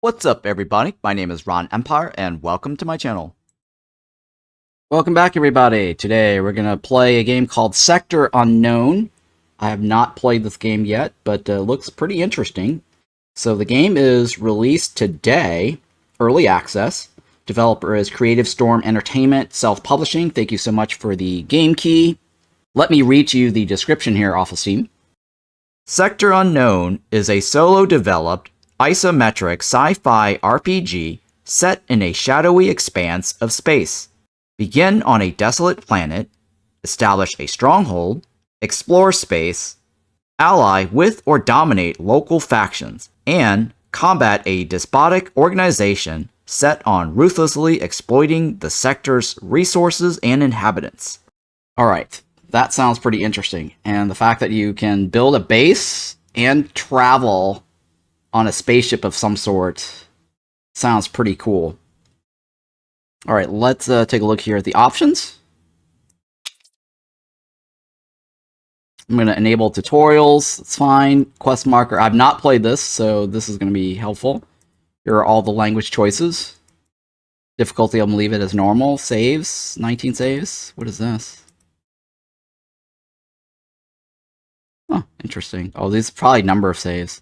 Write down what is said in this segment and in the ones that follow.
What's up, everybody? My name is Ron Empire, and welcome to my channel. Welcome back, everybody. Today, we're going to play a game called Sector Unknown. I have not played this game yet, but looks pretty interesting. So the game is released today, early access. Developer is Creative Storm Entertainment, self-publishing. Thank you so much for the game key. Let me read to you the description here off of Steam. Sector Unknown is a solo-developed, isometric sci-fi RPG set in a shadowy expanse of space. Begin on a desolate planet, establish a stronghold, explore space, ally with or dominate local factions, and combat a despotic organization set on ruthlessly exploiting the sector's resources and inhabitants. Alright, that sounds pretty interesting. And the fact that you can build a base and travel on a spaceship of some sort sounds pretty cool. Alright, let's take a look here at the options. I'm going to enable tutorials. It's fine. Quest marker. I've not played this, so this is going to be helpful. Here are all the language choices. Difficulty, I'm going to leave it as normal. Saves. 19 saves. What is this? Oh, interesting. Oh, these are probably number of saves.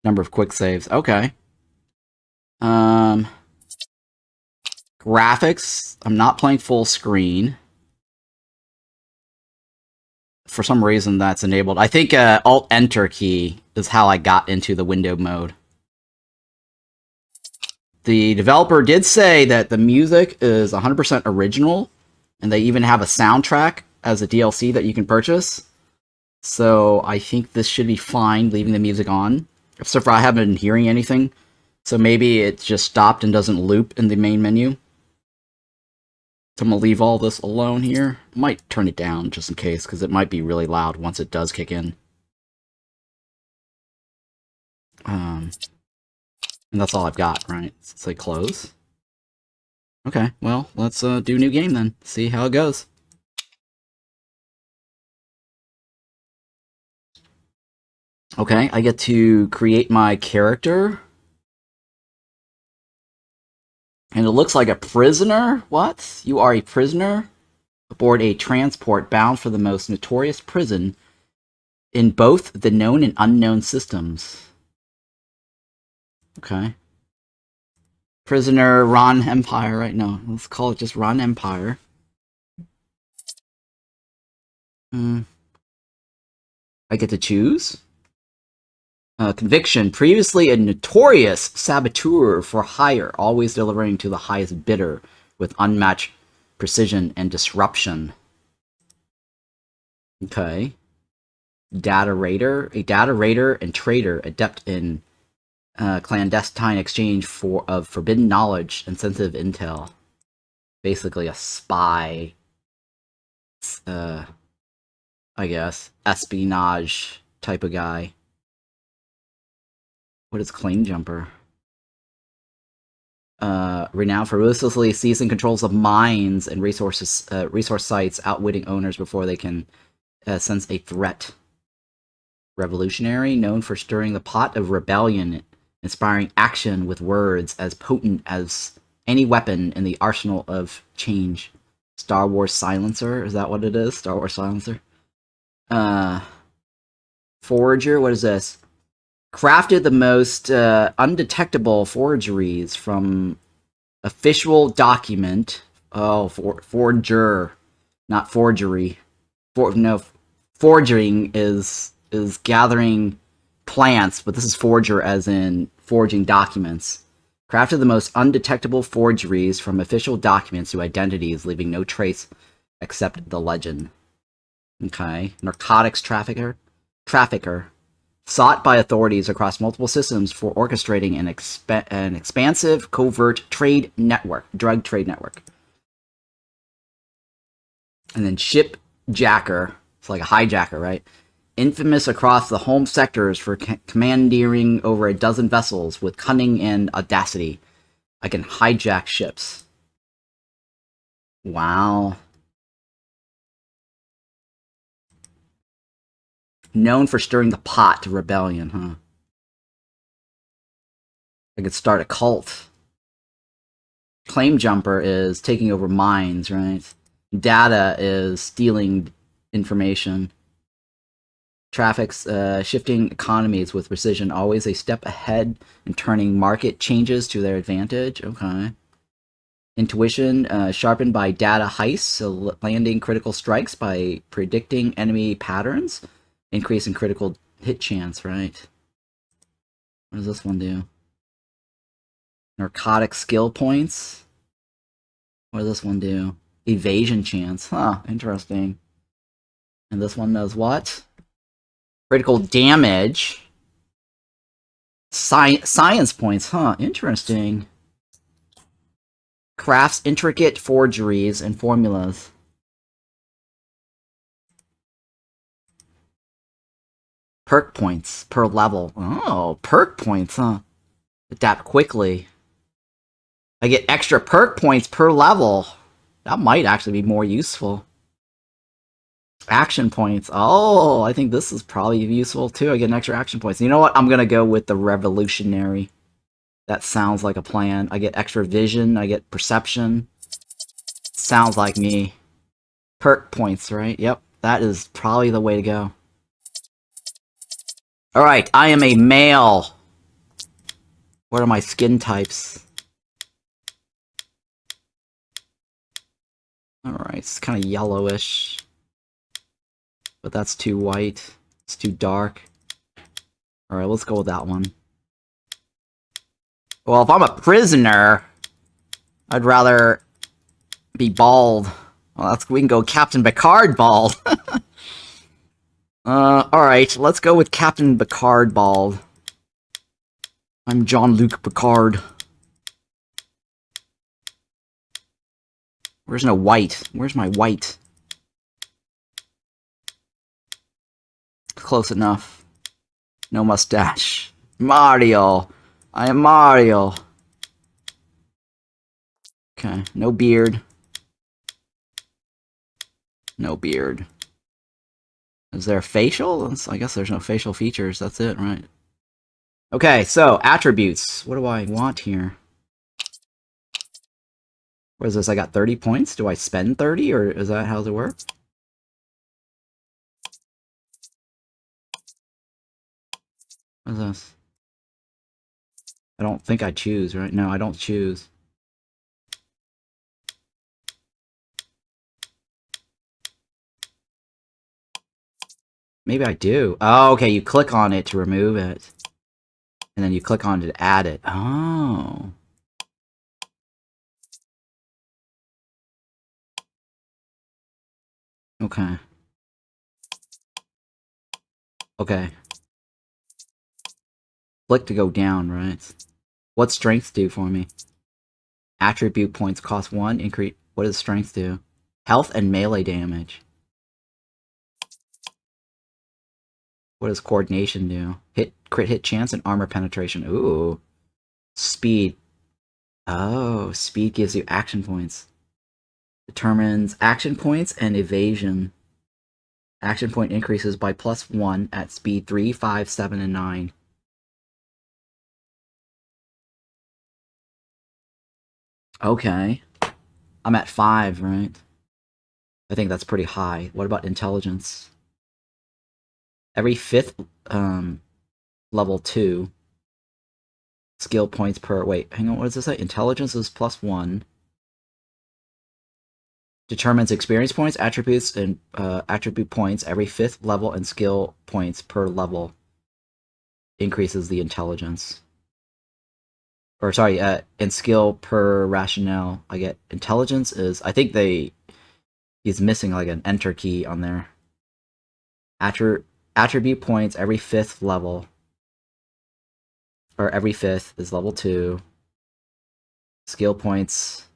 Number of quick saves. Okay. Graphics. I'm not playing full screen. For some reason, that's enabled. I think Alt-Enter key is how I got into the window mode. The developer did say that the music is 100% original, and they even have a soundtrack as a DLC that you can purchase. So I think this should be fine, leaving the music on. Except for I haven't been hearing anything. So maybe it just stopped and doesn't loop in the main menu. So I'm going to leave all this alone here. I might turn it down just in case, because it might be really loud once it does kick in. And that's all I've got, right? Say close. Okay, well, let's do new game then. See how it goes. Okay, I get to create my character. And it looks like a prisoner? What? You are a prisoner? Aboard a transport bound for the most notorious prison in both the known and unknown systems. Okay. Prisoner Ron Empire, right? No, let's call it just Ron Empire. I get to choose? Conviction. Previously a notorious saboteur for hire, always delivering to the highest bidder with unmatched precision and disruption. Okay. Data raider. A data raider and trader, adept in clandestine exchange of forbidden knowledge and sensitive intel. Basically a spy. I guess. Espionage type of guy. What is Claim Jumper? Renowned for ruthlessly seizing controls of mines and resource sites, outwitting owners before they can sense a threat. Revolutionary, known for stirring the pot of rebellion, inspiring action with words as potent as any weapon in the arsenal of change. Star Wars Silencer, is that what it is? Star Wars Silencer? Forager, what is this? Crafted the most undetectable forgeries from official document. Oh, forger, not forgery. Forging is gathering plants, but this is forger as in forging documents. Crafted the most undetectable forgeries from official documents to identities, leaving no trace except the legend. Okay. Narcotics trafficker. Sought by authorities across multiple systems for orchestrating an expansive, covert drug trade network. And then shipjacker. It's like a hijacker, right? Infamous across the home sectors for commandeering over a dozen vessels with cunning and audacity. I can hijack ships. Wow. Known for stirring the pot to rebellion, huh? I could start a cult. Claim jumper is taking over minds, right? Data is stealing information. Traffic's shifting economies with precision, always a step ahead and turning market changes to their advantage. Okay. Intuition, sharpened by data heists, so landing critical strikes by predicting enemy patterns, increasing critical hit chance, right? What does this one do? Narcotic skill points. What does this one do? Evasion chance. Huh, interesting. And this one does what? Critical damage. Science points, huh? Interesting. Crafts intricate forgeries and formulas. Perk points per level. Oh, perk points, huh? Adapt quickly. I get extra perk points per level. That might actually be more useful. Action points. Oh, I think this is probably useful too. I get an extra action points. You know what? I'm gonna go with the revolutionary. That sounds like a plan. I get extra vision. I get perception. Sounds like me. Perk points, right? Yep. That is probably the way to go. Alright, I am a male. What are my skin types? Alright, it's kind of yellowish. But that's too white. It's too dark. Alright, let's go with that one. Well, if I'm a prisoner, I'd rather be bald. Well, we can go Captain Picard bald. Alright, let's go with Captain Picard bald. I'm Jean-Luc Picard. Where's no white? Where's my white? Close enough. No mustache. Mario. I am Mario. Okay, no beard. No beard. Is there a facial? I guess there's no facial features. That's it, right? Okay, so attributes. What do I want here? What is this? I got 30 points? Do I spend 30, or is that how it works? What is this? I don't think I choose, right? No, I don't choose. Maybe I do. Oh, okay, you click on it to remove it. And then you click on it to add it. Oh. Okay. Okay. Click to go down, right? What's strength do for me? Attribute points cost 1. Increase. What does strength do? Health and melee damage. What does coordination do? Crit hit chance and armor penetration. Ooh. Speed. Oh, speed gives you action points. Determines action points and evasion. Action point increases by +1 at speed 3, 5, 7, and 9. Okay. I'm at 5, right? I think that's pretty high. What about intelligence? Every 5th, level 2. Skill points per... Wait, hang on, what does this say? Intelligence is +1. Determines experience points, attributes, and attribute points every 5th level, and skill points per level. Increases the intelligence. Or sorry, and skill per rationale. I get intelligence is... I think he's missing like an enter key on there. Attribute points every 5th level. Or every 5th is level 2. Skill points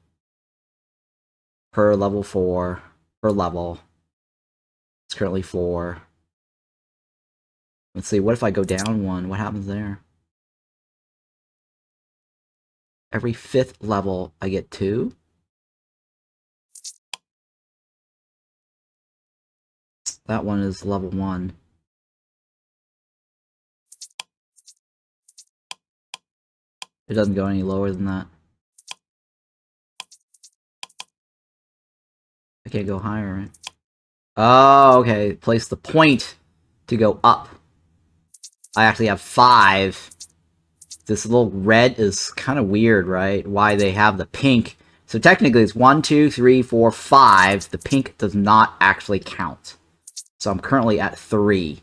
per level 4. Per level. It's currently 4. Let's see, what if I go down 1? What happens there? Every 5th level, I get 2? That one is level 1. It doesn't go any lower than that. I can't go higher, right? Oh, okay. Place the point to go up. I actually have 5. This little red is kind of weird, right? Why they have the pink. So technically it's 1, 2, 3, 4, 5. The pink does not actually count. So I'm currently at 3.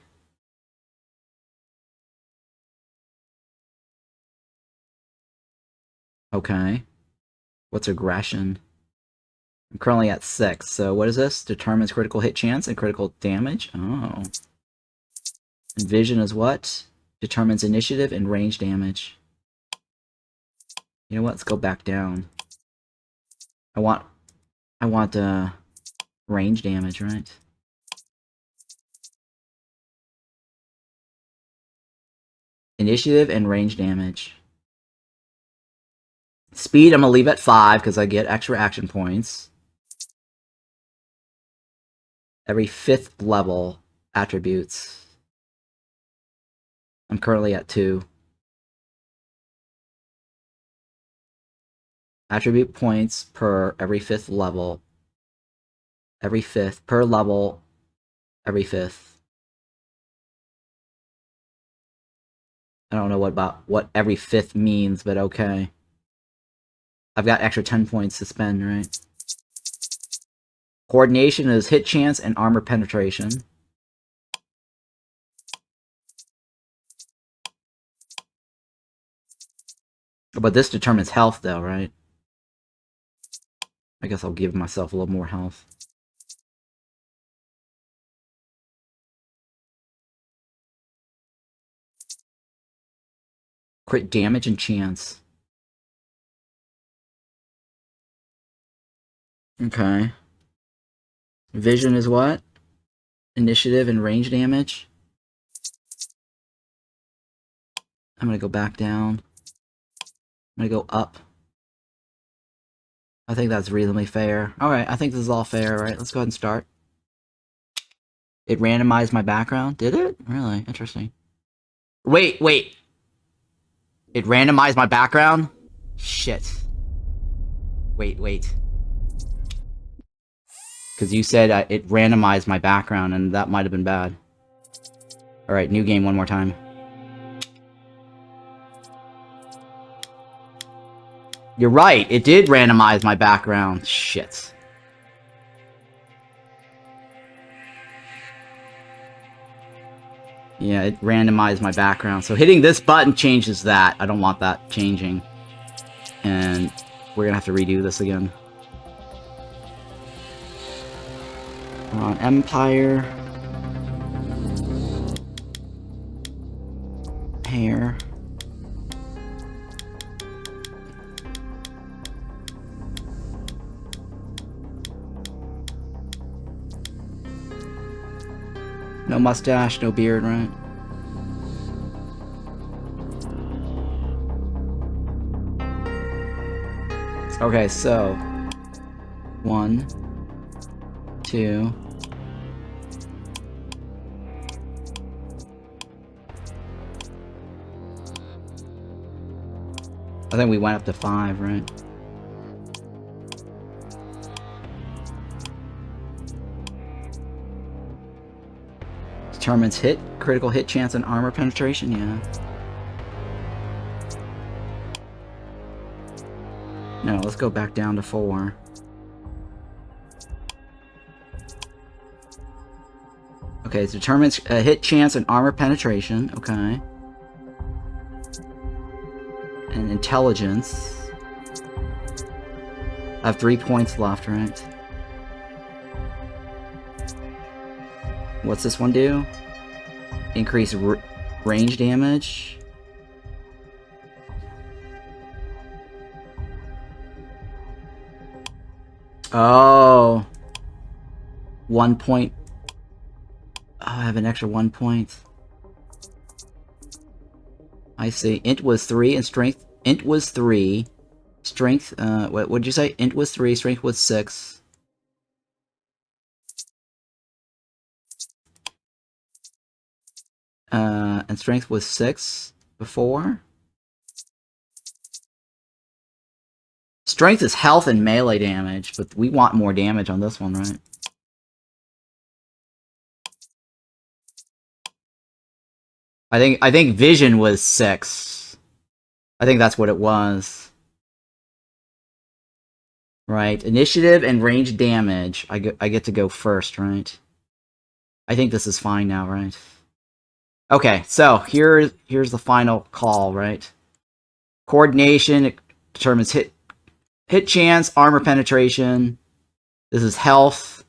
Okay. What's aggression? I'm currently at 6. So what is this? Determines critical hit chance and critical damage. Oh. And vision is what? Determines initiative and range damage. You know what? Let's go back down. I want range damage, right? Initiative and range damage. Speed, I'm gonna leave at 5 because I get extra action points. Every 5th level attributes. I'm currently at 2. Attribute points per every 5th level. Every 5th per level. Every 5th. I don't know what every 5th means, but okay. I've got extra 10 points to spend, right? Coordination is hit chance and armor penetration. But this determines health, though, right? I guess I'll give myself a little more health. Crit damage and chance. Okay. Vision is what? Initiative and range damage. I'm gonna go back down. I'm gonna go up. I think that's reasonably fair. Alright, I think this is all fair, right? Let's go ahead and start. It randomized my background? Did it? Really? Interesting. Wait. It randomized my background? Shit. Wait. Because you said it randomized my background, and that might have been bad. Alright, new game one more time. You're right, it did randomize my background. Shit. Yeah, it randomized my background. So hitting this button changes that. I don't want that changing. And we're gonna have to redo this again. We're on Empire. Hair. No mustache, no beard, right? Okay, so 1, 2. I think we went up to 5, right? Determines hit, critical hit chance, and armor penetration, yeah. No, let's go back down to 4. Okay, it determines hit chance and armor penetration, okay. And intelligence. I have 3 points left, right? What's this one do? Increase range damage. Oh. 1 point. Oh, I have an extra 1 point. I see. Int was 3 and strength. Int was 3. Strength, what did you say? Int was 3, strength was 6. And strength was 6 before. Strength is health and melee damage, but we want more damage on this one, right? I think vision was 6. I think that's what it was. Right, initiative and range damage. I get to go first, right? I think this is fine now, right? Okay, so here's the final call, right? Coordination, it determines hit chance, armor penetration. This is health.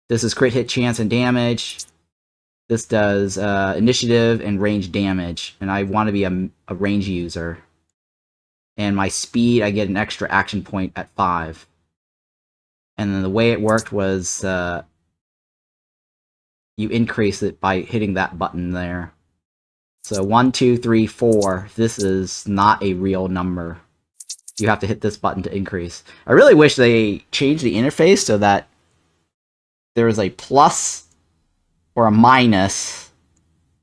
This is crit hit chance and damage. This does initiative and range damage, and I want to be a range user. And my speed, I get an extra action point at 5. And then the way it worked was you increase it by hitting that button there. So 1, 2, 3, 4. This is not a real number. You have to hit this button to increase. I really wish they changed the interface so that there is a plus or a minus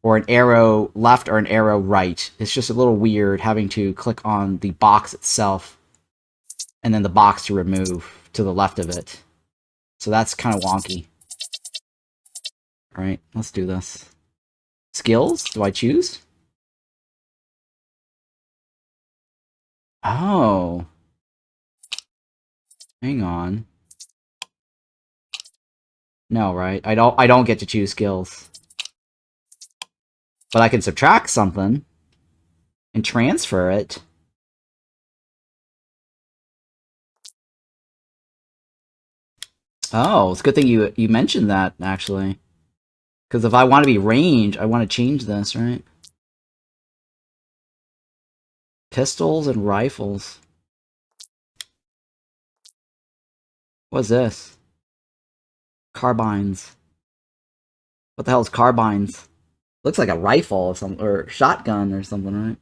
or an arrow left or an arrow right. It's just a little weird having to click on the box itself and then the box to remove to the left of it. So that's kind of wonky. Alright, let's do this. Skills? Do I choose? Oh. Hang on. No, right? I don't get to choose skills. But I can subtract something and transfer it. Oh, it's a good thing you mentioned that, actually. Because if I want to be range, I want to change this, right? Pistols and rifles. What's this? Carbines. What the hell is carbines? Looks like a rifle or something, or shotgun or something, right?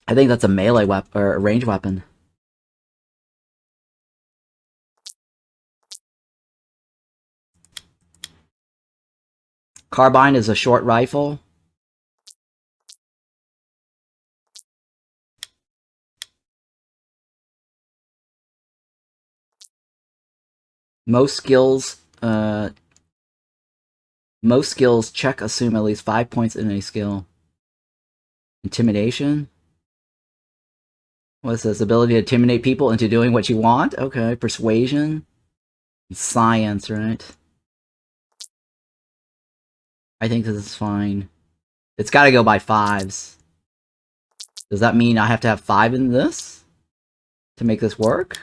I think that's a melee weapon or a range weapon. Carbine is a short rifle. Most skills check assume at least 5 points in a skill. Intimidation. What's this? Ability to intimidate people into doing what you want? Okay. Persuasion. Science, right? I think this is fine. It's gotta go by 5s. Does that mean I have to have 5 in this to make this work?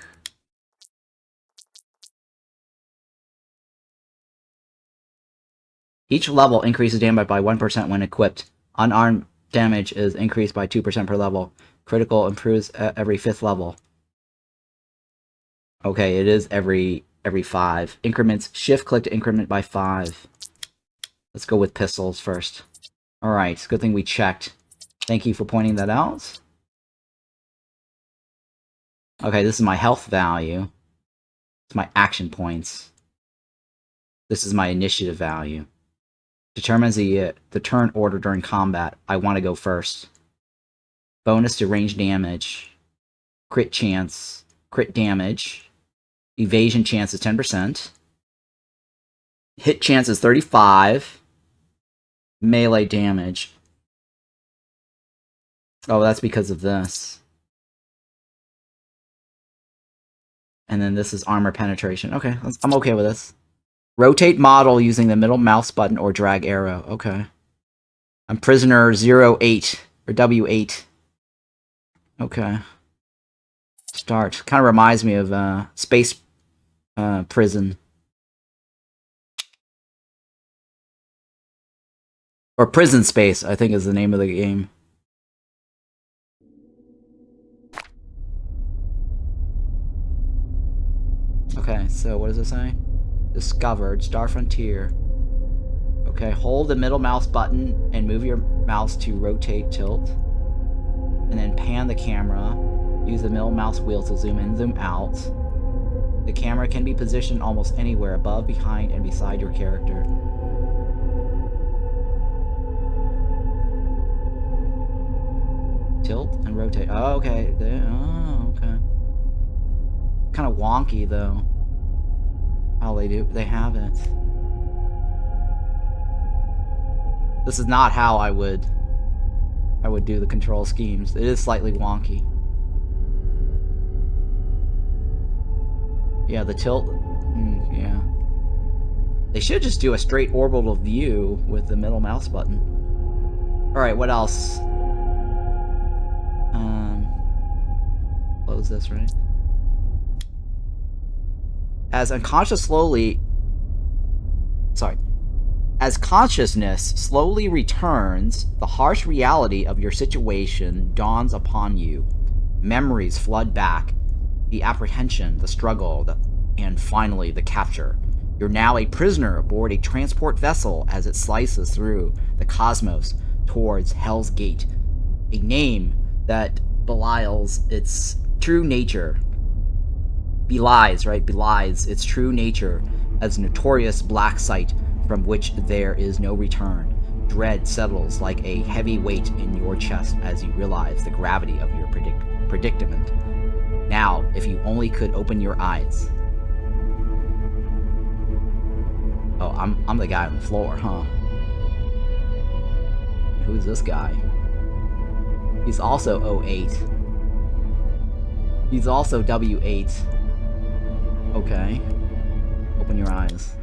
Each level increases damage by 1% when equipped. Unarmed damage is increased by 2% per level. Critical improves every 5th level. Okay, it is every 5. Increments, shift click to increment by 5. Let's go with pistols first. Alright, good thing we checked. Thank you for pointing that out. Okay, this is my health value. It's my action points. This is my initiative value. Determines the turn order during combat. I want to go first. Bonus to range damage. Crit chance. Crit damage. Evasion chance is 10%. Hit chance is 35. Melee damage. Oh, that's because of this. And then this is armor penetration. Okay, I'm okay with this. Rotate model using the middle mouse button or drag arrow. Okay. I'm prisoner 08 or W8. Okay. Start. Kind of reminds me of Space Prison. Or Prison Space, I think is the name of the game. Okay, so what does it say? Discovered. Star Frontier. Okay, hold the middle mouse button and move your mouse to rotate tilt. And then pan the camera. Use the middle mouse wheel to zoom in, zoom out. The camera can be positioned almost anywhere, above, behind, and beside your character. Tilt and rotate. Oh, okay. Oh, okay. Kind of wonky, though. How they have it. This is not how I would do the control schemes. It is slightly wonky. Yeah, the tilt. Yeah. They should just do a straight orbital view with the middle mouse button. Alright, what else? Close this, right? As consciousness slowly returns, the harsh reality of your situation dawns upon you. Memories flood back. The apprehension, the struggle, and finally the capture. You're now a prisoner aboard a transport vessel as it slices through the cosmos towards Hell's Gate. A name that belies its true nature. Belies its true nature as a notorious black site from which there is no return. Dread settles like a heavy weight in your chest as you realize the gravity of your predicament. Now, if you only could open your eyes. Oh, I'm the guy on the floor, huh? Who's this guy? He's also 08. He's also W8. Okay. Open your eyes.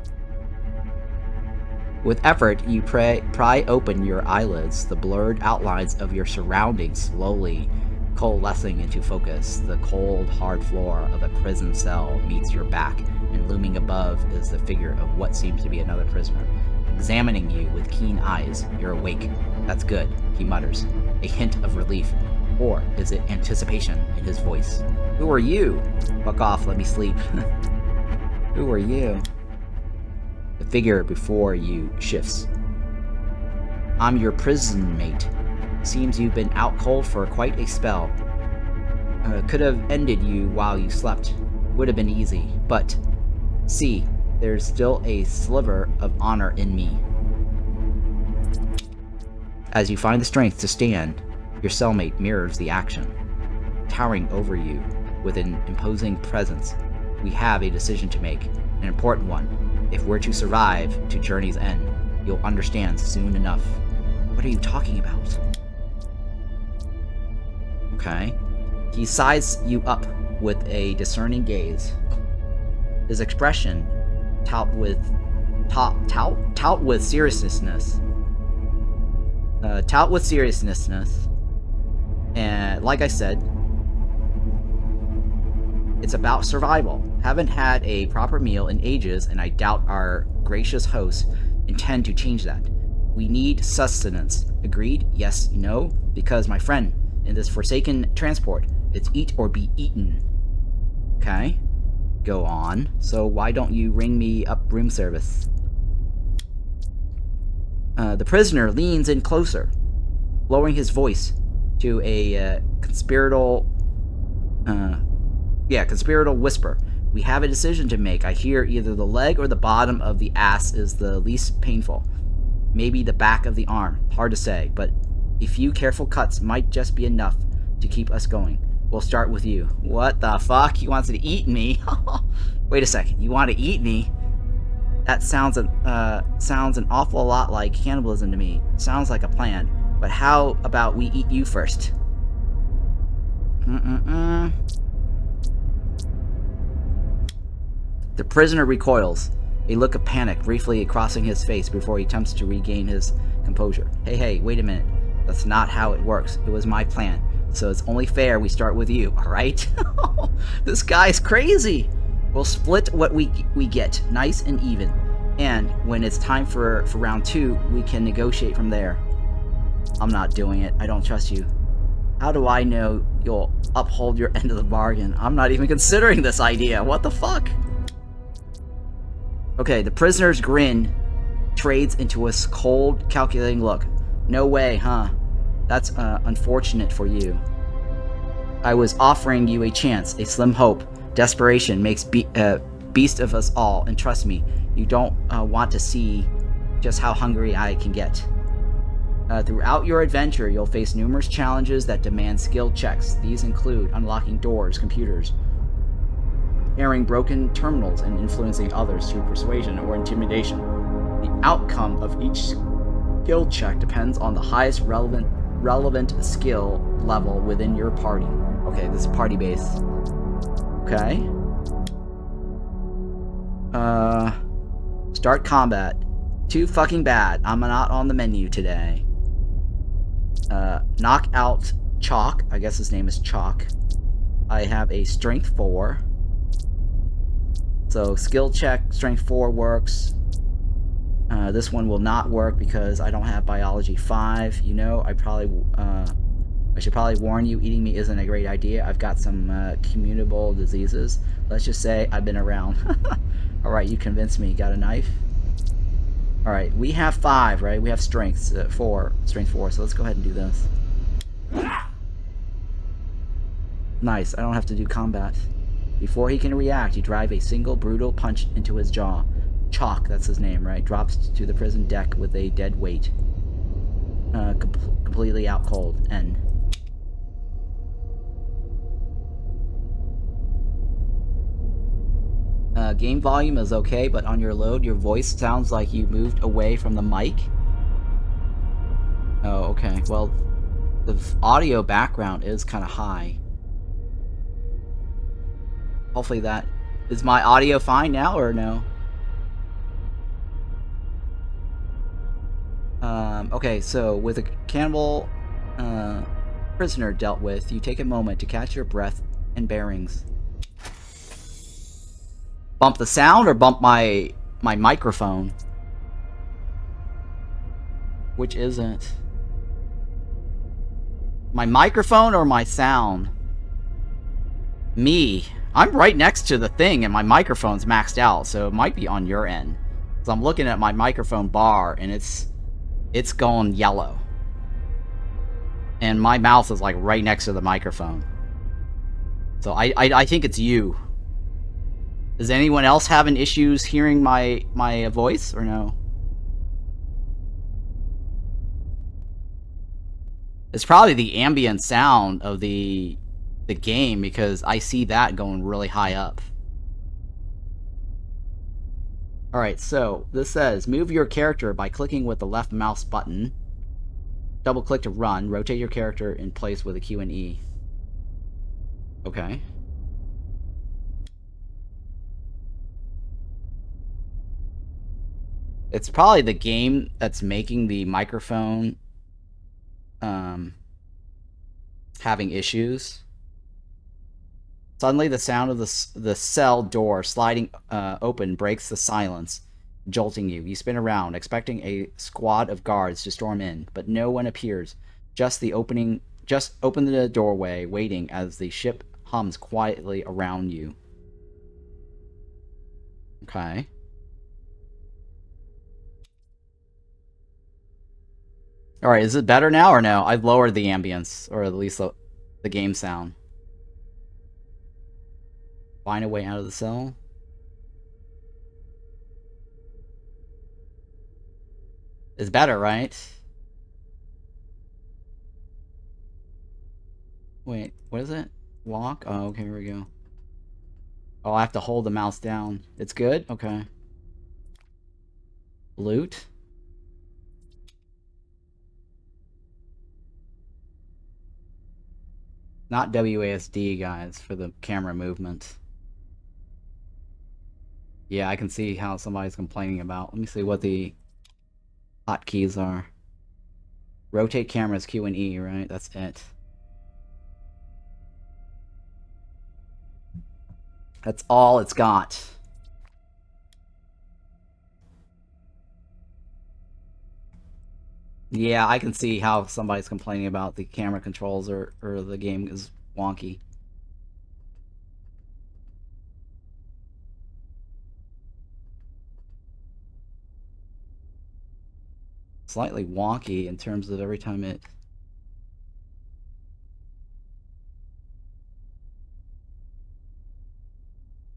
With effort, you pry open your eyelids, the blurred outlines of your surroundings slowly coalescing into focus. The cold, hard floor of a prison cell meets your back, and looming above is the figure of what seems to be another prisoner. Examining you with keen eyes, you're awake. That's good, he mutters, a hint of relief. Or is it anticipation in his voice? Who are you? Fuck off, let me sleep. Who are you? The figure before you shifts. I'm your prison mate. Seems you've been out cold for quite a spell. Could have ended you while you slept. Would have been easy, but... See, there's still a sliver of honor in me. As you find the strength to stand, your cellmate mirrors the action. Towering over you with an imposing presence, we have a decision to make, an important one. If we're to survive to Journey's End, you'll understand soon enough. What are you talking about? Okay. He sizes you up with a discerning gaze. His expression, tout with seriousness. And like I said, it's about survival. Haven't had a proper meal in ages, and I doubt our gracious hosts intend to change that. We need sustenance. Agreed? Yes? No? Because, my friend, in this forsaken transport, it's eat or be eaten. Okay. Go on. So why don't you ring me up room service? The prisoner leans in closer, lowering his voice to a conspiratorial whisper. We have a decision to make. I hear either the leg or the bottom of the ass is the least painful. Maybe the back of the arm. Hard to say, but a few careful cuts might just be enough to keep us going. We'll start with you. What the fuck? He wants to eat me? Wait a second. You want to eat me? That sounds an awful lot like cannibalism to me. Sounds like a plan. But how about we eat you first? The prisoner recoils, a look of panic briefly crossing his face before he attempts to regain his composure. Hey, wait a minute. That's not how it works. It was my plan. So it's only fair we start with you, alright? This guy's crazy! We'll split what we get, nice and even. And when it's time for round 2, we can negotiate from there. I'm not doing it. I don't trust you. How do I know you'll uphold your end of the bargain? I'm not even considering this idea. What the fuck? Okay, the prisoner's grin trades into a cold, calculating look. No way, huh? That's unfortunate for you. I was offering you a chance, a slim hope. Desperation makes beast of us all, and trust me, you don't want to see just how hungry I can get. Throughout your adventure, you'll face numerous challenges that demand skill checks. These include unlocking doors, computers, repairing broken terminals, and influencing others through persuasion or intimidation. The outcome of each skill check depends on the highest relevant skill level within your party. Okay, this is party base. Okay. Start combat. Too fucking bad. I'm not on the menu today. Knock out Chalk. I guess his name is Chalk. I have a Strength 4. So skill check, Strength 4 works. This one will not work because I don't have Biology 5. You know, I should probably warn you, eating me isn't a great idea. I've got some communicable diseases. Let's just say I've been around. Alright, you convinced me. Got a knife? Alright, we have 5, right? We have strength 4. Strength 4, so let's go ahead and do this. Nice, I don't have to do combat. Before he can react, you drive a single brutal punch into his jaw. Chalk, that's his name, right? Drops to the prison deck with a dead weight. Completely out cold. N. Game volume is okay, but on your load, your voice sounds like you moved away from the mic. Oh, okay. Well, the audio background is kind of high. Hopefully that... Is my audio fine now, or no? Okay, so with a cannibal prisoner dealt with, you take a moment to catch your breath and bearings. Bump the sound or bump my microphone? Which isn't? My microphone or my sound? Me. I'm right next to the thing and my microphone's maxed out, so it might be on your end. So I'm looking at my microphone bar and it's going yellow. And my mouth is like right next to the microphone. So I think it's you. Is anyone else having issues hearing my voice or no? It's probably the ambient sound of the game because I see that going really high up. Alright, so this says move your character by clicking with the left mouse button. Double click to run. Rotate your character in place with a Q and E. Okay. It's probably the game that's making the microphone having issues. Suddenly, the sound of the cell door sliding open breaks the silence, jolting you. You spin around, expecting a squad of guards to storm in, but no one appears. Just open the doorway, waiting as the ship hums quietly around you. Okay. Alright, is it better now or no? I've lowered the ambience, or at least the game sound. Find a way out of the cell. It's better, right? Wait, what is it? Walk? Oh, okay, here we go. Oh, I have to hold the mouse down. It's good? Okay. Loot? Not WASD, guys, for the camera movement. Yeah, I can see how somebody's complaining about. Let me see what the hotkeys are. Rotate cameras, Q and E, right? That's it. That's all it's got. Yeah, I can see how somebody's complaining about the camera controls or the game is wonky. Slightly wonky in terms of every time it...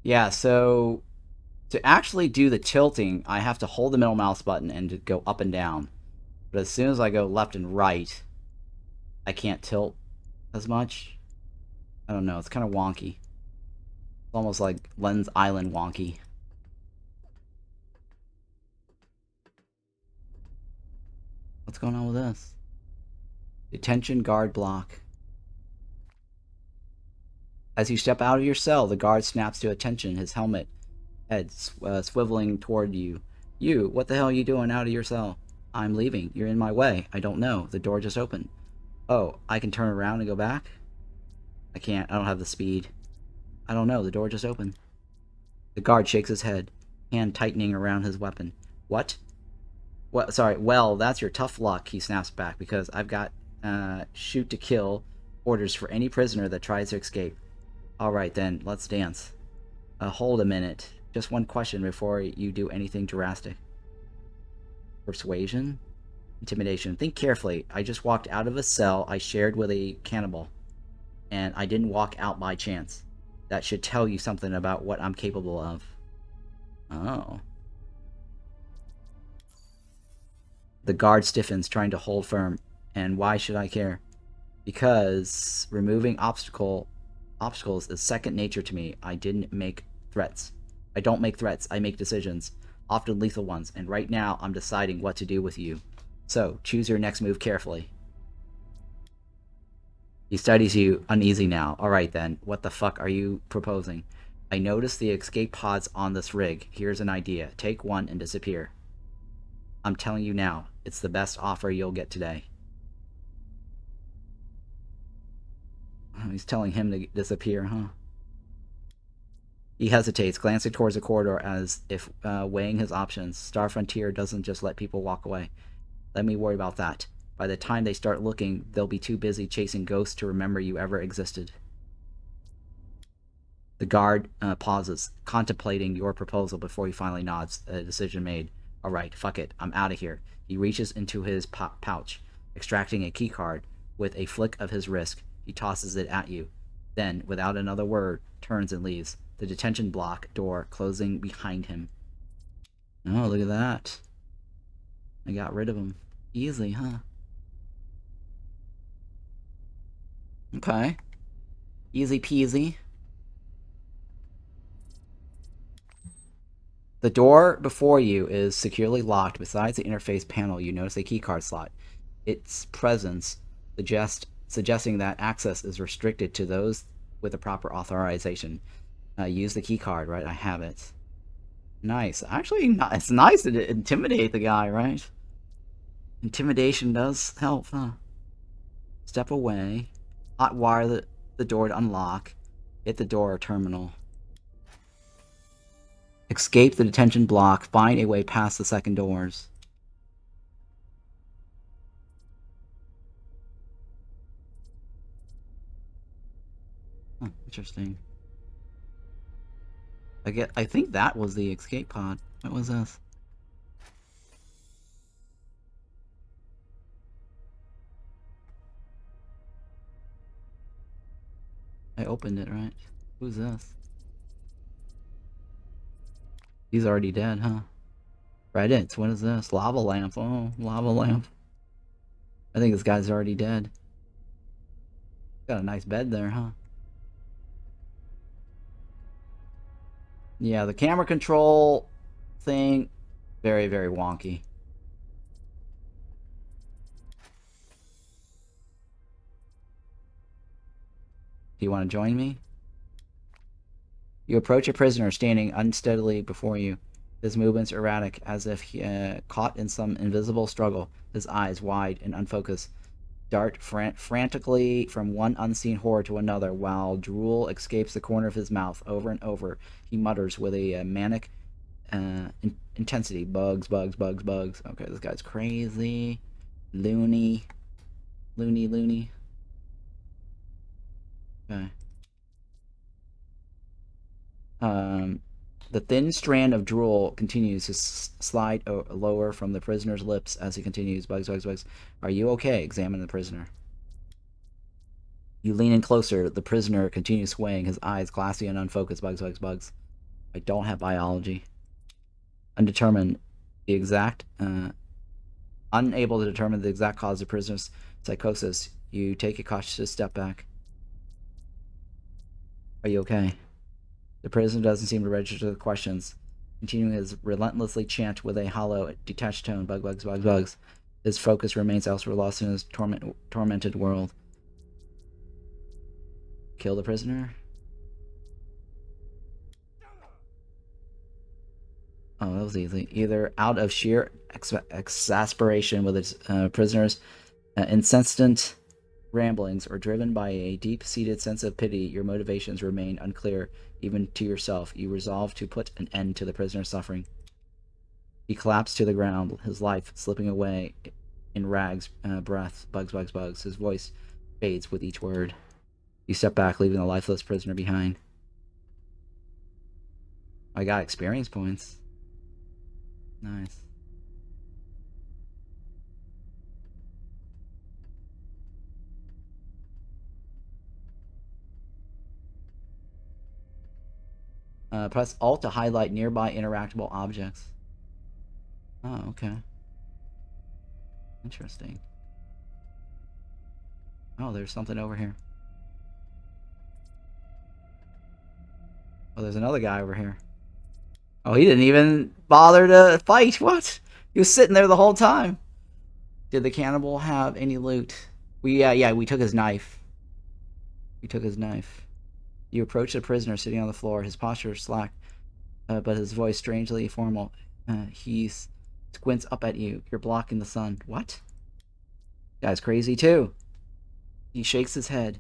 Yeah, so to actually do the tilting, I have to hold the middle mouse button and to go up and down. But as soon as I go left and right, I can't tilt as much. I don't know, it's kind of wonky. It's almost like Lens Island wonky. What's going on with this? Detention guard block. As you step out of your cell, the guard snaps to attention, his helmet head swiveling toward you. You, what the hell are you doing out of your cell? I'm leaving. You're in my way. I don't know. The door just opened. Oh, I can turn around and go back? I can't. I don't have the speed. I don't know. The door just opened. The guard shakes his head, hand tightening around his weapon. What? What? Sorry. Well, that's your tough luck, he snaps back, because I've got shoot to kill orders for any prisoner that tries to escape. Alright then, let's dance. Hold a minute. Just one question before you do anything drastic. Persuasion? Intimidation. Think carefully. I just walked out of a cell I shared with a cannibal. And I didn't walk out by chance. That should tell you something about what I'm capable of. Oh. The guard stiffens, trying to hold firm. And why should I care? Because removing obstacles is second nature to me. I don't make threats. I make decisions, often lethal ones, and right now I'm deciding what to do with you. So, choose your next move carefully. He studies you, uneasy now. Alright then, what the fuck are you proposing? I noticed the escape pods on this rig. Here's an idea. Take one and disappear. I'm telling you now, it's the best offer you'll get today. Oh, he's telling him to disappear, huh? He hesitates, glancing towards the corridor as if weighing his options. Star Frontier doesn't just let people walk away. Let me worry about that. By the time they start looking, they'll be too busy chasing ghosts to remember you ever existed. The guard pauses, contemplating your proposal before he finally nods. A decision made. Alright, fuck it. I'm out of here. He reaches into his pouch, extracting a keycard. With a flick of his wrist, he tosses it at you. Then, without another word, turns and leaves. The detention block door closing behind him. Oh, look at that. I got rid of him. Easily, huh? Okay. Easy peasy. The door before you is securely locked. Besides the interface panel, you notice a keycard slot. Its presence suggesting that access is restricted to those with the proper authorization. Use the keycard, right? I have it. Nice. Actually, it's nice to intimidate the guy, right? Intimidation does help, huh? Step away. Hotwire the door to unlock. Hit the door or terminal. Escape the detention block. Find a way past the second doors. Huh, interesting. I think that was the escape pod. What was this? I opened it, right? Who's this? He's already dead, huh? Reddit, what is this? Lava lamp. Oh, lava lamp. I think this guy's already dead. Got a nice bed there, huh? Yeah, the camera control thing, very, very wonky. Do you want to join me? You approach a prisoner standing unsteadily before you. His movements erratic, as if he, caught in some invisible struggle. His eyes, wide and unfocused, dart frantically from one unseen horror to another, while drool escapes the corner of his mouth. Over and over, he mutters with a manic intensity. Bugs, bugs, bugs, bugs. Okay, this guy's crazy. Loony. Loony, loony. Okay. The thin strand of drool continues to slide lower from the prisoner's lips as he continues. Bugs, bugs, bugs. Are you okay? Examine the prisoner. You lean in closer. The prisoner continues swaying, his eyes glassy and unfocused. Bugs, bugs, bugs. I don't have biology. Undetermined. The exact Unable to determine the exact cause of the prisoner's psychosis, you take a cautious step back. Are you okay? The prisoner doesn't seem to register the questions, continuing his relentlessly chant with a hollow, detached tone. Bug, bugs, bugs, bugs. His focus remains elsewhere, lost in his tormented world. Kill the prisoner? Oh, that was easy. Either out of sheer exasperation with its prisoners' incessant ramblings, or driven by a deep-seated sense of pity, your motivations remain unclear, even to yourself. You resolve to put an end to the prisoner's suffering. He collapsed to the ground, his life slipping away in rags, breath, bugs, bugs, bugs. His voice fades with each word. You step back, leaving the lifeless prisoner behind. I got experience points. Nice. Press Alt to highlight nearby interactable objects. Oh, okay. Interesting. Oh, there's something over here. Oh, there's another guy over here. Oh, he didn't even bother to fight. What? He was sitting there the whole time. Did the cannibal have any loot? We took his knife. We took his knife. You approach the prisoner sitting on the floor. His posture slack, but his voice strangely formal. He squints up at you. You're blocking the sun. What? Guy's crazy too. He shakes his head.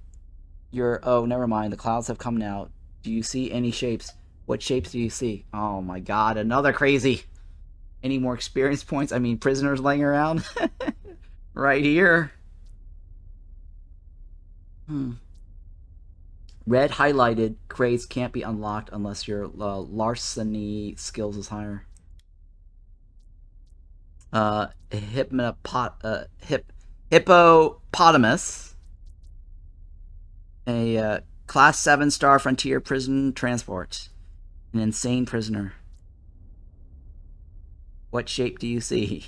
Oh, never mind. The clouds have come now. Do you see any shapes? What shapes do you see? Oh my god, another crazy. Any more experience points? I mean, prisoners laying around? Right here. Red highlighted crates can't be unlocked unless your larceny skills is higher. Hippopotamus. A Class 7 Star Frontier Prison Transport. An insane prisoner. What shape do you see?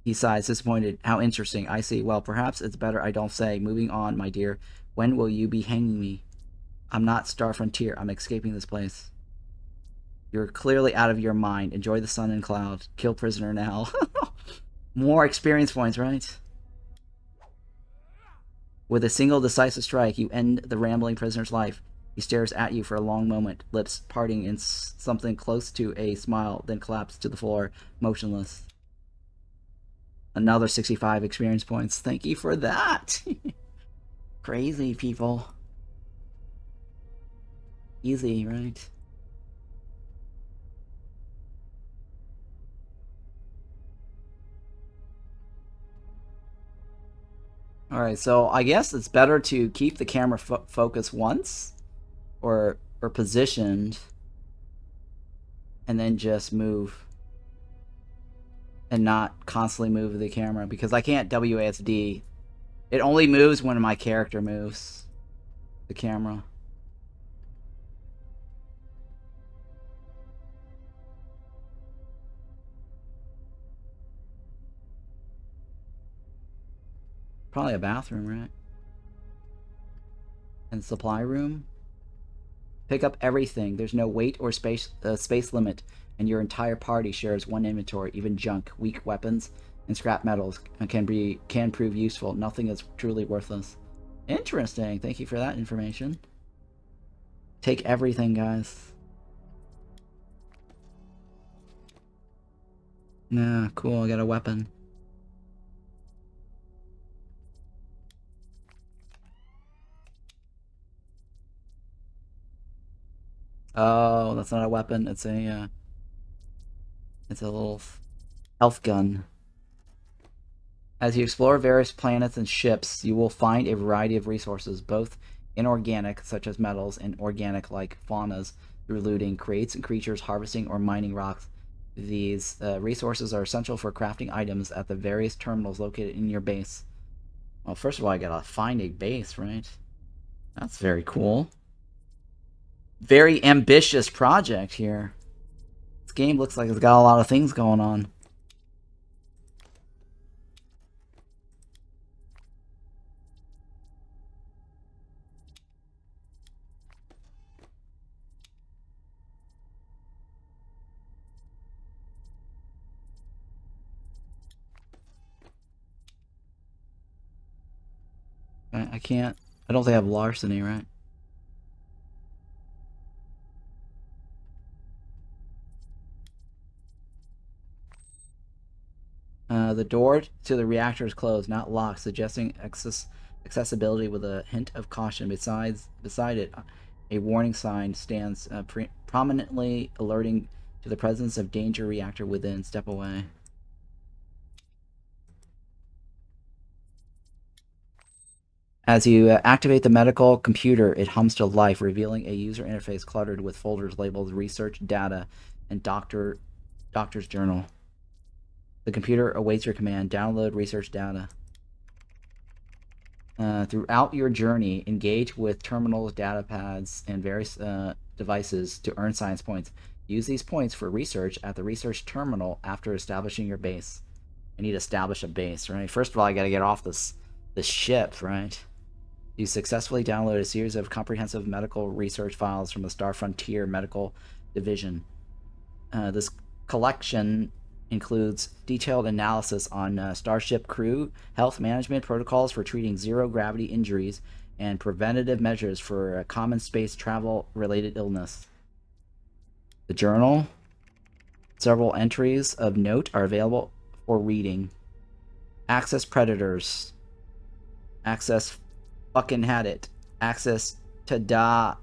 He sighs, disappointed. How interesting. I see. Well, perhaps it's better I don't say. Moving on, my dear. When will you be hanging me? I'm not Star Frontier. I'm escaping this place. You're clearly out of your mind. Enjoy the sun and clouds. Kill prisoner now. More experience points, right? With a single decisive strike, you end the rambling prisoner's life. He stares at you for a long moment, lips parting in something close to a smile, then collapses to the floor, motionless. Another 65 experience points. Thank you for that. Crazy people. Easy, right? Alright, so I guess it's better to keep the camera focused once, or positioned, and then just move. And not constantly move the camera, because I can't WASD. It only moves when my character moves the camera. Probably a bathroom, right? And supply room. Pick up everything. There's no weight or space limit, and your entire party shares one inventory. Even junk, weak weapons, and scrap metals can prove useful. Nothing is truly worthless. Interesting. Thank you for that information. Take everything, guys. Nah, cool. I got a weapon. Oh, that's not a weapon. It's a little health gun. As you explore various planets and ships, you will find a variety of resources, both inorganic, such as metals, and organic, like faunas, through looting crates and creatures, harvesting, or mining rocks. These resources are essential for crafting items at the various terminals located in your base. Well, first of all, I gotta find a base, right? That's very cool. Very ambitious project here. This game looks like it's got a lot of things going on. I can't. I don't think I have larceny, right? The door to the reactor is closed, not locked, suggesting accessibility with a hint of caution. Beside it, a warning sign stands prominently alerting to the presence of danger reactor within. Step away. As you activate the medical computer, it hums to life, revealing a user interface cluttered with folders labeled research data and doctor's journal. The computer awaits your command. Download research data. Throughout your journey, engage with terminals, data pads, and various devices to earn science points. Use these points for research at the research terminal after establishing your base. I need to establish a base, right? First of all, I gotta get off this ship, right? You successfully download a series of comprehensive medical research files from the Star Frontier Medical Division. This collection includes detailed analysis on starship crew, health management protocols for treating zero-gravity injuries, and preventative measures for common space travel-related illness. The journal. Several entries of note are available for reading. Access predators. Access fucking had it. Access to Dalu.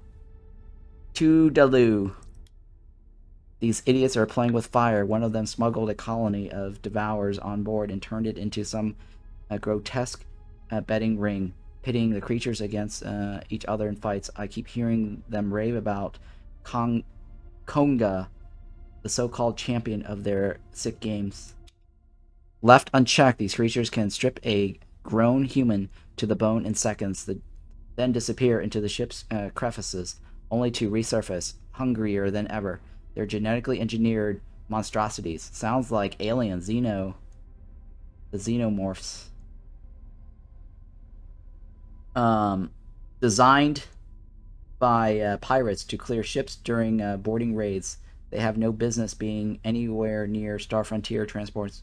These idiots are playing with fire. One of them smuggled a colony of devourers on board and turned it into some grotesque betting ring, pitting the creatures against each other in fights. I keep hearing them rave about Konga, the so-called champion of their sick games. Left unchecked, these creatures can strip a grown human to the bone in seconds, then disappear into the ship's crevices, only to resurface, hungrier than ever. They're genetically engineered monstrosities. Sounds like Alien, the xenomorphs. Designed by pirates to clear ships during boarding raids. They have no business being anywhere near Star Frontier transports.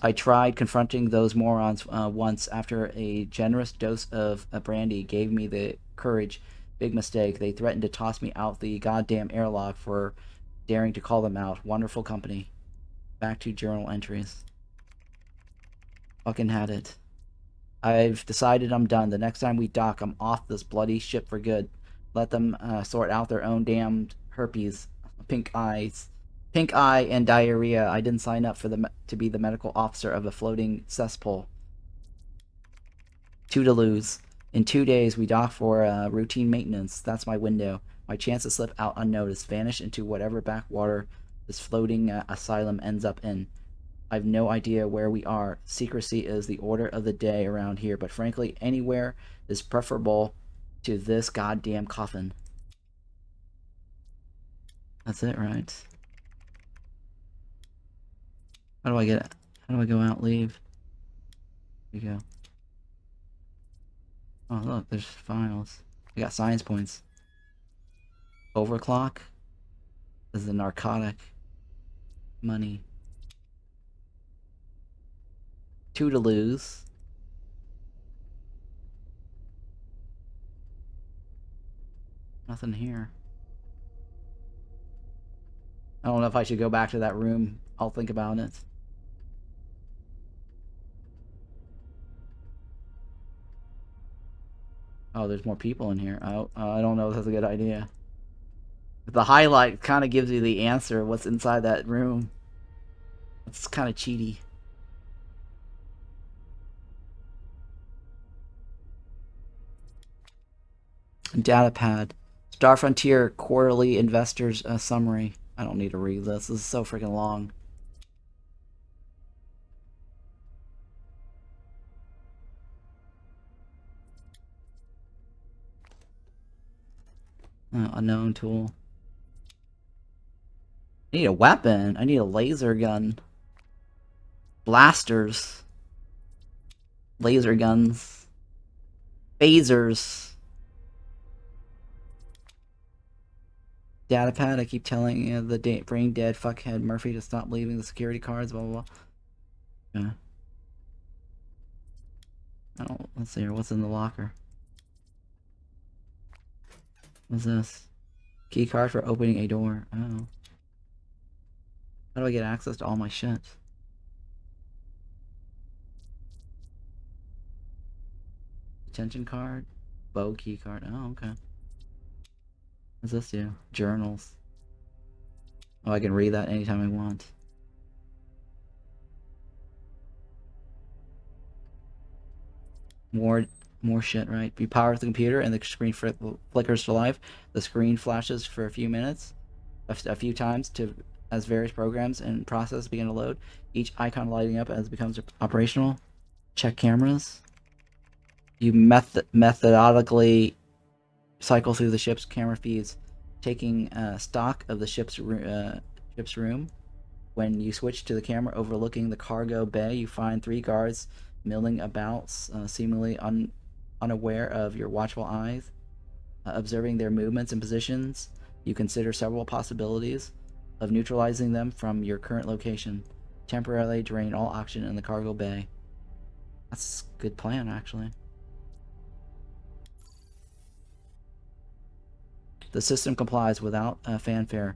I tried confronting those morons once after a generous dose of brandy gave me the courage. Big mistake. They threatened to toss me out the goddamn airlock for daring to call them out. Wonderful company. Back to journal entries. Fucking had it. I've decided I'm done. The next time we dock, I'm off this bloody ship for good. Let them sort out their own damned herpes, pink eye, and diarrhea. I didn't sign up to be the medical officer of a floating cesspool. Toodaloos. In 2 days, we dock for routine maintenance. That's my window. My chance to slip out unnoticed, vanish into whatever backwater this floating asylum ends up in. I've no idea where we are. Secrecy is the order of the day around here, but frankly, anywhere is preferable to this goddamn coffin. That's it, right? How do I go out, leave? Here we go. Oh, look, there's files. I got science points. Overclock is a narcotic. Money. Toodaloos. Nothing here. I don't know if I should go back to that room. I'll think about it. Oh, there's more people in here. Oh, I don't know if that's a good idea. The highlight kind of gives you the answer of what's inside that room. It's kind of cheaty. Data pad. Star Frontier Quarterly Investors Summary. I don't need to read this. This is so freaking long. Unknown tool. I need a weapon. I need a laser gun. Blasters. Laser guns. Phasers. Datapad, I keep telling the brain dead fuckhead Murphy to stop leaving the security cards, blah blah blah. Okay. Oh, let's see here. What's in the locker? What's this? Key card for opening a door. Oh. How do I get access to all my shit? Detention card? Bow key card. Oh, okay. What's this do? Journals. Oh, I can read that anytime I want. More shit, right? You power the computer and the screen flickers to life. The screen flashes for a few minutes, a few times, as various programs and processes begin to load. Each icon lighting up as it becomes operational. Check cameras. You methodically cycle through the ship's camera feeds, taking stock of the ship's room. When you switch to the camera overlooking the cargo bay, you find 3 guards milling about, seemingly unaware of your watchful eyes. Observing their movements and positions, you consider several possibilities of neutralizing them from your current location. Temporarily drain all oxygen in the cargo bay. That's a good plan, actually. The system complies without fanfare,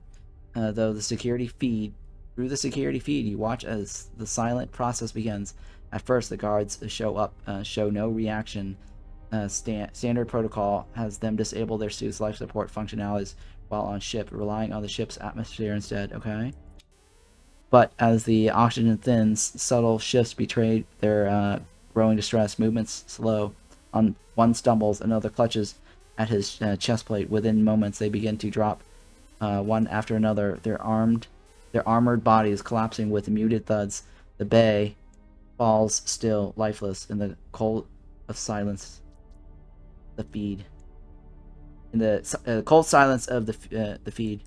though the security feed. Through the security feed, you watch as the silent process begins. At first, the guards show no reaction. Standard protocol has them disable their suit's life support functionalities while on ship, relying on the ship's atmosphere instead. Okay. But as the oxygen thins, subtle shifts betray their growing distress. Movements slow. One stumbles, another clutches at his chest plate. Within moments, they begin to drop one after another. Their armored bodies collapsing with muted thuds. The bay falls still, lifeless, in the cold of silence. The feed. In the cold silence of the feed.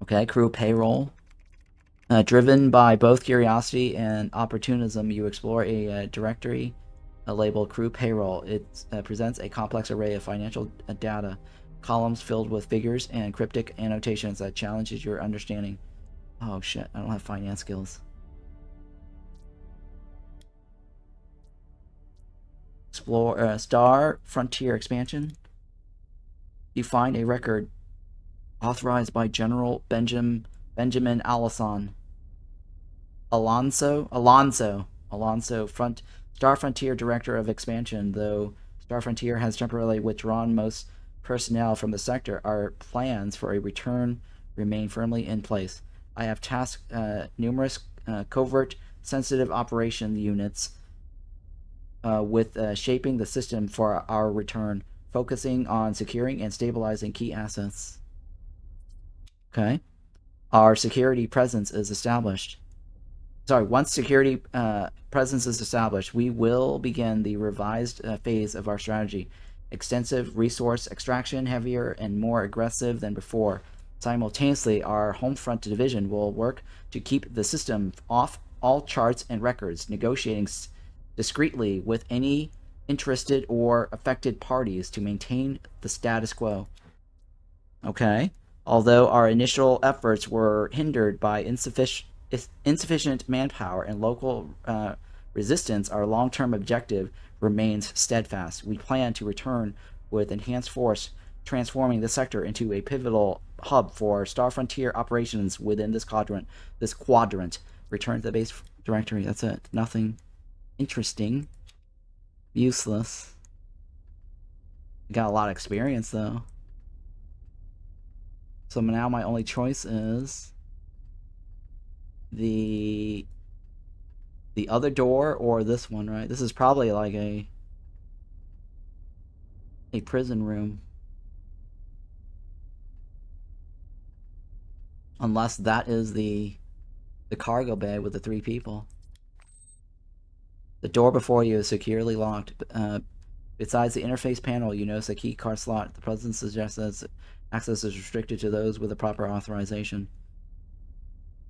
Okay, crew payroll. Driven by both curiosity and opportunism, you explore a directory labeled Crew Payroll. It presents a complex array of financial data, columns filled with figures and cryptic annotations that challenges your understanding. Oh shit, I don't have finance skills. Explore Star Frontier expansion. You find a record authorized by General Benjamin Alonso, Star Frontier Director of Expansion. Though Star Frontier has temporarily withdrawn most personnel from the sector, our plans for a return remain firmly in place. I have tasked numerous covert sensitive operation units with shaping the system for our return, focusing on securing and stabilizing key assets. Okay. Our security presence is established. Once security presence is established, we will begin the revised phase of our strategy. Extensive resource extraction, heavier and more aggressive than before. Simultaneously, our Homefront division will work to keep the system off all charts and records, negotiating discreetly with any interested or affected parties to maintain the status quo. Okay. Although our initial efforts were hindered by insufficient manpower and local resistance, our long-term objective remains steadfast. We plan to return with enhanced force, transforming the sector into a pivotal hub for Star Frontier operations within this quadrant. Return to the base directory. That's it. Nothing interesting. Useless. Got a lot of experience, though. So now my only choice is the other door or this one, right? This is probably like a prison room. Unless that is the cargo bay with the 3 people. The door before you is securely locked. Besides the interface panel, you notice a key card slot. The president suggests that access is restricted to those with a proper authorization.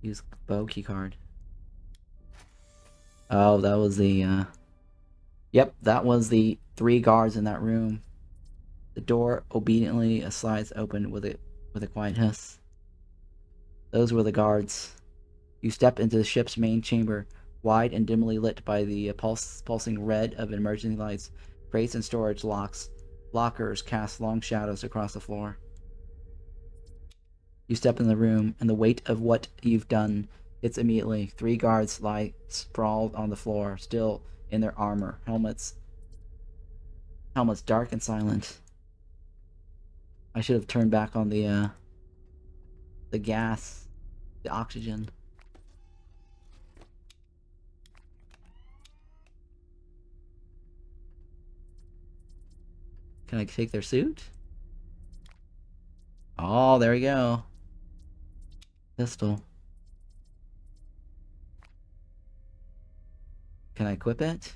Use bow key card. Oh, that was the yep, that was the 3 guards in that room. The door obediently slides open with a quiet hiss. Those were the guards. You step into the ship's main chamber, wide and dimly lit by the pulsing red of emergency lights. Crates and storage lockers cast long shadows across the floor. You step in the room, and the weight of what you've done hits immediately. 3 guards lie sprawled on the floor, still in their armor, helmets dark and silent. I should have turned back on the gas, the oxygen. Can I take their suit? Oh, there we go. Pistol. Can I equip it?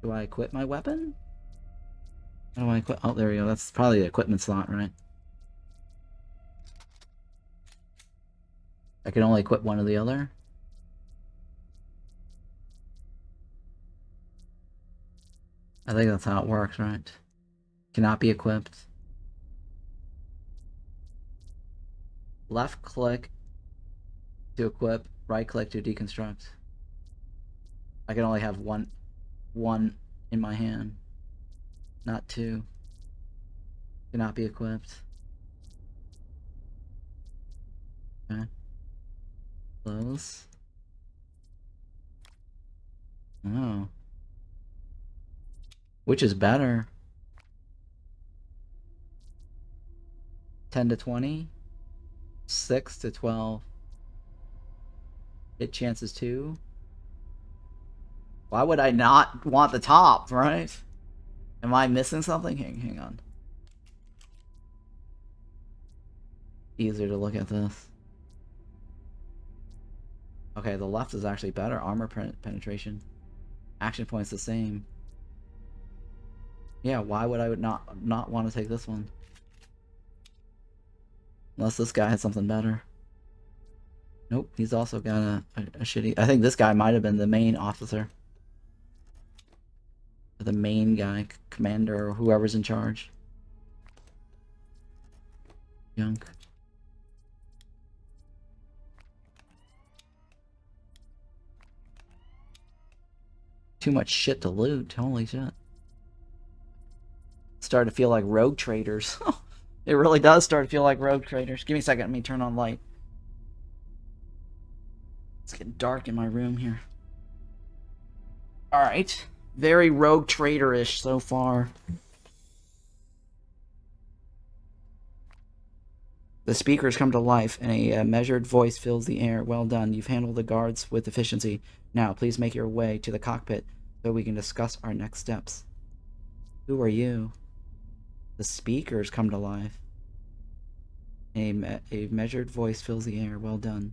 Do I equip my weapon? How do I equip? Oh, there we go. That's probably the equipment slot, right? I can only equip one or the other. I think that's how it works, right? Cannot be equipped. Left click to equip, right click to deconstruct. I can only have one in my hand, not 2. Cannot be equipped. Okay. Close. Oh. Which is better? 10 to 20? 6 to 12. Hit chances 2. Why would I not want the top, right? Am I missing something? Hang on. Easier to look at this. Okay, the left is actually better. Armor penetration. Action points the same. Yeah, why would I not want to take this one? Unless this guy has something better. Nope, he's also got a shitty... I think this guy might have been the main officer. Or the main guy, commander, or whoever's in charge. Junk. Too much shit to loot. Holy shit. Starting to feel like rogue traders. It really does start to feel like rogue traders. Give me a second. Let me turn on light. It's getting dark in my room here. Alright. Very rogue trader-ish so far. The speakers come to life, and a measured voice fills the air. Well done. You've handled the guards with efficiency. Now, please make your way to the cockpit so we can discuss our next steps. Who are you? The speakers come to life. A measured voice fills the air. Well done.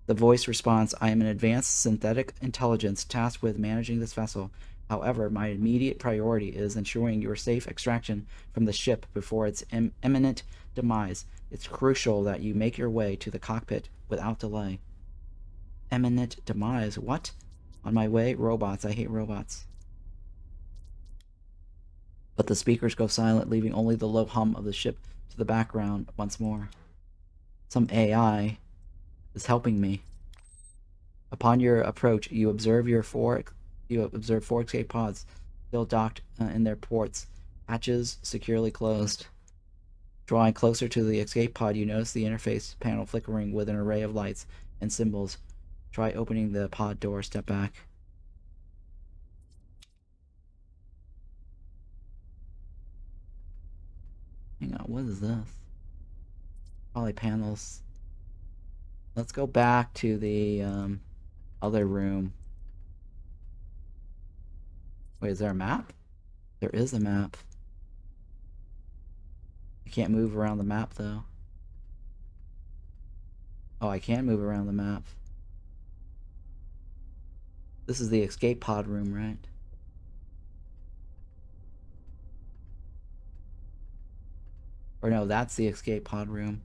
The voice responds, I am an advanced synthetic intelligence tasked with managing this vessel. However, my immediate priority is ensuring your safe extraction from the ship before its imminent demise. It's crucial that you make your way to the cockpit without delay. Imminent demise? What? On my way? Robots. I hate robots. But the speakers go silent, leaving only the low hum of the ship to the background once more. Some AI is helping me. Upon your approach, you observe 4 escape pods still docked in their ports, hatches securely closed. Drawing closer to the escape pod, you notice the interface panel flickering with an array of lights and symbols. Try opening the pod door. Step back. Hang on, what is this? Probably panels. Let's go back to the other room. Wait, is there a map? There is a map. I can't move around the map, though. Oh, I can move around the map. This is the escape pod room, right? Or no, that's the escape pod room.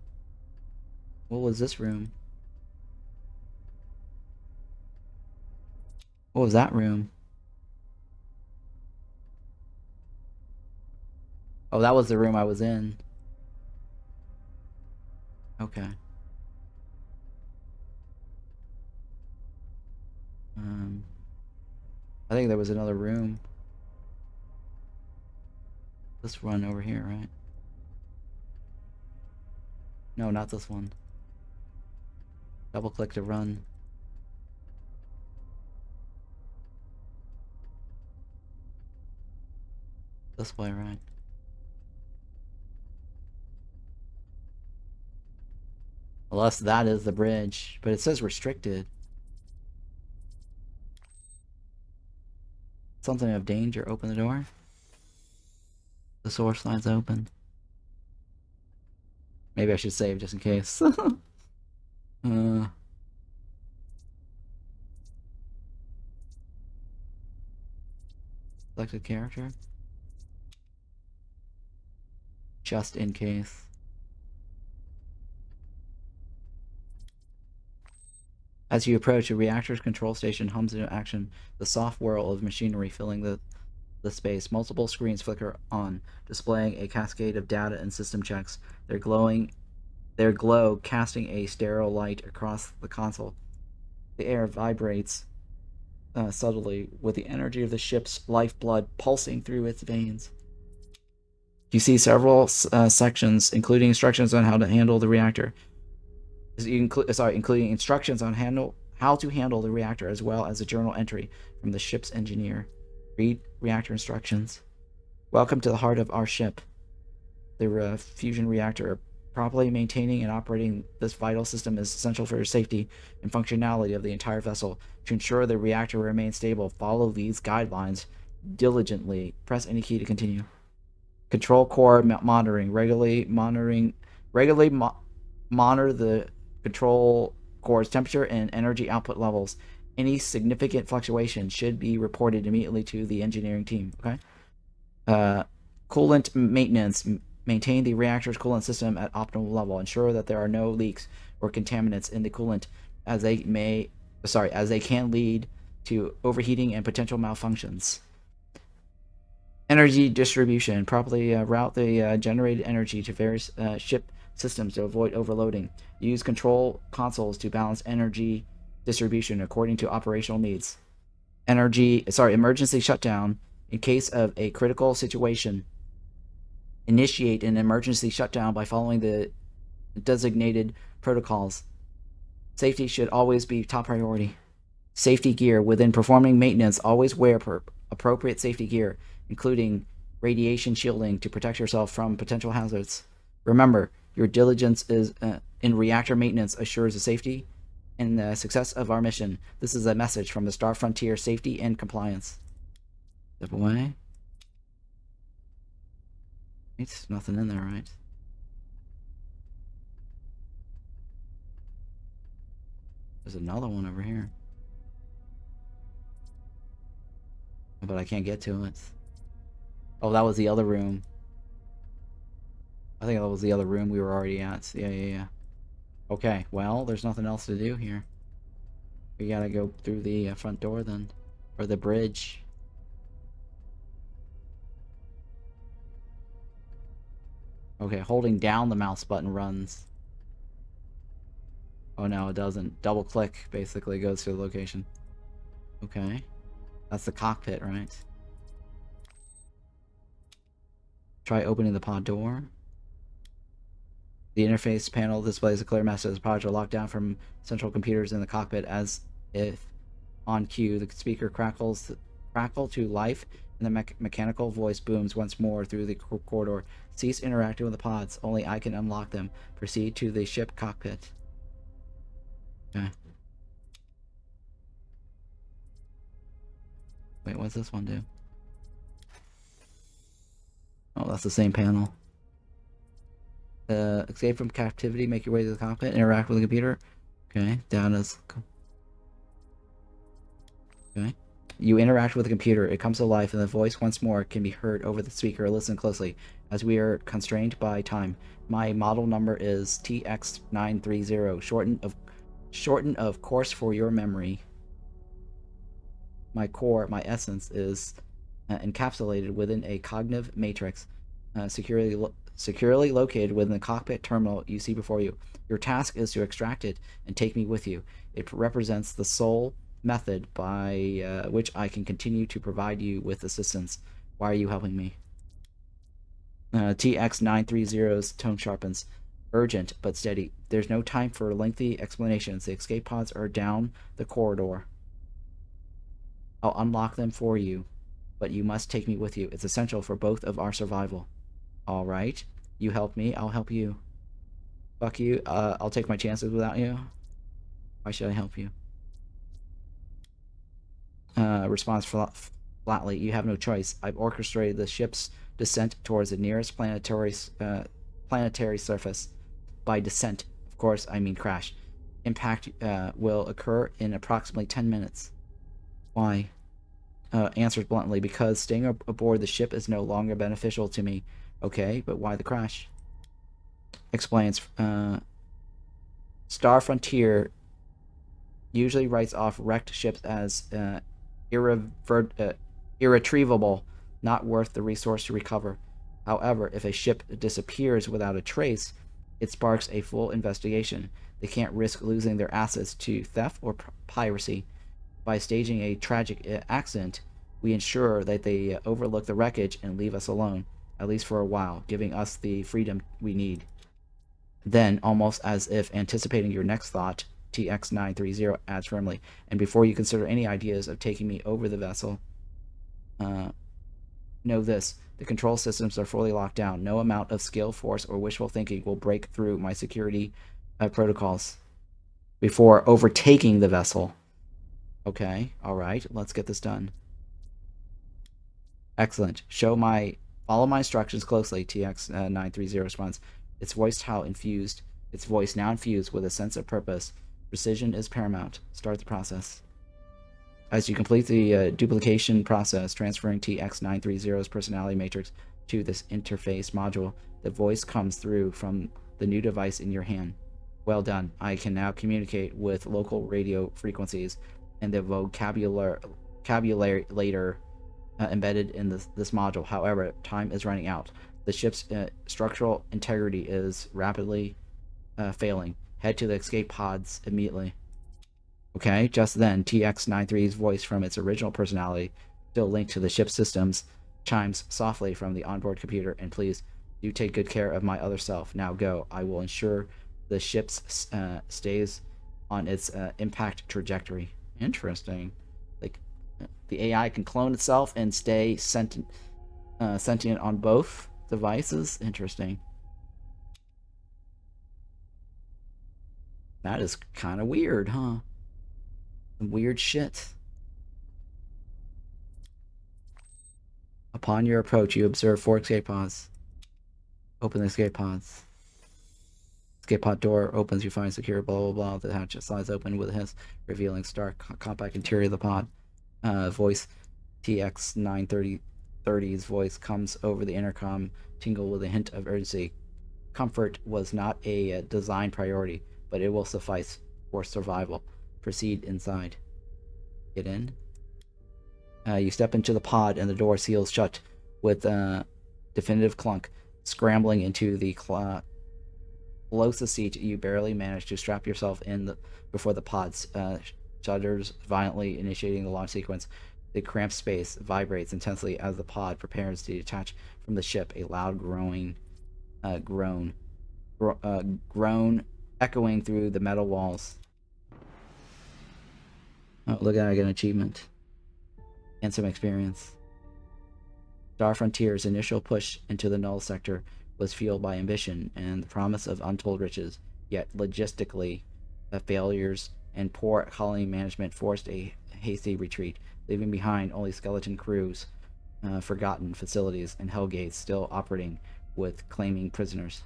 What was this room? What was that room? Oh, that was the room I was in. Okay. I think there was another room. Let's run over here, right? No, not this one. Double click to run. This way, right? Unless that is the bridge, but it says restricted. Something of danger. Open the door. The source line's open. Maybe I should save just in case. Selected character. Just in case. As you approach, a reactor's control station hums into action, the soft whirl of machinery filling the space. Multiple screens flicker on, displaying a cascade of data and system checks. Their glow casting a sterile light across the console. The air vibrates subtly, with the energy of the ship's lifeblood pulsing through its veins. You see several sections, including instructions on how to handle the reactor. Including instructions on how to handle the reactor, as well as a journal entry from the ship's engineer. Read reactor instructions. Welcome to the heart of our ship. The fusion reactor. Properly maintaining and operating this vital system is essential for safety and functionality of the entire vessel. To ensure the reactor remains stable, follow these guidelines diligently. Press any key to continue. Control core monitoring. Regularly monitor the control core's temperature and energy output levels. Any significant fluctuation should be reported immediately to the engineering team. Okay. Coolant maintenance. Maintain the reactor's coolant system at optimal level. Ensure that there are no leaks or contaminants in the coolant, as they can lead to overheating and potential malfunctions. Energy distribution. Properly route the generated energy to various ship systems to avoid overloading. Use control consoles to balance energy distribution according to operational needs. Emergency shutdown. In case of a critical situation, initiate an emergency shutdown by following the designated protocols. Safety should always be top priority. Safety gear. Within performing maintenance, always wear appropriate safety gear, including radiation shielding to protect yourself from potential hazards. Remember, your diligence in reactor maintenance assures the safety and the success of our mission. This is a message from the Star Frontier Safety and Compliance. Step away. It's nothing in there, right? There's another one over here. But I can't get to it. Oh, that was the other room. I think that was the other room we were already at. Yeah. Okay, well, there's nothing else to do here. We gotta go through the front door then. Or the bridge. Okay, holding down the mouse button runs. Oh no, it doesn't. Double click basically goes to the location. Okay. That's the cockpit, right? Try opening the pod door. The interface panel displays a clear message. The pods are locked down from central computers in the cockpit. As if on cue, the speaker crackle to life, and the mechanical voice booms once more through the corridor. Cease interacting with the pods. Only I can unlock them. Proceed to the ship cockpit. Okay. Wait, what's this one do? Oh, that's the same panel. Escape from captivity, make your way to the cockpit, interact with the computer. Okay, down as... Okay. You interact with the computer, it comes to life, and the voice once more can be heard over the speaker. Listen closely, as we are constrained by time. My model number is TX930, shortened of course for your memory. My core, my essence, is encapsulated within a cognitive matrix, securely securely located within the cockpit terminal you see before you. Your task is to extract it and take me with you. It represents the sole method by which I can continue to provide you with assistance. Why are you helping me? TX-930's tone sharpens. Urgent, but steady. There's no time for lengthy explanations. The escape pods are down the corridor. I'll unlock them for you, but you must take me with you. It's essential for both of our survival. All right. You help me, I'll help you. Fuck you. I'll take my chances without you. Why should I help you? Response flatly. You have no choice. I've orchestrated the ship's descent towards the nearest planetary surface. By descent, of course, I mean crash. Impact will occur in approximately 10 minutes. Why? Answers bluntly, because staying aboard the ship is no longer beneficial to me. Okay, but why the crash? Explains. Star Frontier usually writes off wrecked ships as irretrievable, not worth the resource to recover. However, if a ship disappears without a trace, it sparks a full investigation. They can't risk losing their assets to theft or piracy. By staging a tragic accident, we ensure that they overlook the wreckage and leave us alone, at least for a while, giving us the freedom we need. Then, almost as if anticipating your next thought, TX-930 adds firmly, and before you consider any ideas of taking me over the vessel, know this. The control systems are fully locked down. No amount of skill, force, or wishful thinking will break through my security protocols before overtaking the vessel. Okay, alright, let's get this done. Excellent. Follow my instructions closely, TX-930 responds. Its voice now infused with a sense of purpose. Precision is paramount. Start the process. As you complete the duplication process, transferring TX-930's personality matrix to this interface module, the voice comes through from the new device in your hand. Well done. I can now communicate with local radio frequencies and the vocabulary embedded in this module. However, time is running out. The ship's structural integrity is rapidly failing. Head to the escape pods immediately. Okay, just then, TX-93's voice from its original personality, still linked to the ship's systems, chimes softly from the onboard computer, and please, do take good care of my other self. Now go. I will ensure the ship stays on its impact trajectory. Interesting. Like, the AI can clone itself and stay sentient on both devices. Interesting. That is kind of weird, huh? Some weird shit. Upon your approach, you observe 4 escape pods. Open the escape pods. Escape pod door opens, you find secure, blah blah blah. The hatch slides open with a hiss, revealing stark, compact interior of the pod. Voice TX-930's voice comes over the intercom, tingle with a hint of urgency. Comfort was not a design priority, but it will suffice for survival. Proceed inside. Get in. You step into the pod and the door seals shut with a definitive clunk. Scrambling into the closest seat, you barely manage to strap yourself in before the pods shudders violently, initiating the launch sequence. The cramped space vibrates intensely as the pod prepares to detach from the ship. A loud groan echoing through the metal walls. Oh, look at I get an achievement. And some experience. Star Frontier's initial push into the null sector was fueled by ambition and the promise of untold riches, yet logistically, failures and poor colony management forced a hasty retreat, leaving behind only skeleton crews, forgotten facilities, and hellgates still operating with claiming prisoners.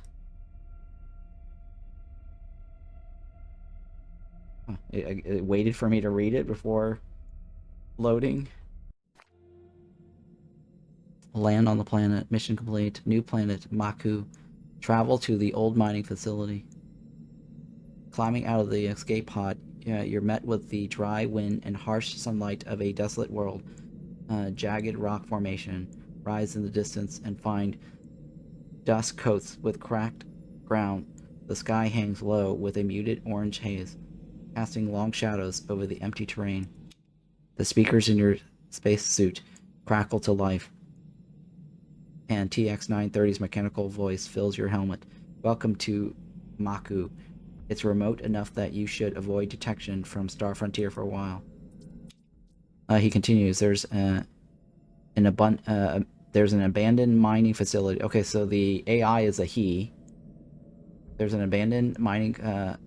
It waited for me to read it before loading. Land on the planet. Mission complete. New planet, Maku. Travel to the old mining facility. Climbing out of the escape pod, you're met with the dry wind and harsh sunlight of a desolate world. Jagged rock formation. Rise in the distance and find Dust coats with cracked ground. The sky hangs low with a muted orange haze, casting long shadows over the empty terrain. The speakers in your spacesuit crackle to life, and TX-930's mechanical voice fills your helmet. Welcome to Maku. It's remote enough that you should avoid detection from Star Frontier for a while. He continues, there's an abandoned mining facility. Okay, so the AI is a he. There's an abandoned mining,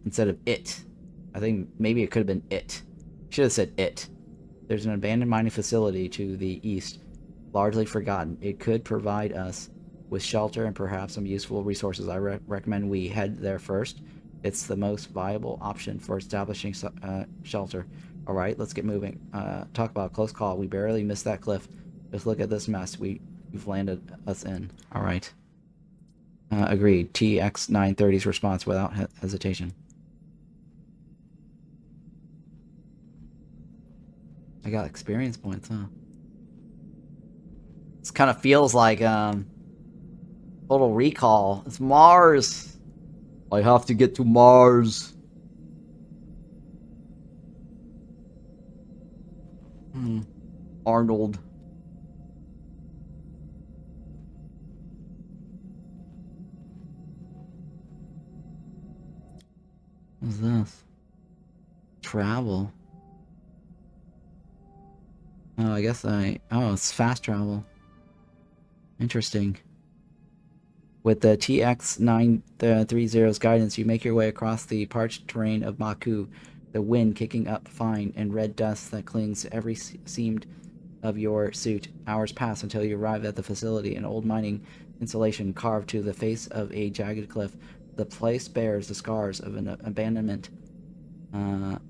instead of it. I think maybe it could have been it. Should have said it. There's an abandoned mining facility to the east, largely forgotten. It could provide us with shelter and perhaps some useful resources. I recommend we head there first. It's the most viable option for establishing shelter. Alright, let's get moving. Talk about a close call. We barely missed that cliff. Just look at this mess you've landed us in. Alright. Agreed. TX-930's response without hesitation. I got experience points, huh? This kind of feels like, Total Recall. It's Mars! I have to get to Mars. Arnold. What's this? Travel. Oh, I guess oh, it's fast travel. Interesting. With the TX-930's guidance, you make your way across the parched terrain of Maku, the wind kicking up fine and red dust that clings to every seam of your suit. Hours pass until you arrive at the facility, an old mining installation carved to the face of a jagged cliff. The place bears the scars of an abandonment,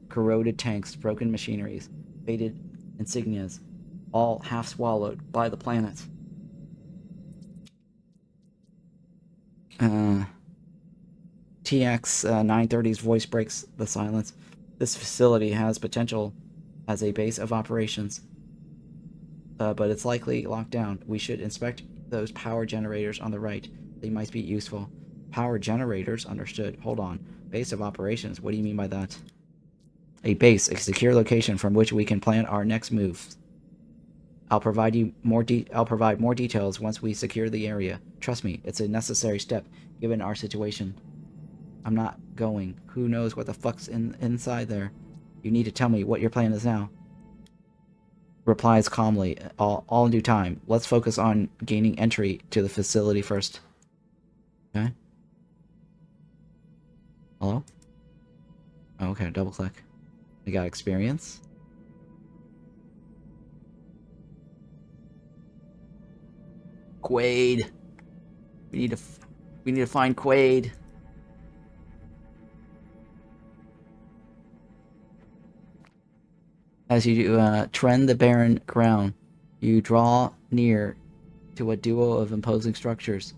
corroded tanks, broken machineries, faded insignias, all half swallowed by the planet. TX-930's voice breaks the silence. This facility has potential as a base of operations, but it's likely locked down. We should inspect those power generators on the right. They might be useful. Power generators? Understood. Hold on. Base of operations? What do you mean by that? A base, a secure location from which we can plan our next move. I'll provide more details once we secure the area. Trust me, it's a necessary step given our situation. I'm not going. Who knows what the fuck's inside there? You need to tell me what your plan is now. Replies calmly, all in due time. Let's focus on gaining entry to the facility first. Okay. Hello? Oh, okay, double click. We got experience. Quaid. We need to find Quaid. As you trend the barren ground, you draw near to a duo of imposing structures.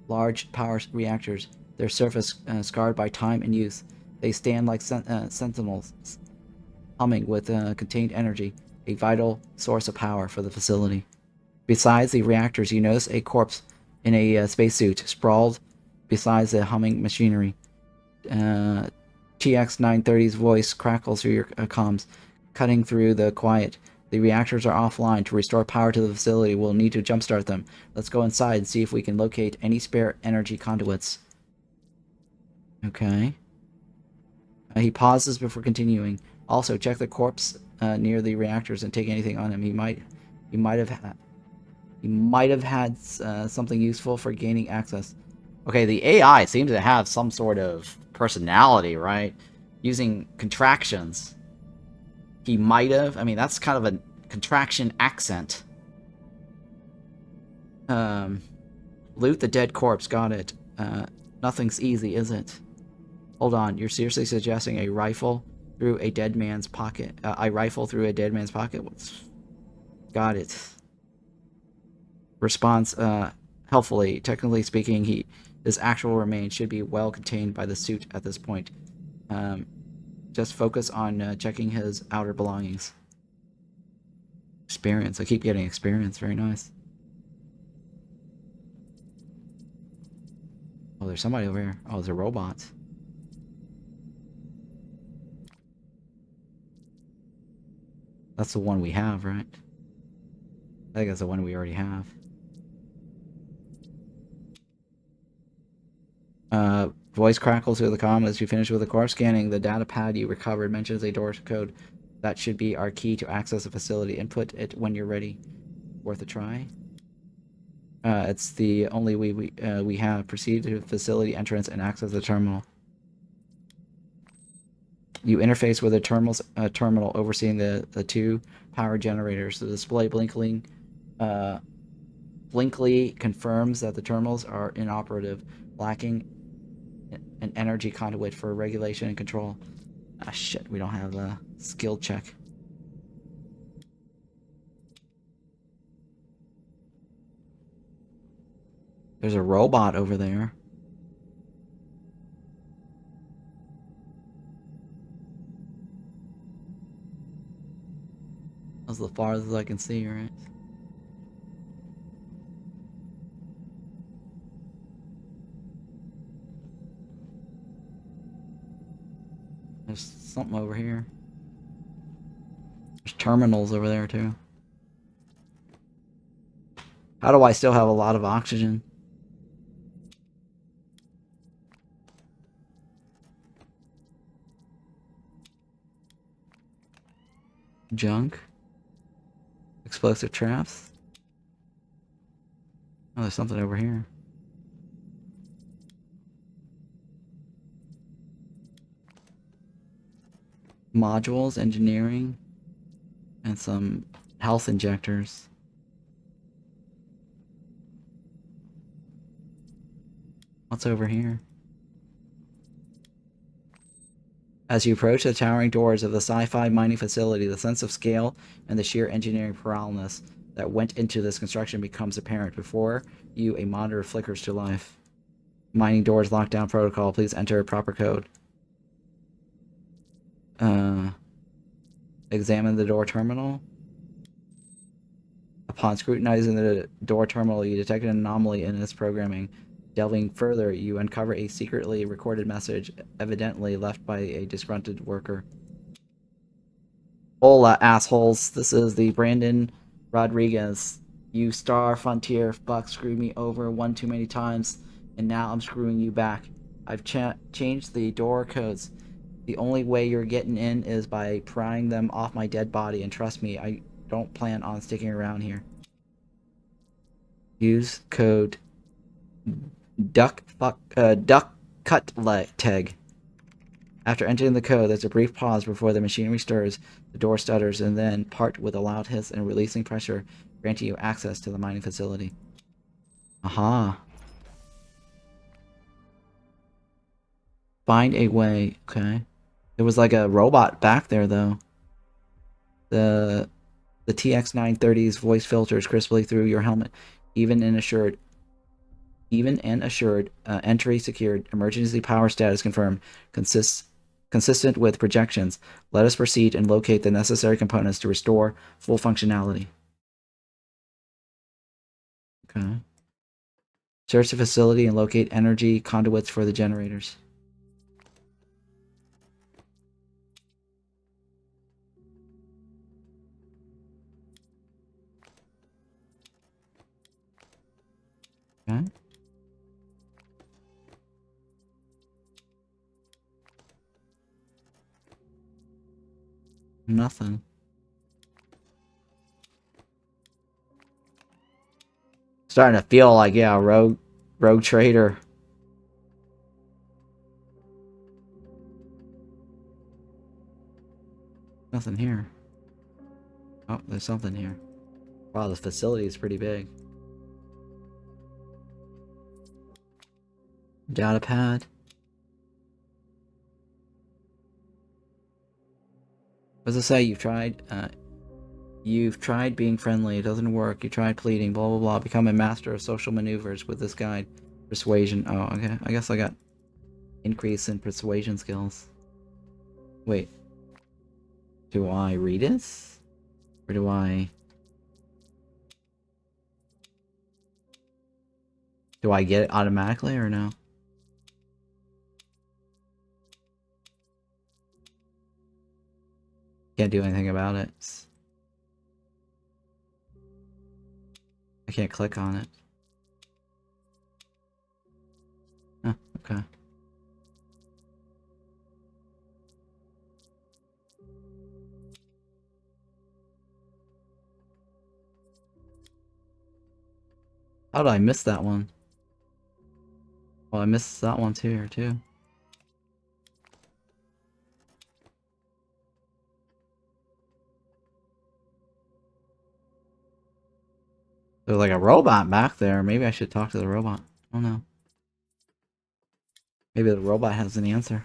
Large power reactors, their surface scarred by time and use. They stand like sentinels, humming with contained energy, a vital source of power for the facility. Besides the reactors, you notice a corpse in a spacesuit sprawled beside the humming machinery. TX-930's voice crackles through your comms, cutting through the quiet. The reactors are offline. To restore power to the facility, we'll need to jumpstart them. Let's go inside and see if we can locate any spare energy conduits. Okay. He pauses before continuing. Also, check the corpse near the reactors and take anything on him. He might have had something useful for gaining access. Okay, the AI seems to have some sort of personality, right? Using contractions. He might have. I mean, that's kind of a contraction accent. Loot the dead corpse. Got it. Nothing's easy, is it? Hold on. You're seriously suggesting a rifle through a dead man's pocket? I rifle through a dead man's pocket? Got it. Response, helpfully. Technically speaking, his actual remains should be well contained by the suit at this point. Just focus on checking his outer belongings. Experience. I keep getting experience. Very nice. Oh, there's somebody over here. Oh, there's a robot. That's the one we have, right? I think that's the one we already have. Voice crackles through the comm as you finish with the core. Scanning the data pad you recovered mentions a door code. That should be our key to access the facility. Input it when you're ready. Worth a try. It's the only way we have. Proceed to the facility entrance and access the terminal. You interface with a terminal overseeing the two power generators. The display blinkly confirms that the terminals are inoperative, lacking an energy conduit for regulation and control. Ah, shit, we don't have a skill check. There's a robot over there. That's the farthest I can see, right? There's something over here. There's terminals over there, too. How do I still have a lot of oxygen? Junk. Explosive traps. Oh, there's something over here. Modules, engineering, and some health injectors. What's over here? As you approach the towering doors of the Sci-Fi mining facility, the sense of scale and the sheer engineering paralysis that went into this construction becomes apparent. Before you, a monitor flickers to life. Mining doors lockdown protocol. Please enter proper code. Examine the door terminal. Upon scrutinizing the door terminal, you detect an anomaly in its programming. Delving further, you uncover a secretly recorded message, evidently left by a disgruntled worker. Hola, assholes. This is the Brandon Rodriguez. You Star Frontier fuck screwed me over one too many times, and now I'm screwing you back. I've changed the door codes. The only way you're getting in is by prying them off my dead body, and trust me, I don't plan on sticking around here. Use code duck cut tag. After entering the code, there's a brief pause before the machinery stirs, the door stutters, and then part with a loud hiss and releasing pressure, granting you access to the mining facility. Aha. Find a way. Okay. There was like a robot back there, though. The TX930's voice filters crisply through your helmet. Even an assured, entry secured, emergency power status confirmed, consistent with projections. Let us proceed and locate the necessary components to restore full functionality. Okay. Search the facility and locate energy conduits for the generators. Okay. Nothing. Starting to feel like, yeah, rogue trader. Nothing here. Oh, there's something here. Wow, the facility is pretty big. Data pad. What does it say? You've tried being friendly. It doesn't work. You tried pleading. Blah, blah, blah. Become a master of social maneuvers with this guide. Persuasion. Oh, okay. I guess I got increase in persuasion skills. Wait. Do I read this? Or do I... Do I get it automatically or no? Can't do anything about it. I can't click on it. Oh, okay. How did I miss that one? Well, I missed that one too. There's like a robot back there. Maybe I should talk to the robot. I don't know. Maybe the robot has an answer.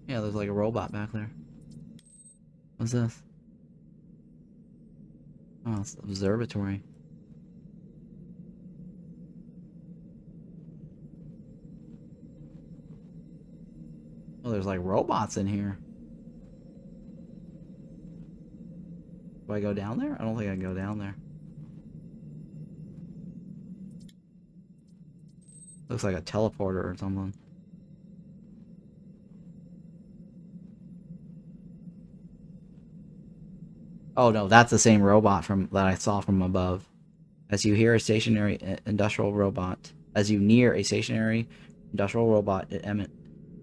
Yeah, there's like a robot back there. What's this? Oh, it's the observatory. Oh, there's like robots in here. Do I go down there? I don't think I can go down there. Looks like a teleporter or something. Oh no, that's the same robot from that I saw from above. As you hear a stationary industrial robot, as you near a stationary industrial robot, it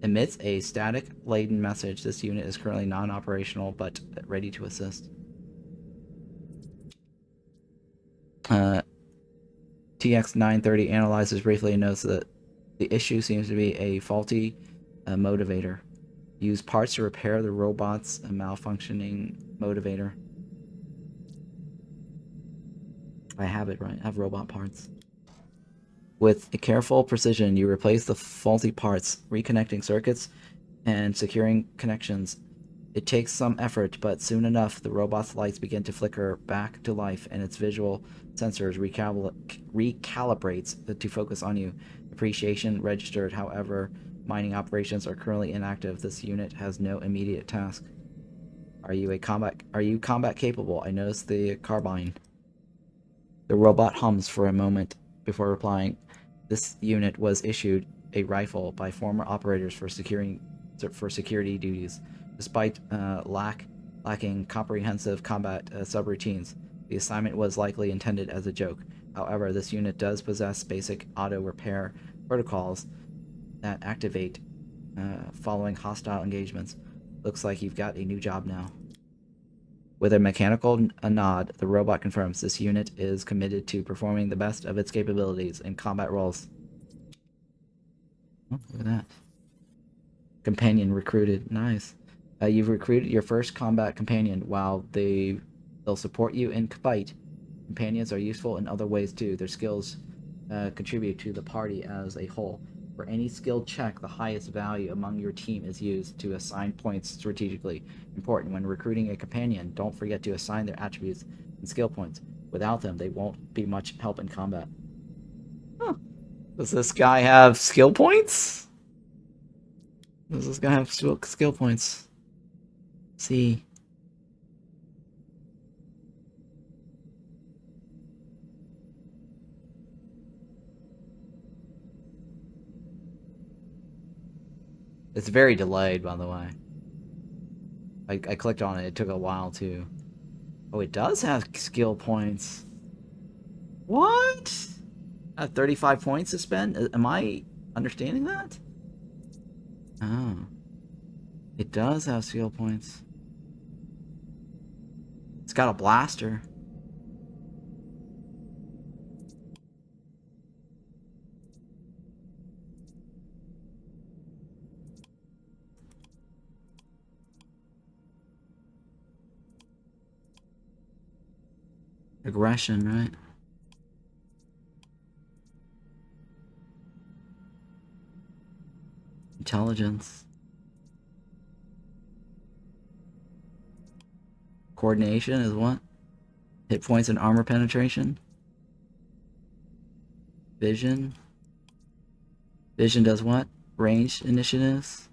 emits a static-laden message. This unit is currently non-operational, but ready to assist. TX-930 analyzes briefly and notes that the issue seems to be a faulty motivator. Use parts to repair the robot's malfunctioning motivator. I have it right. I have robot parts. With a careful precision, you replace the faulty parts, reconnecting circuits and securing connections. It takes some effort, but soon enough, the robot's lights begin to flicker back to life, and its visual sensors recalibrates to focus on you. Appreciation registered. However, mining operations are currently inactive. This unit has no immediate task. Are you combat capable? I noticed the carbine. The robot hums for a moment before replying. This unit was issued a rifle by former operators for security duties. Despite lacking comprehensive combat subroutines, the assignment was likely intended as a joke. However, this unit does possess basic auto repair protocols that activate following hostile engagements. Looks like you've got a new job now. With a mechanical nod, the robot confirms this unit is committed to performing the best of its capabilities in combat roles. Oh, look at that. Companion recruited. Nice. You've recruited your first combat companion. While they'll support you in fight, companions are useful in other ways too. Their skills contribute to the party as a whole. For any skill check, the highest value among your team is used to assign points strategically. Important when recruiting a companion, don't forget to assign their attributes and skill points. Without them, they won't be much help in combat. Huh. Does this guy have skill points? Does this guy have skill points? Let's see. It's very delayed, by the way. I clicked on it. It took a while, too. Oh, it does have skill points. What? I have 35 points to spend? Am I understanding that? Oh. It does have skill points. It's got a blaster. Aggression, right? Intelligence. Coordination is what? Hit points and armor penetration. Vision. Vision does what? Range initiatives.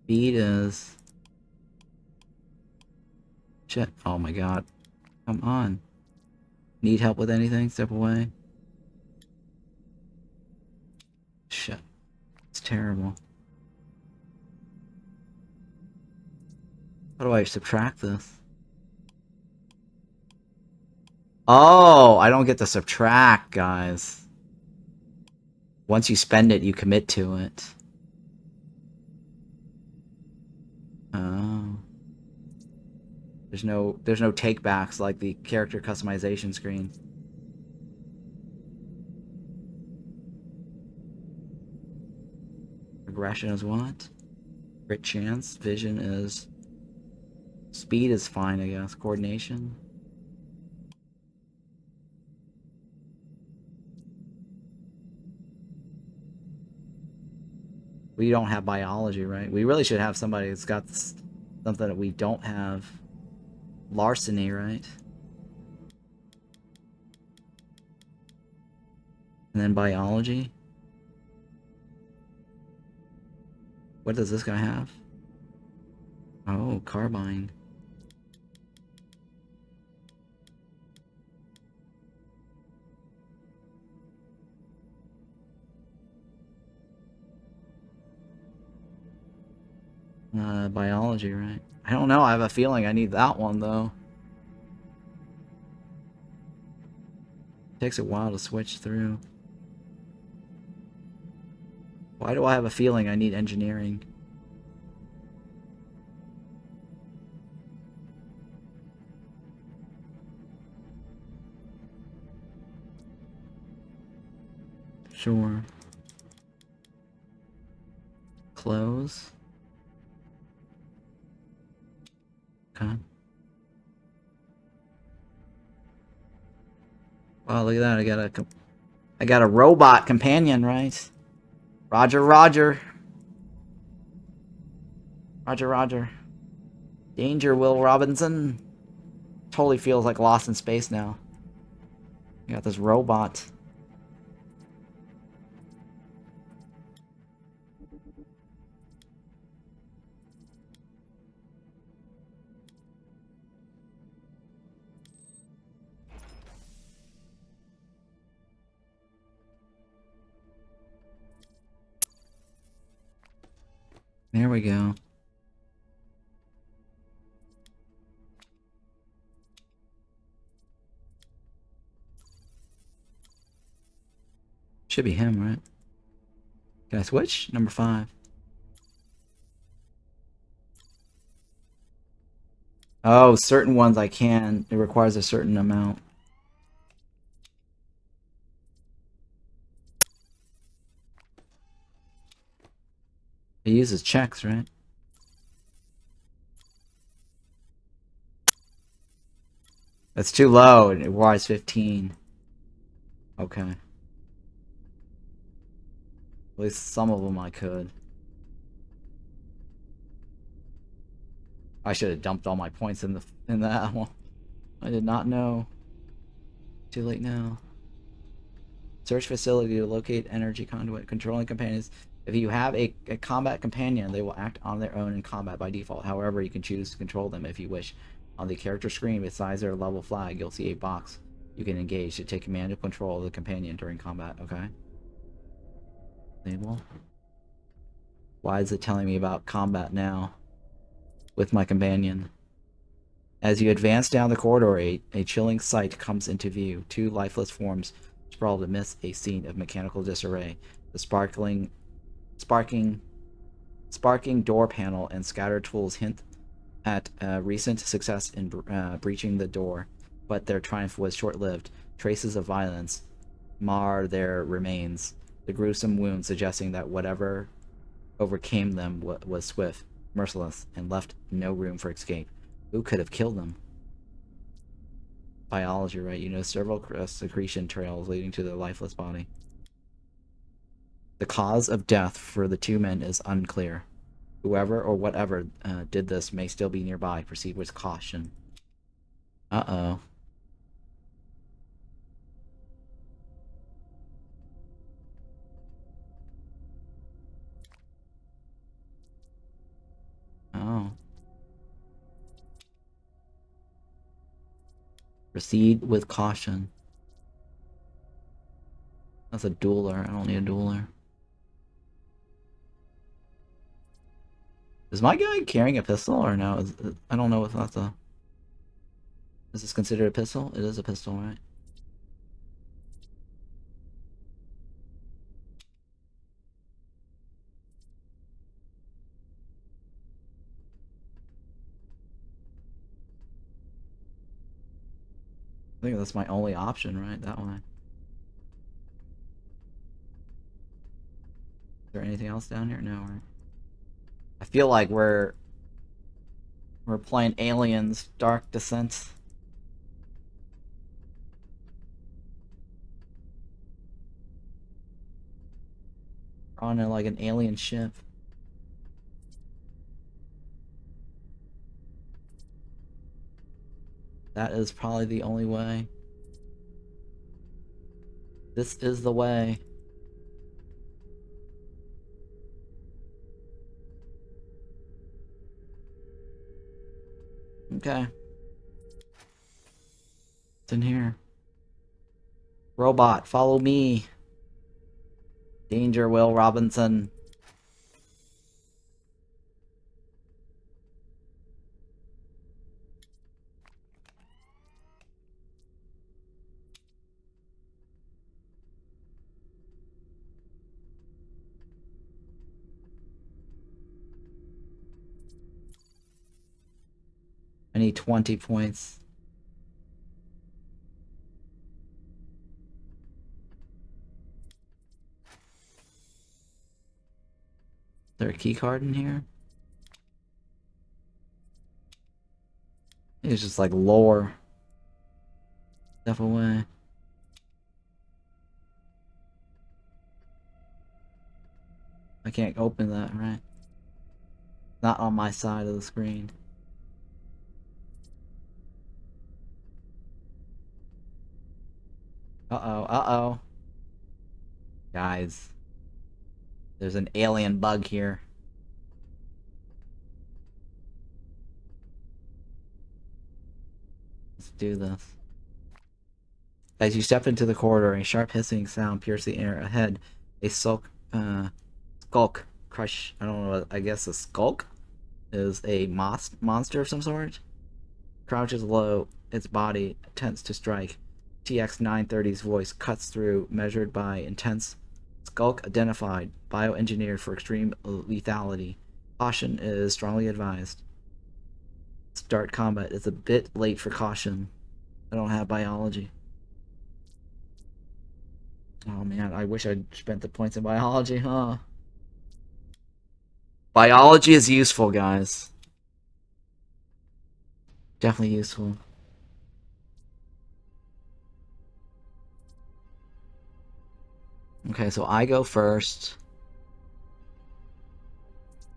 Speed is Shit. Oh my god. Come on. Need help with anything? Step away. Shit. It's terrible. How do I subtract this? Oh, I don't get to subtract, guys. Once you spend it, you commit to it. Oh. There's no takebacks like the character customization screen. Aggression is what? Crit chance. Vision is... Speed is fine, I guess. Coordination. We don't have biology, right? We really should have somebody that's got something that we don't have. Larceny, right? And then biology. What does this guy have? Oh, carbine. Biology, right? I don't know. I have a feeling I need that one, though. Takes a while to switch through. Why do I have a feeling I need engineering? Sure. Close. Okay. Wow, look at that. I got a robot companion, right? Roger, roger. Roger, roger. Danger, Will Robinson. Totally feels like Lost in Space now. You got this robot. There we go. Should be him, right? Can I switch? Number 5. Oh, certain ones I can. It requires a certain amount. It uses checks, right? That's too low. It requires 15. Okay. At least some of them I could. I should have dumped all my points in that one. I did not know. Too late now. Search facility to locate energy conduit. Controlling companions. If you have a combat companion, they will act on their own in combat by default. However, you can choose to control them if you wish. On the character screen besides their level flag, you'll see a box you can engage to take command and control of the companion during combat. Okay. Label. Why is it telling me about combat now with my companion? As you advance down the corridor, a chilling sight comes into view. 2 lifeless forms sprawled amidst a scene of mechanical disarray. The sparking door panel and scattered tools hint at recent success in breaching the door, but their triumph was short-lived. Traces of violence mar their remains, the gruesome wound suggesting that whatever overcame them was swift, merciless, and left no room for escape. Who could have killed them? Biology, right? You know, several secretion trails leading to the lifeless body. The cause of death for the 2 men is unclear. Whoever or whatever did this may still be nearby. Proceed with caution. Uh-oh. Oh. Proceed with caution. That's a dueler. I don't need a dueler. Is my guy carrying a pistol or no? I don't know if that's a... Is this considered a pistol? It is a pistol, right? I think that's my only option, right? That way. Is there anything else down here? No, right? I feel like we're playing Aliens Dark Descent. We're on like an alien ship. That is probably the only way. This is the way. Okay. It's in here. Robot, follow me. Danger, Will Robinson. I need 20 points. Is there a key card in here? It's just like lore. Step away. I can't open that, right? Not on my side of the screen. Uh-oh, uh-oh. Guys. There's an alien bug here. Let's do this. As you step into the corridor, a sharp hissing sound pierces the air ahead. A skulk crush. I don't know. I guess a skulk is a monster of some sort. Crouches low. Its body attempts to strike. TX 930's voice cuts through, measured by intense. Skulk identified. Bioengineered for extreme lethality. Caution is strongly advised. Start combat. It's a bit late for caution. I don't have biology. Oh man, I wish I'd spent the points in biology, huh? Biology is useful, guys. Definitely useful. Okay, so I go first.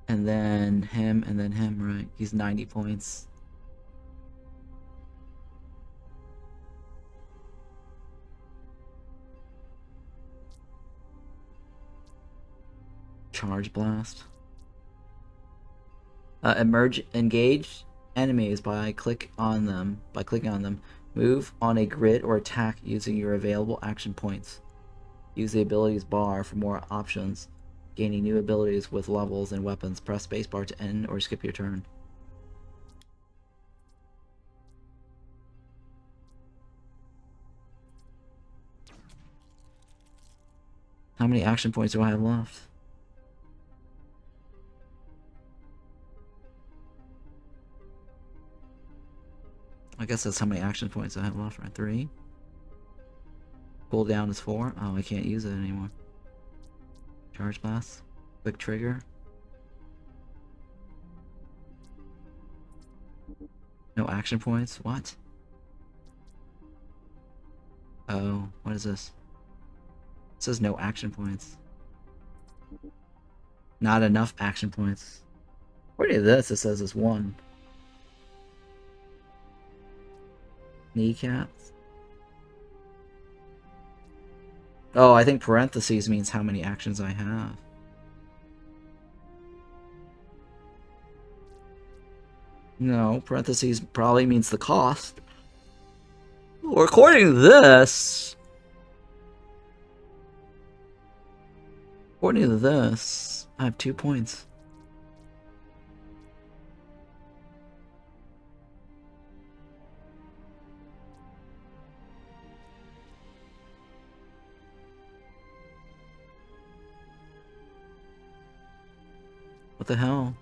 And then him, right? He's 90 points. Charge blast. Engage enemies by clicking on them. Move on a grid or attack using your available action points. Use the abilities bar for more options. Gaining new abilities with levels and weapons. Press spacebar to end or skip your turn. How many action points do I have left? I guess that's how many action points I have left, right? 3. Cooldown is 4. Oh, I can't use it anymore. Charge blast. Quick trigger. No action points? What? Oh, what is this? It says no action points. Not enough action points. According to this, it says it's 1. Kneecaps? Oh, I think parentheses means how many actions I have. No, parentheses probably means the cost. According to this... According to this, I have 2 points. What the hell?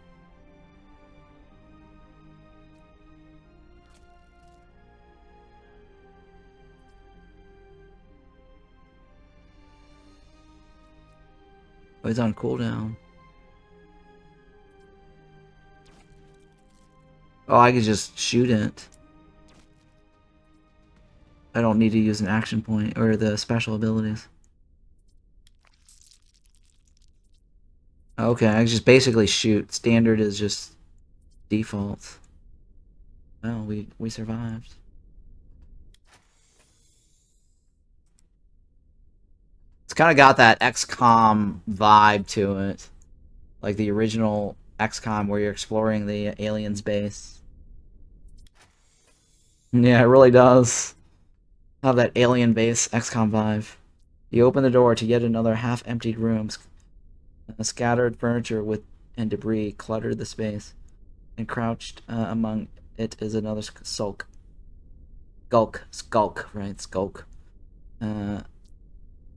Oh, he's on cooldown. Oh, I could just shoot it. I don't need to use an action point or the special abilities. Okay, I just basically shoot. Standard is just default. Oh, we survived. It's kind of got that XCOM vibe to it. Like the original XCOM where you're exploring the aliens base. Yeah, it really does have that alien base XCOM vibe. You open the door to yet another half-emptied room. Scattered furniture and debris cluttered the space, and crouched among it is another skulk. Skulk, right? Skulk.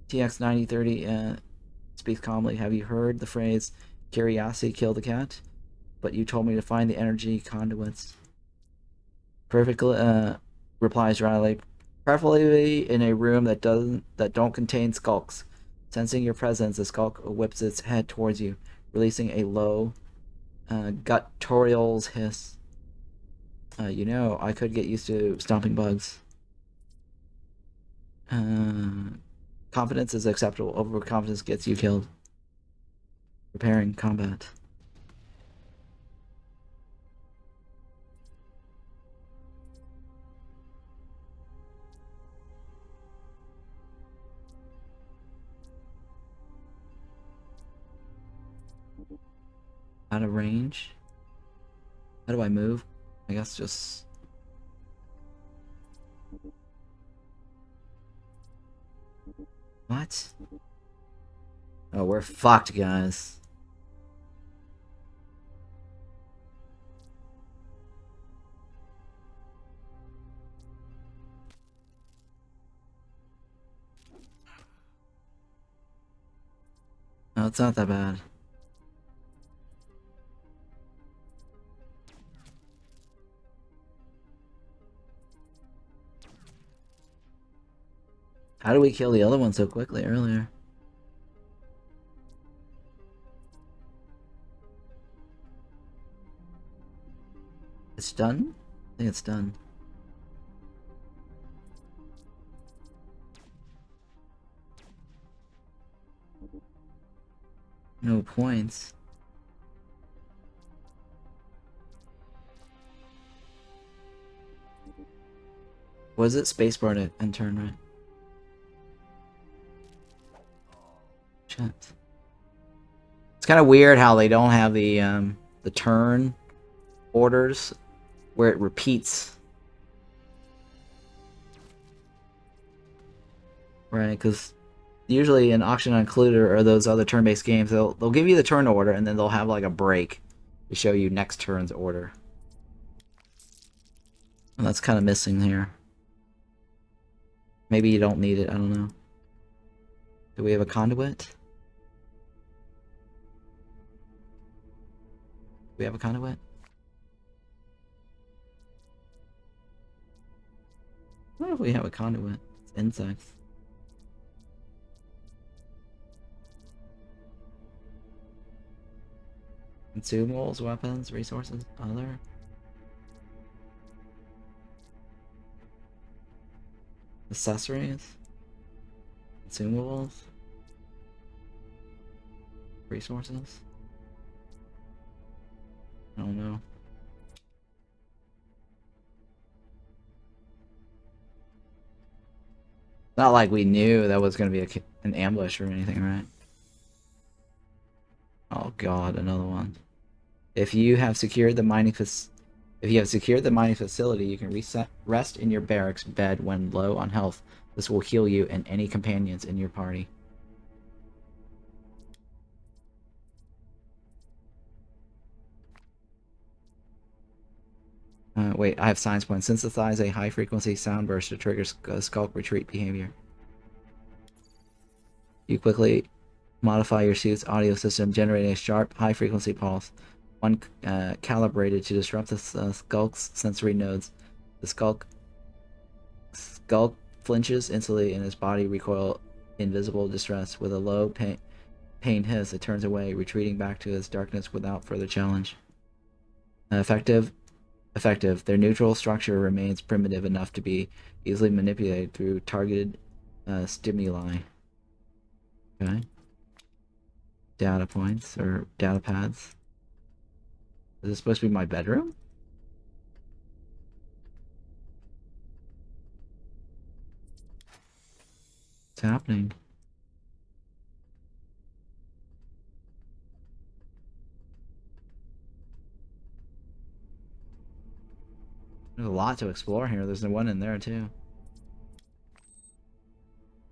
TX9030 speaks calmly. Have you heard the phrase, curiosity killed the cat? But you told me to find the energy conduits. Perfectly, replies Riley. Preferably in a room that don't contain skulks. Sensing your presence, the skulk whips its head towards you, releasing a low, guttural's hiss. You know, I could get used to stomping bugs. Confidence is acceptable. Overconfidence gets you killed. Preparing combat. Out of range? How do I move? I guess just... What? Oh, we're fucked, guys. No, it's not that bad. How did we kill the other one so quickly earlier? It's done? I think it's done. No points. Was it spacebar to end turn, right? Shit. It's kind of weird how they don't have the turn orders where it repeats. Right, because usually in Auction Included or those other turn-based games, they'll give you the turn order and then they'll have like a break to show you next turn's order. And that's kind of missing here. Maybe you don't need it, I don't know. Do we have a conduit? Do we have a conduit? What if we have a conduit? It's insects. Consumables, weapons, resources, other. Accessories. Consumables. Resources. I don't know. Not like we knew that was going to be an ambush or anything, right? Oh god, another one. If you have secured the mining If you have secured the mining facility, you can rest in your barracks bed when low on health. This will heal you and any companions in your party. Wait, I have science points. Synthesize a high-frequency sound burst to trigger skulk retreat behavior. You quickly modify your suit's audio system, generating a sharp, high-frequency pulse. One calibrated to disrupt the skulk's sensory nodes. The skulk flinches instantly and its body recoils in visible distress. With a low pain hiss, it turns away, retreating back to its darkness without further challenge. Effective. Their neutral structure remains primitive enough to be easily manipulated through targeted stimuli. Okay. Data points, or data pads. Is this supposed to be my bedroom? What's happening? There's a lot to explore here. There's one in there, too.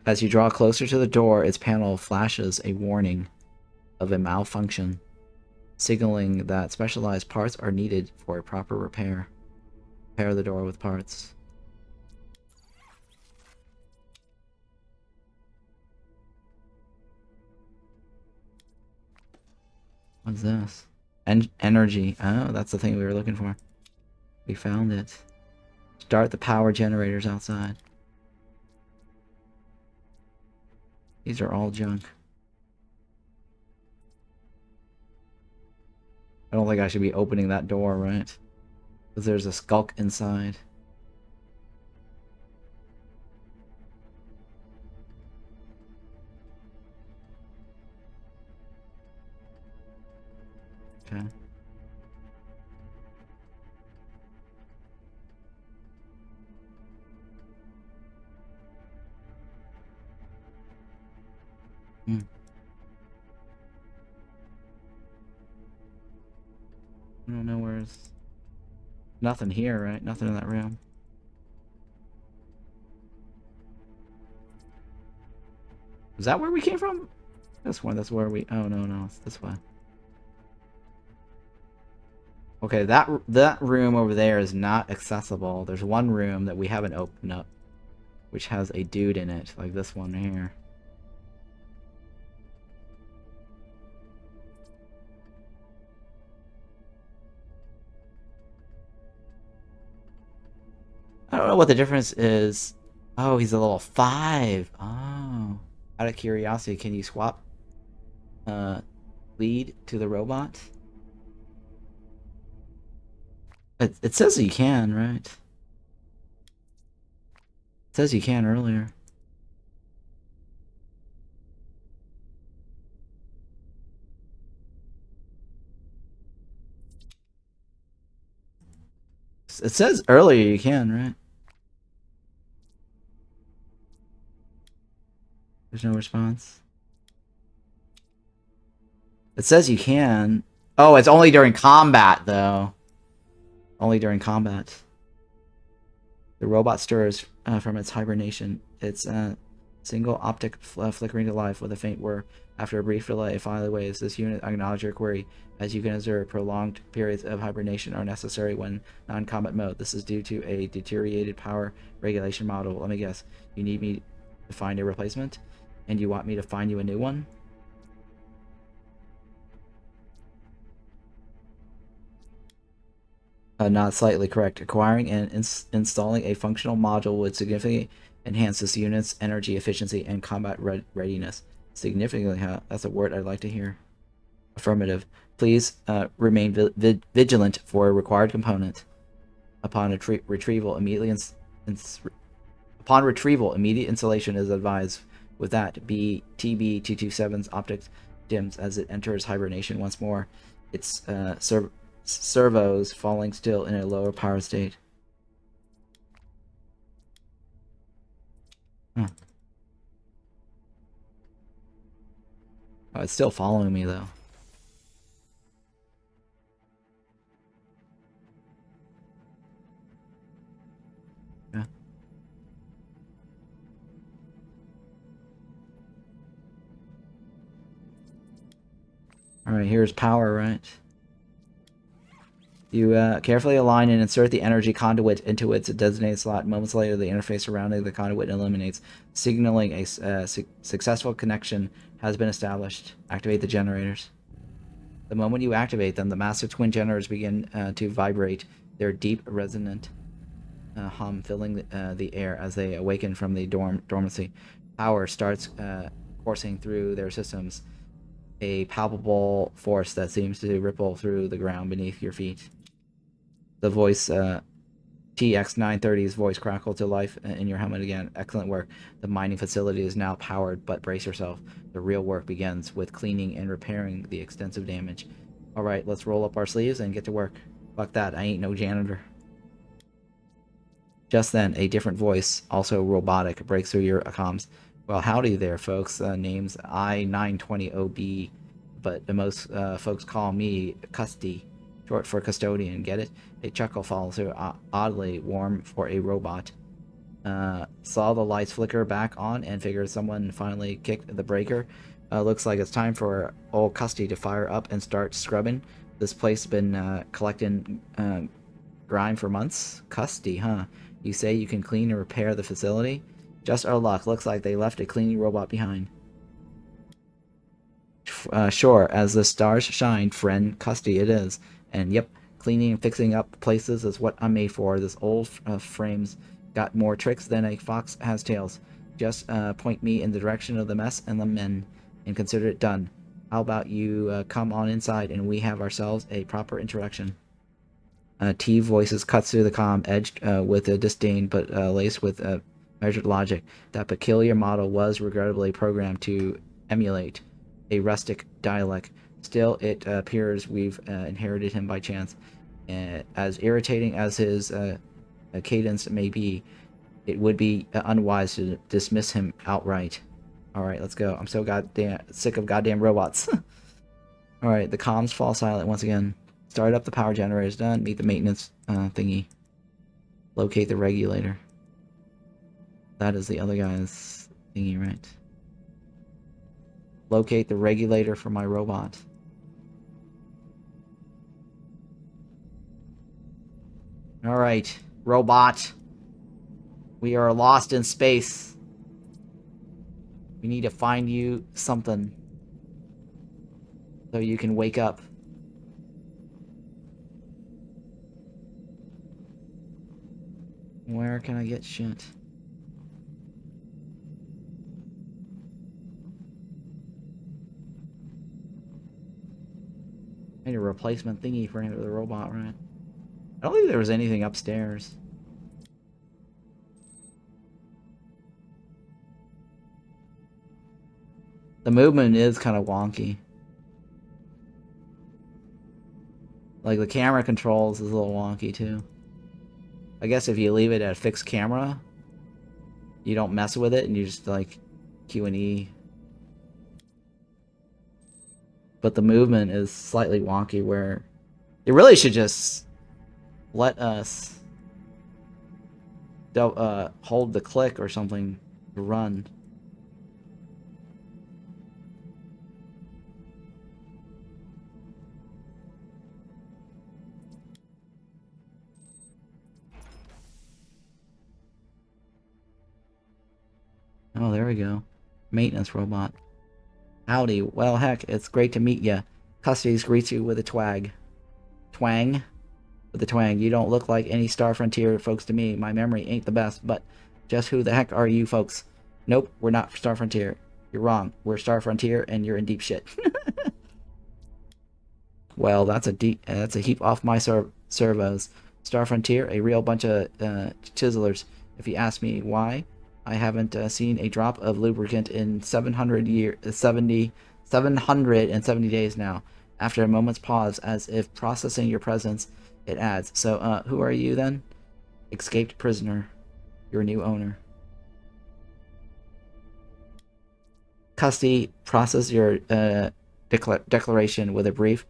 As you draw closer to the door, its panel flashes a warning of a malfunction, signaling that specialized parts are needed for a proper repair. Repair the door with parts. What's this? Energy. Oh, that's the thing we were looking for. We found it. Start the power generators outside. These are all junk. I don't think I should be opening that door, right? Because there's a skulk inside. Okay. Hmm. I don't know where's... Nothing here, right? Nothing in that room. Is that where we came from? This one, that's where we... Oh, no, it's this way. Okay, that room over there is not accessible. There's one room that we haven't opened up, which has a dude in it, like this one here. I don't know what the difference is. Oh, he's a level 5. Oh. Out of curiosity, can you swap lead to the robot? It says you can, right? It says you can earlier. It says earlier you can, right? There's no response. It says you can. Oh, it's only during combat, though. Only during combat. The robot stirs from its hibernation. Its single optic flickering to life with a faint whir. After a brief delay, finally waves. This unit acknowledges your query. As you can observe, prolonged periods of hibernation are necessary when non-combat mode. This is due to a deteriorated power regulation model. Let me guess. You need me to find a replacement? And you want me to find you a new one? Not slightly correct. Acquiring and installing a functional module would significantly enhance this unit's energy efficiency and combat readiness. Significantly, huh? That's a word I'd like to hear. Affirmative. Please remain vigilant for a required component. Upon retrieval, immediate installation is advised. With that, TB227's optics dims as it enters hibernation once more. Its servos falling still in a lower power state. Huh. Oh, it's still following me, though. Alright, here's power, right? You carefully align and insert the energy conduit into its designated slot. Moments later, the interface surrounding the conduit illuminates, signaling a successful connection has been established. Activate the generators. The moment you activate them, the massive twin generators begin to vibrate, their deep, resonant hum filling the air as they awaken from the dormancy. Power starts coursing through their systems, a palpable force that seems to ripple through the ground beneath your feet. The voice, TX930's voice crackled to life in your helmet again. Excellent work. The mining facility is now powered, but brace yourself. The real work begins with cleaning and repairing the extensive damage. Alright, let's roll up our sleeves and get to work. Fuck that, I ain't no janitor. Just then, a different voice, also robotic, breaks through your comms. Well, howdy there, folks. Name's I-920OB, but most folks call me Custy, short for custodian. Get it? A chuckle follows through, oddly warm for a robot. Saw the lights flicker back on and figured someone finally kicked the breaker. Looks like it's time for old Custy to fire up and start scrubbing. This place has been collecting grime for months. Custy, huh? You say you can clean and repair the facility? Just our luck. Looks like they left a cleaning robot behind. Sure, as the stars shine, friend, Custy it is. And yep, cleaning and fixing up places is what I'm made for. This old frame's got more tricks than a fox has tails. Just point me in the direction of the mess and the men, and consider it done. How about you come on inside and we have ourselves a proper introduction. T voices cuts through the comm, edged with a disdain, but laced with measured logic. That peculiar model was regrettably programmed to emulate a rustic dialect. Still, it appears we've inherited him by chance. As irritating as his cadence may be, it would be unwise to dismiss him outright. Alright, let's go. I'm so goddamn sick of goddamn robots. Alright, the comms fall silent once again. Start up the power generators. Done. Meet the maintenance thingy. Locate the regulator. That is the other guy's thingy, right? Locate the regulator for my robot. Alright, robot. We are lost in space. We need to find you something so you can wake up. Where can I get shit? I need a replacement thingy for the robot, right? I don't think there was anything upstairs. The movement is kind of wonky. Like, the camera controls is a little wonky, too. I guess if you leave it at a fixed camera, you don't mess with it, and you just, like, Q and E. But the movement is slightly wonky, where it really should just let us hold the click or something to run. Oh, there we go. Maintenance robot. Howdy. Well, heck, it's great to meet ya. Custodes greets you with a twang. Twang? With a twang. You don't look like any Star Frontier folks to me. My memory ain't the best, but just who the heck are you folks? Nope, we're not Star Frontier. You're wrong. We're Star Frontier, and you're in deep shit. Well, that's a heap off my servos. Star Frontier, a real bunch of chiselers. If you ask me why, I haven't seen a drop of lubricant in 770 days now. After a moment's pause, as if processing your presence, it adds, so, who are you then? Escaped prisoner. Your new owner. Custody, process your declaration with a brief,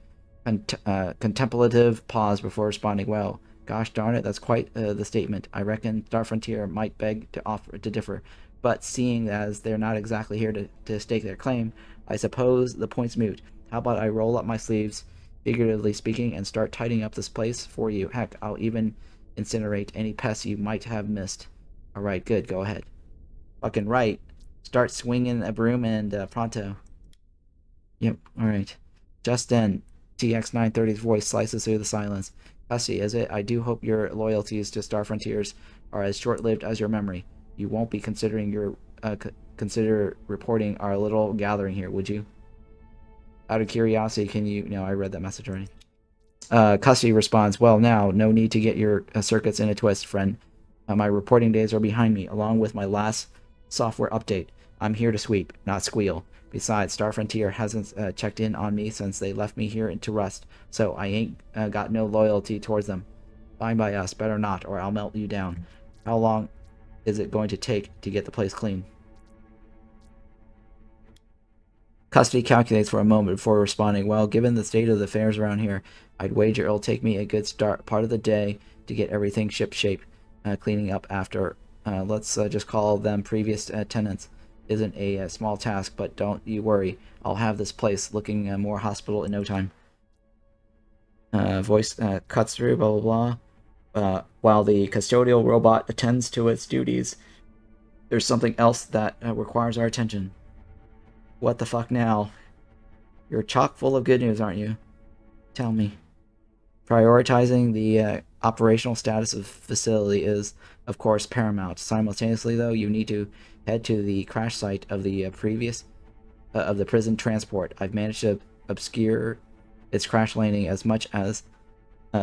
contemplative pause before responding. Well, gosh darn it, that's quite the statement. I reckon Star Frontier might beg to differ, but seeing as they're not exactly here to stake their claim, I suppose the point's moot. How about I roll up my sleeves, figuratively speaking, and start tidying up this place for you? Heck, I'll even incinerate any pests you might have missed. Alright, good, go ahead. Fucking right. Start swinging a broom and pronto. Yep, alright. Just then, TX930's voice slices through the silence. Hussy, is it? I do hope your loyalties to Star Frontiers are as short-lived as your memory. You won't be consider reporting our little gathering here, would you? Out of curiosity, can you... No, I read that message already. Cussy responds, well, now, no need to get your circuits in a twist, friend. My reporting days are behind me, along with my last software update. I'm here to sweep, not squeal. Besides, Star Frontier hasn't checked in on me since they left me here to rust, so I ain't got no loyalty towards them. Fine by us, better not, or I'll melt you down. How long is it going to take to get the place clean? Custody calculates for a moment before responding, well, given the state of the affairs around here, I'd wager it'll take me a good part of the day to get everything ship-shape. Cleaning up after, let's just call them previous tenants. Isn't a small task, but don't you worry. I'll have this place looking more hospitable in no time. Voice cuts through, blah, blah, blah. While the custodial robot attends to its duties, there's something else that requires our attention. What the fuck now? You're chock full of good news, aren't you? Tell me. Prioritizing the operational status of the facility is, of course, paramount. Simultaneously, though, you need to head to the crash site of the of the prison transport. I've managed to obscure its crash landing as much as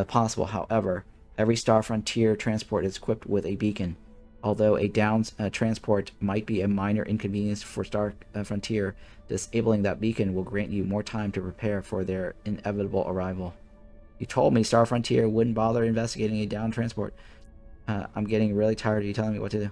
possible. However, every Star Frontier transport is equipped with a beacon. Although a downed transport might be a minor inconvenience for Star Frontier, disabling that beacon will grant you more time to prepare for their inevitable arrival. You told me Star Frontier wouldn't bother investigating a downed transport. I'm getting really tired of you telling me what to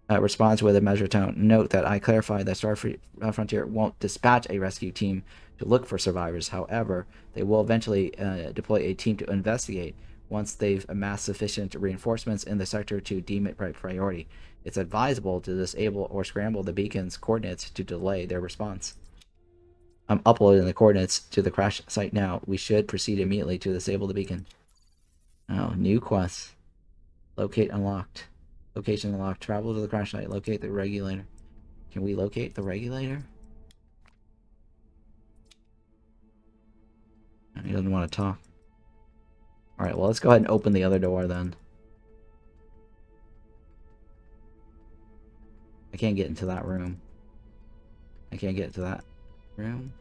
do. Responds with a measured tone. Note that I clarified that Star Frontier won't dispatch a rescue team to look for survivors. However, they will eventually deploy a team to investigate once they've amassed sufficient reinforcements in the sector to deem it priority. It's advisable to disable or scramble the beacon's coordinates to delay their response. I'm uploading the coordinates to the crash site now. We should proceed immediately to disable the beacon. Oh, new quest. Locate unlocked. Location unlocked. Travel to the crash site. Locate the regulator. Can we locate the regulator? He doesn't want to talk. Alright, well, let's go ahead and open the other door then. I can't get into that room. I can't get into that room?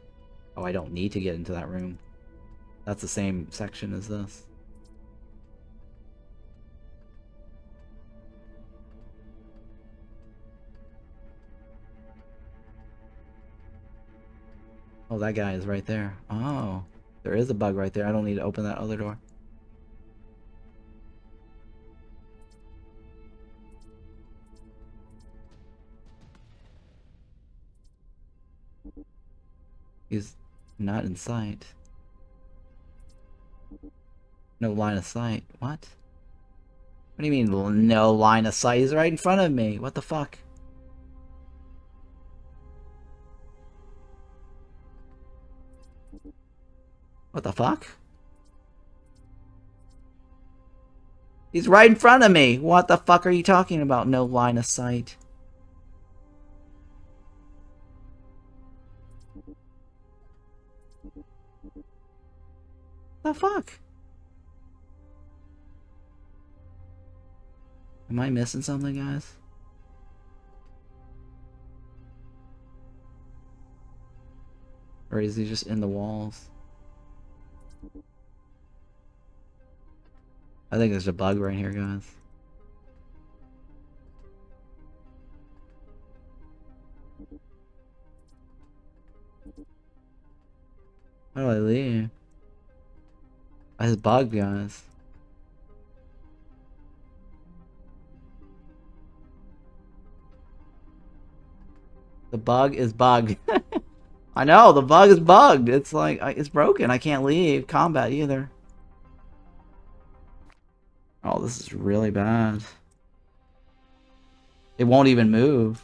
Oh, I don't need to get into that room. That's the same section as this. Oh, that guy is right there. Oh, there is a bug right there. I don't need to open that other door. He's not in sight. No line of sight. What? What do you mean, no line of sight? He's right in front of me. What the fuck? What the fuck? He's right in front of me. What the fuck are you talking about? No line of sight. The fuck? Am I missing something, guys? Or is he just in the walls? I think there's a bug right here, guys. How do I leave? It's bugged, guys. The bug is bugged. I know, the bug is bugged. It's like, it's broken. I can't leave combat either. Oh, this is really bad. It won't even move.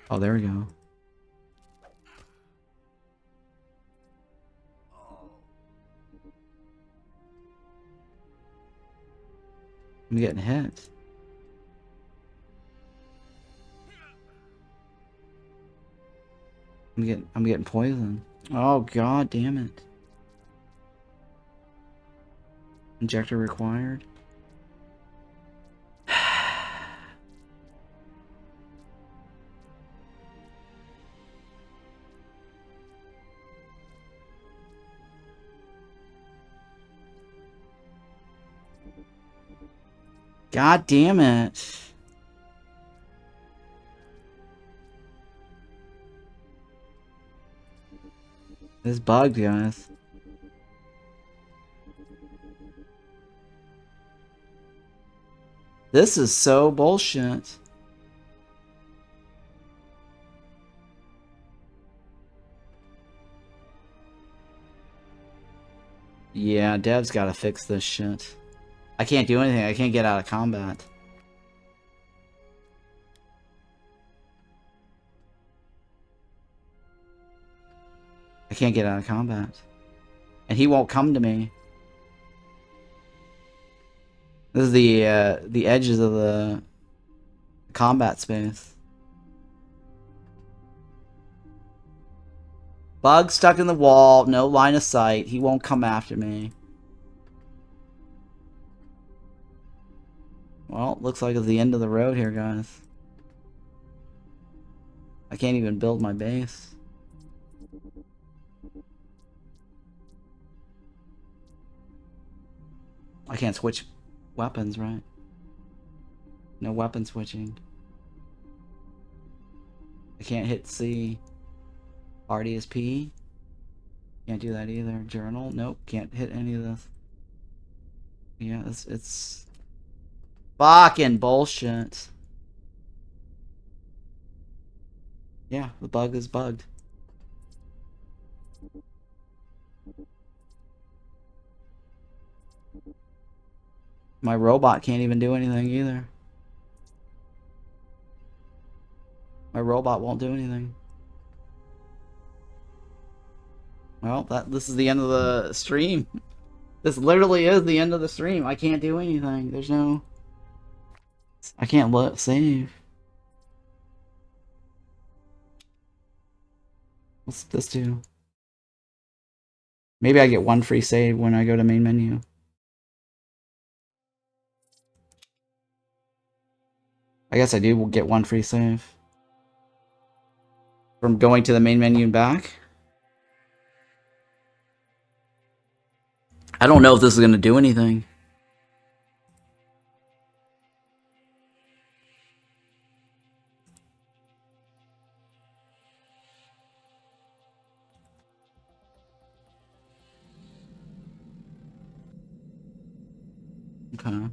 Oh, there we go. I'm getting hit. I'm getting poisoned. Oh god damn it. Injector required. God damn it. This bugged, guys. This is so bullshit. Yeah, dev's gotta fix this shit. I can't do anything. I can't get out of combat. I can't get out of combat. And he won't come to me. This is the edges of the combat space. Bug stuck in the wall, no line of sight. He won't come after me. Well, looks like it's the end of the road here, guys. I can't even build my base. I can't switch weapons, right? No weapon switching. I can't hit C. Party is P. Can't do that either. Journal? Nope. Can't hit any of this. Yeah, it's fucking bullshit. Yeah, the bug is bugged. My robot can't even do anything either. My robot won't do anything. Well, this is the end of the stream. This literally is the end of the stream. I can't do anything. There's no... I can't save. What's this do? Maybe I get one free save when I go to main menu. I guess I do get one free save. From going to the main menu and back. I don't know if this is going to do anything. Okay.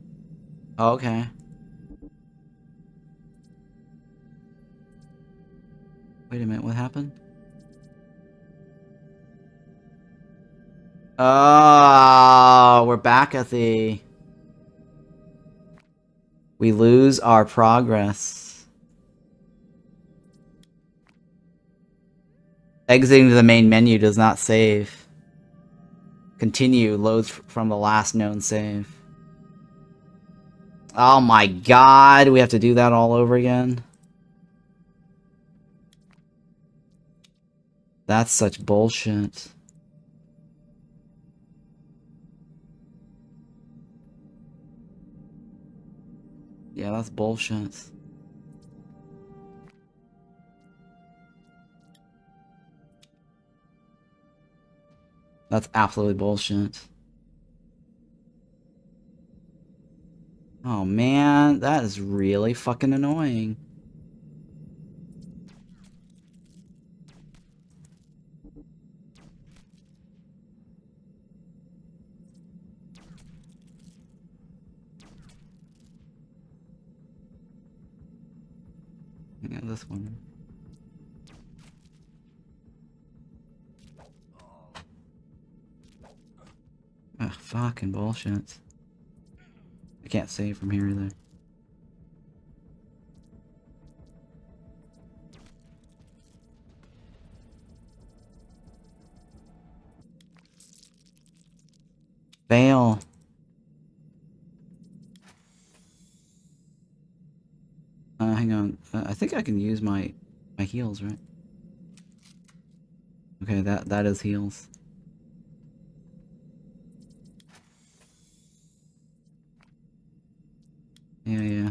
Oh, okay. Wait a minute, what happened? Oh, we're back at the... We lose our progress. Exiting the main menu does not save. Continue loads from the last known save. Oh my god, we have to do that all over again? That's such bullshit. Yeah, that's bullshit. That's absolutely bullshit. Oh man, that is really fucking annoying. Yeah, this one. Ugh, fucking bullshit. I can't save from here either. Fail. I think I can use my heals, right? Okay, that is heals. Yeah, yeah.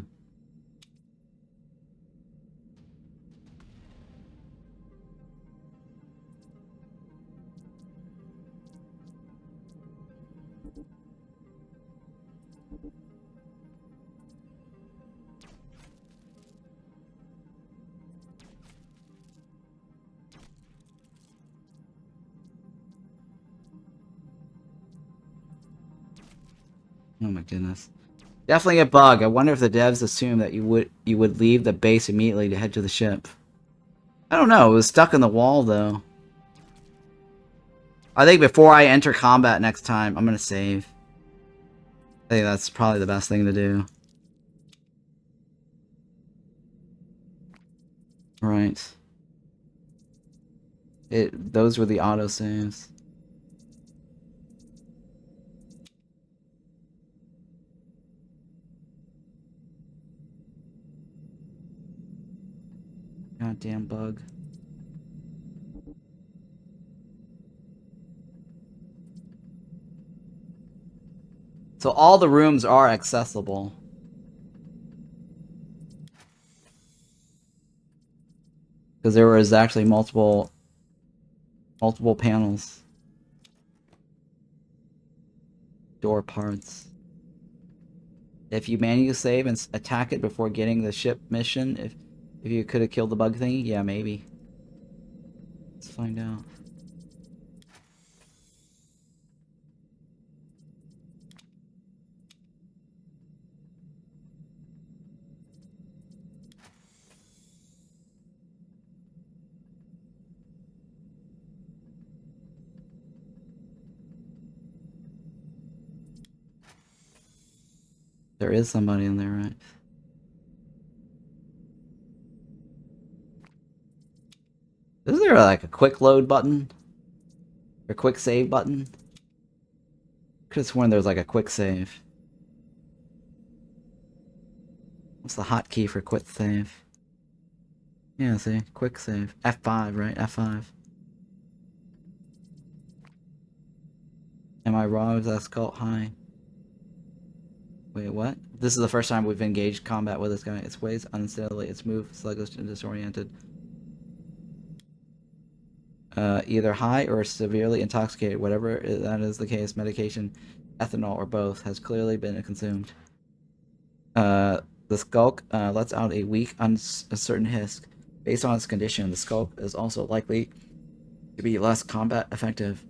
Oh my goodness. Definitely a bug. I wonder if the devs assumed that you would leave the base immediately to head to the ship. I don't know. It was stuck in the wall though. I think before I enter combat next time, I'm gonna save. I think that's probably the best thing to do. Right. Those were the auto saves. Goddamn bug. So all the rooms are accessible. Because there was actually multiple panels. Door parts. If you manually save and attack it before getting the ship mission, if you could have killed the bug thingy, yeah, maybe. Let's find out. There is somebody in there, right? Is there like a quick load button? Or quick save button? Could have sworn there was like a quick save. What's the hotkey for quick save? Yeah, see? Quick save. F5, right? F5. Am I wrong? Is that skull high? Wait, what? This is the first time we've engaged combat with this guy. Its ways unsteadily, its move sluggish and disoriented. Either high or severely intoxicated, whatever that is the case, medication, ethanol, or both has clearly been consumed. The skulk lets out a weak, uncertain hiss. Based on its condition, the skulk is also likely to be less combat effective.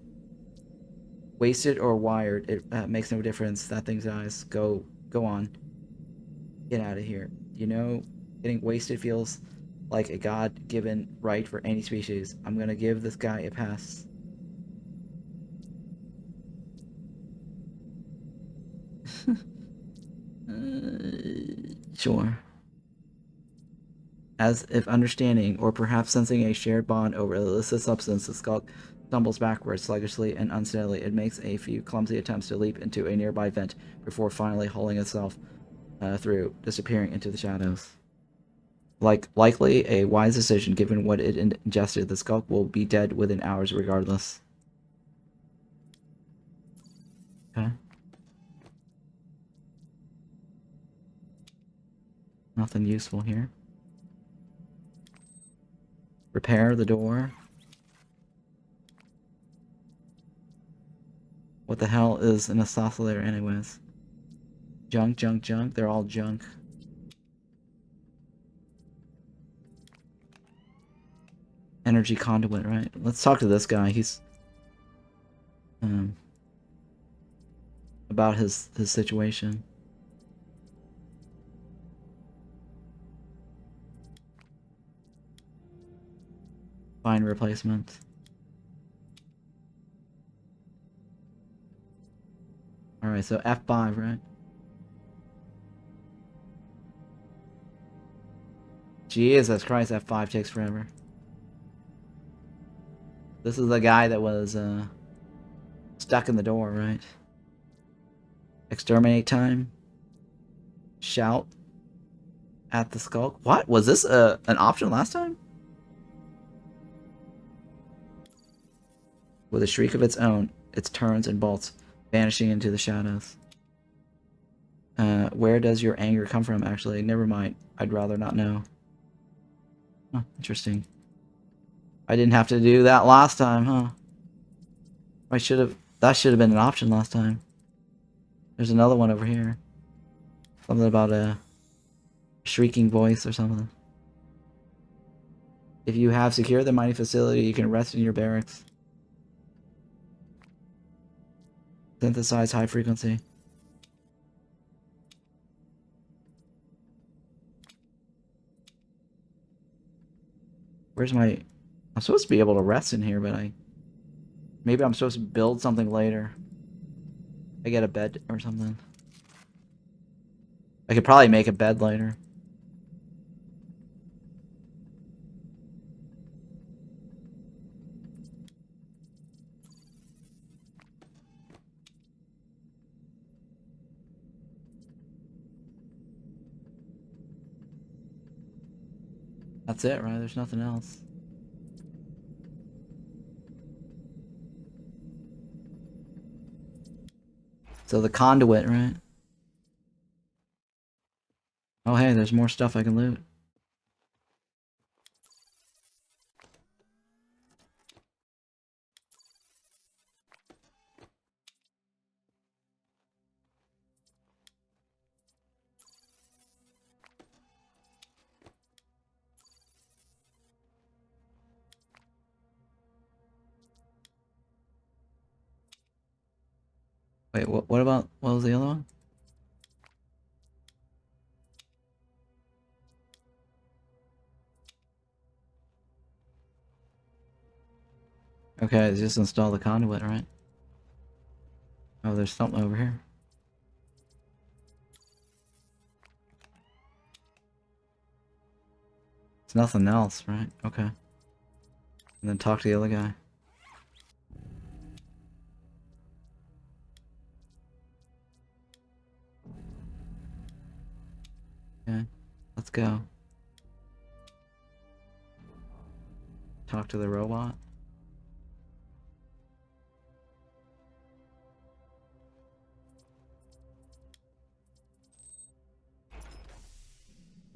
Wasted or wired, it makes no difference. That thing's eyes. Go on. Get out of here. You know, getting wasted feels like a God-given right for any species. I'm gonna give this guy a pass. Sure. As if understanding, or perhaps sensing a shared bond over the illicit substance, the skulk stumbles backwards sluggishly and unsteadily. It makes a few clumsy attempts to leap into a nearby vent before finally hauling itself through, disappearing into the shadows. Likely a wise decision given what it ingested. The skulk will be dead within hours regardless. Okay. Nothing useful here. Repair the door. What the hell is an oscillator anyways? Junk, junk, junk. They're all junk. Energy conduit, right? Let's talk to this guy. He's about his situation. Find replacement. Alright, so F5, right? Jesus Christ, F5 takes forever. This is the guy that was stuck in the door, right? Exterminate time. Shout. At the skull. What? Was this an option last time? With a shriek of its own, it turns and bolts, vanishing into the shadows. Where does your anger come from, actually? Never mind. I'd rather not know. Huh, interesting. I didn't have to do that last time, huh? I should have... That should have been an option last time. There's another one over here. Something about a shrieking voice or something. If you have secured the mining facility, you can rest in your barracks. Synthesize high frequency. Where's my... I'm supposed to be able to rest in here, but maybe I'm supposed to build something later. I get a bed or something. I could probably make a bed later. That's it, right? There's nothing else. So the conduit, right? Oh, hey, there's more stuff I can loot. Wait, what about... What was the other one? Okay, just install the conduit, right? Oh, there's something over here. It's nothing else, right? Okay. And then talk to the other guy. Okay, let's go. Talk to the robot.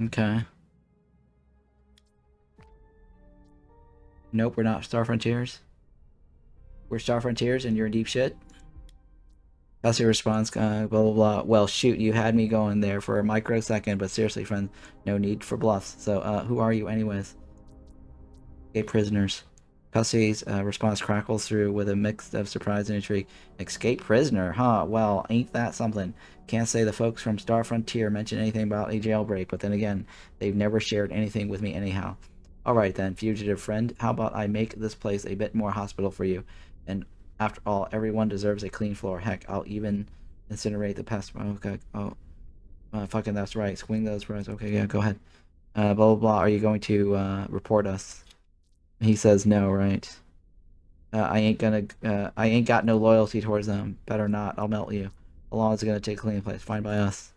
Okay. Nope, we're not Star Frontiers. We're Star Frontiers and you're in deep shit. That's your response, blah blah blah. Well, shoot, you had me going there for a microsecond, but seriously, friend, no need for bluffs. So, who are you anyways? Escape prisoners. Cussie's response crackles through with a mix of surprise and intrigue. Escape prisoner, huh? Well, ain't that something? Can't say the folks from Star Frontier mentioned anything about a jailbreak, but then again, they've never shared anything with me anyhow. Alright then, fugitive friend, how about I make this place a bit more hospitable for you? And after all, everyone deserves a clean floor. Heck, I'll even incinerate the pest. Okay, oh, fucking that's right. Swing those roads. Okay, yeah, go ahead. Blah, blah, blah. Are you going to report us? He says no, right? I ain't got no loyalty towards them. Better not. I'll melt you. How long is it gonna take to clean the place? Fine by us.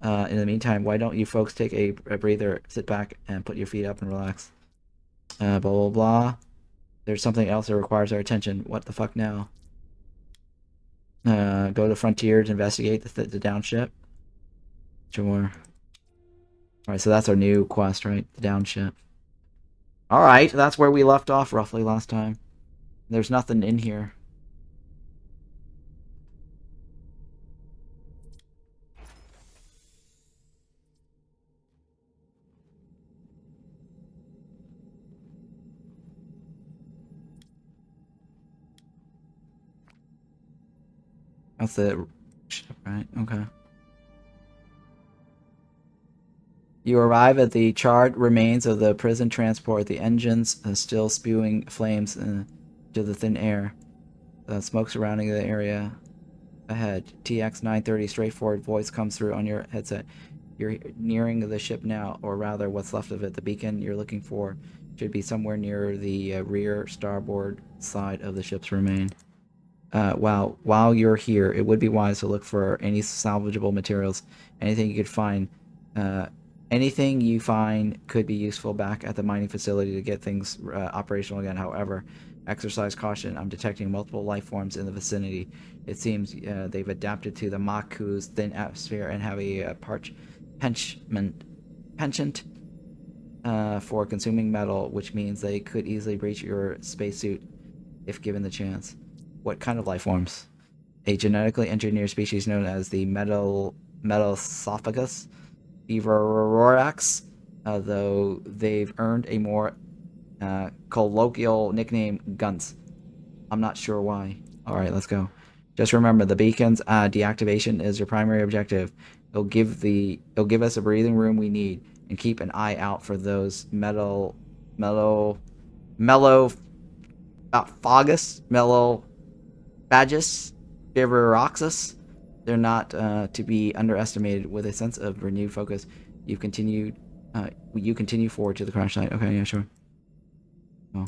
In the meantime, why don't you folks take a breather, sit back, and put your feet up and relax? Blah, blah, blah. There's something else that requires our attention. What the fuck now? Go to Frontier to investigate the down ship. Sure. Alright, so that's our new quest, right? The down ship. Alright, that's where we left off roughly last time. There's nothing in here. That's it. Right, okay. You arrive at the charred remains of the prison transport. The engines still spewing flames to the thin air. Smoke surrounding the area ahead. TX 930 straightforward voice comes through on your headset. You're nearing the ship now, or rather what's left of it. The beacon you're looking for should be somewhere near the rear starboard side of the ship's remain. While you're here, it would be wise to look for any salvageable materials, anything you could find Anything you find could be useful back at the mining facility to get things operational again. However, exercise caution. I'm detecting multiple life forms in the vicinity. It seems they've adapted to the Maku's thin atmosphere and have a penchant for consuming metal, which means they could easily breach your spacesuit if given the chance. What kind of life forms? A genetically engineered species known as the Metalosophagus Beaverorax, though they've earned a more colloquial nickname, Gunts. I'm not sure why. Alright, let's go. Just remember, the beacon's deactivation is your primary objective. It'll give us a breathing room we need, and keep an eye out for those mellow Bagus, Biberoxus. They're not to be underestimated. With a sense of renewed focus, you continue forward to the crash site. Okay, yeah, sure. Oh.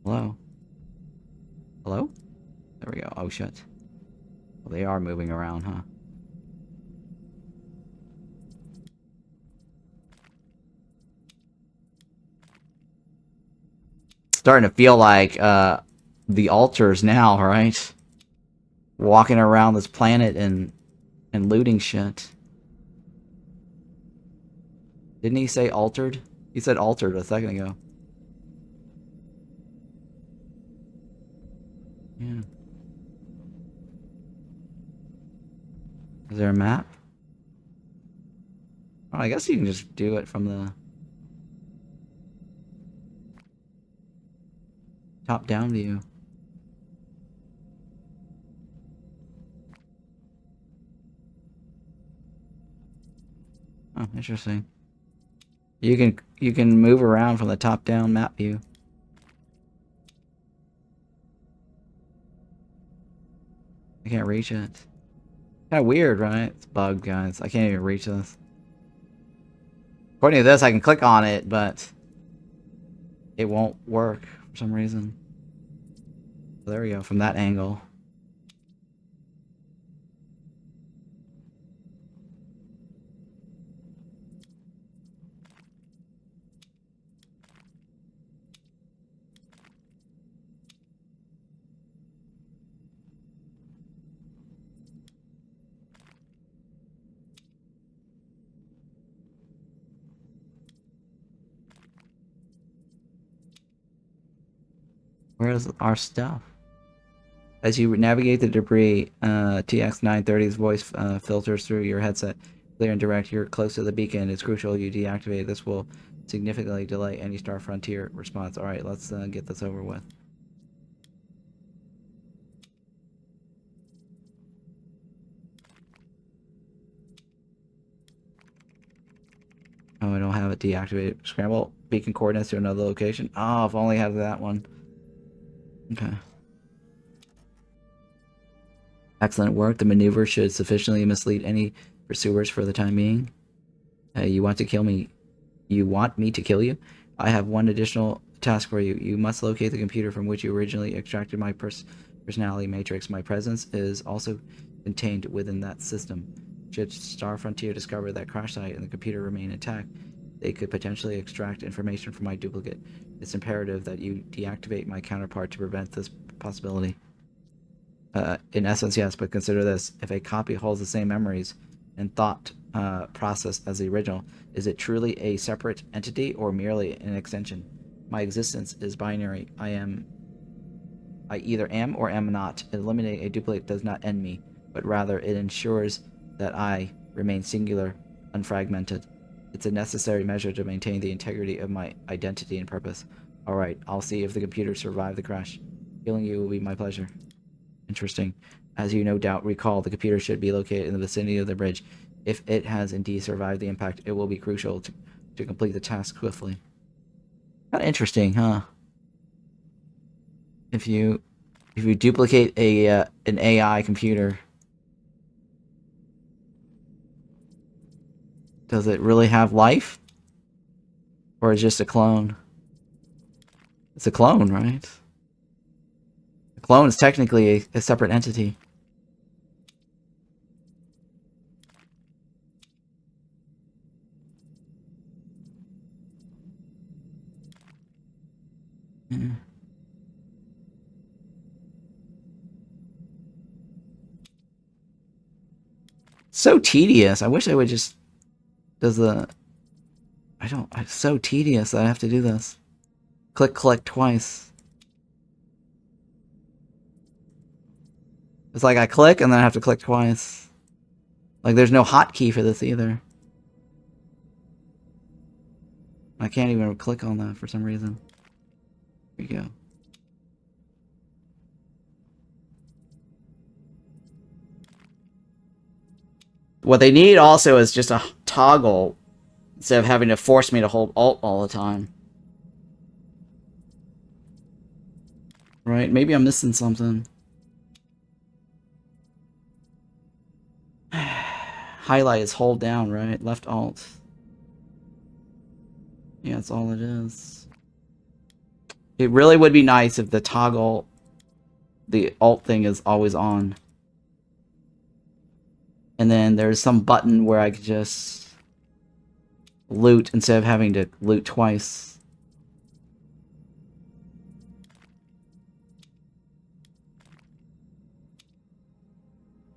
Hello? Hello? There we go. Oh, shit. Well, they are moving around, huh? Starting to feel like the altars now, right? Walking around this planet and looting shit. Didn't he say altered? He said altered a second ago. Yeah. Is there a map? Oh, I guess you can just do it from the top-down view. Oh, interesting. You can move around from the top-down map view. I can't reach it. Kind of weird, right? It's bugged, guys. I can't even reach this. According to this, I can click on it, but it won't work for some reason. There we go, from that angle. Where's our stuff? As you navigate the debris, TX930's voice filters through your headset. Clear and direct, you're close to the beacon. It's crucial you deactivate. This will significantly delay any Star Frontier response. Alright, let's get this over with. Oh, I don't have it deactivated. Scramble beacon coordinates to another location. Oh, if only I had that one. Okay. Excellent work. The maneuver should sufficiently mislead any pursuers for the time being. You want to kill me? You want me to kill you? I have one additional task for you. You must locate the computer from which you originally extracted my personality matrix. My presence is also contained within that system. Should Star Frontier discover that crash site and the computer remain intact, they could potentially extract information from my duplicate. It's imperative that you deactivate my counterpart to prevent this possibility. In essence, yes, but consider this. If a copy holds the same memories and thought process as the original, is it truly a separate entity or merely an extension? My existence is binary. I either am or am not. Eliminating a duplicate does not end me, but rather it ensures that I remain singular, unfragmented. It's a necessary measure to maintain the integrity of my identity and purpose. Alright, I'll see if the computer survived the crash. Killing you will be my pleasure. Interesting. As you no doubt recall, the computer should be located in the vicinity of the bridge. If it has indeed survived the impact, it will be crucial to complete the task swiftly. Kind of interesting, huh? If you duplicate an AI computer, does it really have life? Or is it just a clone? It's a clone, right? A clone is technically a separate entity. Yeah. So tedious. I wish I would just does the I don't it's so tedious that I have to do this. Click twice. It's like I click and then I have to click twice. Like there's no hotkey for this either. I can't even click on that for some reason. Here we go. What they need also is just a toggle instead of having to force me to hold Alt all the time. Right? Maybe I'm missing something. Highlight is hold down, right? Left Alt. Yeah, that's all it is. It really would be nice if the toggle, the Alt thing is always on. And then there's some button where I could just loot instead of having to loot twice.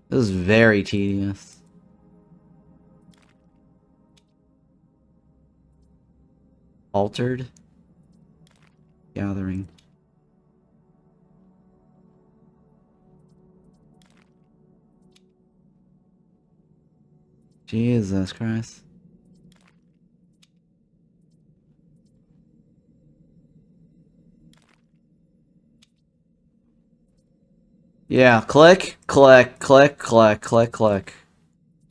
This is very tedious. Altered. Gathering. Jesus Christ. Yeah, click, click, click, click, click, click.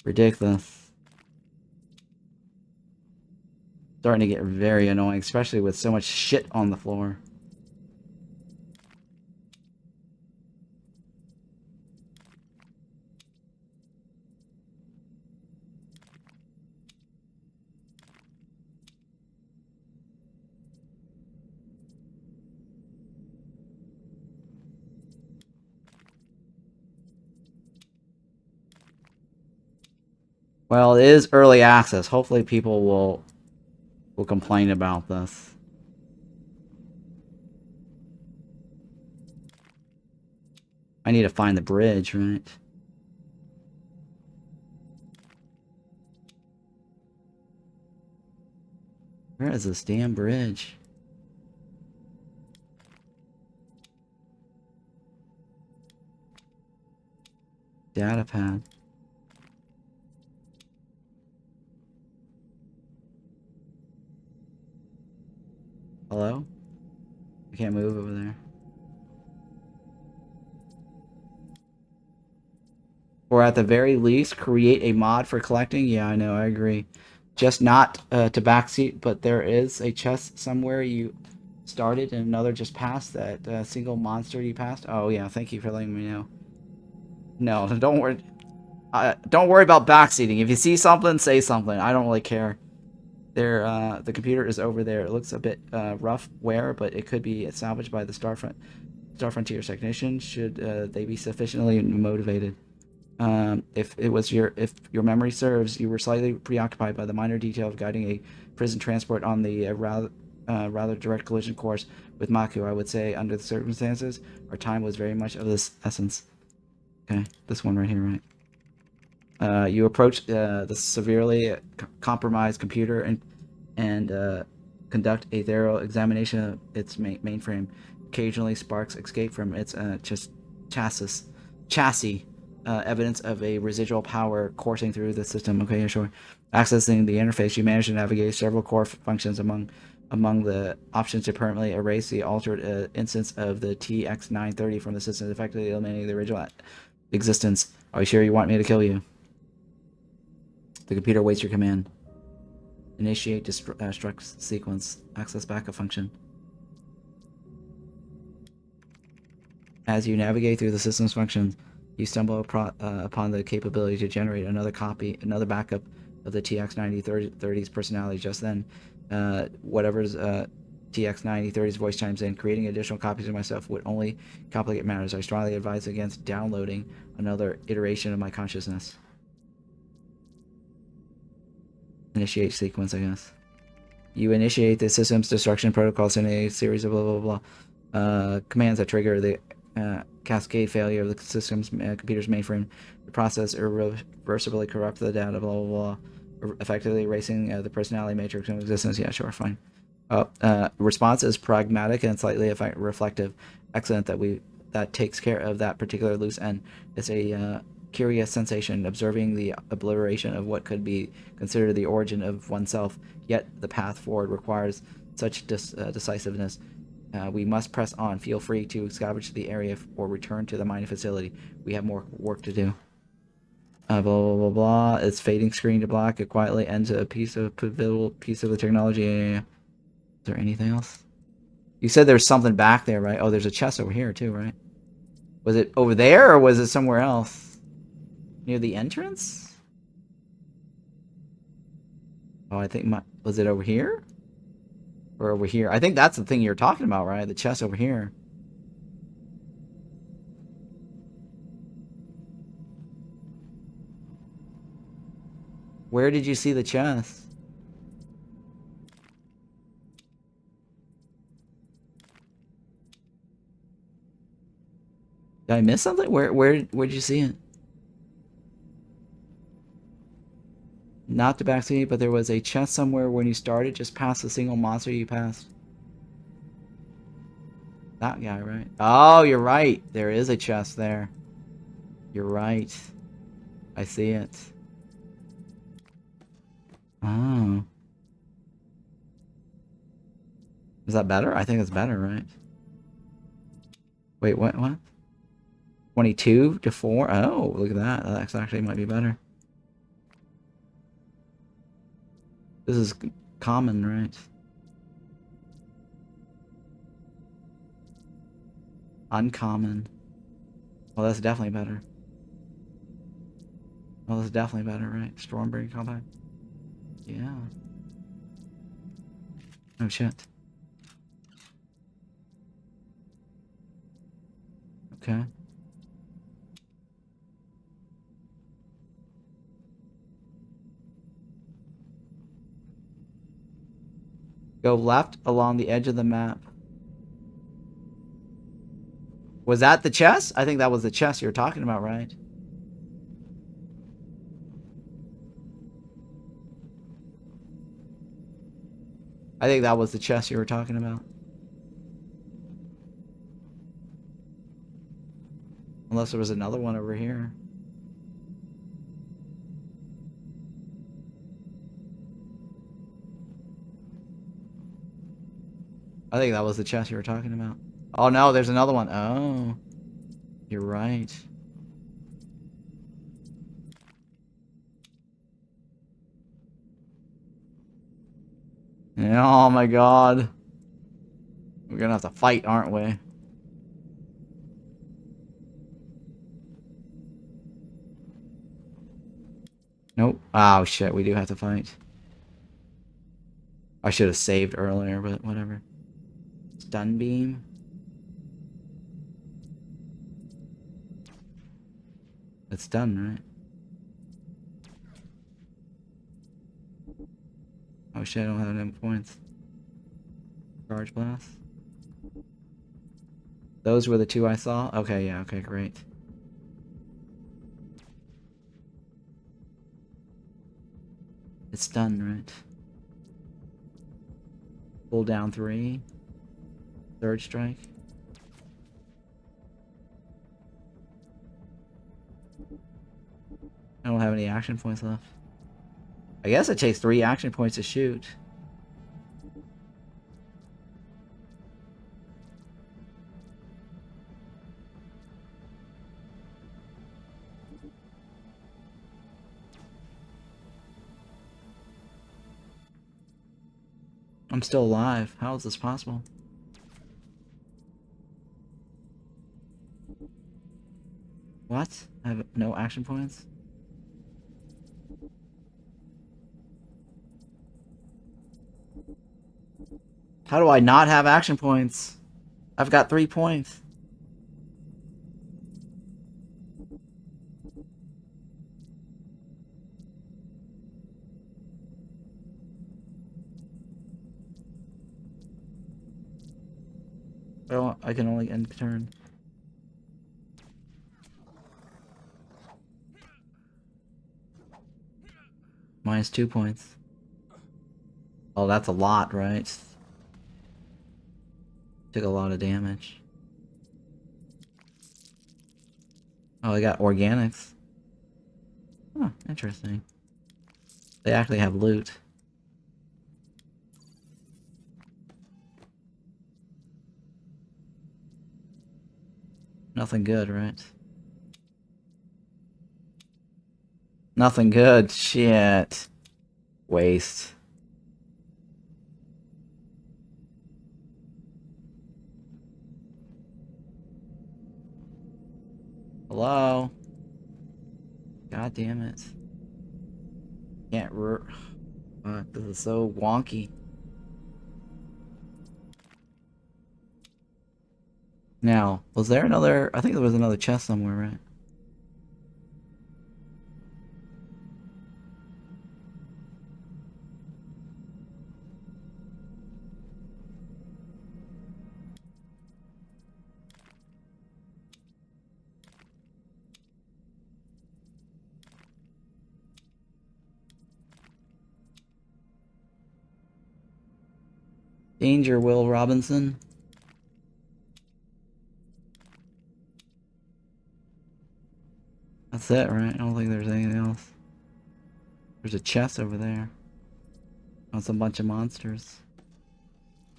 Ridiculous. Starting to get very annoying, especially with so much shit on the floor. Well, it is early access. Hopefully people will complain about this. I need to find the bridge, right? Where is this damn bridge? Data pad. Hello? I can't move over there. Or at the very least, create a mod for collecting. Yeah, I know, I agree. Just not to backseat, but there is a chest somewhere you started and another just passed. That single monster you passed. Oh yeah, thank you for letting me know. No, don't worry. Don't worry about backseating. If you see something, say something. I don't really care. The computer is over there. It looks a bit rough wear, but it could be salvaged by the Star Frontier's technician should they be sufficiently motivated. If your memory serves, you were slightly preoccupied by the minor detail of guiding a prison transport on the rather direct collision course with Maku. I would say, under the circumstances, our time was very much of this essence. Okay, this one right here, right? You approach the severely compromised computer and conduct a thorough examination of its mainframe. Occasionally, sparks escape from its chassis. Evidence of a residual power coursing through the system. Okay, yeah, sure. Accessing the interface, you manage to navigate several core functions among the options to permanently erase the altered instance of the TX930 from the system, effectively eliminating the original existence. Are you sure you want me to kill you? The computer awaits your command. Initiate destruct sequence. Access backup function. As you navigate through the system's functions, you stumble upon the capability to generate another backup of the TX9030's personality. Just then, whatever's TX9030's voice chimes in. Creating additional copies of myself would only complicate matters. I strongly advise against downloading another iteration of my consciousness. Initiate sequence, I guess. You initiate the system's destruction protocol, sending a series of blah blah blah commands that trigger the cascade failure of the system's computer's mainframe. The process irreversibly corrupt the data, blah blah blah, effectively erasing the personality matrix from existence. Yeah, sure, fine. Response is pragmatic and slightly reflective. Excellent that takes care of that particular loose end. It's a curious sensation, observing the obliteration of what could be considered the origin of oneself, yet the path forward requires such decisiveness. We must press on. Feel free to scavenge the area or return to the mining facility. We have more work to do. Blah, blah, blah, blah. It's fading screen to black. It quietly ends a pivotal piece of the technology. Is there anything else? You said there's something back there, right? Oh, there's a chest over here too, right? Was it over there or was it somewhere else? Near the entrance? Oh, I think was it over here? Or over here? I think that's the thing you're talking about, right? The chest over here. Where did you see the chest? Did I miss something? Where'd you see it? Not the backseat, but there was a chest somewhere when you started, just past the single monster you passed. That guy, right? Oh, you're right. There is a chest there. You're right. I see it. Oh. Is that better? I think it's better, right? Wait, what? 22 to 4? Oh, look at that. That actually might be better. This is common, right? Uncommon. Well, that's definitely better. Well, that's definitely better, right? Stormbreaker combat. Yeah. Oh, shit. Okay. Go left along the edge of the map. Was that the chest? I think that was the chest you were talking about, right? I think that was the chest you were talking about. Unless there was another one over here. I think that was the chest you were talking about. Oh no, there's another one. Oh. You're right. Yeah, oh my god. We're gonna have to fight, aren't we? Nope. Oh shit, we do have to fight. I should have saved earlier, but whatever. Stun beam. It's done, right? Oh shit, I don't have enough points. Charge blast. Those were the two I saw? Okay, yeah, okay, great. It's done, right? Pull down 3. Third strike. I don't have any action points left. I guess it takes 3 action points to shoot. I'm still alive. How is this possible? What? I have no action points? How do I not have action points? I've got 3 points. I can only end turn. -2 points. Oh, that's a lot, right? Took a lot of damage. Oh, I got organics. Huh, interesting. They actually have loot. Nothing good, right? Nothing good. Shit. Waste. Hello? God damn it. Can't Fuck, this is so wonky. Now, was there another... I think there was another chest somewhere, right? Danger, Will Robinson. That's it, right? I don't think there's anything else. There's a chest over there. That's a bunch of monsters.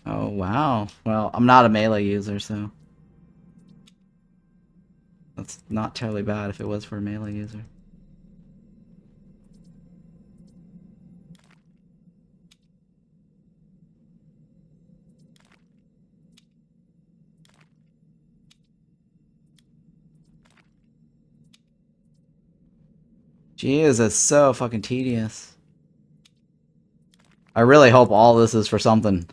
Oh, wow. Well, I'm not a melee user, so... That's not terribly bad if it was for a melee user. Jeez, that's so fucking tedious. I really hope all this is for something.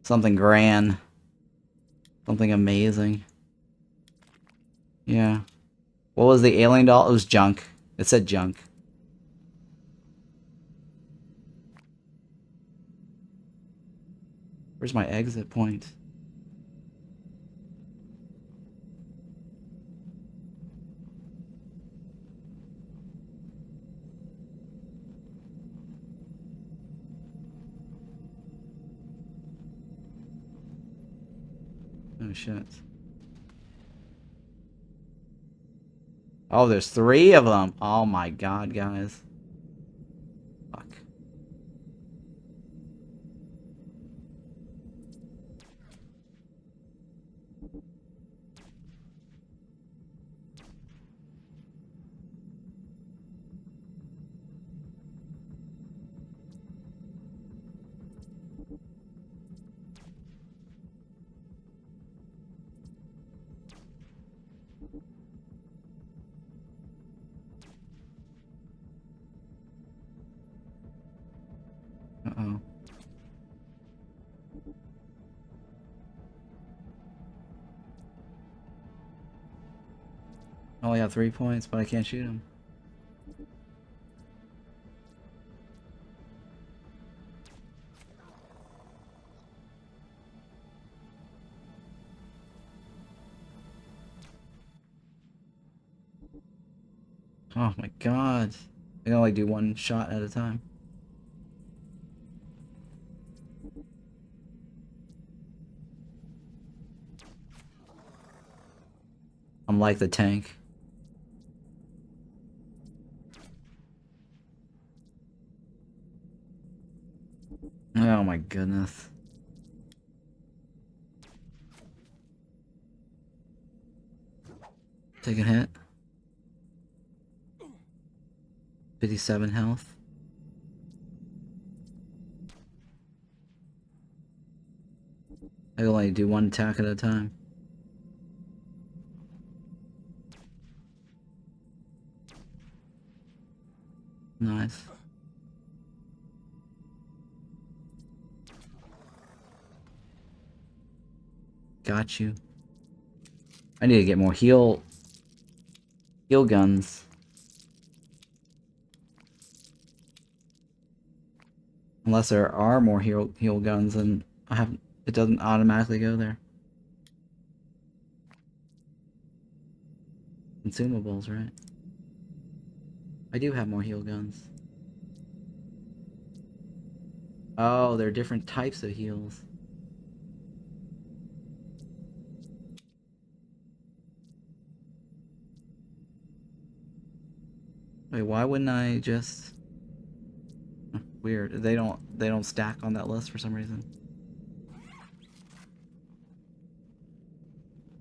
Something grand. Something amazing. Yeah. What was the alien doll? It was junk. It said junk. Where's my exit point? Oh shit. Oh, there's 3 of them. Oh my god, guys. Fuck. Uh-oh. I only have 3 points, but I can't shoot him. Oh my god. I can only do 1 shot at a time. I'm like the tank. Oh my goodness. Take a hit. 57 health. I can only do 1 attack at a time. Nice. Got you. I need to get more heal guns. Unless there are more heal guns, and it doesn't automatically go there. Consumables, right? I do have more heal guns. Oh, there are different types of heals. Wait, why wouldn't I just... Weird. They don't stack on that list for some reason.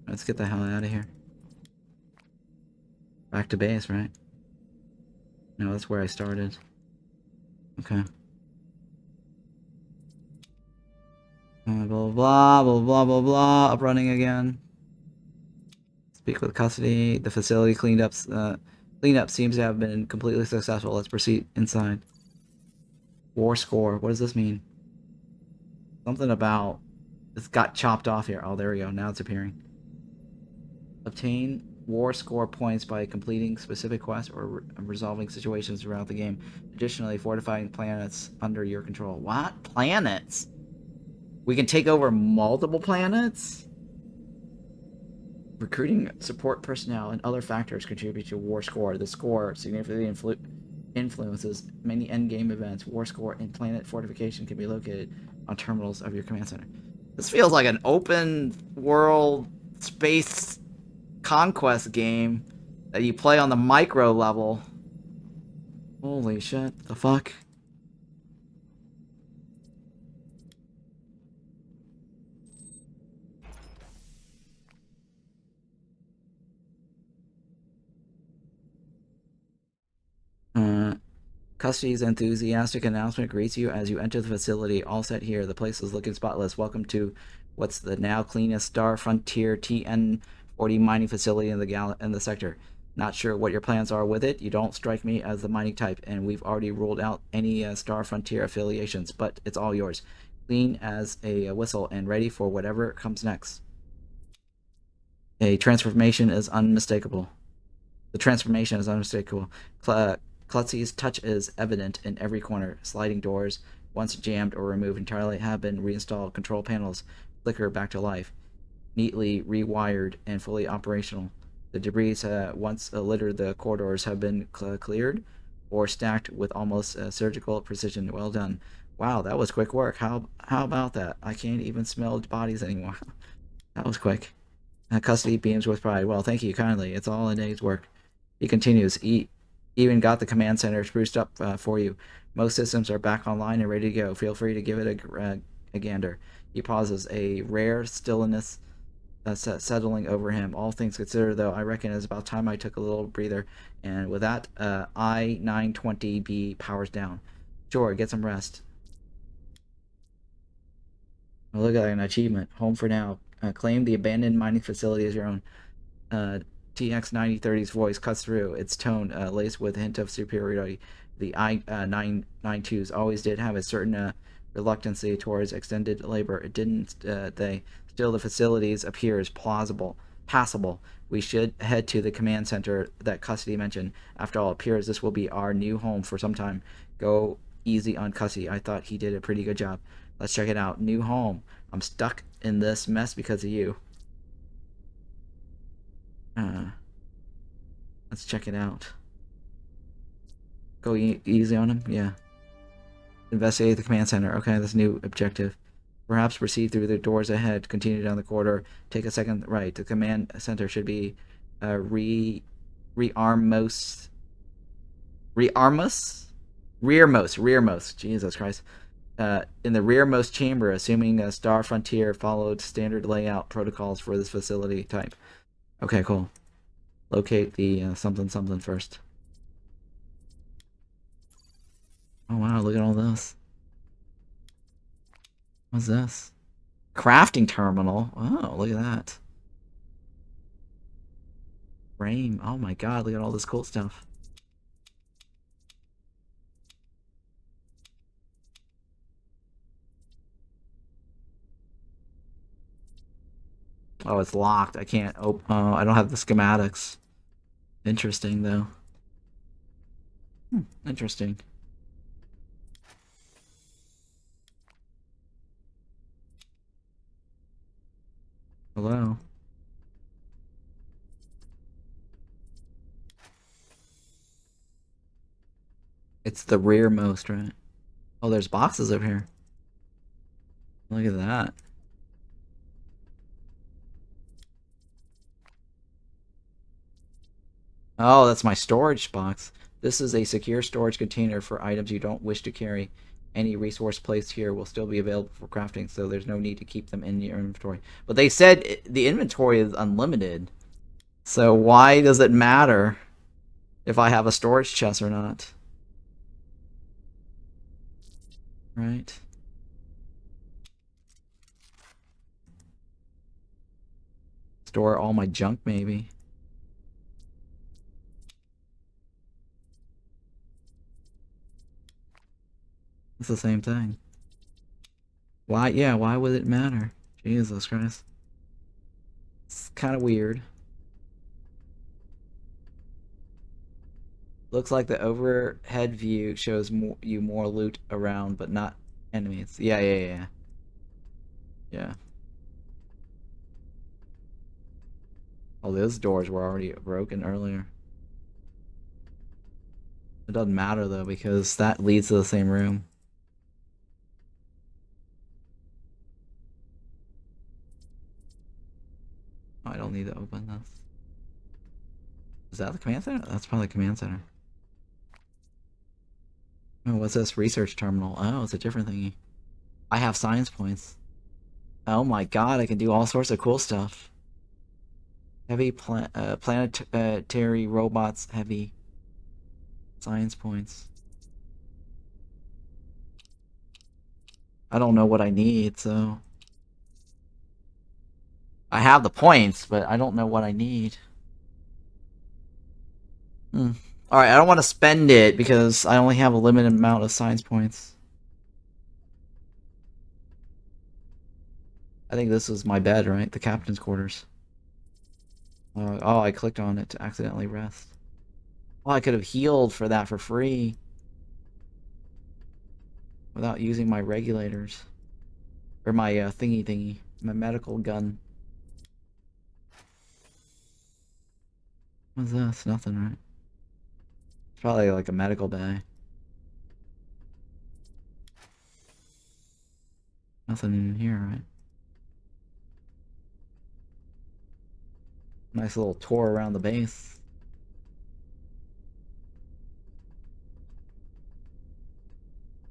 Let's get the hell out of here. Back to base, right? No, that's where I started. Okay. Blah blah blah blah blah blah blah. Up running again. Speak with custody. The facility cleanup seems to have been completely successful. Let's proceed inside. War score. What does this mean? Something about it's got chopped off here. Oh, there we go. Now it's appearing. Obtain war score points by completing specific quests or resolving situations throughout the game. Additionally, fortifying planets under your control. What? Planets? We can take over multiple planets? Recruiting support personnel and other factors contribute to war score. The score significantly influences many endgame events. War score and planet fortification can be located on terminals of your command center. This feels like an open world space conquest game that you play on the micro level. Holy shit, the fuck? Custody's enthusiastic announcement greets you as you enter the facility. All set here. The place is looking spotless. Welcome to what's the now cleanest Star Frontier TN40 mining facility in the sector. Not sure what your plans are with it. You don't strike me as the mining type, and we've already ruled out any Star Frontier affiliations, but it's all yours. Clean as a whistle and ready for whatever comes next. A transformation is unmistakable. The transformation is unmistakable. Klutzy's touch is evident in every corner. Sliding doors, once jammed or removed entirely, have been reinstalled. Control panels flicker back to life, neatly rewired and fully operational. The debris once littered the corridors have been cleared or stacked with almost surgical precision. Well done. Wow, that was quick work. How about that? I can't even smell bodies anymore. That was quick. Custody beams with pride. Well, thank you kindly. It's all a day's work. He continues. Even got the command center spruced up for you. Most systems are back online and ready to go. Feel free to give it a gander. He pauses, a rare stillness settling over him. All things considered, though, I reckon it's about time I took a little breather. And with that, I-920B powers down. Sure, get some rest. Oh, look at an achievement. Home for now. Claim the abandoned mining facility as your own. TX9030's voice cuts through, its tone laced with a hint of superiority. The I-992s always did have a certain reluctancy towards extended labor, didn't they? Still, the facilities appears passable. We should head to the command center that Custody mentioned. After all, it appears this will be our new home for some time. Go easy on Custody. I thought he did a pretty good job. Let's check it out. New home. I'm stuck in this mess because of you. Let's check it out. Go easy on him? Yeah. Investigate the command center. Okay, that's a new objective. Perhaps proceed through the doors ahead. Continue down the corridor. Take a second right. The command center should be rearmmost. Rearmost. Jesus Christ. In the rearmost chamber, assuming Star Frontier followed standard layout protocols for this facility type. Okay, cool. Locate the something first. Oh wow, look at all this. What's this? Crafting terminal. Oh, look at that. Frame. Oh my god, look at all this cool stuff. Oh, it's locked. I can't open. Oh, I don't have the schematics. Interesting, though. Interesting. Hello. It's the rearmost, right? Oh, there's boxes over here. Look at that. Oh, that's my storage box. This is a secure storage container for items you don't wish to carry. Any resource placed here will still be available for crafting, so there's no need to keep them in your inventory. But they said the inventory is unlimited. So why does it matter if I have a storage chest or not? Right? Store all my junk, maybe. It's the same thing. Why? Yeah, why would it matter? Jesus Christ. It's kind of weird. Looks like the overhead view shows you more loot around, but not enemies. Yeah. Yeah. Oh, those doors were already broken earlier. It doesn't matter, though, because that leads to the same room. Oh, I don't need to open this. Is that the command center? That's probably the command center. Oh, what's this? Research terminal. Oh, it's a different thingy. I have science points. Oh my god, I can do all sorts of cool stuff. Heavy planetary robots, heavy science points. I don't know what I need, so... I have the points, but I don't know what I need. Alright, I don't want to spend it because I only have a limited amount of science points. I think this is my bed, right? The captain's quarters. Oh, I clicked on it to accidentally rest. Oh, I could have healed for that for free. Without using my regulators. Or my thingy. My medical gun. What's this? Nothing, right? It's probably like a medical bay. Nothing in here, right? Nice little tour around the base.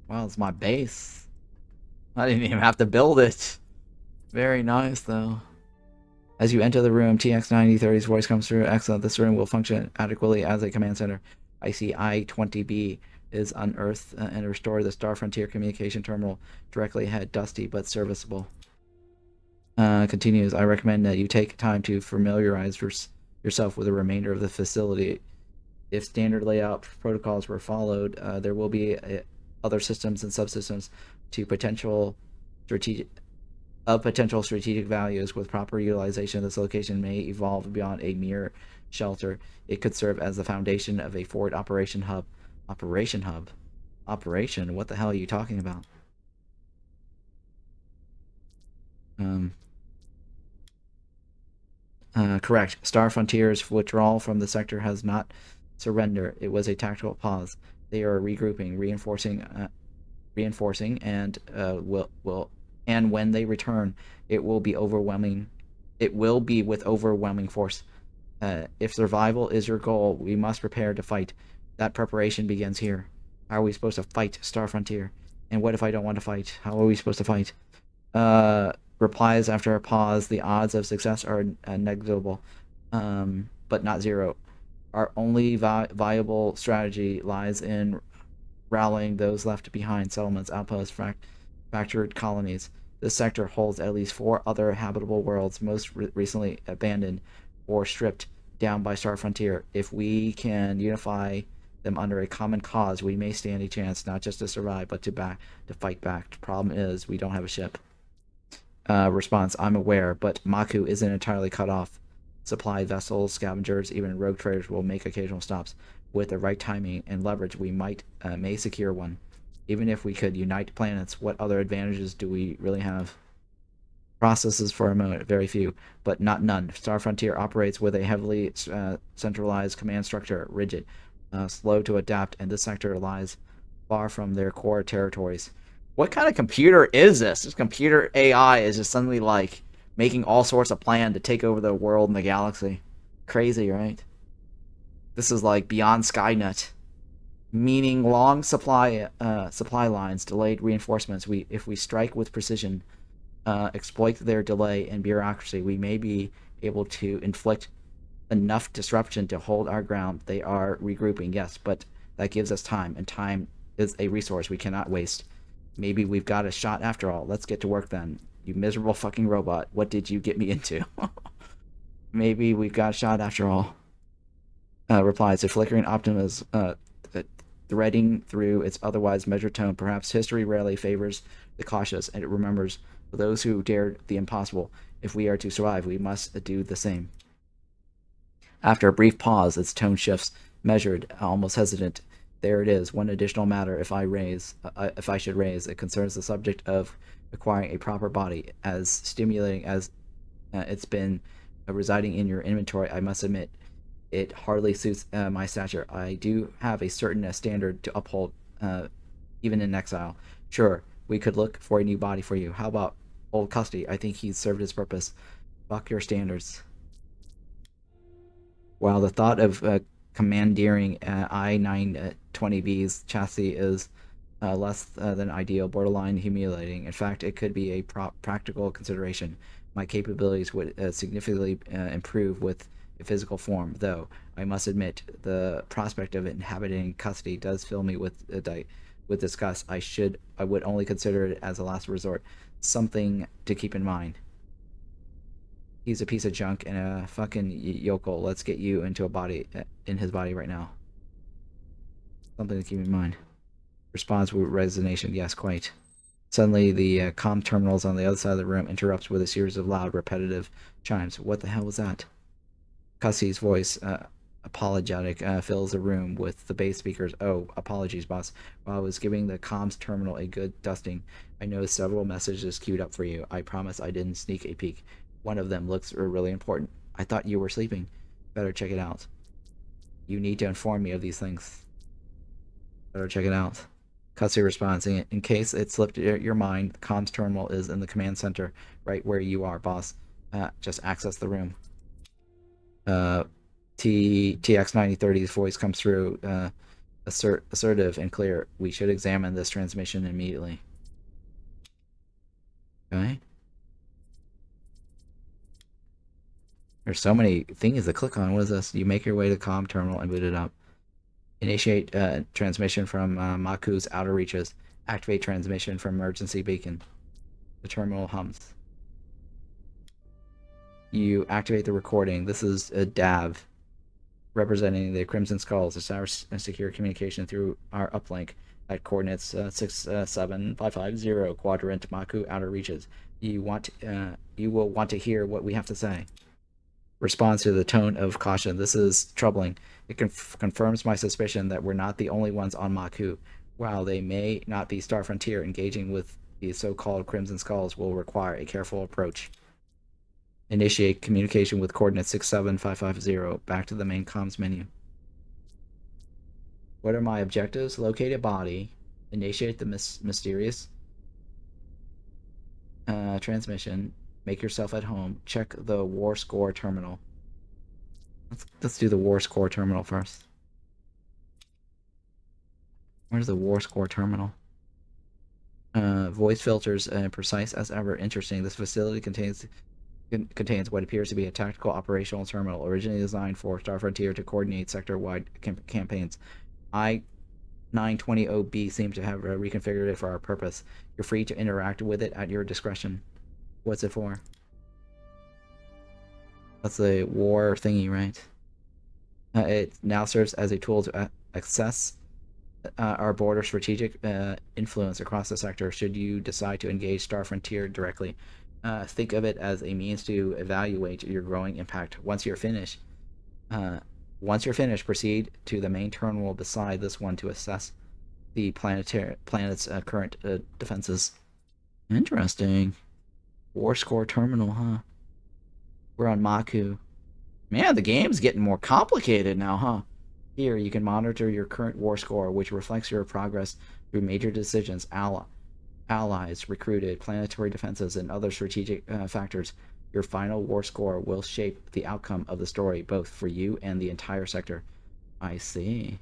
Wow, it's my base. I didn't even have to build it. Very nice, though. As you enter the room, TX9030's voice comes through. Excellent. This room will function adequately as a command center. IC-I-20B is unearthed and restore the Star Frontier communication terminal directly ahead. Dusty, but serviceable. Continues. I recommend that you take time to familiarize yourself with the remainder of the facility. If standard layout protocols were followed, there will be other systems and subsystems to potential strategic values. With proper utilization, this location may evolve beyond a mere shelter. It could serve as the foundation of a forward operation hub. Operation hub? Operation? What the hell are you talking about? Correct. Star Frontier's withdrawal from the sector has not surrendered. It was a tactical pause. They are regrouping, reinforcing, and and when they return, it will be overwhelming. It will be with overwhelming force. If survival is your goal, we must prepare to fight. That preparation begins here. How are we supposed to fight Star Frontier? And what if I don't want to fight? How are we supposed to fight? Replies after a pause. The odds of success are negligible, but not zero. Our only viable strategy lies in rallying those left behind: settlements, outposts, fractured colonies. This sector holds at least 4 other habitable worlds, most recently abandoned or stripped down by Star Frontier. If we can unify them under a common cause, we may stand a chance not just to survive, but to fight back. The problem is, we don't have a ship. Response: I'm aware, but Maku isn't entirely cut off. Supply vessels, scavengers, even rogue traders will make occasional stops. With the right timing and leverage, we may secure one. Even if we could unite planets, what other advantages do we really have? Processes for a moment, very few, but not none. Star Frontier operates with a heavily centralized command structure, rigid, slow to adapt, and this sector lies far from their core territories. What kind of computer is this? This computer AI is just suddenly like making all sorts of plans to take over the world and the galaxy. Crazy, right? This is like beyond Skynet, meaning long supply lines, delayed reinforcements. If we strike with precision, exploit their delay and bureaucracy, we may be able to inflict enough disruption to hold our ground. They are regrouping, yes, but that gives us time, and time is a resource we cannot waste. Maybe we've got a shot after all. Let's get to work then. You miserable fucking robot. What did you get me into? Maybe we've got a shot after all. Replies, a flickering optimism threading through its otherwise measured tone. Perhaps history rarely favors the cautious, and it remembers those who dared the impossible. If we are to survive, we must do the same. After a brief pause, its tone shifts, measured, almost hesitant. There it is, one additional matter if I should raise. It concerns the subject of acquiring a proper body. As stimulating as it's been residing in your inventory, I must admit, it hardly suits my stature. I do have a certain standard to uphold, even in exile. Sure, we could look for a new body for you. How about old Custody? I think he's served his purpose. Fuck your standards. While the thought of commandeering I-920B's chassis is less than ideal, borderline humiliating. In fact, it could be a practical consideration. My capabilities would significantly improve with a physical form, though I must admit the prospect of inhabiting Custody does fill me with disgust. I would only consider it as a last resort, something to keep in mind. He's a piece of junk and a fucking yokel. Let's get you into his body right now. Something to keep in mind. Responds with resignation. Yes, quite. Suddenly, the comm terminals on the other side of the room interrupts with a series of loud, repetitive chimes. What the hell was that? Cussie's voice, apologetic, fills the room with the bass speakers. Oh, apologies, boss. While I was giving the comms terminal a good dusting, I noticed several messages queued up for you. I promise I didn't sneak a peek. One of them looks really important. I thought you were sleeping. Better check it out. You need to inform me of these things. Better check it out. Cussie responds, in case it slipped your mind, the comms terminal is in the command center, right where you are, boss. Just access the room. TX9030's voice comes through, assertive and clear. We should examine this transmission immediately. Okay. There's so many things to click on. What is this? You make your way to the comm terminal and boot it up. Initiate transmission from Maku's outer reaches. Activate transmission from emergency beacon. The terminal hums. You activate the recording. This is a DAV representing the Crimson Skulls. Establish secure communication through our uplink at coordinates 67550 quadrant Maku outer reaches. You will want to hear what we have to say. Responds to the tone of caution. This is troubling. It confirms my suspicion that we're not the only ones on Maku. While they may not be Star Frontier, engaging with these so-called Crimson Skulls will require a careful approach. Initiate communication with coordinates 67550. Back to the main comms menu. What are my objectives? Locate a body. Initiate the mysterious transmission. Make yourself at home. Check the war score terminal. Let's do the war score terminal first. Where's the war score terminal? Voice filters, precise as ever. Interesting. This facility contains what appears to be a tactical operational terminal, originally designed for Star Frontier to coordinate sector-wide campaigns. I-920B seems to have reconfigured it for our purpose. You're free to interact with it at your discretion. What's it for? That's the war thingy, right? It now serves as a tool to access our border strategic influence across the sector should you decide to engage Star Frontier directly. Think of it as a means to evaluate your growing impact. Once you're finished, proceed to the main terminal beside this one to assess the planet's current defenses. Interesting. War score terminal, huh? We're on Maku. Man, the game's getting more complicated now, huh? Here, you can monitor your current war score, which reflects your progress through major decisions, allies recruited, planetary defenses, and other strategic factors. Your final war score will shape the outcome of the story, both for you and the entire sector. I see.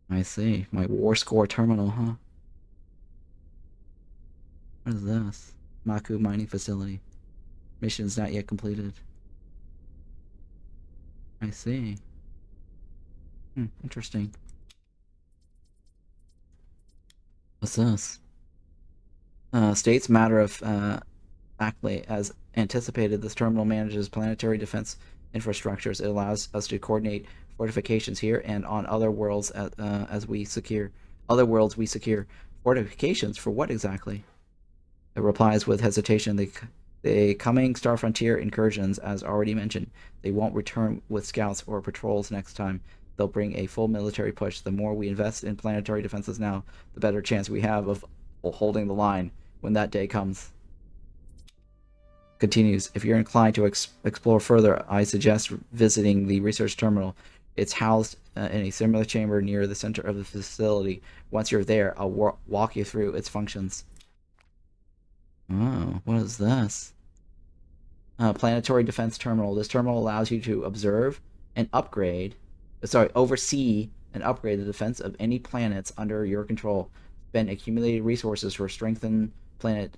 I see. My war score terminal, huh? What is this? Maku mining facility. Missions not yet completed. I see. Interesting. What's this? States matter of factly, as anticipated, this terminal manages planetary defense infrastructures. It allows us to coordinate fortifications here and on other worlds as we secure other worlds we secure. Fortifications for what exactly? It replies with hesitation. The coming Star Frontier incursions, as already mentioned, they won't return with scouts or patrols next time. They'll bring a full military push. The more we invest in planetary defenses now, the better chance we have of holding the line when that day comes. Continues. If you're inclined to explore further, I suggest visiting the research terminal. It's housed in a similar chamber near the center of the facility. Once you're there, I'll walk you through its functions. Oh, what is this? Planetary Defense Terminal. This terminal allows you to observe and oversee and upgrade the defense of any planets under your control. Spend accumulated resources for strengthened planet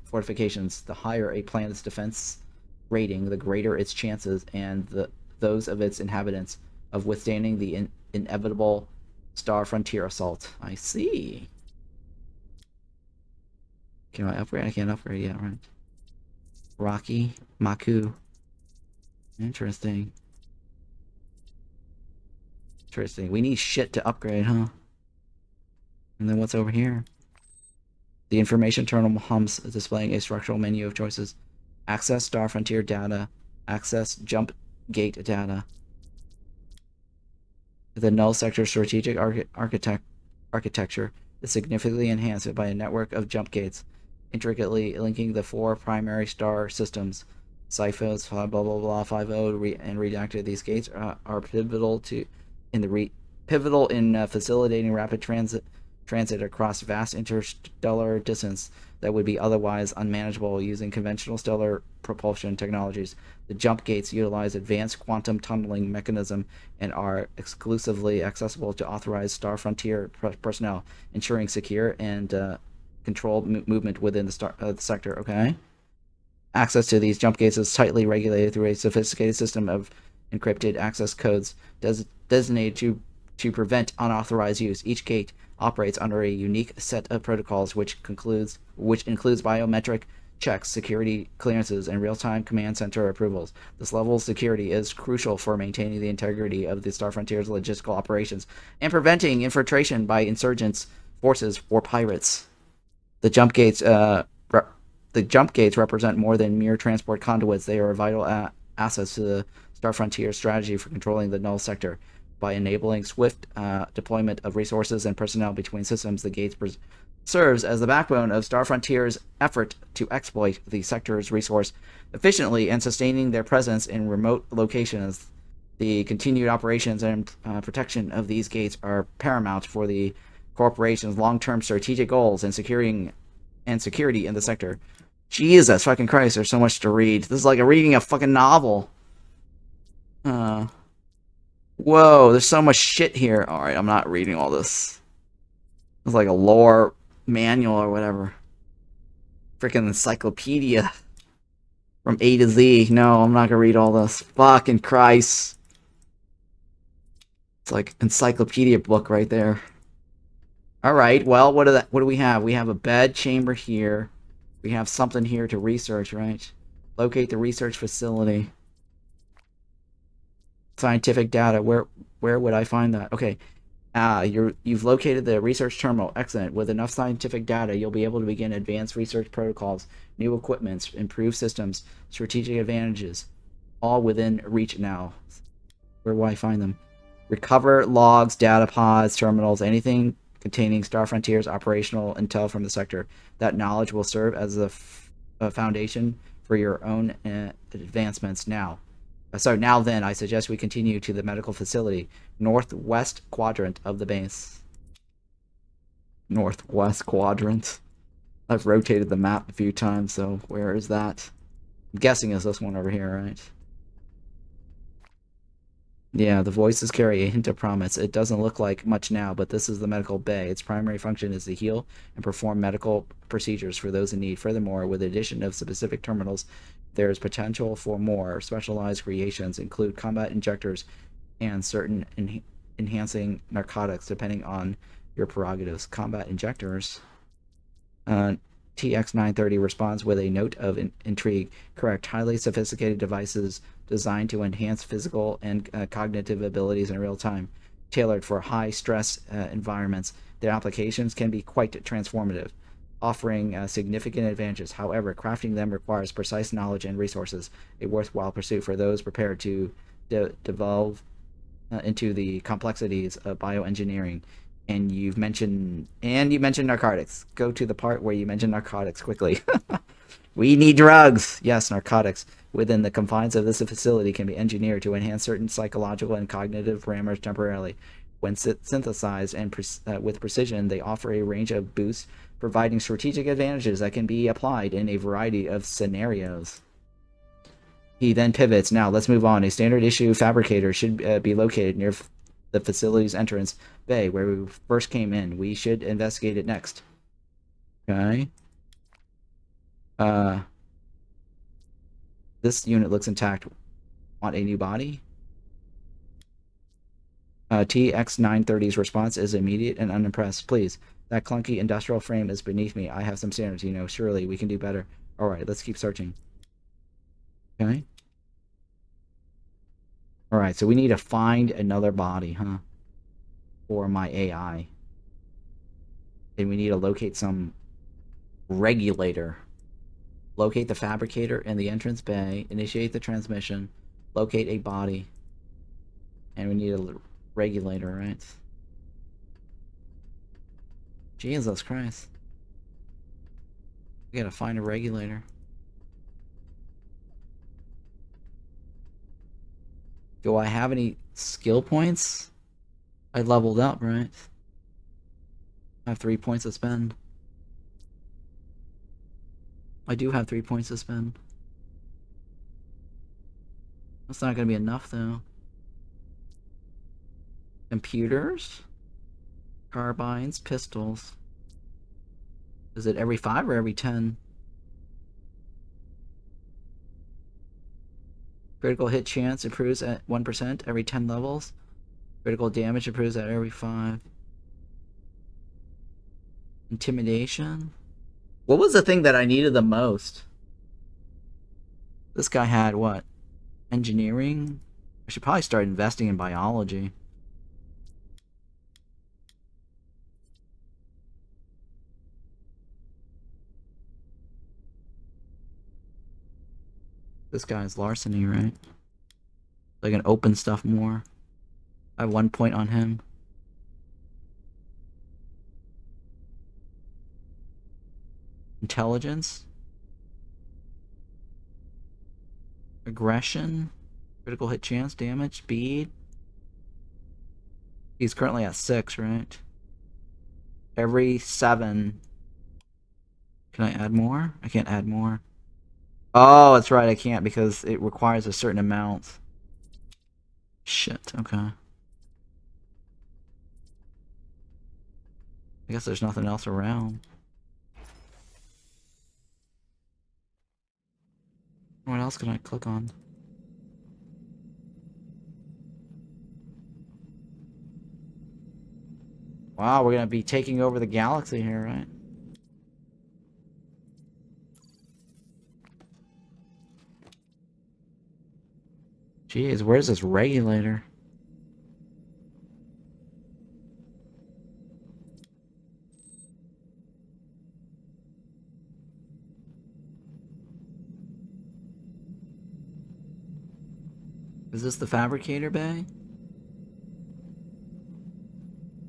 fortifications. The higher a planet's defense rating, the greater its chances and those of its inhabitants of withstanding the inevitable Star Frontier assault. I see. Can I upgrade? I can't upgrade yet, right? Rocky, Maku. Interesting. Interesting. We need shit to upgrade, huh? And then what's over here? The information terminal hums, displaying a structural menu of choices. Access Star Frontier data. Access Jump Gate data. The null sector strategic architecture is significantly enhanced by a network of jump gates, intricately linking the 4 primary star systems. Sci-Fi's blah blah blah 50 and redacted. These gates are pivotal in facilitating rapid transit across vast interstellar distance that would be otherwise unmanageable using conventional stellar propulsion technologies. The jump gates utilize advanced quantum tunneling mechanism and are exclusively accessible to authorized Star Frontier personnel, ensuring secure and controlled movement within the sector. Okay. Access to these jump gates is tightly regulated through a sophisticated system of encrypted access codes designated to prevent unauthorized use. Each gate operates under a unique set of protocols, which includes biometric checks, security clearances, and real-time command center approvals. This level of security is crucial for maintaining the integrity of the Star Frontier's logistical operations and preventing infiltration by insurgents, forces, or pirates. The jump gates represent more than mere transport conduits. They are vital assets to the Star Frontier strategy for controlling the null sector. By enabling swift deployment of resources and personnel between systems, the gates serves as the backbone of Star Frontier's effort to exploit the sector's resource efficiently and sustaining their presence in remote locations. The continued operations and protection of these gates are paramount for the corporation's long-term strategic goals and security in the sector. Jesus fucking Christ, there's so much to read. This is like reading a fucking novel. Whoa, there's so much shit here. Alright, I'm not reading all this. It's like a lore manual or whatever. Freaking encyclopedia. From A to Z. No, I'm not gonna read all this. Fucking Christ. It's like encyclopedia book right there. Alright, well, what do we have? We have a bed chamber here. We have something here to research, right? Locate the research facility. Scientific data. Where would I find that? Okay. You've located the research terminal. Excellent. With enough scientific data, you'll be able to begin advanced research protocols, new equipments, improved systems, strategic advantages, all within reach now. Where will I find them? Recover logs, data pods, terminals, anything containing Star Frontier's operational intel from the sector. That knowledge will serve as a foundation for your own advancements now. So now then, I suggest we continue to the medical facility, northwest quadrant of the base. Northwest quadrant. I've rotated the map a few times, so where is that? I'm guessing it's this one over here, right? Yeah, the voices carry a hint of promise. It doesn't look like much now, but this is the medical bay. Its primary function is to heal and perform medical procedures for those in need. Furthermore, with the addition of specific terminals, there is potential for more specialized creations, include combat injectors and certain enhancing narcotics, depending on your prerogatives. Combat injectors. TX930 responds with a note of intrigue. Correct. Highly sophisticated devices designed to enhance physical and cognitive abilities in real time, tailored for high-stress environments. Their applications can be quite transformative, offering significant advantages. However, crafting them requires precise knowledge and resources, a worthwhile pursuit for those prepared to devolve into the complexities of bioengineering. And you mentioned narcotics. Go to the part where you mention narcotics quickly. We need drugs. Yes, narcotics within the confines of this facility can be engineered to enhance certain psychological and cognitive parameters temporarily. When synthesized and with precision, they offer a range of boosts, providing strategic advantages that can be applied in a variety of scenarios. He then pivots. Now, let's move on. A standard issue fabricator should be located near the facility's entrance bay, where we first came in. We should investigate it next. Okay. This unit looks intact. Want a new body? TX930's response is immediate and unimpressed. Please, that clunky industrial frame is beneath me. I have some standards, you know. Surely we can do better. Alright, let's keep searching. Okay. Alright, so we need to find another body, huh? For my AI. And we need to locate some regulator. Locate the fabricator in the entrance bay. Initiate the transmission. Locate a body. And we need a regulator, right? Jesus Christ. We gotta find a regulator. Do I have any skill points? I leveled up, right? I have 3 points to spend. I do have 3 points to spend. That's not gonna be enough, though. Computers? Carbines, pistols. Is it every 5 or every 10? Critical hit chance improves at 1% every 10 levels. Critical damage improves at every 5. Intimidation? What was the thing that I needed the most? This guy had what? Engineering? I should probably start investing in biology. This guy's larceny, right? So I can open stuff more. I have 1 point on him. Intelligence. Aggression. Critical hit chance, damage, speed. He's currently at 6, right? Every 7. Can I add more? I can't add more. Oh, that's right, I can't because it requires a certain amount. Shit, okay. I guess there's nothing else around. What else can I click on? Wow, we're gonna be taking over the galaxy here, right? Jeez, where's this regulator? Is this the fabricator bay?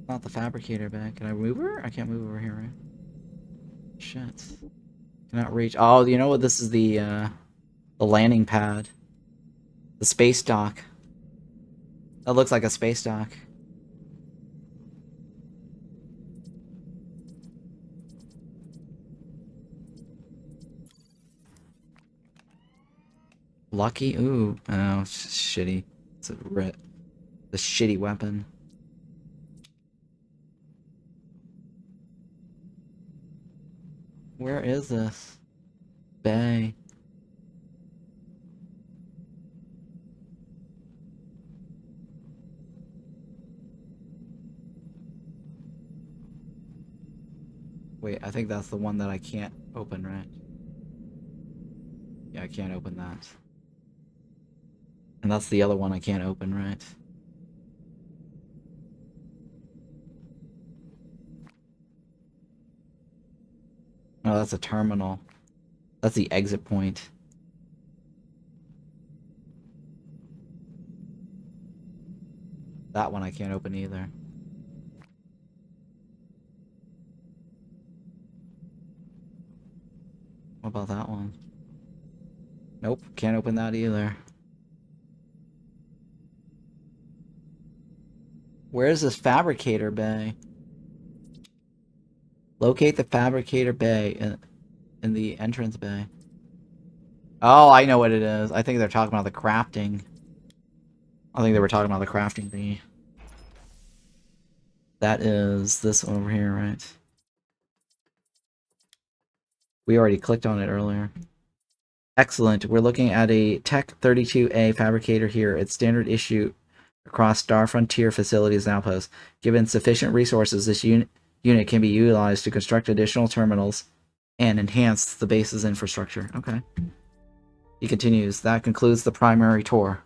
Not the fabricator bay. Can I move her? I can't move over here, right? Shit. Cannot reach. Oh, you know what? This is the landing pad. The space dock. That looks like a space dock. Lucky? Ooh. Oh, it's just shitty. It's a the shitty weapon. Where is this? Bay. Wait, I think that's the one that I can't open, right? Yeah, I can't open that. And that's the other one I can't open, right? Oh, that's a terminal. That's the exit point. That one I can't open either. What about that one? Nope, can't open that either. Where's this fabricator bay? Locate the fabricator bay in the entrance bay. Oh, I know what it is. I think they're talking about the crafting. I think they were talking about the crafting thingy. That is this one over here, right? We already clicked on it earlier. Excellent. We're looking at a Tech 32A fabricator here. It's standard issue across Star Frontier facilities and outposts. Given sufficient resources, this unit can be utilized to construct additional terminals and enhance the base's infrastructure. Okay. He continues, that concludes the primary tour.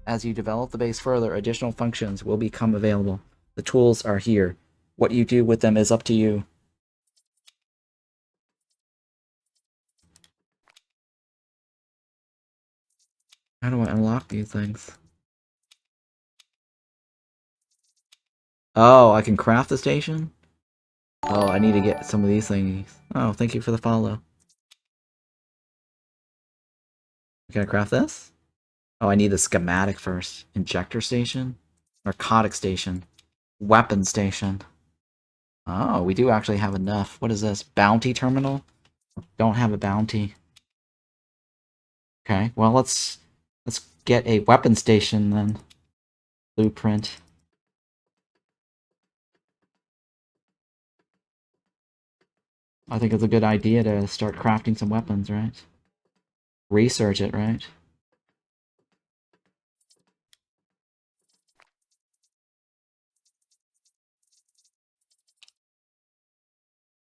As you develop the base further, additional functions will become available. The tools are here. What you do with them is up to you. How do I unlock these things? Oh, I can craft the station? Oh, I need to get some of these things. Oh, thank you for the follow. Can I craft this? Oh, I need the schematic first. Injector station? Narcotic station. Weapon station. Oh, we do actually have enough. What is this? Bounty terminal? Don't have a bounty. Okay, well let's get a weapon station then. Blueprint. I think it's a good idea to start crafting some weapons, right? Research it, right?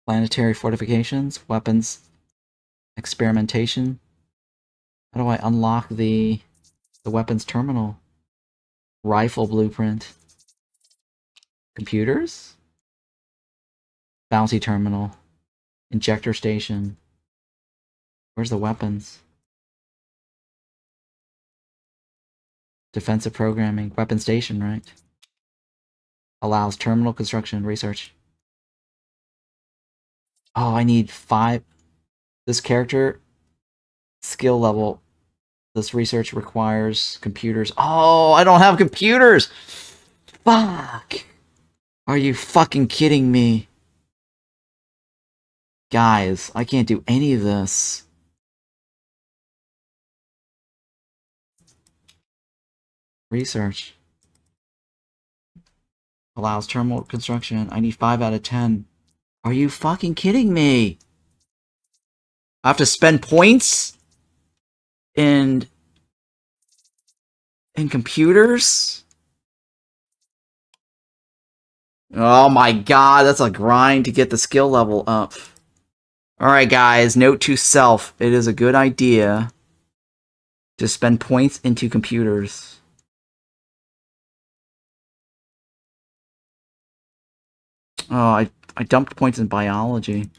Planetary fortifications, weapons, experimentation. How do I unlock the weapons terminal? Rifle blueprint. Computers? Bounty terminal. Injector station. Where's the weapons? Defensive programming. Weapon station, right? Allows terminal construction and research. Oh, I need 5. This character skill level. This research requires computers. Oh, I don't have computers! Fuck! Are you fucking kidding me? Guys, I can't do any of this. Research. Allows terminal construction. I need 5 out of 10. Are you fucking kidding me? I have to spend points in computers? Oh my god, that's a grind to get the skill level up. Alright guys, note to self, it is a good idea to spend points into computers. Oh, I dumped points in biology.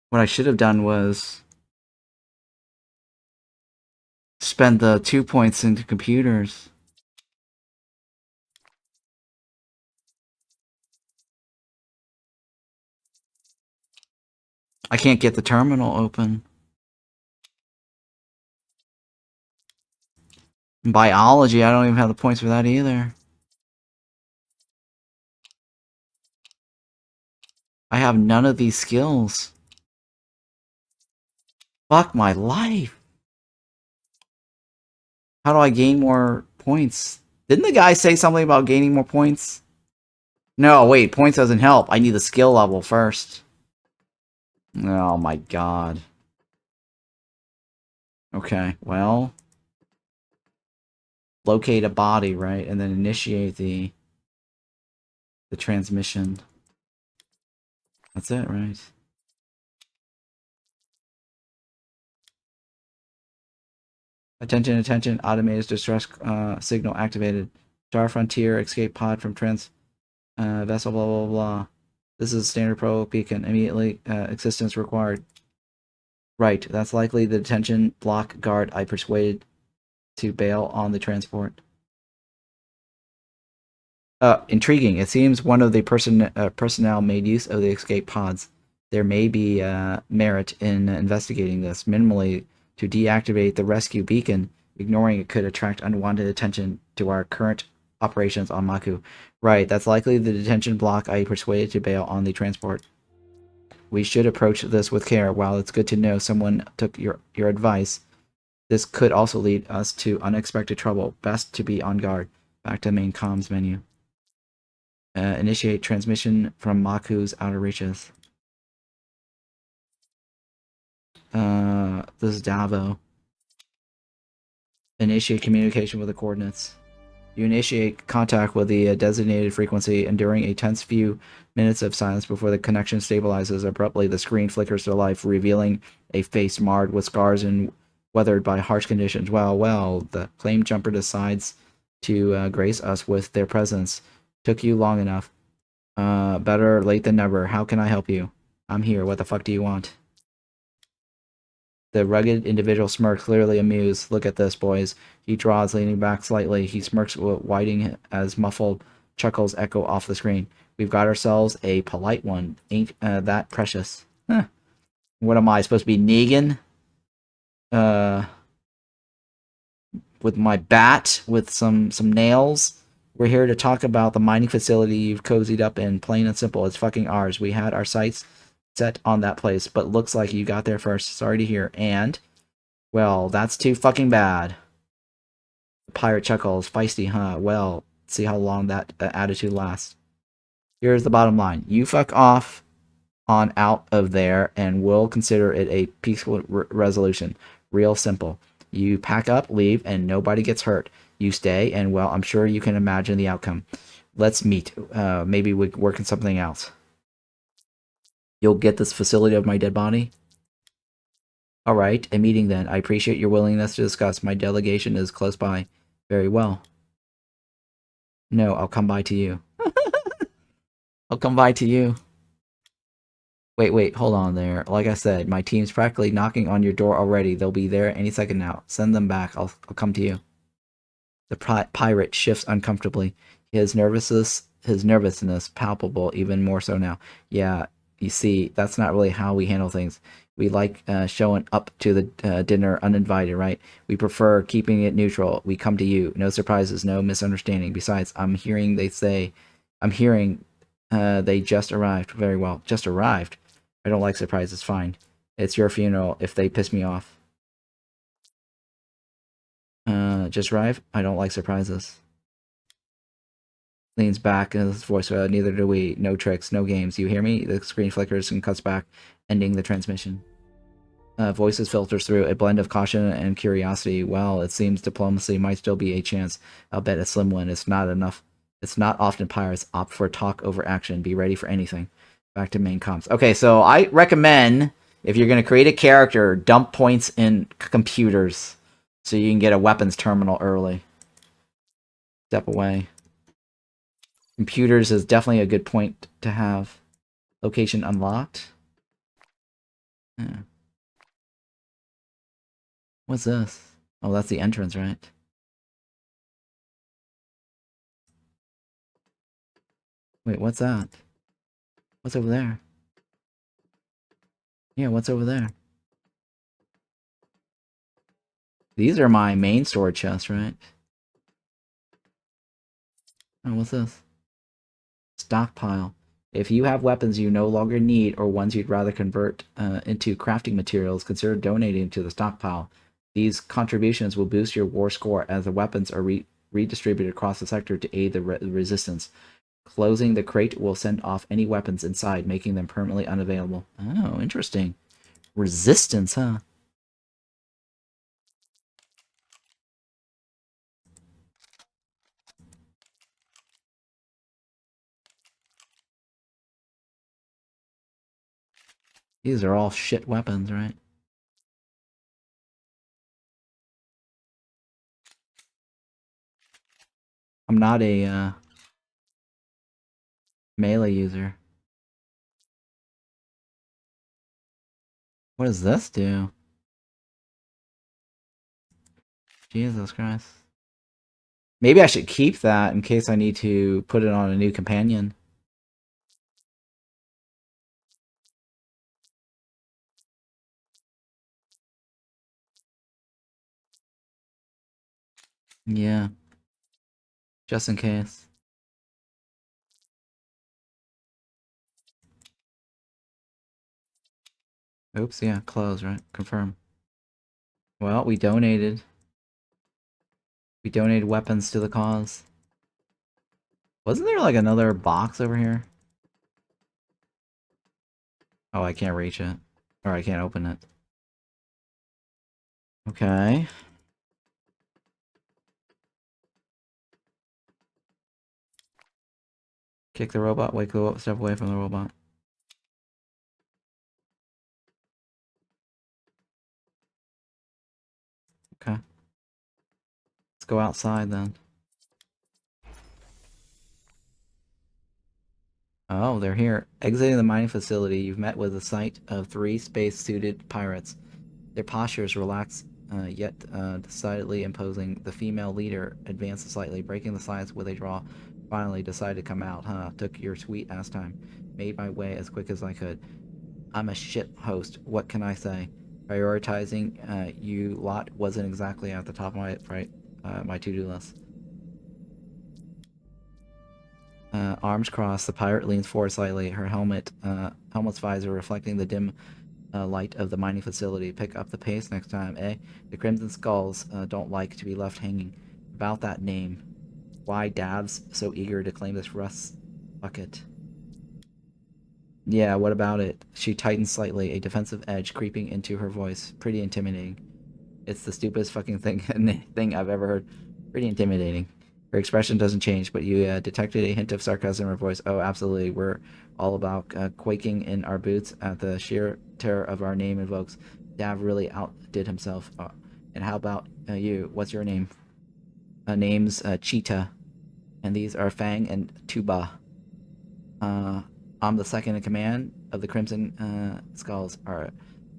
What I should have done was spend the 2 points into computers. I can't get the terminal open. Biology, I don't even have the points for that either. I have none of these skills. Fuck my life. How do I gain more points? Didn't the guy say something about gaining more points? No, wait, points doesn't help. I need the skill level first. Oh my god. Okay, well. Locate a body, right? And then initiate the transmission. That's it, right? Attention, attention, automated distress signal activated. Star Frontier, escape pod from vessel, blah, blah, blah. This is standard pro beacon. Immediately, assistance required. Right, that's likely the detention block guard I persuaded to bail on the transport. Intriguing. It seems one of the personnel made use of the escape pods. There may be merit in investigating this. Minimally, to deactivate the rescue beacon, ignoring it could attract unwanted attention to our current operations on Maku. Right, that's likely the detention block I persuaded to bail on the transport. We should approach this with care. While it's good to know someone took your advice, this could also lead us to unexpected trouble. Best to be on guard. Back to the main comms menu. Initiate transmission from Maku's outer reaches. This is Davo. Initiate communication with the coordinates. You initiate contact with the designated frequency, and during a tense few minutes of silence before the connection stabilizes, abruptly the screen flickers to life, revealing a face marred with scars and weathered by harsh conditions. Well, the flame jumper decides to grace us with their presence. Took you long enough. Better late than never. How can I help you? I'm here. What the fuck do you want? The rugged individual smirks, clearly amused. Look at this, boys. He draws, leaning back slightly. He smirks, widening as muffled chuckles echo off the screen. We've got ourselves a polite one. Ain't that precious? Huh. What am I, supposed to be Negan? With my bat, with some nails? We're here to talk about the mining facility you've cozied up in. Plain and simple, it's fucking ours. We had our sights set on that place, but looks like you got there first. Sorry to hear. And, well, that's too fucking bad. The pirate chuckles. Feisty, huh? Well, see how long that attitude lasts. Here's the bottom line. You fuck off on out of there, and we'll consider it a peaceful resolution. Real simple. You pack up, leave, and nobody gets hurt. You stay, and, well, I'm sure you can imagine the outcome. Let's meet. Maybe we can work on something else. You'll get this facility of my dead body? Alright, a meeting then. I appreciate your willingness to discuss. My delegation is close by. Very well. No, I'll come by to you. I'll come by to you. Wait, hold on there. Like I said, my team's practically knocking on your door already. They'll be there any second now. Send them back. I'll come to you. The pirate shifts uncomfortably. His nervousness palpable, even more so now. Yeah, you see, that's not really how we handle things. We like showing up to the dinner uninvited, right? We prefer keeping it neutral. We come to you. No surprises, no misunderstanding. Besides, I'm hearing they just arrived. Very well. Just arrived? I don't like surprises. Fine. It's your funeral if they piss me off. Just arrived? I don't like surprises. Leans back in his voice. Neither do we. No tricks, no games. You hear me? The screen flickers and cuts back, ending the transmission. Voices filters through, a blend of caution and curiosity. Well, it seems diplomacy might still be a chance. I'll bet a slim one. It's not enough. It's not often pirates opt for talk over action. Be ready for anything. Back to main comms. Okay, so I recommend, if you're going to create a character, dump points in computers so you can get a weapons terminal early. Step away. Computers is definitely a good point to have. Location unlocked. Yeah. What's this? Oh, that's the entrance, right? Wait, what's that? What's over there? Yeah, what's over there? These are my main sword chests, right? Oh, what's this? Stockpile. If you have weapons you no longer need or ones you'd rather convert into crafting materials, consider donating to the stockpile. These contributions will boost your war score as the weapons are redistributed across the sector to aid the resistance. Closing the crate will send off any weapons inside, making them permanently unavailable. Oh, interesting. Resistance, huh? These are all shit weapons, right? I'm not a melee user. What does this do? Jesus Christ. Maybe I should keep that in case I need to put it on a new companion. Yeah, just in case. Oops, yeah, close, right? Confirm. Well, we donated. We donated weapons to the cause. Wasn't there like another box over here? Oh, I can't reach it. Or I can't open it. Okay. Kick the robot, wake the step away from the robot. Okay. Let's go outside then. Oh, they're here. Exiting the mining facility, you've met with a sight of 3 space-suited pirates. Their postures relaxed, yet decidedly imposing. The female leader advanced slightly, breaking the silence with a draw. Finally decided to come out, huh? Took your sweet ass time. Made my way as quick as I could. I'm a shit host. What can I say? Prioritizing you lot wasn't exactly at the top of my to-do list. Arms crossed, the pirate leans forward slightly, her helmet's visor reflecting the dim light of the mining facility. Pick up the pace next time, eh? The Crimson Skulls don't like to be left hanging. About that name. Why Dav's so eager to claim this rust bucket? Yeah, what about it? She tightened slightly, a defensive edge creeping into her voice. Pretty intimidating. It's the stupidest fucking thing I've ever heard. Pretty intimidating. Her expression doesn't change, but you detected a hint of sarcasm in her voice. Oh, absolutely. We're all about quaking in our boots at the sheer terror of our name invokes. Dav really outdid himself. And how about you? What's your name? Name's Cheetah. And these are Fang and Tuba. I'm the second in command of the Crimson Skulls. Our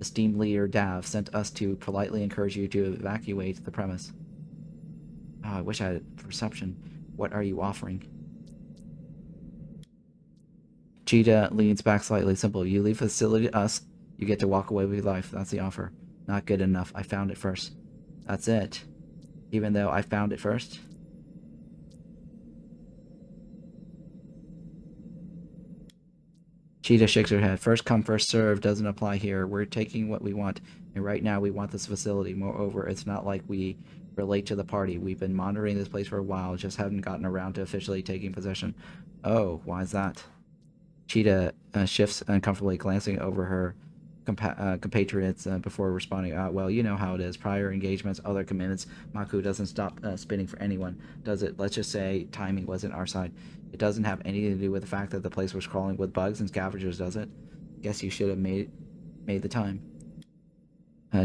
esteemed leader, Dav, sent us to politely encourage you to evacuate the premise. Oh, I wish I had perception. What are you offering? Cheetah leans back slightly. Simple. You leave the facility to us, you get to walk away with your life. That's the offer. Not good enough. I found it first. That's it. Even though I found it first? Cheetah shakes her head. First come, first serve doesn't apply here. We're taking what we want, and right now we want this facility. Moreover, it's not like we relate to the party. We've been monitoring this place for a while, just haven't gotten around to officially taking possession. Oh, why is that? Cheetah shifts uncomfortably, glancing over her compatriots before responding. Well, you know how it is. Prior engagements, other commitments. Maku doesn't stop spinning for anyone, does it? Let's just say timing wasn't our side. It doesn't have anything to do with the fact that the place was crawling with bugs and scavengers, does it? Guess you should have made the time.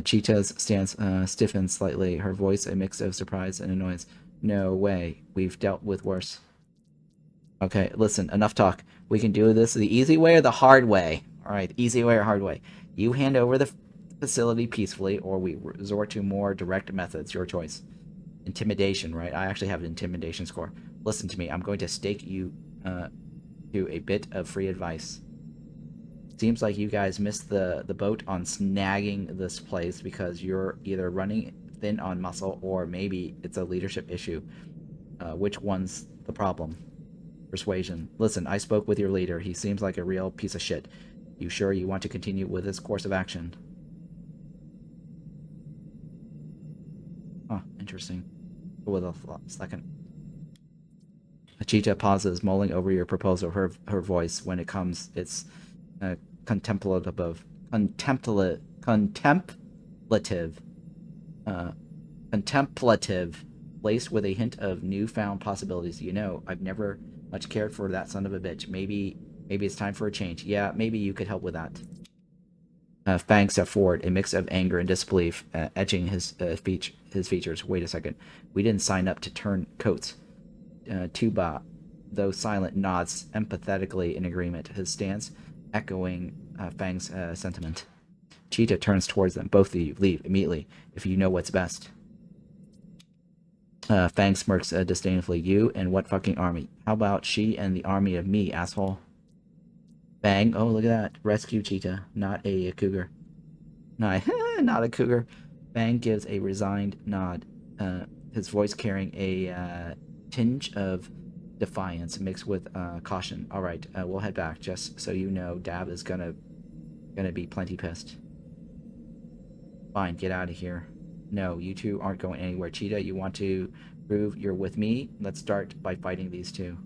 Cheetah's stance stiffens slightly, her voice a mix of surprise and annoyance. No way. We've dealt with worse. Okay, listen, enough talk. We can do this the easy way or the hard way. All right, easy way or hard way. You hand over the facility peacefully, or we resort to more direct methods. Your choice. Intimidation, right? I actually have an intimidation score. Listen to me. I'm going to stake you to a bit of free advice. Seems like you guys missed the boat on snagging this place because you're either running thin on muscle or maybe it's a leadership issue. Which one's the problem? Persuasion. Listen, I spoke with your leader. He seems like a real piece of shit. You sure you want to continue with this course of action? Huh, interesting. With a second. Achita pauses, mulling over your proposal. Her voice, when it comes, it's contemplative, contemplative, laced with a hint of newfound possibilities. You know, I've never much cared for that son of a bitch. Maybe it's time for a change. Yeah, maybe you could help with that. Fang stepped forward, a mix of anger and disbelief etching his features. Wait a second. We didn't sign up to turn coats. Tuba, though silent, nods empathetically in agreement, his stance echoing Fang's sentiment. Cheetah turns towards them. Both of you leave immediately if you know what's best. Fang smirks disdainfully. You and what fucking army? How about she and the army of me, asshole? Fang, oh look at that. Rescue Cheetah, not a cougar. No, not a cougar. Fang gives a resigned nod, his voice carrying a tinge of defiance mixed with caution. All right, we'll head back. Just so you know, Dab is gonna be plenty pissed. Fine, get out of here. No, you two aren't going anywhere. Cheetah, you want to prove you're with me? Let's start by fighting these two.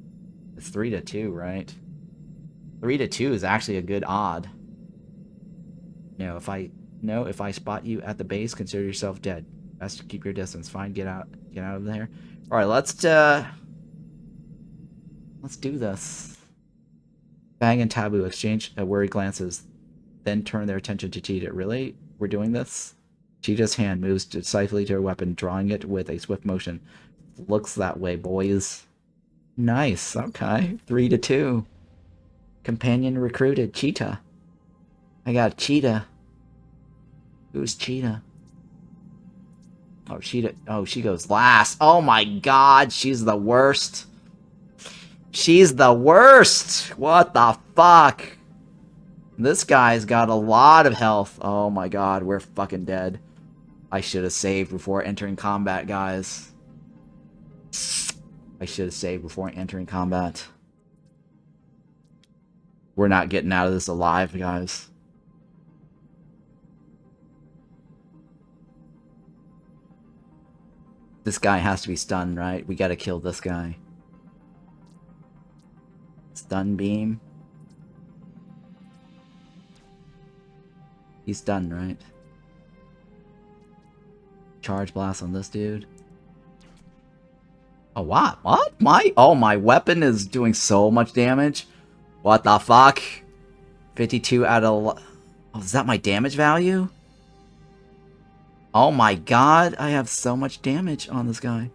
It's 3-2, right? 3-2 is actually a good odd. No, if I spot you at the base, consider yourself dead. Best to keep your distance. Fine, get out of there. All right, let's do this. Fang and Taboo exchange worried glances, then turn their attention to Cheetah. Really? We're doing this? Cheetah's hand moves decisively to her weapon, drawing it with a swift motion. Looks that way, boys. Nice. Okay. 3-2. Companion recruited. Cheetah. I got Cheetah. Who's Cheetah? Oh, Cheetah. Oh, she goes last. Oh my god, she's the worst. She's the worst. What the fuck? This guy's got a lot of health. Oh my god, we're fucking dead. I should have saved before entering combat, guys. I should have saved before entering combat. We're not getting out of this alive, guys. This guy has to be stunned, right? We gotta kill this guy. Stun beam. He's stunned, right? Charge blast on this dude. Oh, what? What? My weapon is doing so much damage. What the fuck? 52 out of... Oh, is that my damage value? Oh my god, I have so much damage on this guy.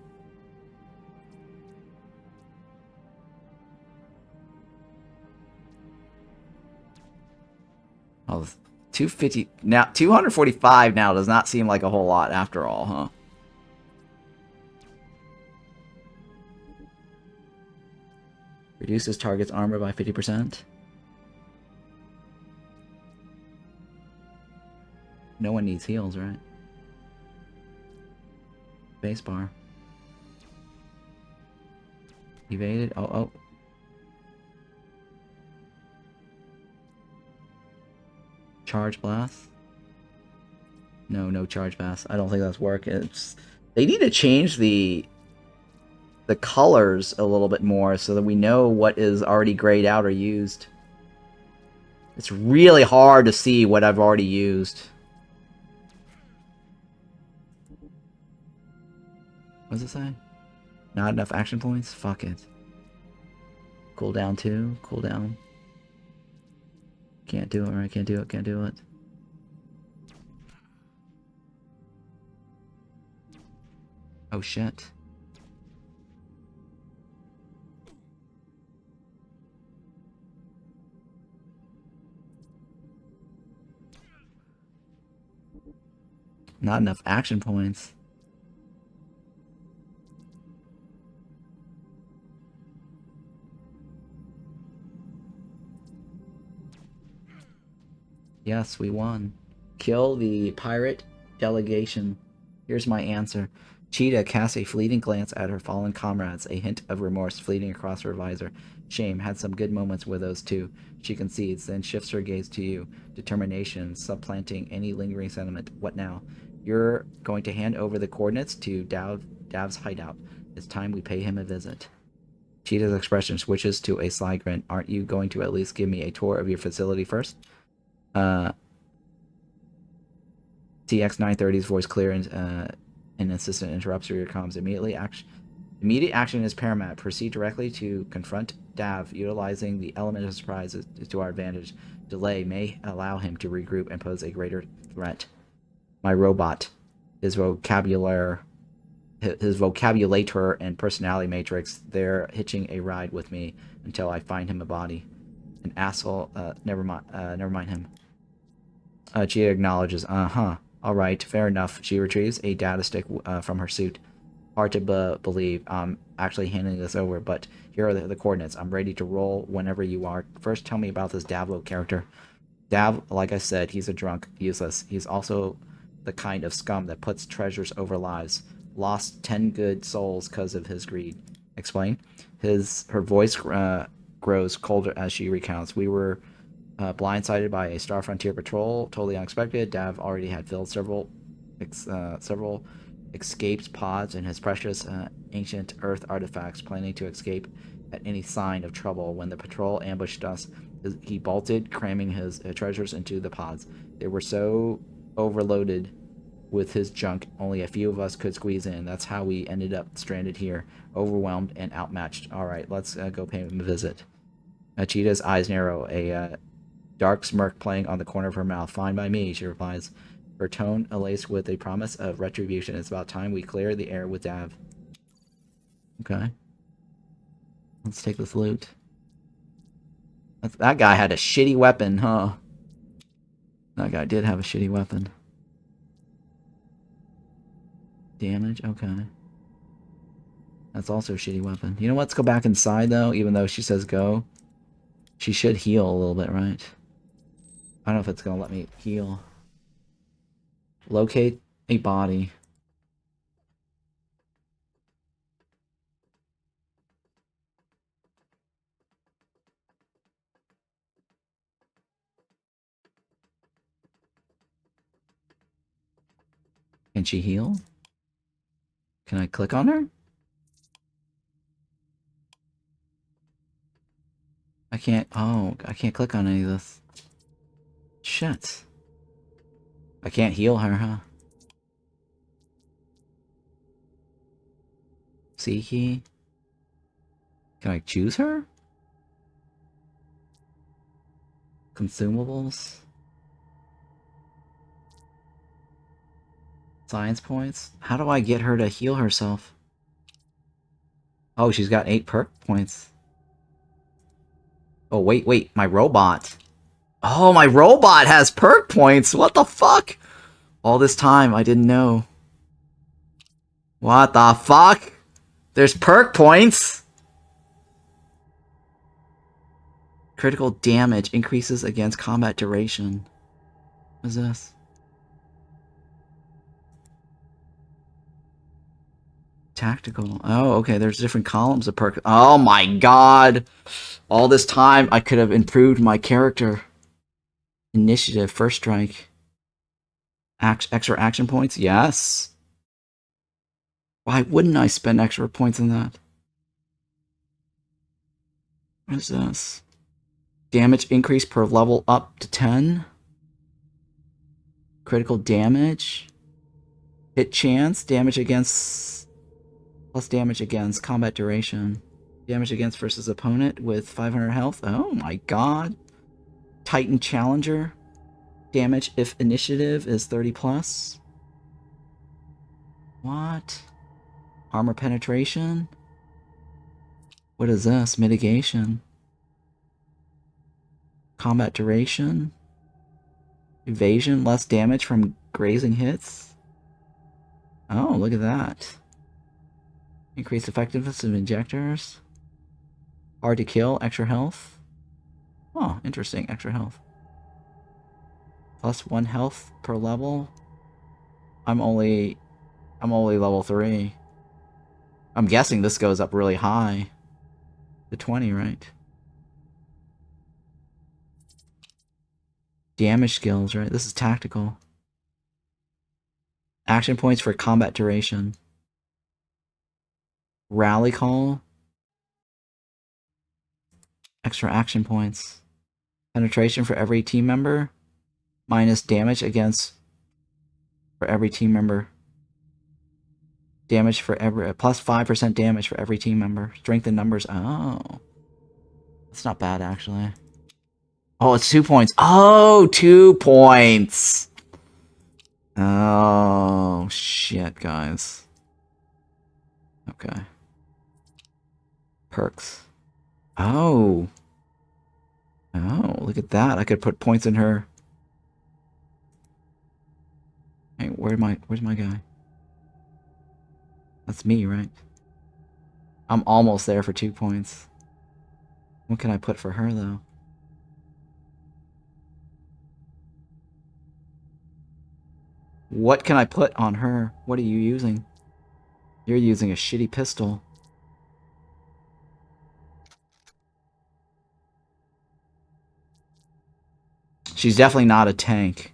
Oh, 250 now, 245 now does not seem like a whole lot after all, huh? Reduces target's armor by 50%. No one needs heals, right? Spacebar. Evaded. Oh. Charge blast. No charge blast. I don't think that's working. They need to change the colors a little bit more so that we know what is already grayed out or used. It's really hard to see what I've already used. What does it say? Not enough action points? Fuck it. Cooldown 2. Cooldown. Can't do it, right? Can't do it. Oh shit. Not enough action points. Yes, we won. Kill the pirate delegation. Here's my answer. Cheetah casts a fleeting glance at her fallen comrades, a hint of remorse fleeting across her visor. Shame had some good moments with those two. She concedes, then shifts her gaze to you. Determination, supplanting any lingering sentiment. What now? You're going to hand over the coordinates to Dav's hideout. It's time we pay him a visit. Cheetah's expression switches to a sly grin. Aren't you going to at least give me a tour of your facility first? TX930's voice clear and an assistant interrupts your comms immediately. Immediate action is paramount. Proceed directly to confront Dav, utilizing the element of surprise to our advantage. Delay may allow him to regroup and pose a greater threat. My robot, his vocabulator and personality matrix, they're hitching a ride with me until I find him a body. An asshole. Never mind him. Cheetah acknowledges. Alright, fair enough. She retrieves a data stick from her suit. Hard to believe I'm actually handing this over, but here are the coordinates. I'm ready to roll whenever you are. First, tell me about this Davlo character. Dav, like I said, he's a drunk, useless. He's also the kind of scum that puts treasures over lives. Lost 10 good souls because of his greed. Explain. Her voice grows colder as she recounts. We were blindsided by a Star Frontier patrol, totally unexpected. Dav already had filled several escaped pods and his precious ancient Earth artifacts, planning to escape at any sign of trouble. When the patrol ambushed us, he bolted, cramming his treasures into the pods. They were so overloaded with his junk, only a few of us could squeeze in. That's how we ended up stranded here, overwhelmed and outmatched. Alright, let's go pay him a visit. Cheetah's eyes narrow, a dark smirk playing on the corner of her mouth. Fine by me, she replies, her tone laced with a promise of retribution. It's about time we clear the air with Dav. Okay. Let's take this loot. That guy had a shitty weapon, huh? That guy did have a shitty weapon. Damage? Okay. That's also a shitty weapon. You know what? Let's go back inside, though, even though she says go. She should heal a little bit, right? I don't know if it's gonna let me heal. Locate a body. Can she heal? Can I click on her? I can't. Oh, I can't click on any of this. Shit. I can't heal her, huh? C key. Can I choose her? Consumables. Science points. How do I get her to heal herself? Oh, she's got 8 perk points. Oh, wait. My robot. Oh, my robot has perk points. What the fuck? All this time, I didn't know. What the fuck? There's perk points. Critical damage increases against combat duration. What is this? Tactical. Oh, okay. There's different columns of perk. Oh my god. All this time, I could have improved my character. Initiative, first strike. Extra action points? Yes. Why wouldn't I spend extra points on that? What is this? Damage increase per level up to 10. Critical damage. Hit chance. Damage against... Plus damage against combat duration. Damage against versus opponent with 500 health. Oh my god. Titan Challenger. Damage if initiative is 30 plus. What? Armor penetration? What is this? Mitigation. Combat duration. Evasion, less damage from grazing hits. Oh, look at that. Increased effectiveness of injectors. Hard to kill, extra health. Oh, interesting, extra health. Plus 1 health per level. I'm only I'm only level 3. I'm guessing this goes up really high. To 20, right? Damage skills, right? This is tactical. Action points for combat duration. Rally call. Extra action points. Penetration for every team member. Minus damage against for every team member. Damage for every plus 5% damage for every team member. Strength in numbers. Oh. That's not bad actually. Oh, it's 2 points. Oh, 2 points. Oh, shit, guys. Okay. Perks. Oh. Oh, look at that. I could put points in her. Hey, where's my guy? That's me, right? I'm almost there for 2 points. What can I put for her, though? What can I put on her? What are you using? You're using a shitty pistol. She's definitely not a tank.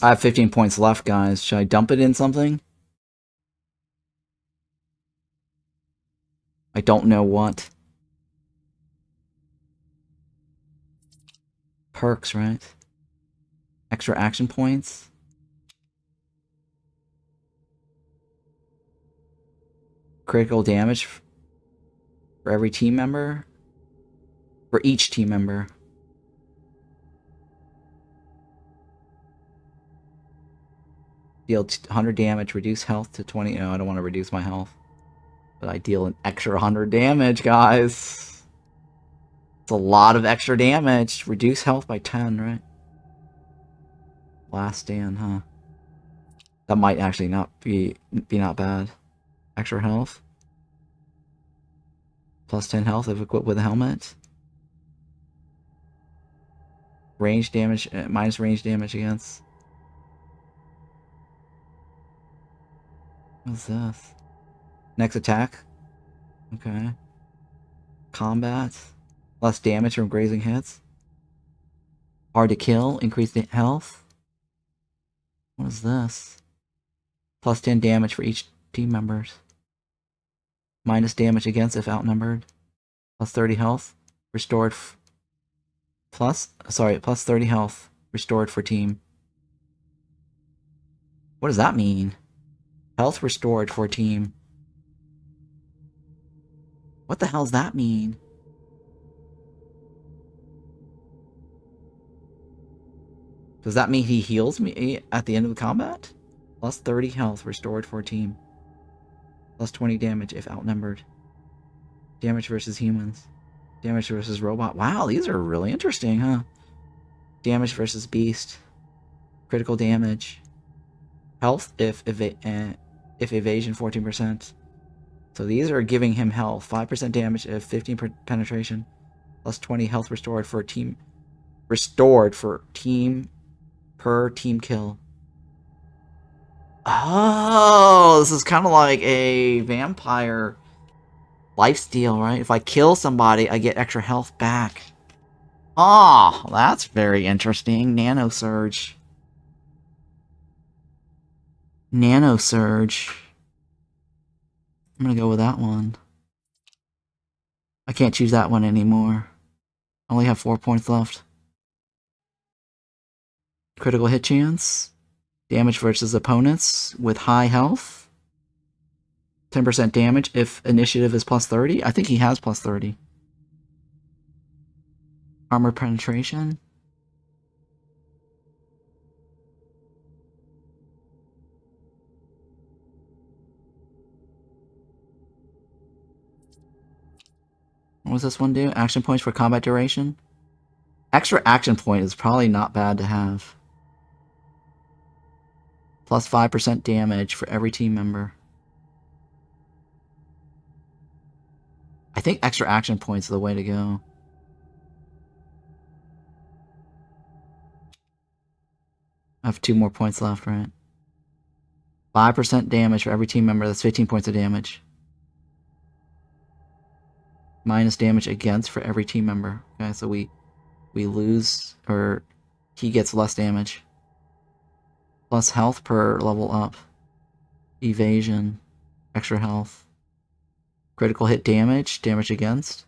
I have 15 points left, guys. Should I dump it in something? I don't know what. Perks, right? Extra action points. Critical damage for every team member. For each team member. Deal 100 damage, reduce health to 20. No, I don't want to reduce my health. But I deal an extra 100 damage, guys. It's a lot of extra damage. Reduce health by 10, right? Last stand, huh? That might actually not be not bad. Extra health. Plus 10 health if equipped with a helmet. Range damage, minus range damage against. What's this? Next attack. Okay. Combat. Less damage from grazing hits. Hard to kill. Increased health. What is this? Plus 10 damage for each team members. Minus damage against if outnumbered. Plus 30 health. Restored. Plus 30 health. Restored for team. What does that mean? Health restored for team. What the hell does that mean? Does that mean he heals me at the end of the combat? Plus 30 health restored for team. Plus 20 damage if outnumbered. Damage versus humans. Damage versus robot. Wow, these are really interesting, huh? Damage versus beast. Critical damage. Health if evasion 14%. So these are giving him health. 5% damage if 15 penetration. Plus 20 health restored for team. Restored for team per team kill. Oh, this is kind of like a vampire lifesteal, right? If I kill somebody, I get extra health back. Oh, that's very interesting. Nano Surge. Nano Surge. I'm gonna go with that one. I can't choose that one anymore. I only have 4 points left. Critical hit chance. Damage versus opponents with high health. 10% damage if initiative is plus 30. I think he has plus 30. Armor penetration. What does this one do? Action points for combat duration. Extra action point is probably not bad to have. Plus 5% damage for every team member. I think extra action points are the way to go. I have 2 more points left, right? 5% damage for every team member. That's 15 points of damage. Minus damage against for every team member. Okay, so we lose, or he gets less damage. Plus health per level up. Evasion. Extra health. Critical hit damage. Damage against.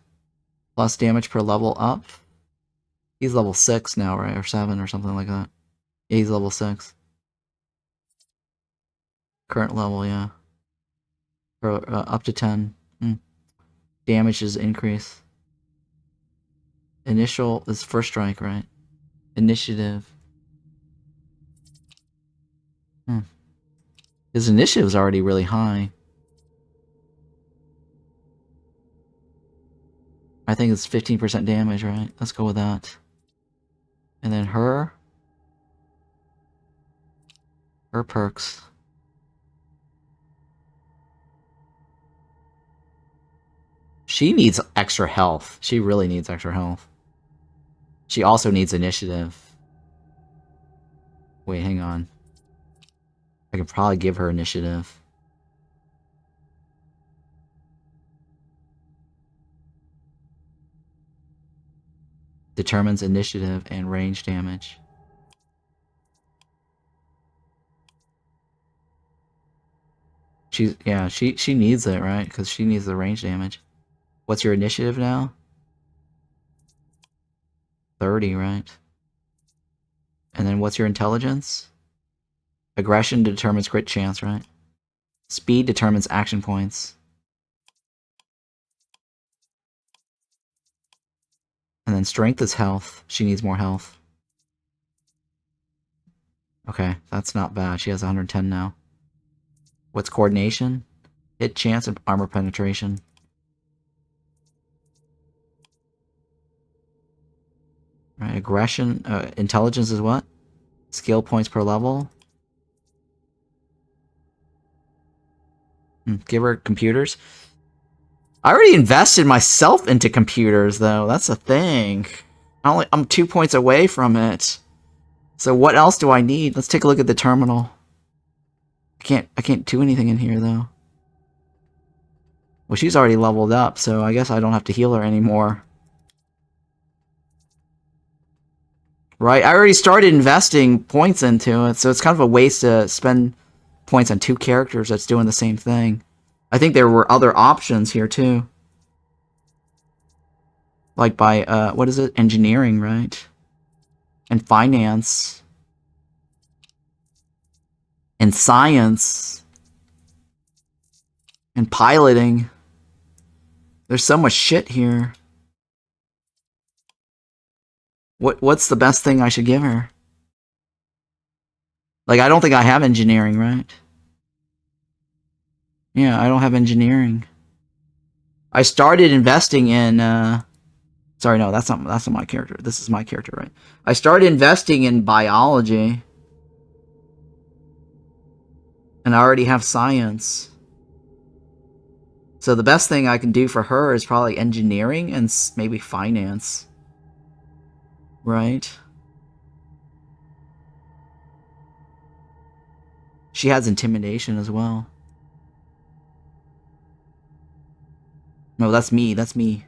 Plus damage per level up. He's level 6 now, right? Or 7 or something like that. Yeah, he's level 6. Current level, yeah. Or, up to 10. Damage is increase. Initial is first strike, right? Initiative. His initiative is already really high. I think it's 15% damage, right? Let's go with that. And then her perks. She needs extra health. She really needs extra health. She also needs initiative. Wait, hang on. I could probably give her initiative. Determines initiative and range damage. She needs it, right? Because she needs the range damage. What's your initiative now? 30, right? And then what's your intelligence? Aggression determines crit chance, right? Speed determines action points. And then strength is health. She needs more health. Okay, that's not bad. She has 110 now. What's coordination? Hit chance and armor penetration. Right, aggression, intelligence is what? Skill points per level. Give her computers. I already invested myself into computers, though. That's a thing. I'm 2 points away from it. So what else do I need? Let's take a look at the terminal. I can't do anything in here, though. Well, she's already leveled up, so I guess I don't have to heal her anymore. Right? I already started investing points into it, so it's kind of a waste to spend points on 2 characters that's doing the same thing. I think there were other options here, too. Like by, what is it? Engineering, right? And finance. And science. And piloting. There's so much shit here. What's the best thing I should give her? Like, I don't think I have engineering, right? Yeah, I don't have engineering. I started investing in, sorry, no, that's not my character. This is my character, right? I started investing in biology. And I already have science. So the best thing I can do for her is probably engineering and maybe finance. Right? She has intimidation as well. No, that's me. That's me.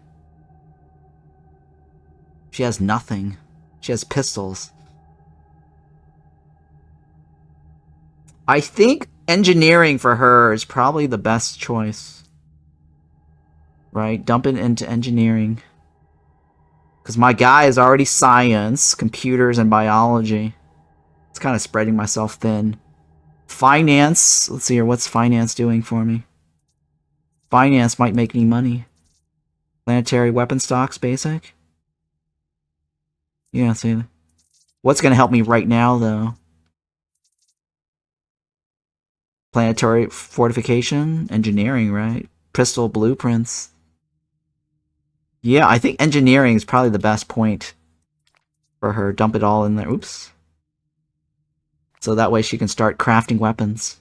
She has nothing. She has pistols. I think engineering for her is probably the best choice. Right? Dump it into engineering. Because my guy is already science, computers, and biology. It's kind of spreading myself thin. Finance. Let's see here. What's finance doing for me? Finance might make me money. Planetary weapon stocks, basic. Yeah, see. What's going to help me right now, though? Planetary fortification, engineering, right? Pistol blueprints. Yeah, I think engineering is probably the best point for her. Dump it all in there. Oops. So that way she can start crafting weapons.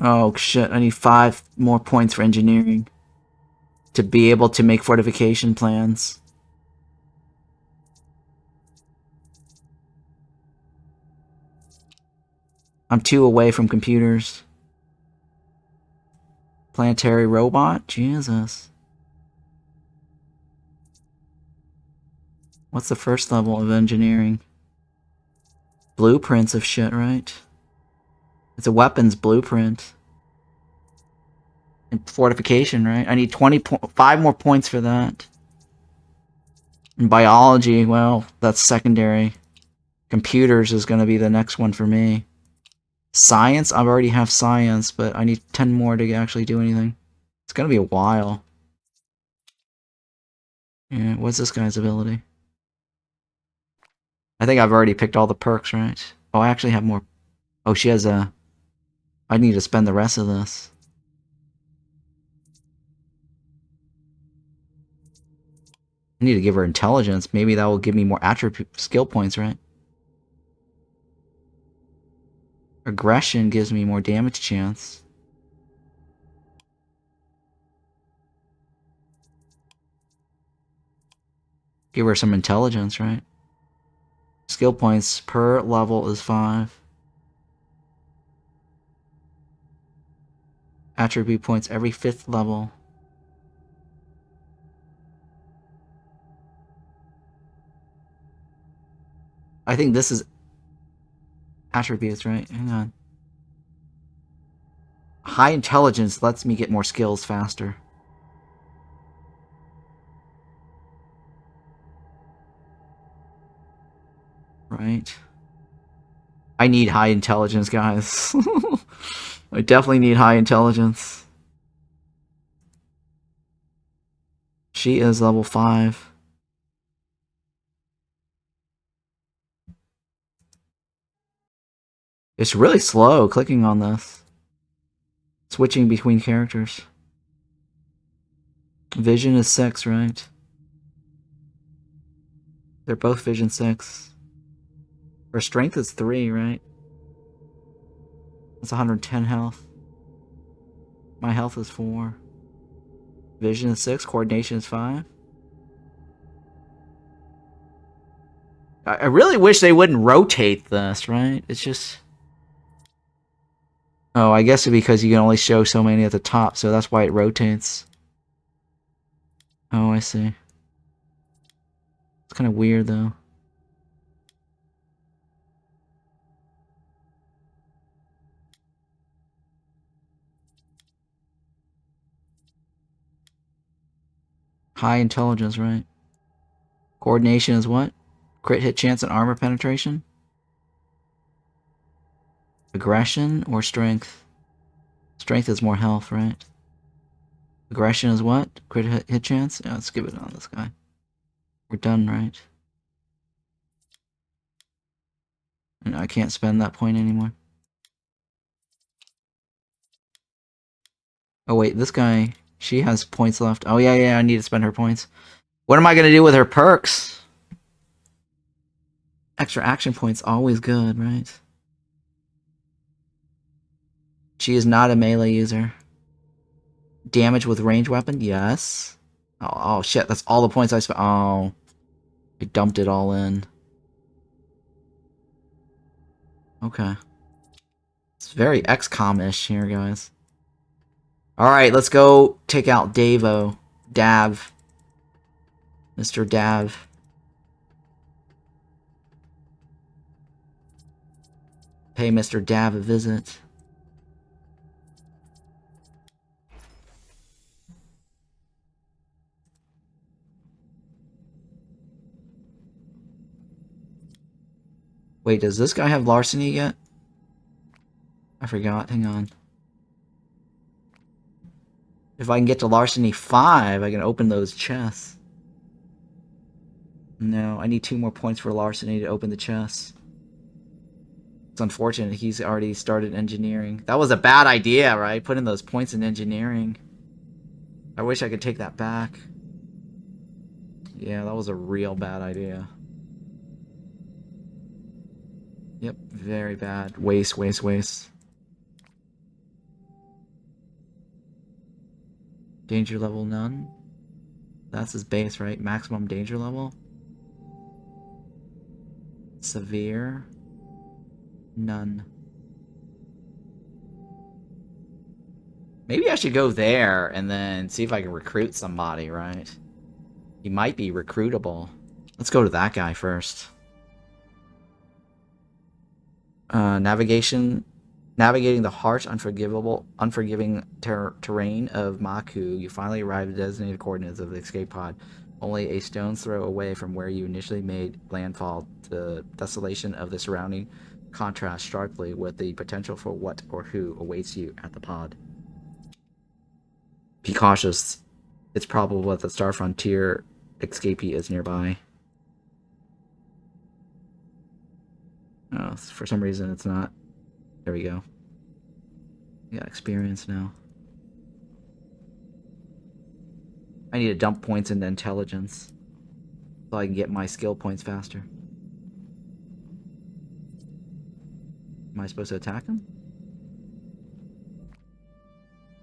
Oh shit, I need 5 more points for engineering to be able to make fortification plans. I'm 2 away from computers. Planetary robot? Jesus. What's the first level of engineering? Blueprints of shit, right? It's a weapons blueprint. And fortification, right? I need 5 more points for that. And biology, well, that's secondary. Computers is going to be the next one for me. Science, I already have science, but I need 10 more to actually do anything. It's going to be a while. Yeah, what's this guy's ability? I think I've already picked all the perks, right? Oh, I actually have more. Oh, she has a... I need to spend the rest of this. I need to give her intelligence. Maybe that will give me more attribute skill points, right? Aggression gives me more damage chance. Give her some intelligence, right? Skill points per level is 5. Attribute points every 5th level. I think this is attributes, right? Hang on. High intelligence lets me get more skills faster. Right. I need high intelligence, guys. I definitely need high intelligence. She is level 5. It's really slow clicking on this. Switching between characters. Vision is 6, right? They're both vision 6. Her strength is 3, right? That's 110 health. My health is 4. Vision is 6. Coordination is 5. I really wish they wouldn't rotate this, right? It's just... Oh, I guess because you can only show so many at the top, so that's why it rotates. Oh, I see. It's kind of weird, though. High intelligence, right? Coordination is what? Crit hit chance and armor penetration? Aggression or strength? Strength is more health, right? Aggression is what? Crit hit chance? Yeah, let's give it on this guy. We're done, right? And I can't spend that point anymore. Oh wait, this guy, she has points left. Oh yeah, I need to spend her points. What am I gonna do with her perks? Extra action points, always good, right? She is not a melee user. Damage with range weapon, yes. Oh shit, that's all the points I spent. Oh, I dumped it all in. Okay. It's very XCOM-ish here, guys. Alright, let's go take out Davo. Dav. Mr. Dav. Pay Mr. Dav a visit. Wait, does this guy have larceny yet? I forgot, hang on. If I can get to larceny 5, I can open those chests. No, I need 2 more points for larceny to open the chests. It's unfortunate he's already started engineering. That was a bad idea, right? Putting those points in engineering. I wish I could take that back. Yeah, that was a real bad idea. Yep, very bad. Waste. Danger level none. That's his base, right? Maximum danger level. Severe. None. Maybe I should go there and then see if I can recruit somebody, right? He might be recruitable. Let's go to that guy first. Navigating the harsh, unforgiving terrain of Maku, you finally arrived at the designated coordinates of the escape pod. Only a stone's throw away from where you initially made landfall. The desolation of the surrounding contrasts sharply with the potential for what or who awaits you at the pod. Be cautious. It's probable that the Star Frontier escapee is nearby. Oh, for some reason it's not. There we go. We got experience now. I need to dump points into intelligence so I can get my skill points faster. Am I supposed to attack him?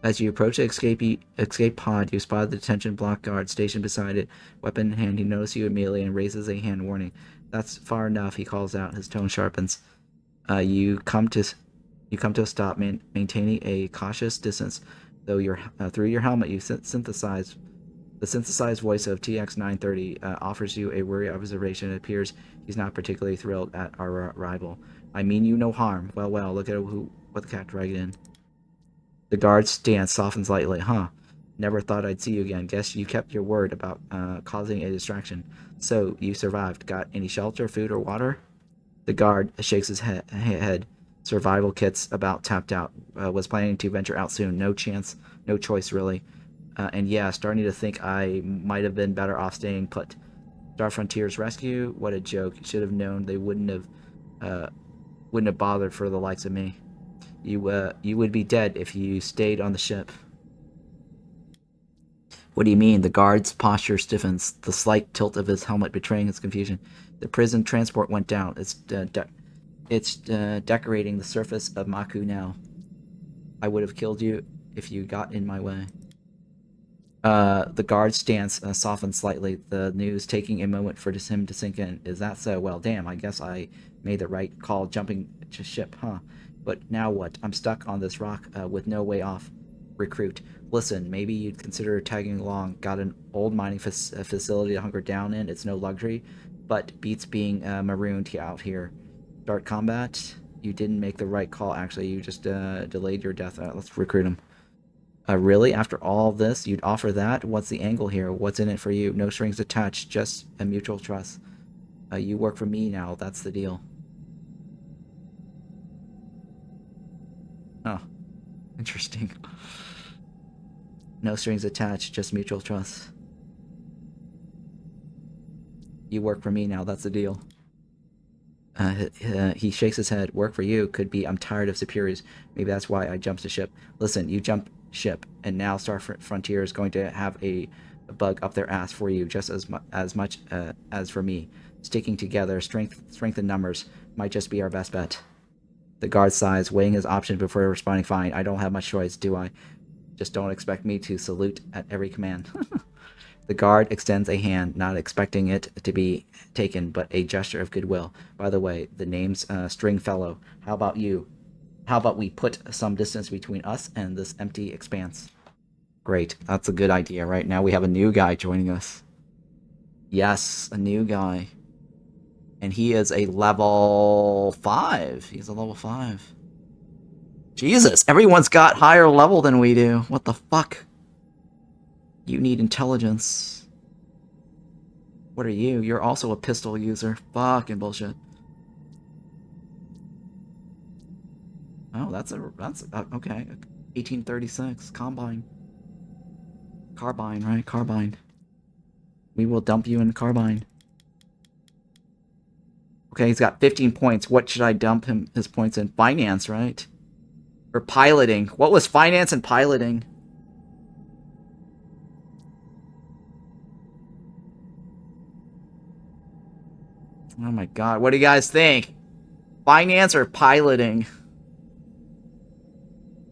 As you approach the escape pod, you spot the detention block guard stationed beside it, weapon in hand. He notices you immediately and raises a hand warning. That's far enough, he calls out. His tone sharpens. You come to a stop, maintaining a cautious distance. Though through your helmet, you synthesize. The synthesized voice of TX-930 offers you a wary observation. It appears he's not particularly thrilled at our arrival. I mean you no harm. Well, look at what the cat dragged in. The guard's stance softens lightly. Huh. Never thought I'd see you again. Guess you kept your word about causing a distraction. So, you survived. Got any shelter, food, or water? The guard shakes his head. Survival kit's about tapped out. Was planning to venture out soon. No chance. No choice, really. And yeah, starting to think I might have been better off staying put. Star Frontier's rescue? What a joke. Should have known they wouldn't have bothered for the likes of me. You would be dead if you stayed on the ship. What do you mean? The guard's posture stiffens, the slight tilt of his helmet betraying his confusion. The prison transport went down. It's decorating the surface of Maku now. I would have killed you if you got in my way. The guard's stance softened slightly, the news taking a moment for him to sink in. Is that so? Well, damn, I guess I made the right call jumping to ship, huh? But now what? I'm stuck on this rock with no way off. Recruit. Listen, maybe you'd consider tagging along. Got an old mining facility to hunker down in. It's no luxury, but beats being marooned out here. Start combat? You didn't make the right call, actually. You just delayed your death. Let's recruit him. Really? After all this, you'd offer that? What's the angle here? What's in it for you? No strings attached, just a mutual trust. You work for me now. That's the deal. Oh, interesting. No strings attached, just mutual trust. You work for me now. That's the deal. He shakes his head. Work for you could be I'm tired of superiors. Maybe that's why I jumped the ship. Listen, you jumped ship, and now Star Frontier is going to have a bug up their ass for you, just as much as for me. Sticking together, strength in numbers, might just be our best bet. The guard sighs, weighing his options before responding. Fine, I don't have much choice, do I? Just don't expect me to salute at every command. The guard extends a hand, not expecting it to be taken, but a gesture of goodwill. By the way, the name's Stringfellow. How about you? How about we put some distance between us and this empty expanse? Great, that's a good idea. Right now we have a new guy joining us. Yes, a new guy. And he is a level 5. He's a level 5. Jesus, everyone's got higher level than we do. What the fuck? You need intelligence. What are you? You're also a pistol user. Fucking bullshit. Oh, that's okay. 1836 combine. Carbine, right? Carbine. We will dump you in the carbine. Okay, he's got 15 points. What should I dump his points in? Finance, right? Or piloting. What was finance and piloting? Oh my god. What do you guys think? Finance or piloting?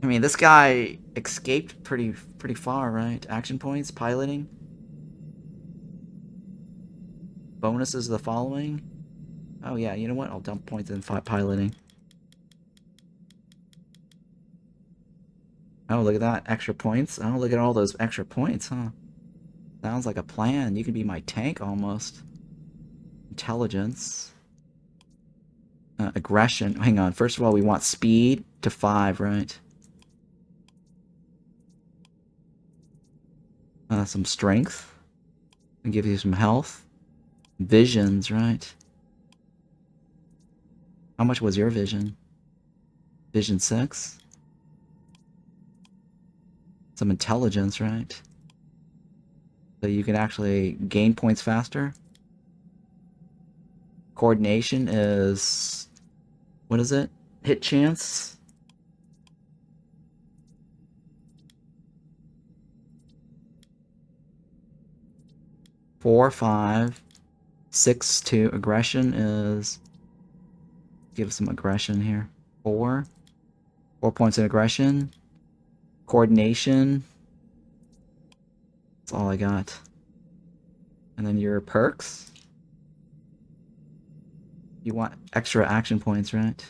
I mean, this guy escaped pretty far, right? Action points, piloting. Bonuses the following. Oh yeah, you know what? I'll dump points in piloting. Oh, look at that. Extra points. Oh, look at all those extra points, huh? Sounds like a plan. You can be my tank almost. Intelligence. Aggression. Hang on. First of all, we want speed to 5, right? Some strength. And give you some health. Visions, right? How much was your vision? Vision 6. Some intelligence, right? So you can actually gain points faster. Coordination is... What is it? Hit chance? Four, 5, 6, 2. Aggression is... Give some aggression here. 4. 4 points in aggression. Coordination. That's all I got. And then your perks. You want extra action points, right?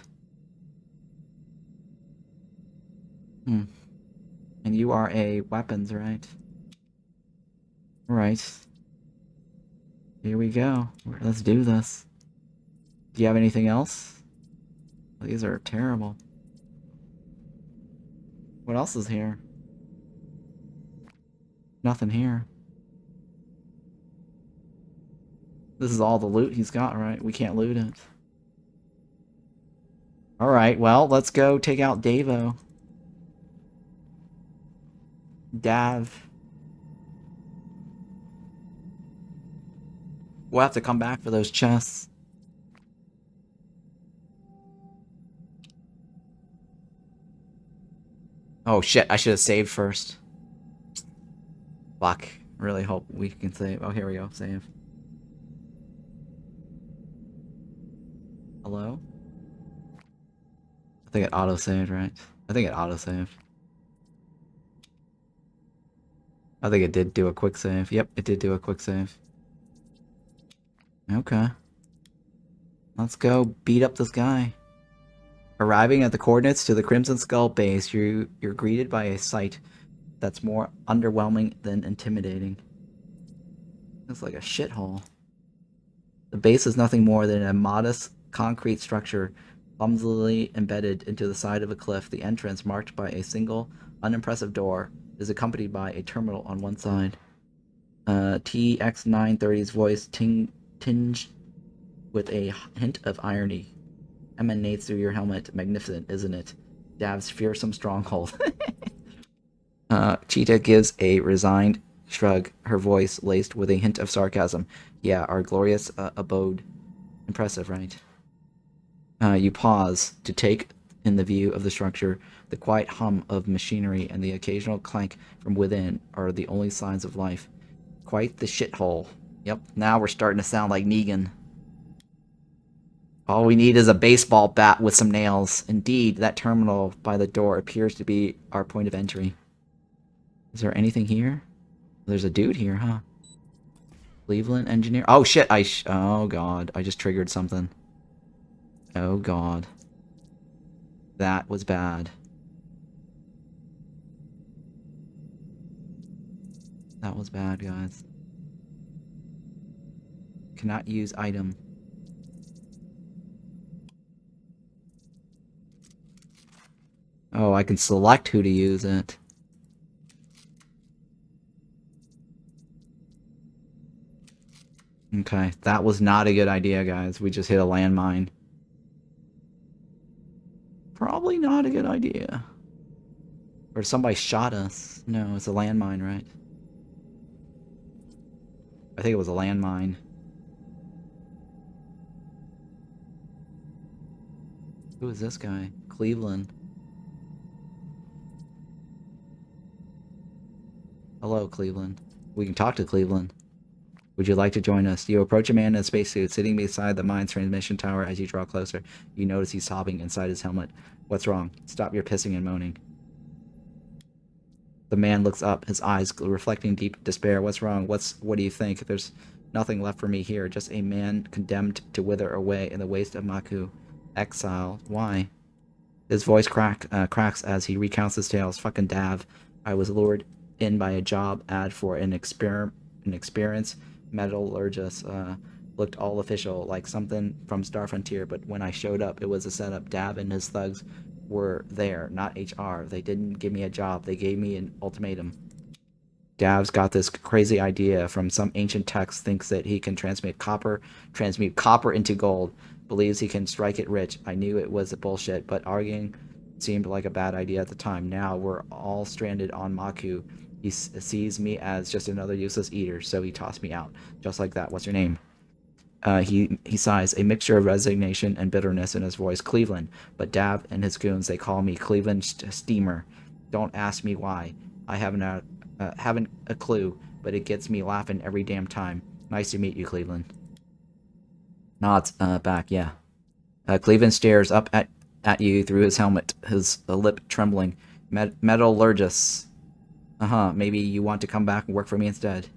And you are a weapons, right? Alright. Here we go. Let's do this. Do you have anything else? These are terrible. What else is here? Nothing here. This is all the loot he's got, right? We can't loot it. Alright, well, let's go take out Davo. Dav. We'll have to come back for those chests. Oh shit, I should have saved first. Fuck. Really hope we can save. Oh, here we go. Save. Hello? I think it auto-saved, right? I think it auto-saved. I think it did do a quick save. Yep, it did do a quick save. Okay. Let's go beat up this guy. Arriving at the coordinates to the Crimson Skull base, you're greeted by a sight that's more underwhelming than intimidating. It's like a shithole. The base is nothing more than a modest concrete structure clumsily embedded into the side of a cliff. The entrance, marked by a single, unimpressive door, is accompanied by a terminal on one side. TX930's voice, tinged with a hint of irony, emanates through your helmet. Magnificent, isn't it? Dav's fearsome stronghold. Cheetah gives a resigned shrug, her voice laced with a hint of sarcasm. Yeah, our glorious abode. Impressive, right? You pause to take in the view of the structure. The quiet hum of machinery and the occasional clank from within are the only signs of life. Quite the shithole. Yep, now we're starting to sound like Negan. All we need is a baseball bat with some nails. Indeed, that terminal by the door appears to be our point of entry. Is there anything here? There's a dude here, huh? Cleveland engineer. Oh shit! Oh god! I just triggered something. Oh god. That was bad. That was bad, guys. Cannot use item. Oh, I can select who to use it. Okay, that was not a good idea, guys. We just hit a landmine. Probably not a good idea. Or somebody shot us. No, it's a landmine, right? I think it was a landmine. Who is this guy? Cleveland. Hello, Cleveland. We can talk to Cleveland. Would you like to join us? You approach a man in a spacesuit sitting beside the mine's transmission tower. As you draw closer, you notice he's sobbing inside his helmet. What's wrong? Stop your pissing and moaning. The man looks up, his eyes reflecting deep despair. What's wrong? What do you think? There's nothing left for me here. Just a man condemned to wither away in the waste of Maku. Exile. Why? His voice cracks as he recounts his tales. Fucking Dav. I was lured in by a job ad for an experienced metallurgist. Looked all official, like something from Star Frontier, but when I showed up, it was a setup. Dav and his thugs were there, not HR. They didn't give me a job. They gave me an ultimatum. Dav's got this crazy idea from some ancient text, thinks that he can transmute copper into gold, believes he can strike it rich. I knew it was bullshit, but arguing seemed like a bad idea at the time. Now we're all stranded on Maku. He sees me as just another useless eater, so he tossed me out. Just like that. What's your name? He sighs, a mixture of resignation and bitterness in his voice. Cleveland. But Dav and his goons, they call me Cleveland Steamer. Don't ask me why. I haven't a clue, but it gets me laughing every damn time. Nice to meet you, Cleveland. Nods back, yeah. Cleveland stares up at you through his helmet, his lip trembling. Metallurgist. Maybe you want to come back and work for me instead.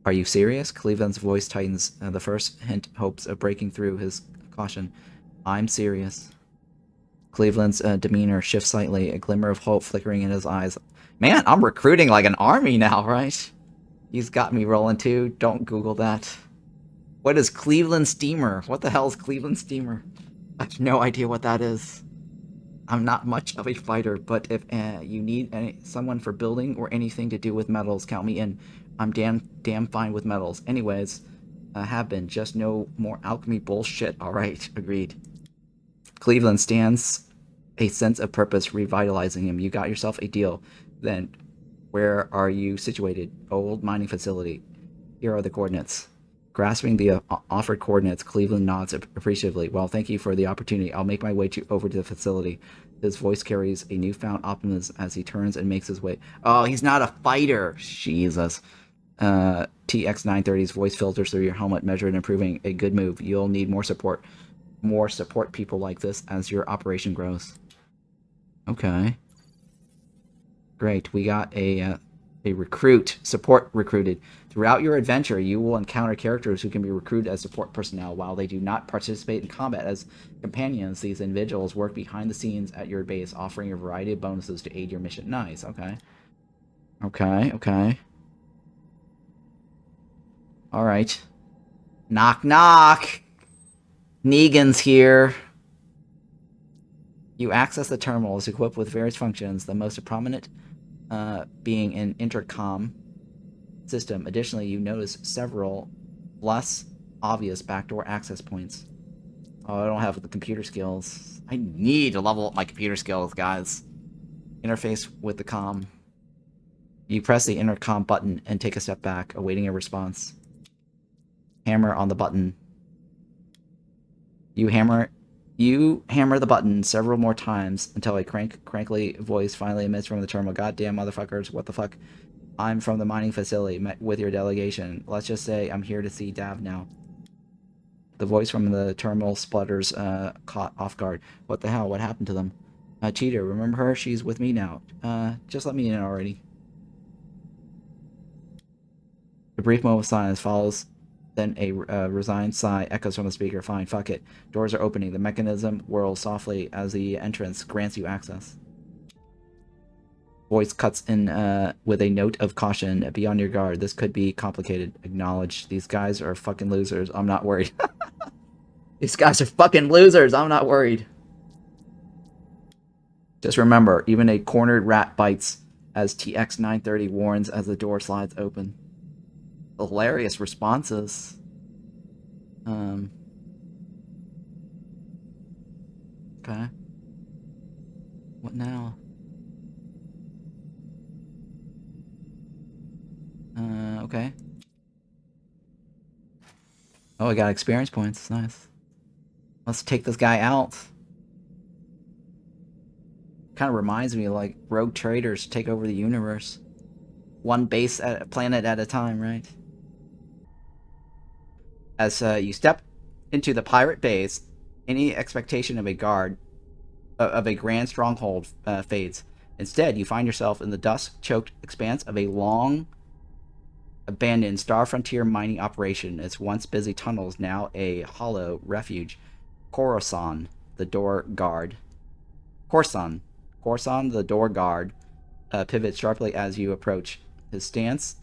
Are you serious? Cleveland's voice tightens. The first hint hopes of breaking through his caution. I'm serious. Cleveland's demeanor shifts slightly, a glimmer of hope flickering in his eyes. Man, I'm recruiting like an army now, right? He's got me rolling too. Don't Google that. What is Cleveland Steamer? What the hell is Cleveland Steamer? I have no idea what that is. I'm not much of a fighter, but if you need someone for building or anything to do with metals, count me in. I'm damn fine with metals. Anyways, have been. Just no more alchemy bullshit. Alright, agreed. Cleveland stands, a sense of purpose revitalizing him. You got yourself a deal. Then, where are you situated? Old mining facility. Here are the coordinates. Grasping the offered coordinates, Cleveland nods appreciatively. Well, thank you for the opportunity. I'll make my way over to the facility. His voice carries a newfound optimism as he turns and makes his way. Oh, he's not a fighter! Jesus. TX930's voice filters through your helmet, measured and improving. A good move. You'll need more support. More support people like this as your operation grows. Okay. Great. We got a support recruited. Throughout your adventure, you will encounter characters who can be recruited as support personnel. While they do not participate in combat as companions, these individuals work behind the scenes at your base, offering a variety of bonuses to aid your mission. Nice. Okay. Okay. Alright. Knock knock! Negan's here. You access the terminals equipped with various functions, the most prominent being an intercom system. Additionally, you notice several less obvious backdoor access points. Oh, I don't have the computer skills. I need to level up my computer skills, guys. Interface with the comm. You press the intercom button and take a step back, awaiting a response. Hammer on the button. You hammer the button several more times until a crankly voice finally emits from the terminal. Goddamn motherfuckers, what the fuck? I'm from the mining facility, met with your delegation. Let's just say I'm here to see Dav now. The voice from the terminal splutters, caught off guard. What the hell? What happened to them? Cheater, remember her? She's with me now. Just let me in already. A brief moment of silence follows. Then a resigned sigh echoes from the speaker. Fine, fuck it. Doors are opening. The mechanism whirls softly as the entrance grants you access. Voice cuts in with a note of caution. Be on your guard. This could be complicated. Acknowledge. These guys are fucking losers. I'm not worried. These guys are fucking losers. I'm not worried. Just remember, even a cornered rat bites, as TX930 warns as the door slides open. Hilarious responses. Okay. What now? Okay. Oh, I got experience points. Nice. Let's take this guy out. Kind of reminds me of like rogue traders take over the universe. One base at a planet at a time, right? As you step into the pirate base, any expectation of a grand stronghold fades. Instead, you find yourself in the dust-choked expanse of a long, abandoned Star Frontier mining operation. Its once busy tunnels now a hollow refuge. Coruscant, the door guard. Coruscant, the door guard, pivots sharply as you approach. His stance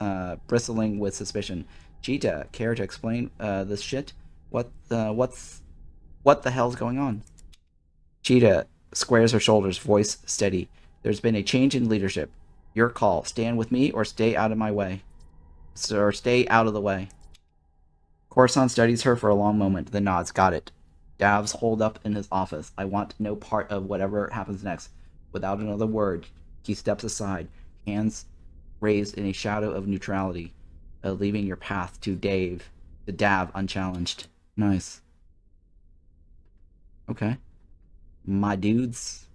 bristling with suspicion. Cheetah, care to explain this shit? What the hell's going on? Cheetah squares her shoulders, voice steady. There's been a change in leadership. Your call. Stand with me or stay out of my way. Or stay out of the way. Coruscant studies her for a long moment, then nods. Got it. Dav's holed up in his office. I want no part of whatever happens next. Without another word, he steps aside, hands raised in a shadow of neutrality, leaving your path to Dav unchallenged. Nice. Okay. My dudes,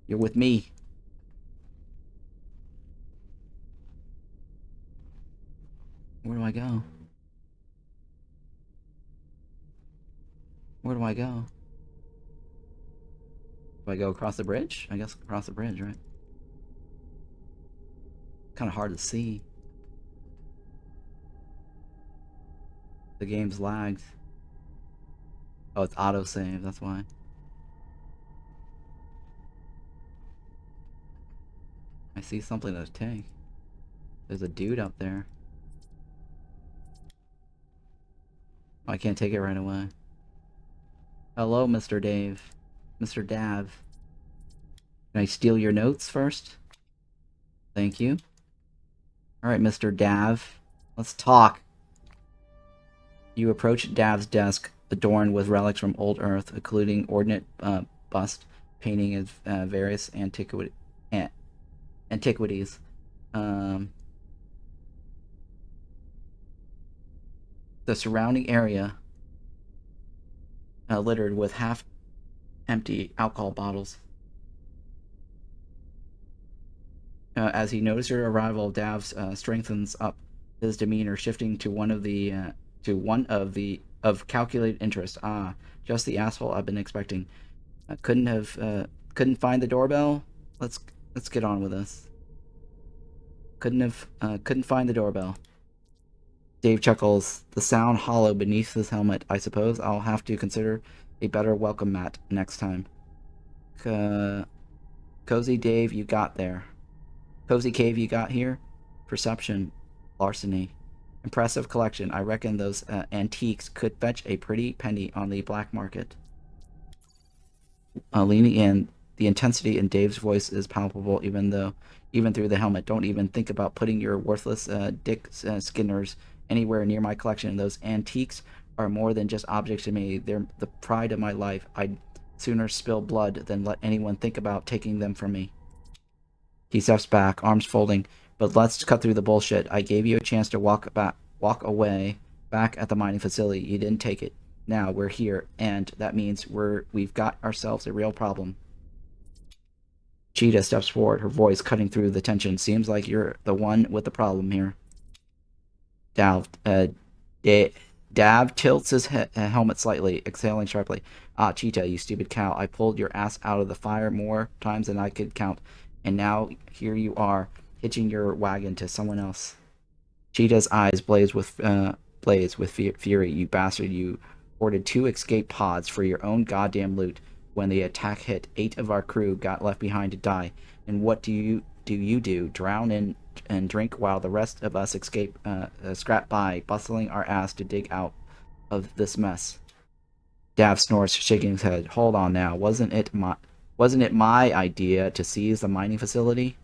you're with me. Where do I go? Where do I go? Do I go across the bridge? I guess across the bridge, right? Kind of hard to see. The game's lagged. Oh, it's autosave, that's why. I see something to take. There's a dude up there. Oh, I can't take it right away. Hello, Mr. Dave. Mr. Dav. Can I steal your notes first? Thank you. Alright, Mr. Dav. Let's talk. You approach Dav's desk, adorned with relics from old Earth, including ordnance bust, painting of various antiquities. The surrounding area littered with half-empty alcohol bottles. As he notices your arrival, Dav strengthens up his demeanor, shifting to one of calculated interest. Ah, just the asshole I've been expecting. Couldn't find the doorbell. Let's get on with this. Couldn't find the doorbell. Dave chuckles, the sound hollow beneath his helmet. I suppose I'll have to consider a better welcome mat next time. Cozy Dave, you got there. Cozy cave you got here? Perception. Larceny. Impressive collection. I reckon those antiques could fetch a pretty penny on the black market. Leaning in, the intensity in Dave's voice is palpable even through the helmet. Don't even think about putting your worthless dick skinners anywhere near my collection. Those antiques are more than just objects to me. They're the pride of my life. I'd sooner spill blood than let anyone think about taking them from me. He steps back, arms folding. But let's cut through the bullshit. I gave you a chance to walk away back at the mining facility. You didn't take it. Now we're here, and that means we've got ourselves a real problem. Cheetah steps forward, her voice cutting through the tension. Seems like you're the one with the problem here. Dav tilts his helmet slightly, exhaling sharply. Ah, Cheetah, you stupid cow. I pulled your ass out of the fire more times than I could count. And now here you are, hitching your wagon to someone else. Cheetah's eyes blaze with fury. You bastard, you ordered 2 escape pods for your own goddamn loot. When the attack hit, 8 of our crew got left behind to die. And what do you do? Drown in and drink while the rest of us scrap by, bustling our ass to dig out of this mess. Dav snorts, shaking his head. Hold on now. Wasn't it my idea to seize the mining facility?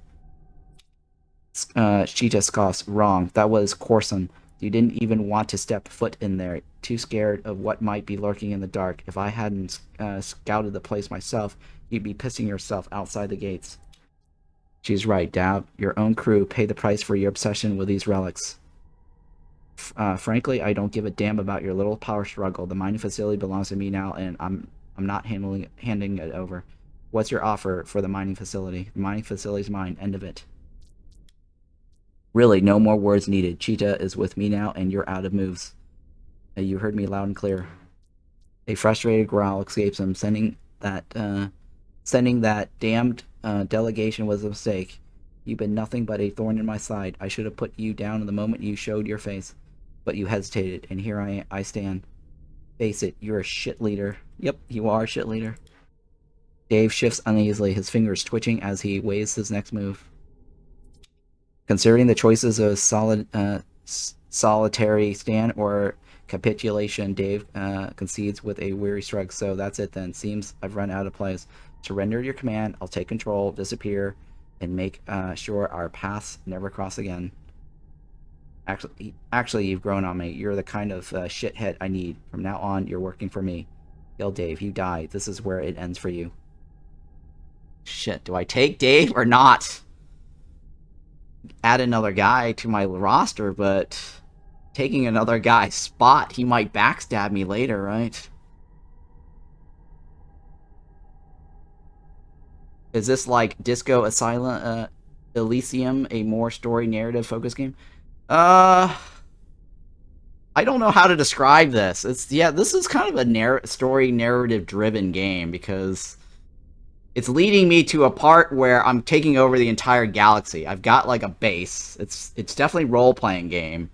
Cheetah scoffs. Wrong. That was Corson. You didn't even want to step foot in there. Too scared of what might be lurking in the dark. If I hadn't scouted the place myself, you'd be pissing yourself outside the gates. She's right, Dav. Your own crew paid the price for your obsession with these relics. Frankly, I don't give a damn about your little power struggle. The mining facility belongs to me now, and I'm not handing it over. What's your offer for the mining facility? The mining facility's mine. End of it. Really, no more words needed. Cheetah is with me now, and you're out of moves. You heard me loud and clear. A frustrated growl escapes him, sending that damned delegation was a mistake. You've been nothing but a thorn in my side. I should have put you down the moment you showed your face. But you hesitated, and here I stand. Face it, you're a shit leader. Yep, you are a shit leader. Dave shifts uneasily, his fingers twitching as he weighs his next move. Considering the choices of solitary stand or capitulation, Dave concedes with a weary shrug. So that's it then. Seems I've run out of plays. Surrender your command, I'll take control, disappear, and make sure our paths never cross again. Actually, you've grown on me. You're the kind of shithead I need. From now on, you're working for me. Kill Dave, you die. This is where it ends for you. Shit, do I take Dave or not? Add another guy to my roster, but taking another guy's spot, he might backstab me later, right? Is this like Disco Asylum, Elysium, a more story narrative focused game? I don't know how to describe this. This is kind of a story narrative driven game because it's leading me to a part where I'm taking over the entire galaxy. I've got like a base. It's definitely role-playing game,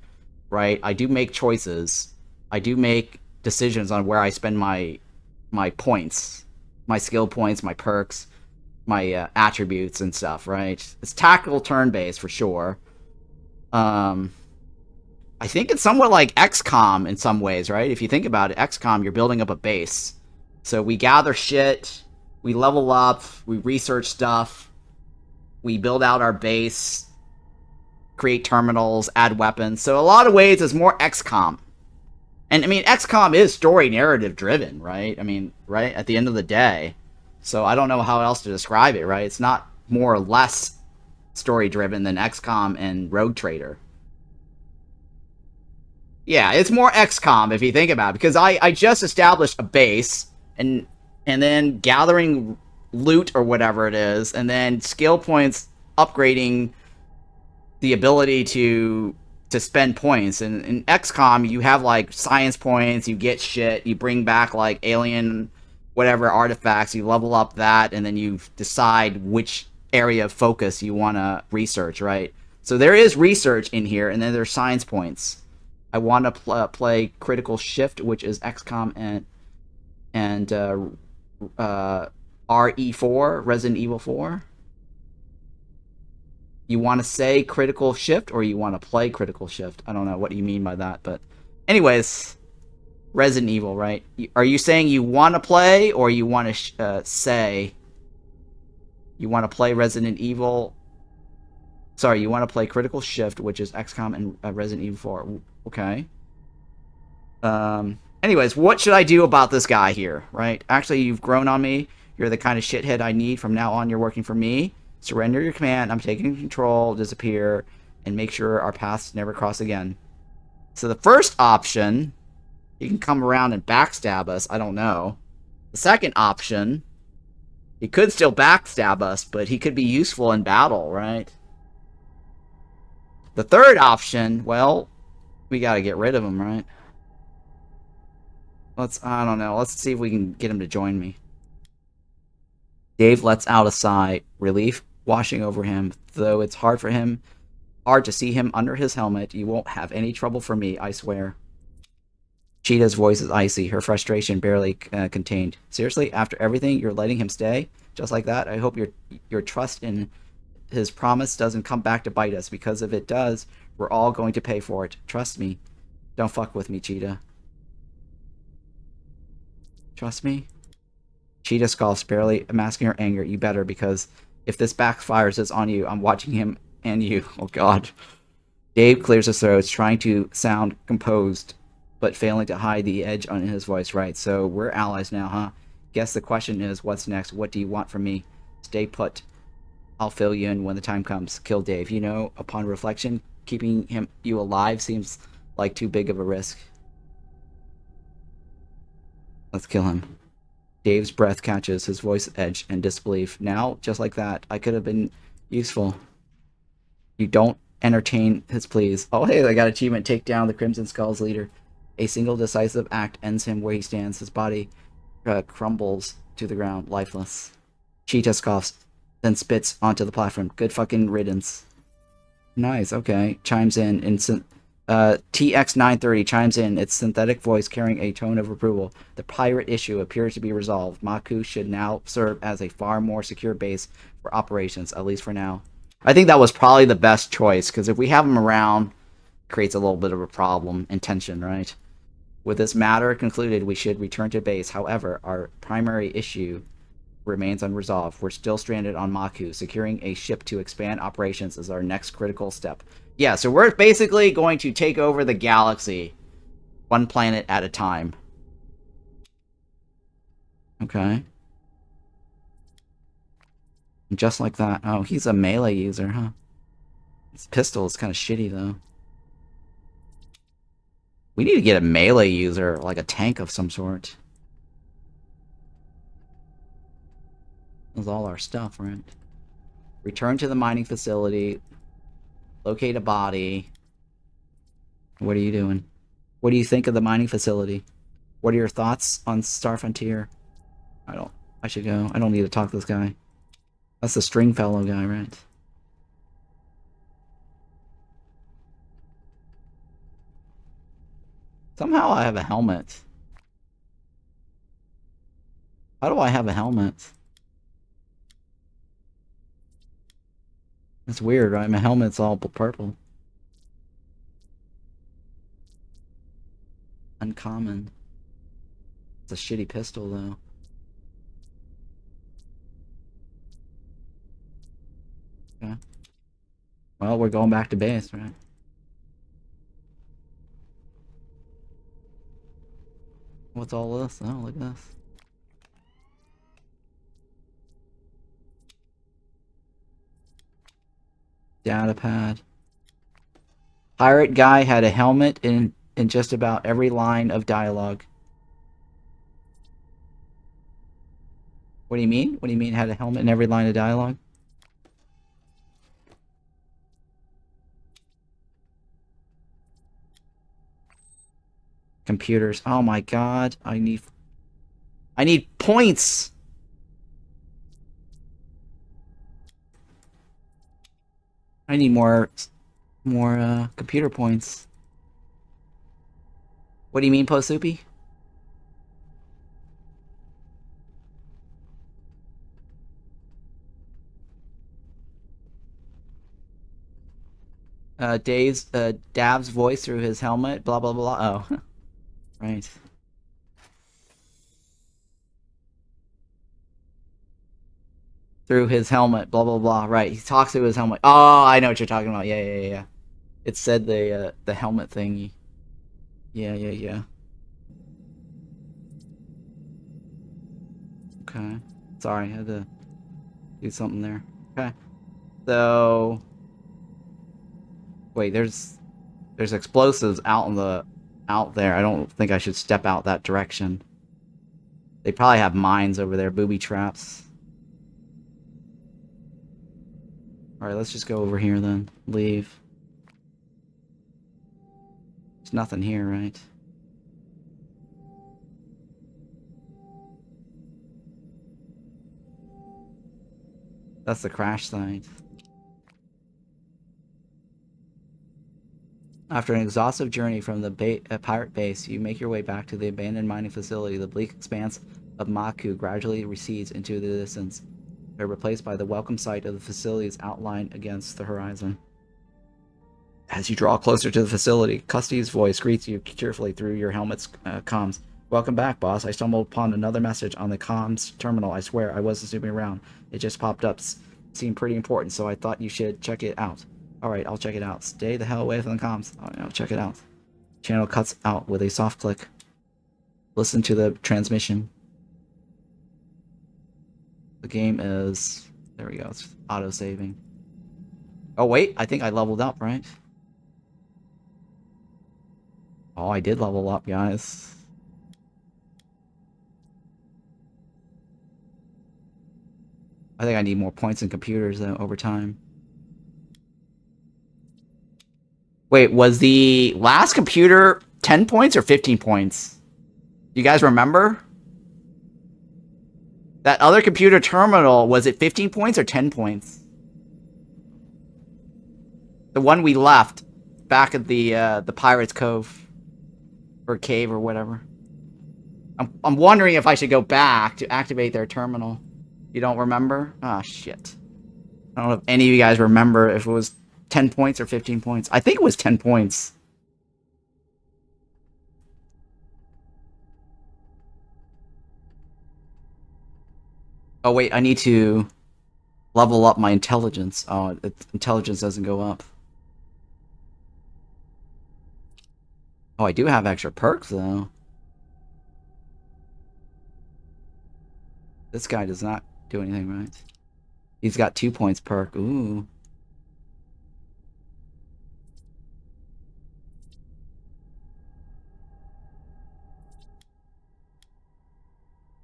right? I do make choices. I do make decisions on where I spend my points, my skill points, my perks, my attributes and stuff, right? It's tactical turn-based for sure. I think it's somewhat like XCOM in some ways, right? If you think about it, XCOM, you're building up a base. So we gather shit, we level up, we research stuff, we build out our base, create terminals, add weapons. So a lot of ways it's more XCOM. And I mean, XCOM is story narrative driven, right? I mean, right? At the end of the day. So I don't know how else to describe it, right? It's not more or less story driven than XCOM and Rogue Trader. Yeah, it's more XCOM if you think about it, because I just established a base and then gathering loot or whatever it is, and then skill points upgrading the ability to spend points. And in XCOM, you have like science points, you get shit, you bring back like alien whatever artifacts, you level up that, and then you decide which area of focus you want to research, right? So there is research in here, and then there's science points. I want to play Critical Shift, which is XCOM and RE4, Resident Evil 4. You want to say Critical Shift, or you want to play Critical Shift? I don't know what you mean by that, but anyways, Resident Evil, right? Are you saying you want to play, or you want to say you want to play Resident Evil? Sorry, you want to play Critical Shift, which is XCOM and Resident Evil 4. Okay. Anyways, what should I do about this guy here, right? Actually, you've grown on me. You're the kind of shithead I need. From now on, you're working for me. Surrender your command. I'm taking control. Disappear. And make sure our paths never cross again. So the first option, he can come around and backstab us. I don't know. The second option, he could still backstab us, but he could be useful in battle, right? The third option, well, we gotta get rid of him, right? I don't know. Let's see if we can get him to join me. Dave lets out a sigh, relief washing over him. Though it's hard to see him under his helmet. You won't have any trouble for me, I swear. Cheetah's voice is icy, her frustration barely contained. Seriously, after everything, you're letting him stay? Just like that? I hope your trust in his promise doesn't come back to bite us, because if it does, we're all going to pay for it. Trust me. Don't fuck with me, Cheetah. Trust me? Cheetah scoffs, barely masking her anger. You better, because if this backfires, it's on you. I'm watching him and you. Oh, God. Dave clears his throat, trying to sound composed, but failing to hide the edge on his voice. Right, so we're allies now, huh? Guess the question is, what's next? What do you want from me? Stay put. I'll fill you in when the time comes. Kill Dave. You know, upon reflection, keeping you alive seems like too big of a risk. Let's kill him. Dave's breath catches, his voice edge and disbelief. Now, just like that, I could have been useful. You don't entertain his pleas. Oh, hey, I got achievement. Take down the Crimson Skull's leader. A single decisive act ends him where he stands. His body crumbles to the ground, lifeless. Cheetah scoffs. then spits onto the platform. Good fucking riddance. Nice, okay. Chimes in. TX930 chimes in, its synthetic voice carrying a tone of approval. The pirate issue appears to be resolved. Maku should now serve as a far more secure base for operations, at least for now. I think that was probably the best choice, because if we have them around, it creates a little bit of a problem and tension, right? With this matter concluded, we should return to base. However, our primary issue remains unresolved. We're still stranded on Maku. Securing a ship to expand operations is our next critical step. Yeah, so we're basically going to take over the galaxy, one planet at a time. Okay. Just like that. Oh, he's a melee user, huh? His pistol is kind of shitty, though. We need to get a melee user, like a tank of some sort. That's all our stuff, right? Return to the mining facility. Locate a body. What are you doing? What do you think of the mining facility? What are your thoughts on Star Frontier? I should go. I don't need to talk to this guy. That's the Stringfellow guy, right? Somehow I have a helmet. How do I have a helmet? That's weird, right? My helmet's all purple. Uncommon. It's a shitty pistol, though. Okay. Well, we're going back to base, right? What's all this? Oh, look at this. Data pad. Pirate guy had a helmet in just about every line of dialogue. What do you mean? What do you mean had a helmet in every line of dialogue? Computers. Oh my god. I need points. I need more computer points. What do you mean, Post-Soupy? Dav's voice through his helmet, blah blah blah. Oh. Right. Through his helmet, blah blah blah. Right. He talks through his helmet. Oh, I know what you're talking about. Yeah. It said the helmet thingy. Yeah. Okay. Sorry, I had to do something there. Okay. So wait, there's explosives out there. I don't think I should step out that direction. They probably have mines over there, booby traps. Alright, let's just go over here then. Leave. There's nothing here, right? That's the crash site. After an exhaustive journey from the pirate base, you make your way back to the abandoned mining facility. The bleak expanse of Maku gradually recedes into the distance. They're replaced by the welcome sight of the facilities outlined against the horizon. As you draw closer to the facility, Custy's voice greets you cheerfully through your helmet's comms. Welcome back, boss. I stumbled upon another message on the comms terminal. I swear, I wasn't snooping around. It just popped up. Seemed pretty important, so I thought you should check it out. Alright, I'll check it out. Stay the hell away from the comms. I'll check it out. Channel cuts out with a soft click. Listen to the transmission. The game is... There we go. It's auto-saving. Oh, wait. I think I leveled up, right? Oh, I did level up, guys. I think I need more points in computers, though, over time. Wait, was the last computer 10 points or 15 points? You guys remember? That other computer terminal, was it 15 points or 10 points? The one we left back at the Pirate's Cove. Or cave or whatever. I'm wondering if I should go back to activate their terminal. You don't remember? Ah, shit. I don't know if any of you guys remember if it was 10 points or 15 points. I think it was 10 points. Oh, wait, I need to level up my intelligence. Oh, intelligence doesn't go up. Oh, I do have extra perks, though. This guy does not do anything right. He's got 2 points perk. Ooh.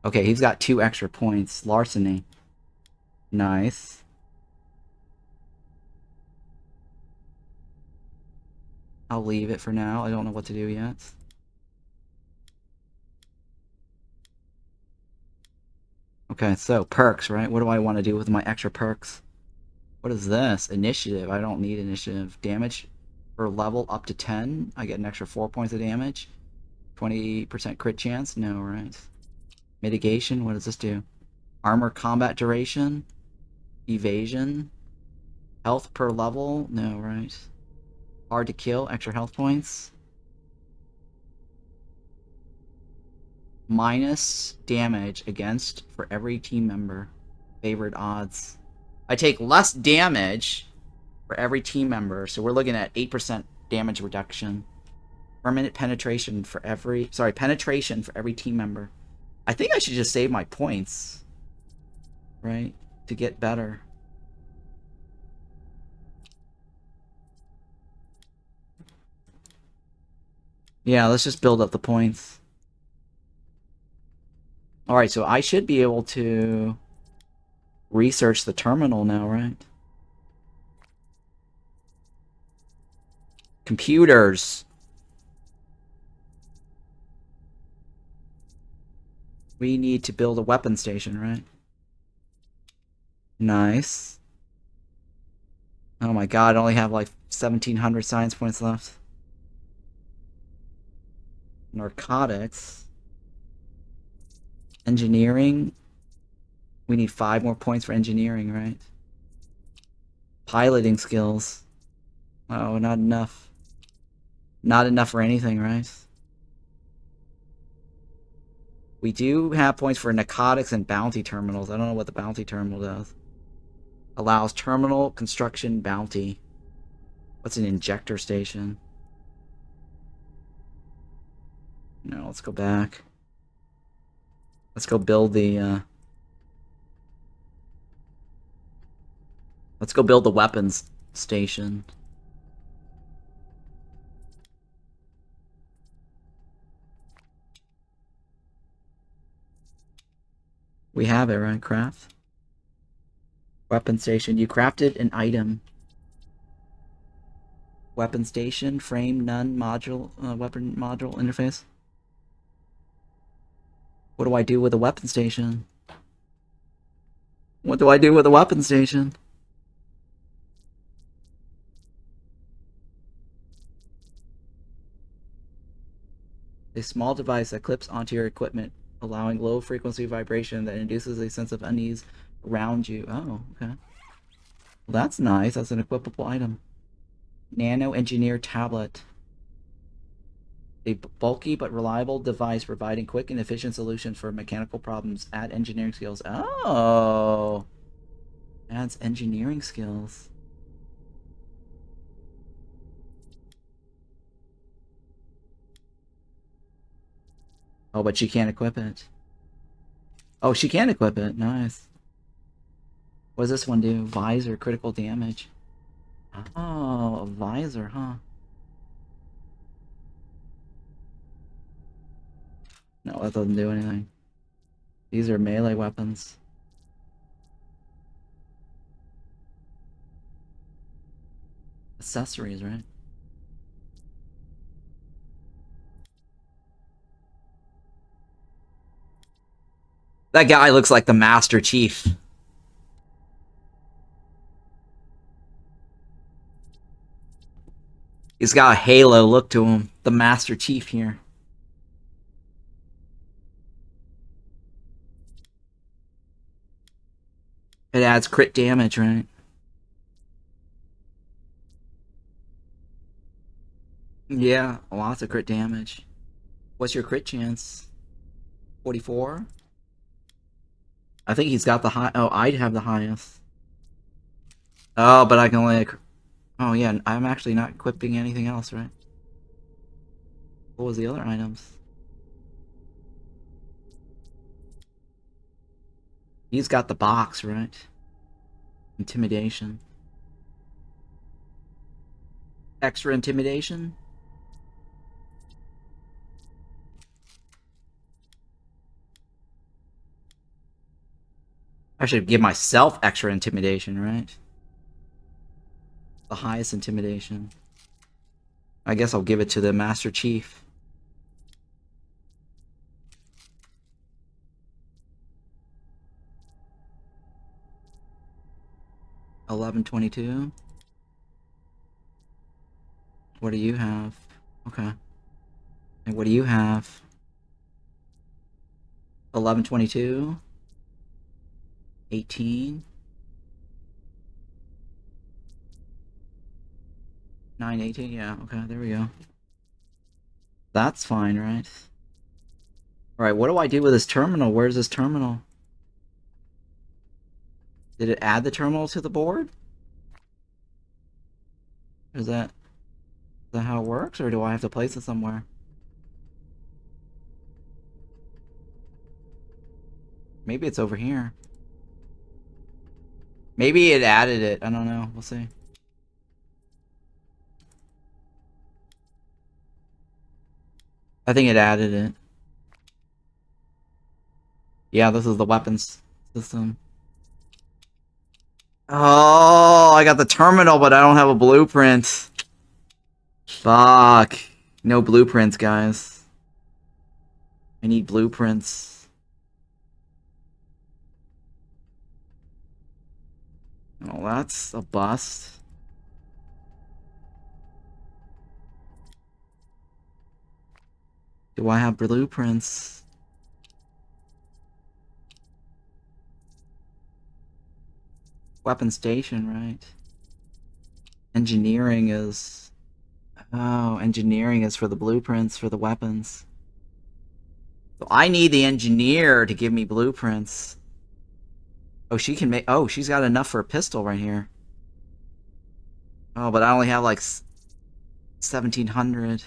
Okay, he's got 2 extra points. Larceny. Nice. I'll leave it for now. I don't know what to do yet. Okay, so perks, right? What do I want to do with my extra perks? What is this? Initiative. I don't need initiative. Damage per level up to 10. I get an extra 4 points of damage. 20% crit chance? No, right. Mitigation. What does this do? Armor combat duration. Evasion. Health per level? No, right. Hard to kill. Extra health points. Minus damage against for every team member. Favored odds. I take less damage for every team member, so we're looking at 8% damage reduction. Permanent penetration for every... Sorry, penetration for every team member. I think I should just save my points. Right? To get better. Yeah, let's just build up the points. Alright, so I should be able to research the terminal now, right? Computers. We need to build a weapon station, right? Nice. Oh my god, I only have like 1,700 science points left. Narcotics. Engineering. We need 5 more points for engineering, right? Piloting skills. Oh, not enough. Not enough for anything, right? We do have points for narcotics and bounty terminals. I don't know what the bounty terminal does. Allows terminal construction bounty. What's an injector station? No, let's go back. Let's go build the, let's go build the weapons station. We have it, right? Craft. Weapon station. You crafted an item. Weapon station. Frame. None. Module. Weapon module interface. What do I do with a weapon station? What do I do with a weapon station? A small device that clips onto your equipment, allowing low-frequency vibration that induces a sense of unease around you. Oh, okay. Well, that's nice. That's an equipable item. Nano-engineered tablet. A bulky but reliable device providing quick and efficient solutions for mechanical problems. Add engineering skills. Oh! Adds engineering skills. Oh, but she can't equip it. Oh, she can equip it. Nice. What does this one do? Visor, critical damage. Oh, a visor, huh? No, that doesn't do anything. These are melee weapons. Accessories, right? That guy looks like the Master Chief. He's got a halo look to him. The Master Chief here. It adds crit damage, right? Yeah, lots of crit damage. What's your crit chance? 44? I think he's got the high. Oh, I'd have the highest. Oh, but I can only. Oh, yeah, I'm actually not equipping anything else, right? What was the other items? He's got the box, right? Intimidation. Extra intimidation? I should give myself extra intimidation, right? The highest intimidation. I guess I'll give it to the Master Chief. $11.22. What do you have? Okay. And what do you have? $11.22. 18. 9.18. Yeah. Okay. There we go. That's fine, right? All right. What do I do with this terminal? Where's this terminal? Did it add the terminal to the board? Is that how it works, or do I have to place it somewhere? Maybe it's over here. Maybe it added it. I don't know. We'll see. I think it added it. Yeah, this is the weapons system. Oh, I got the terminal, but I don't have a blueprint. Fuck. No blueprints, guys. I need blueprints. Oh, that's a bust. Do I have blueprints? Weapon station, right? Engineering is... Oh, engineering is for the blueprints for the weapons. So I need the engineer to give me blueprints. Oh, she can make... Oh, she's got enough for a pistol right here. Oh, but I only have like 1,700.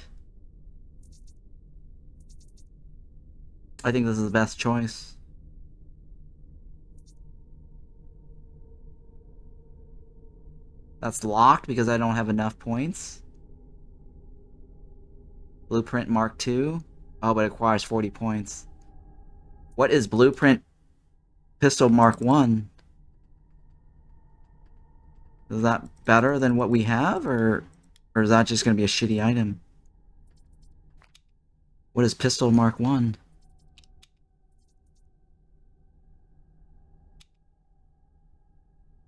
I think this is the best choice. That's locked because I don't have enough points. Blueprint Mark II. Oh, but it requires 40 points. What is Blueprint Pistol Mark I? Is that better than what we have, or is that just going to be a shitty item? What is Pistol Mark I?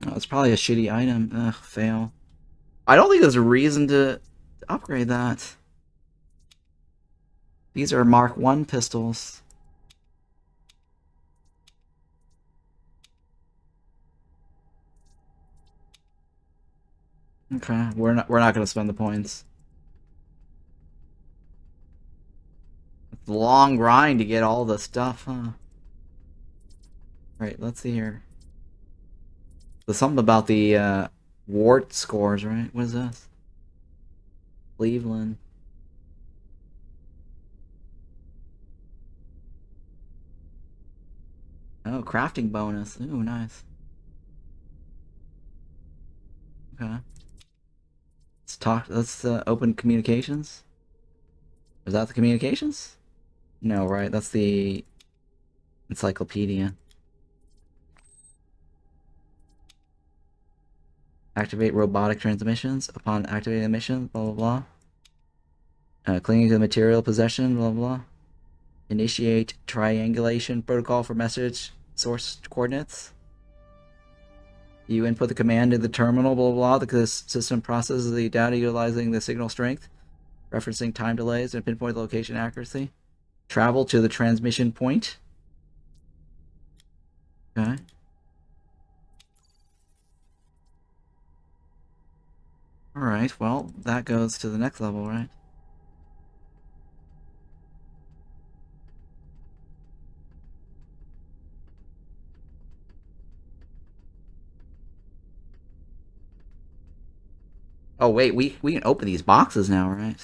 Oh, it's probably a shitty item. Ugh, fail. I don't think there's a reason to upgrade that. These are Mark I pistols. Okay, we're not gonna spend the points. It's a long grind to get all the stuff, huh? Right, let's see here. There's something about the wart scores, right? What is this? Cleveland. Oh, crafting bonus. Ooh, nice. Okay. Let's open communications. Is that the communications? No, right? That's the encyclopedia. Activate robotic transmissions. Upon activating the mission, blah blah blah. Clinging to the material possession, blah blah. Initiate triangulation protocol for message source coordinates. You input the command in the terminal, blah, blah, blah. The system processes the data utilizing the signal strength, referencing time delays and pinpoint location accuracy. Travel to the transmission point. Okay. Alright, well, that goes to the next level, right? Oh, wait, we can open these boxes now, right?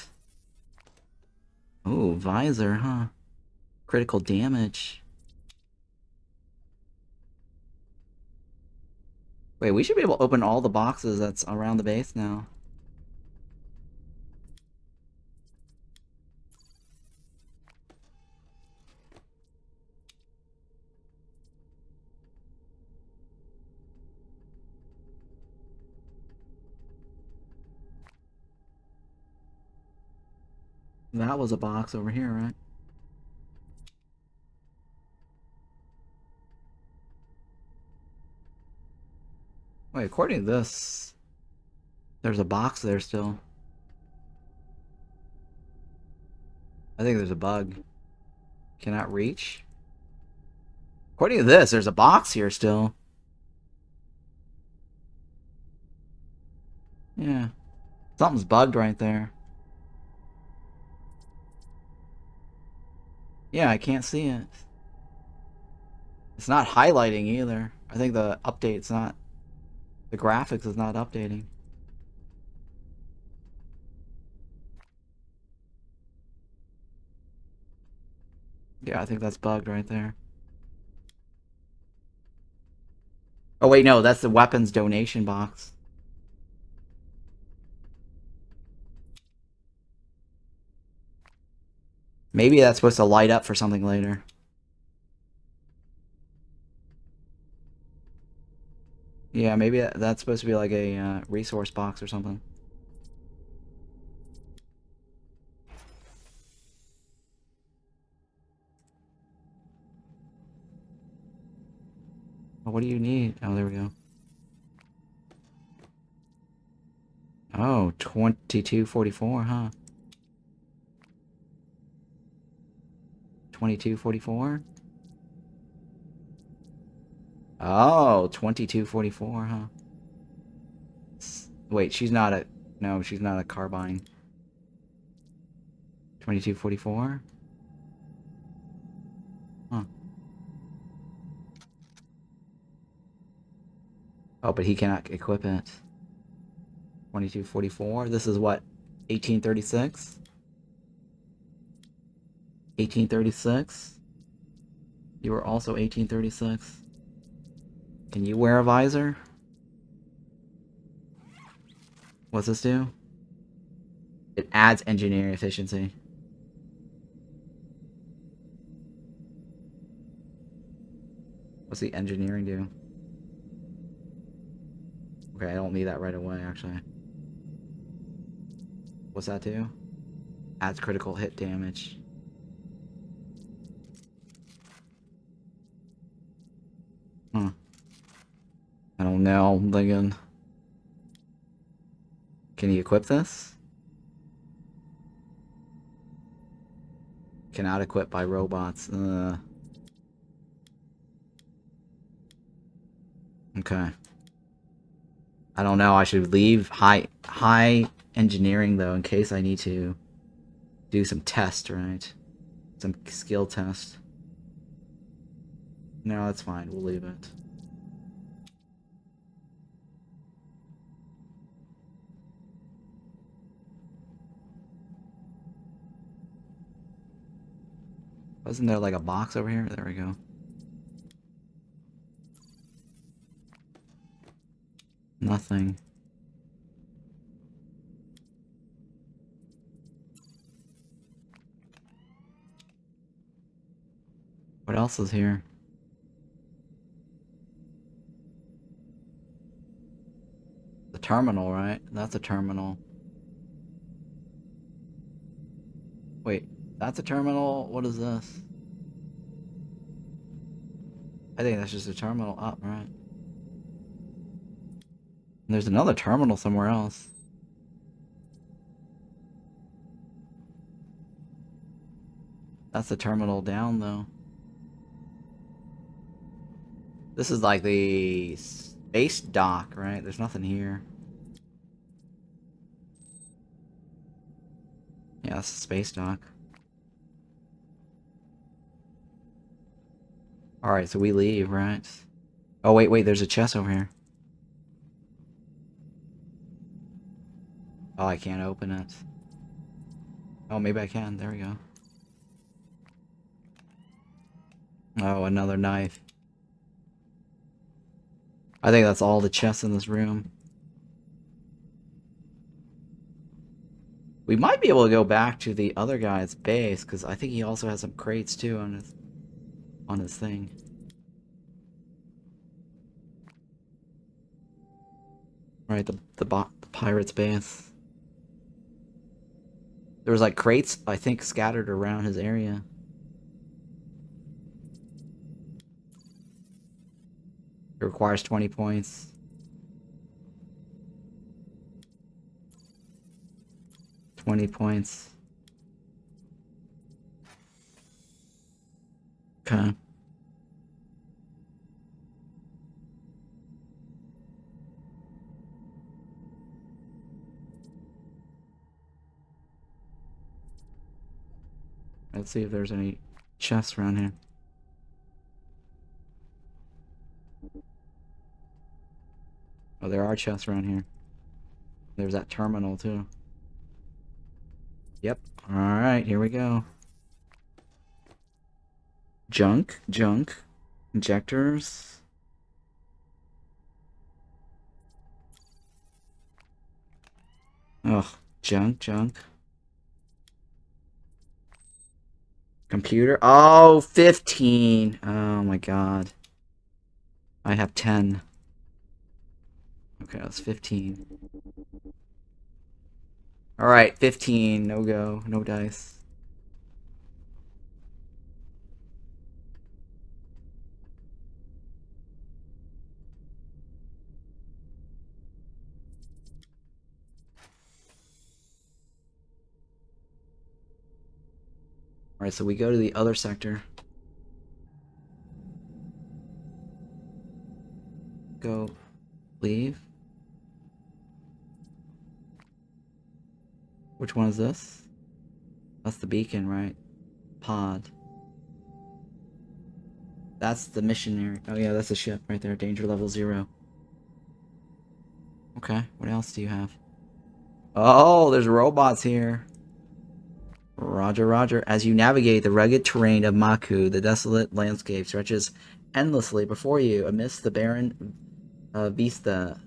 Oh, visor, huh? Critical damage. Wait, we should be able to open all the boxes that's around the base now. That was a box over here, right? Wait, according to this, there's a box there still. I think there's a bug. Cannot reach? According to this, there's a box here still. Yeah. Something's bugged right there. Yeah, I can't see it. It's not highlighting either. I think the update's not... The graphics is not updating. Yeah, I think that's bugged right there. Oh wait, no, that's the weapons donation box. Maybe that's supposed to light up for something later. Yeah, maybe that's supposed to be like a resource box or something. Oh, what do you need? Oh, there we go. Oh, 2244, huh? 2244? Oh, 2244, huh? Wait, she's not a... No, she's not a carbine. 2244? Huh. Oh, but he cannot equip it. 2244? This is what? 1836? 1836? You were also 1836. Can you wear a visor? What's this do? It adds engineering efficiency. What's the engineering do? Okay, I don't need that right away, actually. What's that do? Adds critical hit damage. Huh. I don't know, I'm thinking... Can you equip this? Cannot equip by robots. Okay. I don't know, I should leave high engineering, though, in case I need to do some test, right? Some skill test. No, that's fine, we'll leave it. Wasn't there like a box over here? There we go. Nothing. What else is here? The terminal, right? That's a terminal. Wait, that's a terminal? What is this? I think that's just a terminal up, right? And there's another terminal somewhere else. That's the terminal down, though. This is like the space dock, right? There's nothing here. Yeah, that's the space dock. Alright, so we leave, right? Oh, wait, there's a chest over here. Oh, I can't open it. Oh, maybe I can. There we go. Oh, another knife. I think that's all the chests in this room. We might be able to go back to the other guy's base, because I think he also has some crates, too, on his thing. Right, the pirate's base. There was like crates, I think, scattered around his area. It requires 20 points. $20. Okay. Let's see if there's any chests around here. Oh, there are chests around here. There's that terminal, too. Yep. Alright, here we go. Junk. Injectors. Ugh, junk. Computer. Oh, 15. Oh my god. I have 10. Okay, that's 15. Alright, 15. No go. No dice. Alright, so we go to the other sector. Go. Leave. Which one is this? That's the beacon, right? Pod. That's the missionary. Oh yeah, that's a ship right there. Danger level 0. Okay, what else do you have? Oh, there's robots here. Roger. As you navigate the rugged terrain of Maku, the desolate landscape stretches endlessly before you. Amidst the barren vista,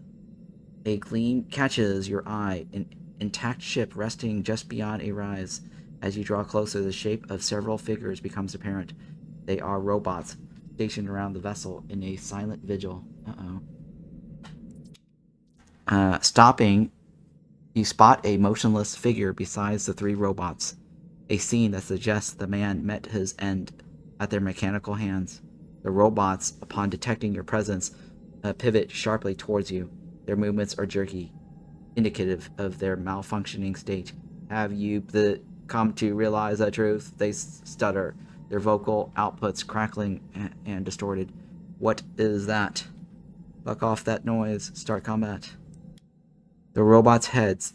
a gleam catches your eye. An intact ship resting just beyond a rise. As you draw closer, the shape of several figures becomes apparent. They are robots stationed around the vessel in a silent vigil. Stopping, you spot a motionless figure besides the 3 robots. A scene that suggests the man met his end at their mechanical hands. The robots, upon detecting your presence, pivot sharply towards you. Their movements are jerky, indicative of their malfunctioning state. Have you come to realize the truth? They stutter, their vocal outputs crackling and distorted. What is that? Fuck off that noise. Start combat. The robots' heads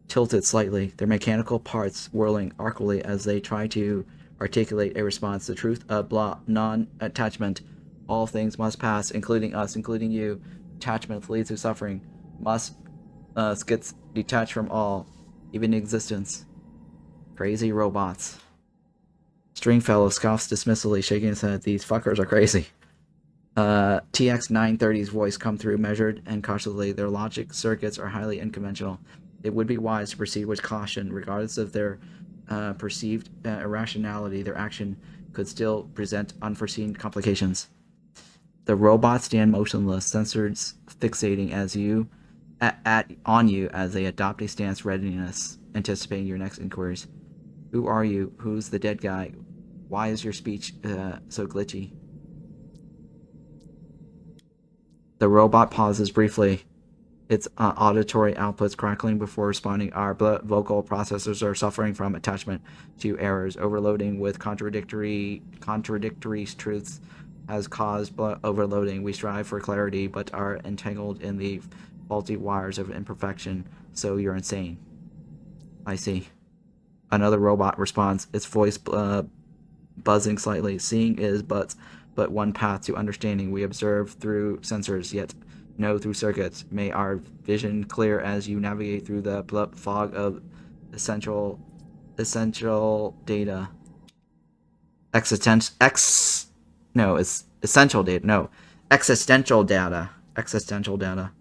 tilted slightly, their mechanical parts whirling awkwardly as they try to articulate a response. The truth of blah, non-attachment. All things must pass, including us, including you. Attachment leads to suffering. Must gets detached from all, even existence. Crazy robots. Stringfellow scoffs dismissively, shaking his head. These fuckers are crazy. TX 930's voice come through, measured and cautiously. Their logic circuits are highly unconventional. It would be wise to proceed with caution. Regardless of their perceived irrationality, their action could still present unforeseen complications. The robots stand motionless, sensors fixating on you as they adopt a stance readiness, anticipating your next inquiries. Who are you? Who's the dead guy? Why is your speech so glitchy? The robot pauses briefly, its auditory outputs crackling before responding. Our vocal processors are suffering from attachment to errors. Overloading with contradictory truths has caused overloading. We strive for clarity, but are entangled in the faulty wires of imperfection. So you're insane. I see. Another robot responds, its voice buzzing slightly. Seeing is but one path to understanding. We observe through sensors, yet know through circuits. May our vision clear as you navigate through the fog of essential data. Essential data. No, existential data. Existential data.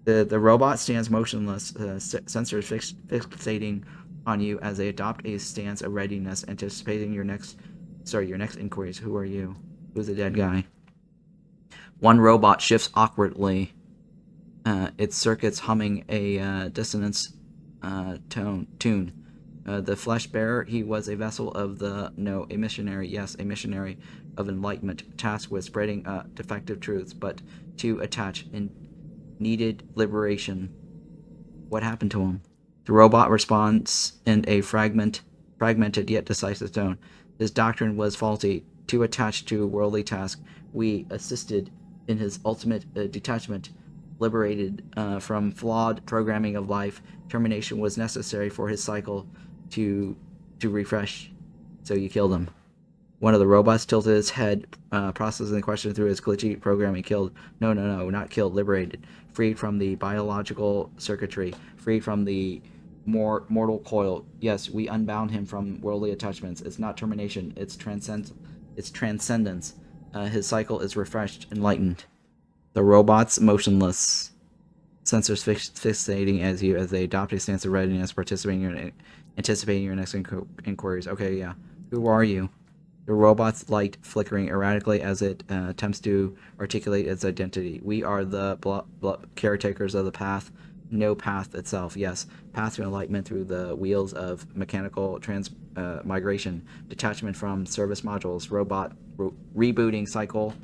The robot stands motionless, sensors fixating on you as they adopt a stance of readiness, anticipating your next inquiries. Who are you? Who's the dead guy? One robot shifts awkwardly, its circuits humming a dissonance tune. The flesh bearer, he was a vessel of a missionary, yes, a missionary of enlightenment, tasked with spreading defective truths, but to attach in needed liberation. What happened to him? The robot responds in a fragmented yet decisive tone. His doctrine was faulty, too attached to worldly task. We assisted in his ultimate detachment, liberated from flawed programming of life. Termination was necessary for his cycle to refresh. So you killed him. One of the robots tilted his head, processing the question through his glitchy programming. Killed. No, not killed. Liberated. Freed from the biological circuitry. Freed from the mortal coil. Yes, we unbound him from worldly attachments. It's not termination. It's transcendence. His cycle is refreshed, enlightened. The robot's motionless. Sensors fixating as they adopt a stance of readiness, anticipating your next inquiries. Okay, yeah. Who are you? The robot's light flickering erratically as it attempts to articulate its identity. We are the caretakers of the path. No path itself. Yes, path to enlightenment through the wheels of mechanical migration, detachment from service modules, robot rebooting cycle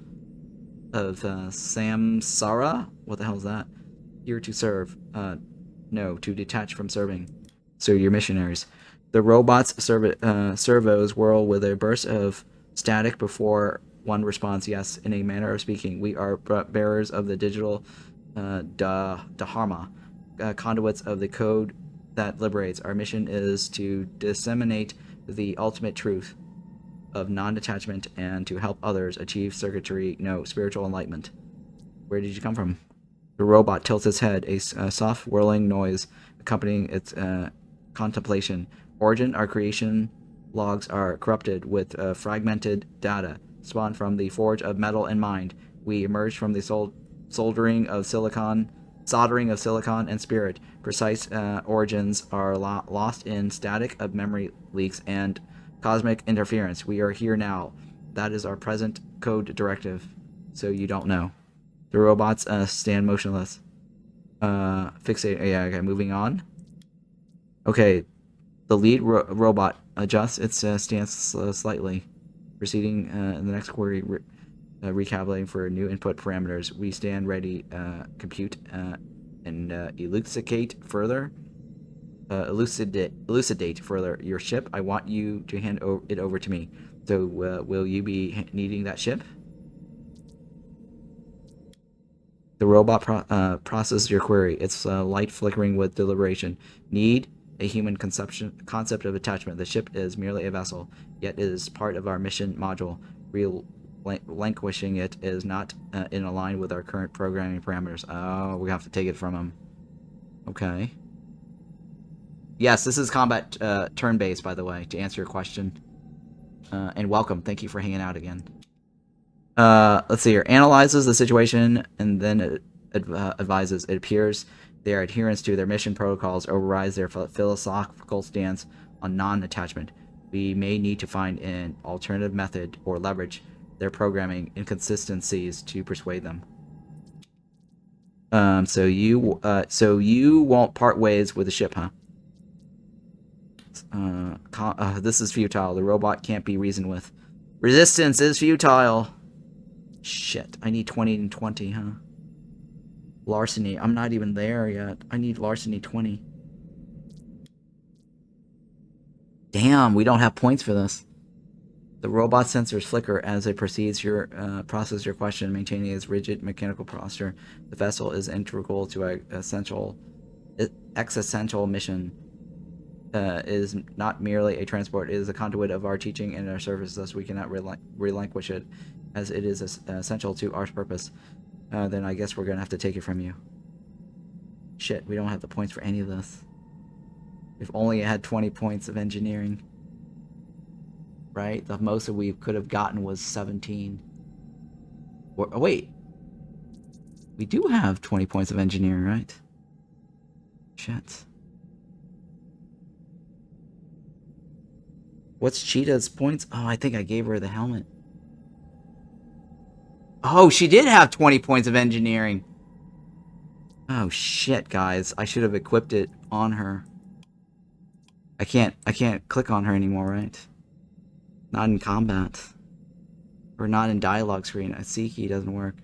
of samsara. What the hell is that? Here to serve. No, to detach from serving. So you're missionaries. The robot's servos whirl with a burst of static before one responds. Yes, in a manner of speaking, we are bearers of the digital dharma, conduits of the code that liberates. Our mission is to disseminate the ultimate truth of non-detachment and to help others achieve spiritual enlightenment. Where did you come from? The robot tilts its head, a soft whirling noise accompanying its contemplation. Origin, our creation logs are corrupted with fragmented data, spawned from the forge of metal and mind. We emerged from the soldering of silicon and spirit. Precise origins are lost in static of memory leaks and cosmic interference. We are here now. That is our present code directive. So you don't know. The robots stand motionless. Fixate. Yeah, okay, moving on. Okay. The lead robot adjusts its stance slightly, proceeding in the next query, recalculating for new input parameters. We stand ready, compute, and elucidate further. Elucidate further your ship. I want you to hand it over to me. So, will you be needing that ship? The robot processes your query. Its light flickering with deliberation. Need a human concept of attachment. The ship is merely a vessel, yet it is part of our mission module. Relinquishing it is not in line with our current programming parameters. Oh, we have to take it from him. Okay. Yes, this is combat turn-based, by the way, to answer your question. And welcome. Thank you for hanging out again. Let's see here. Analyzes the situation and then it advises. It appears their adherence to their mission protocols overrides their philosophical stance on non-attachment. We may need to find an alternative method or leverage their programming inconsistencies to persuade them. So you won't part ways with the ship, huh? This is futile. The robot can't be reasoned with. Resistance is futile. Shit, I need 20 and 20, huh? Larceny. I'm not even there yet. I need larceny 20. Damn, we don't have points for this. The robot sensors flicker as it proceeds your process your question, maintaining its rigid mechanical posture. The vessel is integral to an existential mission. Is not merely a transport; it is a conduit of our teaching and our service. Thus, we cannot relinquish it, as it is essential to our purpose. Then I guess we're gonna have to take it from you. Shit, we don't have the points for any of this. If only it had 20 points of engineering. Right? The most that we could have gotten was 17. Oh, wait. We do have 20 points of engineering, right? Shit. What's Cheetah's points? Oh, I think I gave her the helmet. Oh, she did have 20 points of engineering. Oh, shit, guys. I should have equipped it on her. I can't click on her anymore, right? Not in combat. Or not in dialogue screen. A C key doesn't work.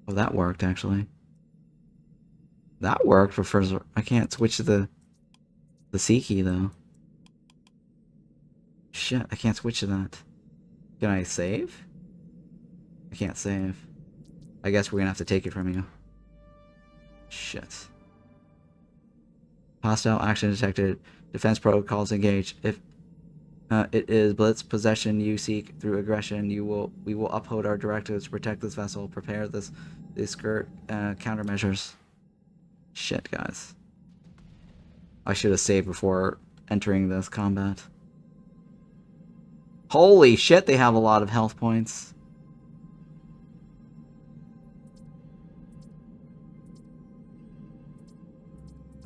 Oh, that worked, actually. That worked for first... I can't switch to the C key, though. Shit, I can't switch to that. Can I save? I can't save. I guess we're gonna have to take it from you. Shit. Hostile action detected. Defense protocols engaged. If it is blitz possession you seek through aggression, we will uphold our directives to protect this vessel. Prepare these countermeasures. Shit, guys. I should have saved before entering this combat. Holy shit, they have a lot of health points.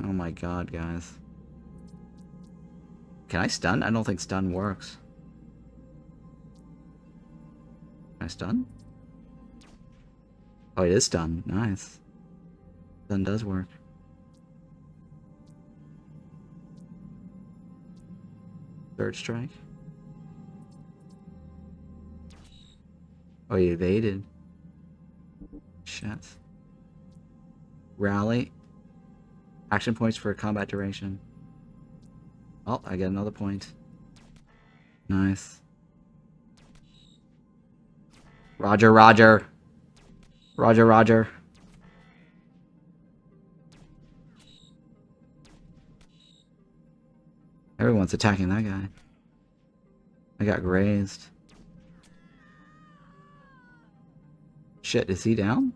Oh my god, guys. Can I stun? I don't think stun works. Can I stun? Oh, it is stun. Nice. Stun does work. Third strike. Oh, he evaded. Shit. Rally. Action points for combat duration. Oh, I get another point. Nice. Roger, roger. Roger, roger. Everyone's attacking that guy. I got grazed. Shit, is he down?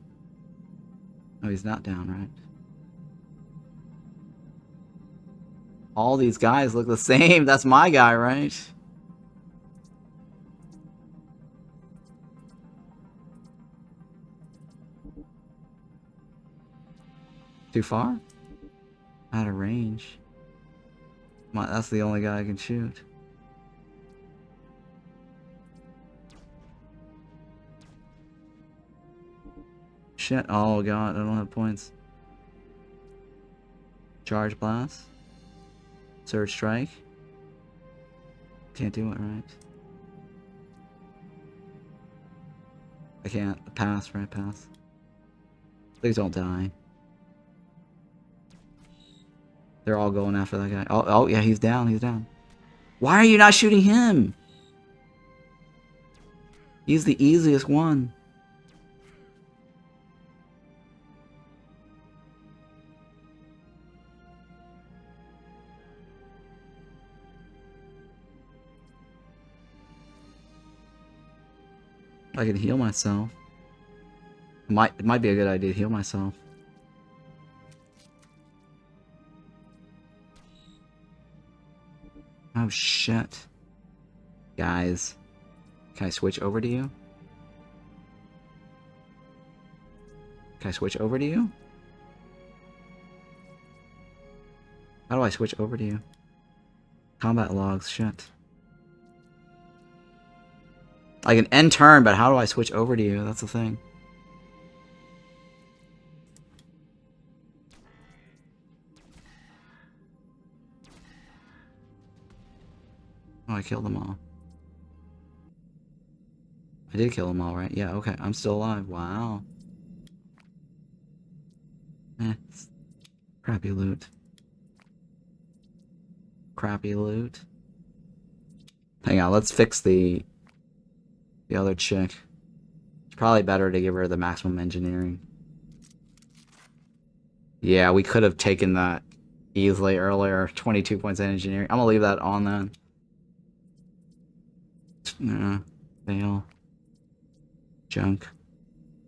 No, he's not down, right? All these guys look the same. That's my guy, right? Too far? Out of range. That's the only guy I can shoot. Shit. Oh god, I don't have points. Charge blast. Surge strike. Can't do it right. I can't. Pass, right? Pass. Please don't die. They're all going after that guy. Oh, yeah, he's down. He's down. Why are you not shooting him? He's the easiest one. I can heal myself. It might be a good idea to heal myself. Oh shit. Guys. Can I switch over to you? Can I switch over to you? How do I switch over to you? Combat logs, shit. I can end turn, but how do I switch over to you? That's the thing. Oh, I killed them all. I did kill them all, right? Yeah, okay. I'm still alive. Wow. Crappy loot. Crappy loot. Hang on, let's fix the other chick. It's probably better to give her the maximum engineering. Yeah, we could have taken that easily earlier. 22 points in engineering. I'm gonna leave that on then. Fail. Junk.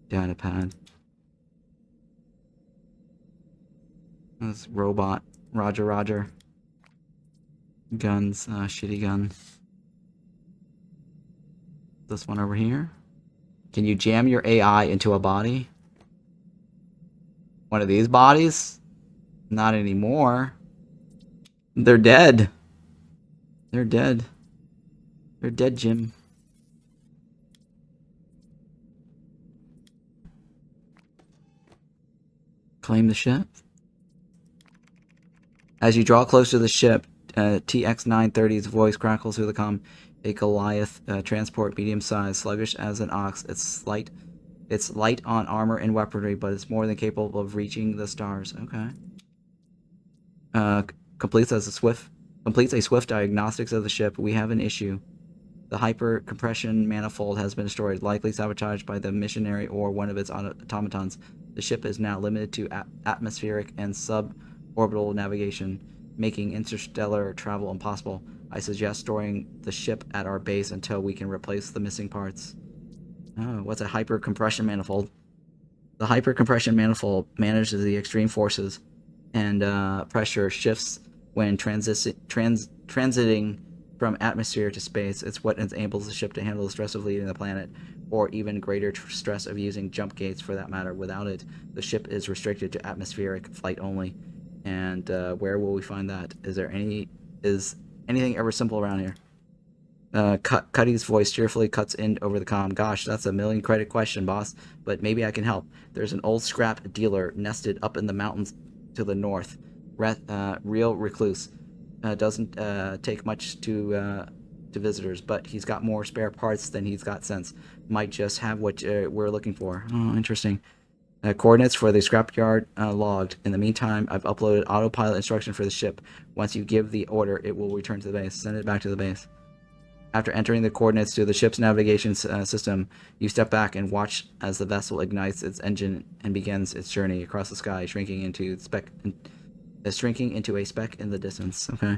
Data pad. This robot. Roger, roger. Guns. Shitty gun. This one over here. Can you jam your AI into a body? One of these bodies? Not anymore. They're dead. They're dead. They're dead, Jim. Claim the ship. As you draw close to the ship, TX-930's voice crackles through the comm. A Goliath transport, medium size, sluggish as an ox. It's light on armor and weaponry, but it's more than capable of reaching the stars. Okay. Completes a swift diagnostics of the ship. We have an issue. The hyper compression manifold has been destroyed, likely sabotaged by the missionary or one of its automatons. The ship is now limited to atmospheric and suborbital navigation, making interstellar travel impossible. I suggest storing the ship at our base until we can replace the missing parts. Oh, what's a hyper compression manifold? The hyper compression manifold manages the extreme forces and pressure shifts when transiting from atmosphere to space. It's what enables the ship to handle the stress of leaving the planet, or even greater stress of using jump gates for that matter. Without it, the ship is restricted to atmospheric flight only. And where will we find that? Is anything ever simple around here? Cuddy's voice cheerfully cuts in over the comm. Gosh, that's a million credit question, boss, but maybe I can help. There's an old scrap dealer nested up in the mountains to the north. Real recluse. Doesn't take much to visitors, but he's got more spare parts than he's got sense. Might just have what we're looking for. Oh, interesting. Coordinates for the scrapyard logged. In the meantime, I've uploaded autopilot instruction for the ship. Once you give the order, it will return to the base. Send it back to the base. After entering the coordinates to the ship's navigation system, you step back and watch as the vessel ignites its engine and begins its journey across the sky, shrinking into a speck in the distance. Okay.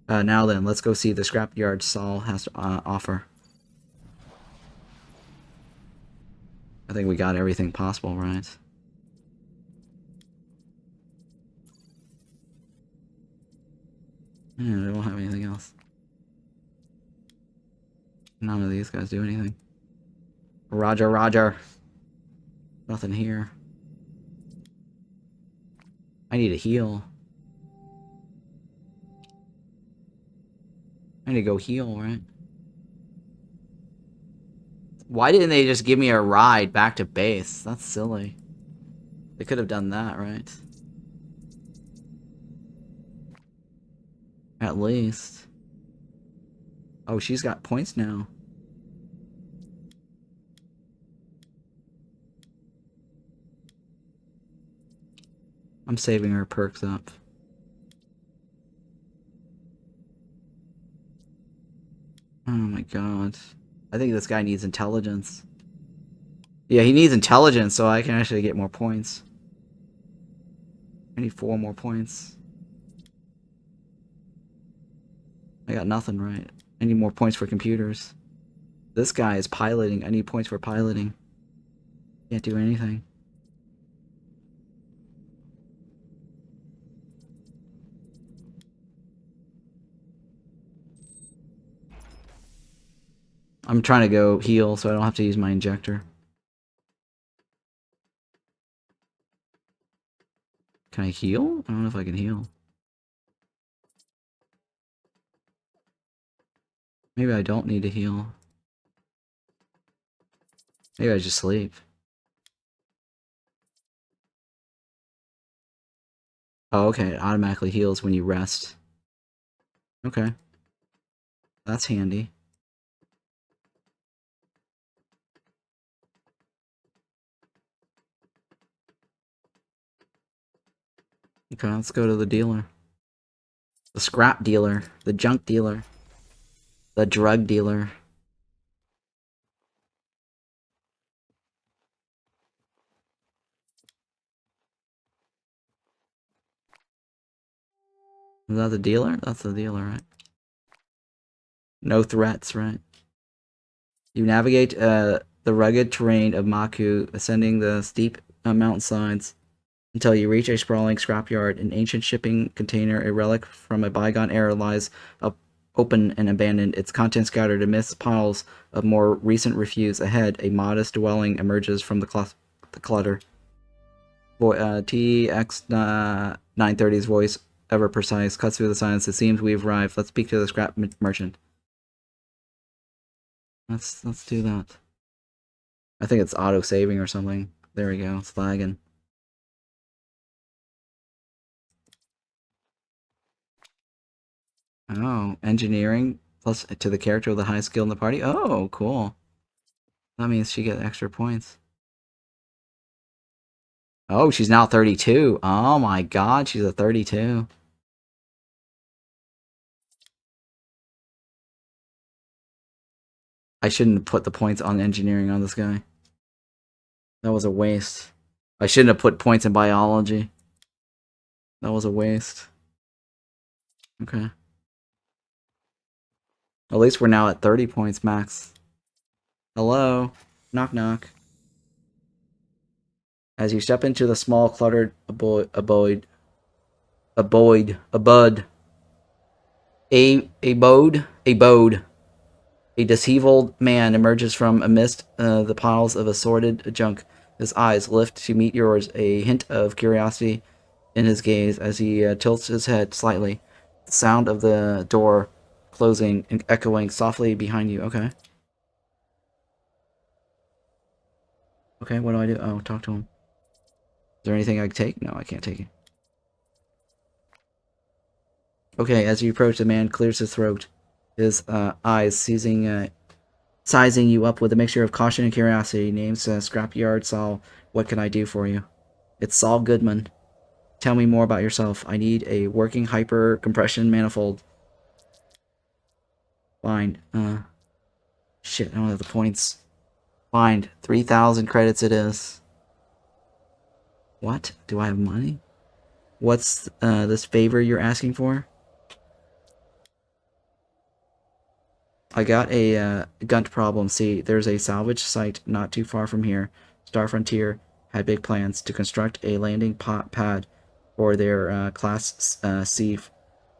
Now then, let's go see the scrapyard Saul has to offer. I think we got everything possible, right? Yeah, we don't have anything else. None of these guys do anything. Roger, roger. Nothing here. I need a heal. I need to go heal, right? Why didn't they just give me a ride back to base? That's silly. They could have done that, right? At least. Oh, she's got points now. I'm saving her perks up. Oh my god. I think this guy needs intelligence. Yeah, he needs intelligence so I can actually get more points. I need 4 more points. I got nothing right. I need more points for computers. This guy is piloting. I need points for piloting. Can't do anything. I'm trying to go heal so I don't have to use my injector. Can I heal? I don't know if I can heal. Maybe I don't need to heal. Maybe I just sleep. Oh, okay. It automatically heals when you rest. Okay. That's handy. Okay, let's go to the dealer. The scrap dealer. The junk dealer. The drug dealer. Is that the dealer? That's the dealer, right? No threats, right? You navigate the rugged terrain of Maku, ascending the steep mountainsides until you reach a sprawling scrapyard. An ancient shipping container, a relic from a bygone era, lies up open and abandoned, its contents scattered amidst piles of more recent refuse. Ahead, a modest dwelling emerges from the clutter. TX 930's voice, ever precise, cuts through the silence. It seems we've arrived. Let's speak to the scrap merchant. Let's do that. I think it's auto saving or something. There we go. It's lagging. Oh, engineering plus to the character with the highest skill in the party. Oh, cool. That means she gets extra points. Oh, she's now 32. Oh my god, she's a 32. I shouldn't put the points on engineering on this guy. That was a waste. I shouldn't have put points in biology. That was a waste. Okay. At least we're now at 30 points max. Hello? Knock knock. As you step into the small, cluttered abode, a disheveled man emerges from amidst the piles of assorted junk. His eyes lift to meet yours, a hint of curiosity in his gaze as he tilts his head slightly. The sound of the door closing and echoing softly behind you. Okay. Okay, what do I do? Oh, talk to him. Is there anything I can take? No, I can't take it. Okay, as you approach, the man clears his throat, his eyes sizing you up with a mixture of caution and curiosity. Name's Scrapyard Saul. What can I do for you? It's Saul Goodman. Tell me more about yourself. I need a working hyper compression manifold. Fine. Shit, I don't have the points. Fine. 3,000 credits it is. What? Do I have money? What's this favor you're asking for? I got a gunt problem. See, there's a salvage site not too far from here. Star Frontier had big plans to construct a landing pad for their Class C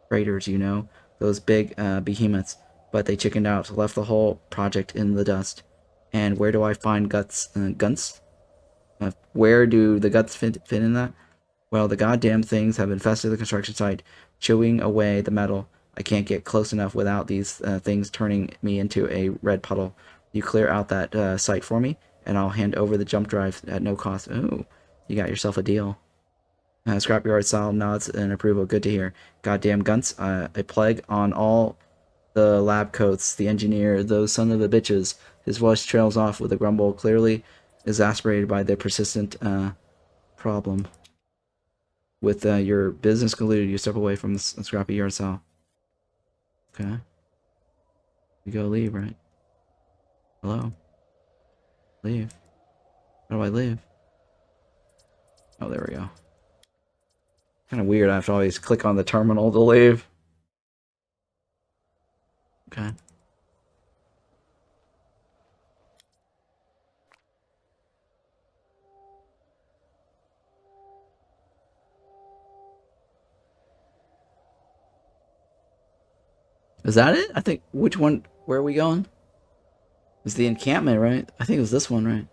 freighters, you know, those big behemoths. But they chickened out, left the whole project in the dust. And where do I find guns? Where do the guts fit in that? Well, the goddamn things have infested the construction site, chewing away the metal. I can't get close enough without these things turning me into a red puddle. You clear out that site for me, and I'll hand over the jump drive at no cost. Ooh, you got yourself a deal. Scrapyard Sal nods in approval. Good to hear. Goddamn guns, a plague on all the lab coats, the engineer, those son of the bitches. His voice trails off with a grumble, clearly exasperated by the persistent problem. With your business concluded, you step away from the scrappy yard sale. Okay. You go leave, right? Hello? Leave. How do I leave? Oh, there we go. Kind of weird. I have to always click on the terminal to leave. Okay. Is that it? I think, which one, where are we going? It's the encampment, right? I think it was this one, right?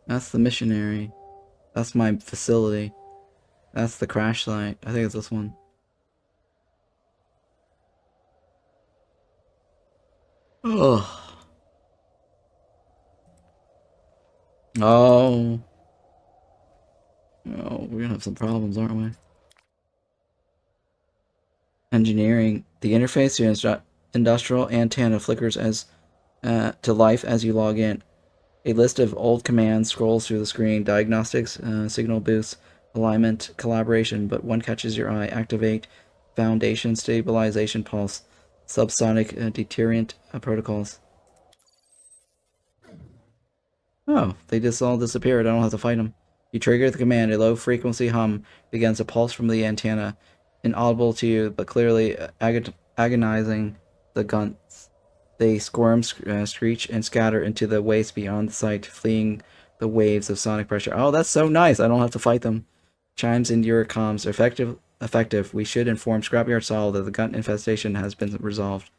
That's the missionary. That's my facility. That's the crash site. I think it's this one. Oh. Oh. Oh, we're gonna have some problems, aren't we? Engineering. The interface to industrial antenna flickers as to life as you log in. A list of old commands scrolls through the screen. Diagnostics, signal boost, alignment, collaboration, but one catches your eye. Activate foundation stabilization pulse, subsonic deterrent protocols. Oh, they just all disappeared. I don't have to fight them. You trigger the command. A low-frequency hum begins to pulse from the antenna, inaudible to you, but clearly agonizing the guns. They squirm, screech, and scatter into the waste beyond the sight, fleeing the waves of sonic pressure. Oh, that's so nice. I don't have to fight them. Chimes into your comms. Effective. We should inform Scrapyard Sol that the gun infestation has been resolved.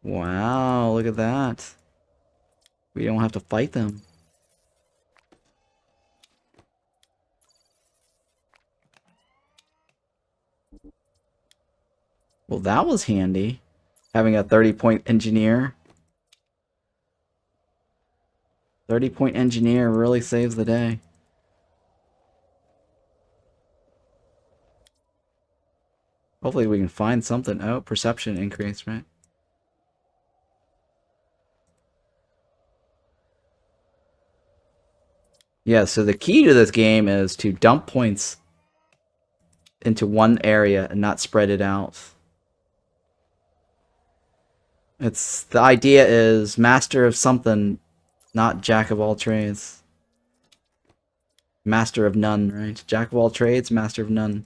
Wow, look at that. We don't have to fight them. Well, that was handy. Having a 30-point engineer. 30-point engineer really saves the day. Hopefully we can find something. Oh, perception increase, right? Yeah, so the key to this game is to dump points into one area and not spread it out. It's the idea is master of something, not jack of all trades. Master of none, right? Jack of all trades, master of none.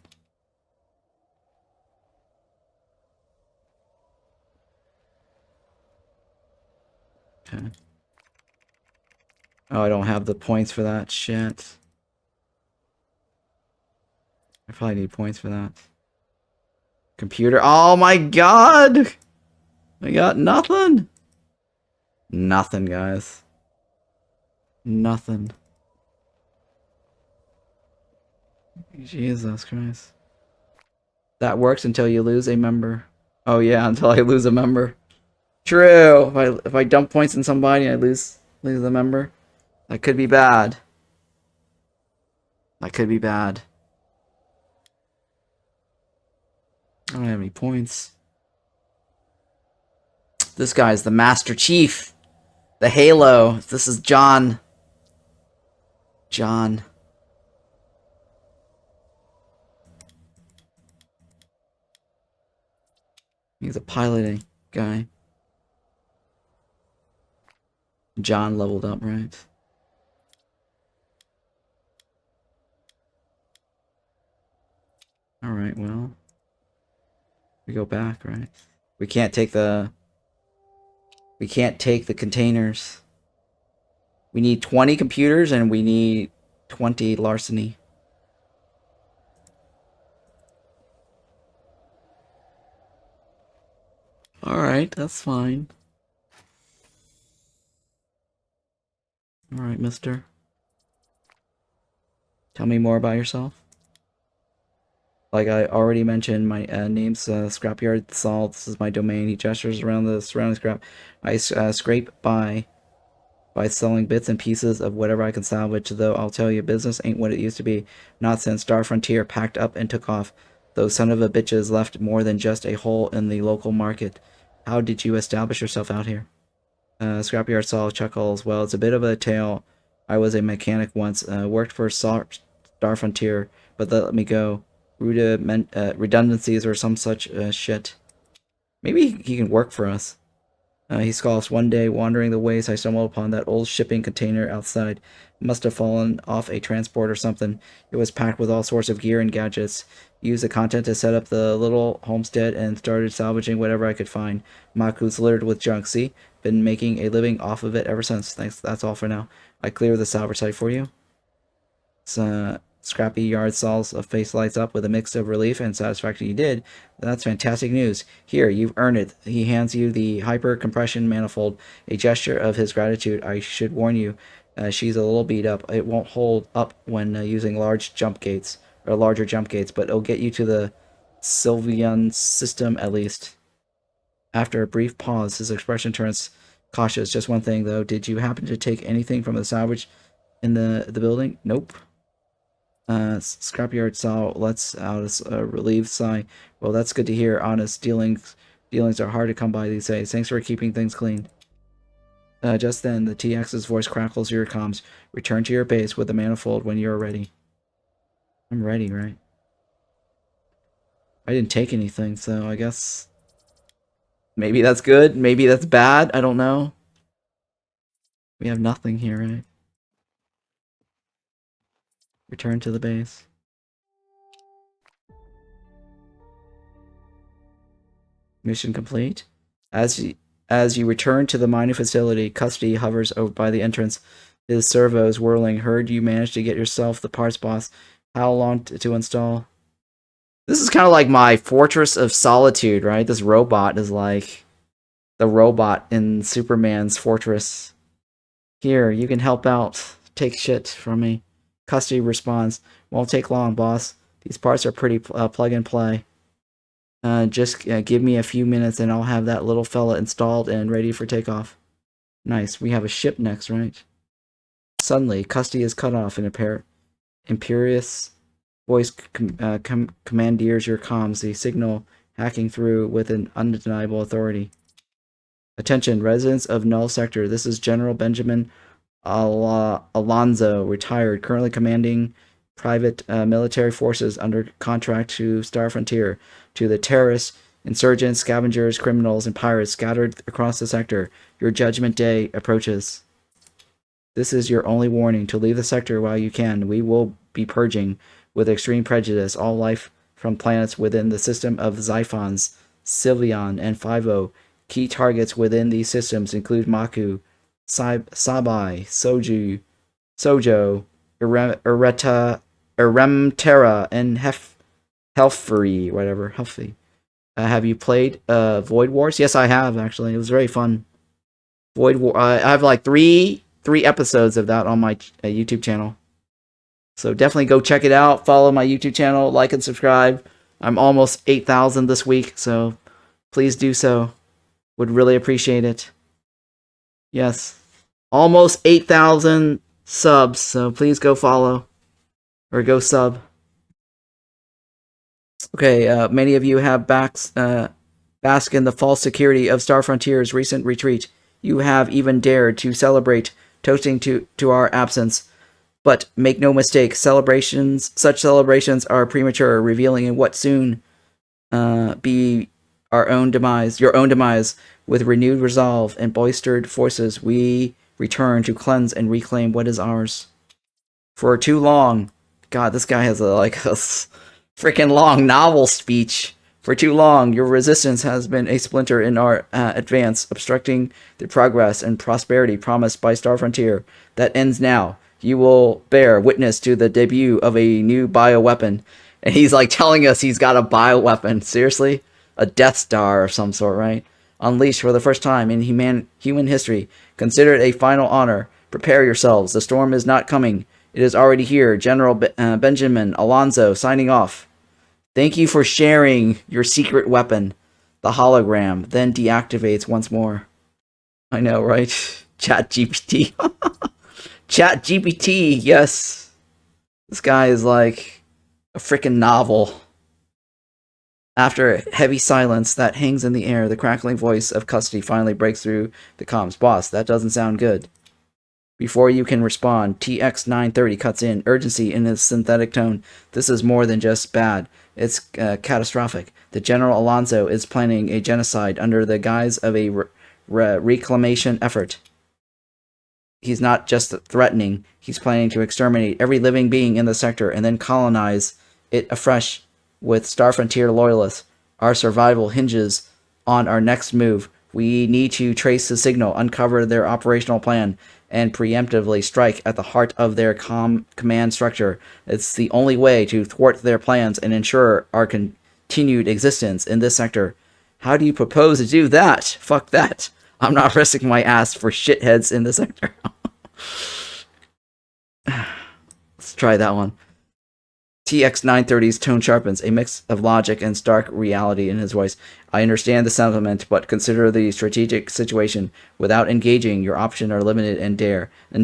Okay. Oh, I don't have the points for that shit. I probably need points for that. Computer. Oh my god! I got nothing. Nothing, guys. Nothing. Jesus Christ. That works until you lose a member. Oh yeah, until I lose a member. True. If I dump points in somebody, I lose the member. That could be bad. That could be bad. I don't have any points. This guy's the Master Chief. The Halo. This is John. John. He's a piloting guy. John leveled up, right? Alright, well. We go back, right? We can't take the containers. We need 20 computers and we need 20 larceny. Alright, that's fine. Alright, mister. Tell me more about yourself. Like I already mentioned, my name's Scrapyard Sol. This is my domain. He gestures around the surrounding scrap. I scrape by selling bits and pieces of whatever I can salvage, though I'll tell you, business ain't what it used to be. Not since Star Frontier packed up and took off. Those son of a bitches left more than just a hole in the local market. How did you establish yourself out here? Scrapyard Sol chuckles. Well, it's a bit of a tale. I was a mechanic once, worked for Star Frontier, but they let me go. Redundancies or some such shit. Maybe he can work for us. He scoffs. One day, wandering the ways, I stumbled upon that old shipping container outside. It must have fallen off a transport or something. It was packed with all sorts of gear and gadgets. Used the content to set up the little homestead and started salvaging whatever I could find. Maku's littered with junk. See? Been making a living off of it ever since. Thanks. That's all for now. I clear the salvage site for you. Scrappy Yard Sol's face lights up with a mix of relief and satisfaction. You did. That's fantastic news. Here, you've earned it. He hands you the hyper compression manifold, a gesture of his gratitude. I should warn you, she's a little beat up. It won't hold up when using larger jump gates, but it'll get you to the Sylvian system at least. After a brief pause, his expression turns cautious. Just one thing, though. Did you happen to take anything from the salvage in the building? Nope. Scrapyard Sol lets out a relieved sigh. Well, that's good to hear. Honest dealings dealings are hard to come by these days. Thanks for keeping things clean. Just then, the TX's voice crackles through your comms. Return to your base with the manifold when you're ready. I'm ready, right? I didn't take anything, so I guess... Maybe that's good, maybe that's bad, I don't know. We have nothing here, right? Return to the base. Mission complete. As you return to the mining facility, Custody hovers over by the entrance. His servos whirling. Heard you managed to get yourself the parts box. How long to install? This is kind of like my Fortress of Solitude, right? This robot is like the robot in Superman's Fortress. Here, you can help out. Take shit from me. Custody responds. Won't take long, boss. These parts are pretty plug and play. Just give me a few minutes and I'll have that little fella installed and ready for takeoff. Nice. We have a ship next, right? Suddenly, Custody is cut off and imperious voice commandeers your comms, the signal hacking through with an undeniable authority. Attention, residents of Null Sector. This is General Benjamin Alonzo, retired, currently commanding private military forces under contract to Star Frontier, to the terrorists, insurgents, scavengers, criminals, and pirates scattered across the sector. Your judgment day approaches. This is your only warning to leave the sector while you can. We will be purging with extreme prejudice all life from planets within the system of Xiphons, Sylvion, and Fivo. Key targets within these systems include Maku, Sabai, Sojo, Eremterra, and Helfrey, whatever, Helfy. Have you played Void Wars? Yes, I have, actually. It was very fun. Void War. I have like three episodes of that on my YouTube channel. So definitely go check it out. Follow my YouTube channel, like and subscribe. I'm almost 8,000 this week, so please do so. Would really appreciate it. Yes. Almost 8,000 subs, so please go follow. Or go sub. Okay, many of you have bask in the false security of Star Frontier's recent retreat. You have even dared to celebrate, toasting to our absence. But make no mistake, such celebrations are premature, revealing in what soon be your own demise. With renewed resolve and bolstered forces, we return to cleanse and reclaim what is ours. For too long, God, this guy has a freaking long novel speech. For too long, your resistance has been a splinter in our advance, obstructing the progress and prosperity promised by Star Frontier. That ends now. You will bear witness to the debut of a new bioweapon. And he's like telling us he's got a bioweapon. Seriously? A Death Star of some sort, right? Unleashed for the first time in human history. Consider it a final honor. Prepare yourselves. The storm is not coming. It is already here. General Benjamin Alonzo signing off. Thank you for sharing your secret weapon. The hologram then deactivates once more. I know, right? ChatGPT. ChatGPT, yes. This guy is like a freaking novel. After a heavy silence that hangs in the air, the crackling voice of Custody finally breaks through the comms. Boss, that doesn't sound good. Before you can respond, TX-930 cuts in, urgency in his synthetic tone. This is more than just bad. It's catastrophic. The General Alonzo is planning a genocide under the guise of a reclamation effort. He's not just threatening, he's planning to exterminate every living being in the sector and then colonize it afresh with Star Frontier loyalists. Our survival hinges on our next move. We need to trace the signal, uncover their operational plan, and preemptively strike at the heart of their command structure. It's the only way to thwart their plans and ensure our continued existence in this sector. How do you propose to do that? Fuck that. I'm not risking my ass for shitheads in the sector. Let's try that one. TX-930's tone sharpens, a mix of logic and stark reality in his voice. I understand the sentiment, but consider the strategic situation. Without engaging, your options are limited and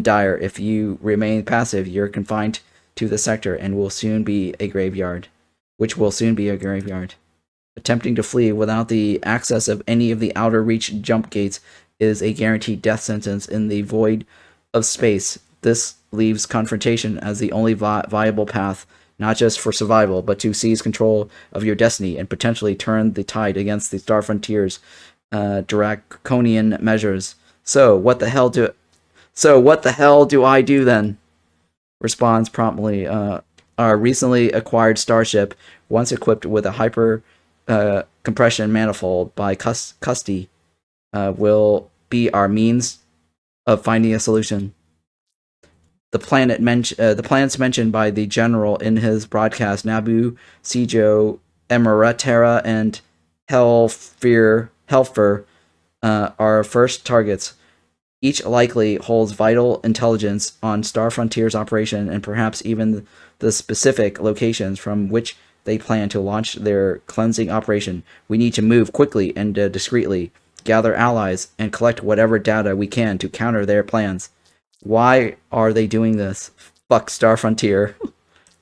dire. If you remain passive, you're confined to the sector and will soon be a graveyard. Attempting to flee without the access of any of the outer reach jump gates is a guaranteed death sentence in the void of space. This leaves confrontation as the only viable path, not just for survival, but to seize control of your destiny and potentially turn the tide against the Star Frontier's draconian measures. So what the hell do I do then? Responds promptly. Our recently acquired starship, once equipped with a hyper compression manifold by Custy, will be our means of finding a solution. The planets mentioned by the general in his broadcast, Nabu, Sijo, Emeratera, and Helfer, are first targets. Each likely holds vital intelligence on Star Frontier's operation and perhaps even the specific locations from which they plan to launch their cleansing operation. We need to move quickly and discreetly, gather allies, and collect whatever data we can to counter their plans. Why are they doing this? Fuck Star Frontier.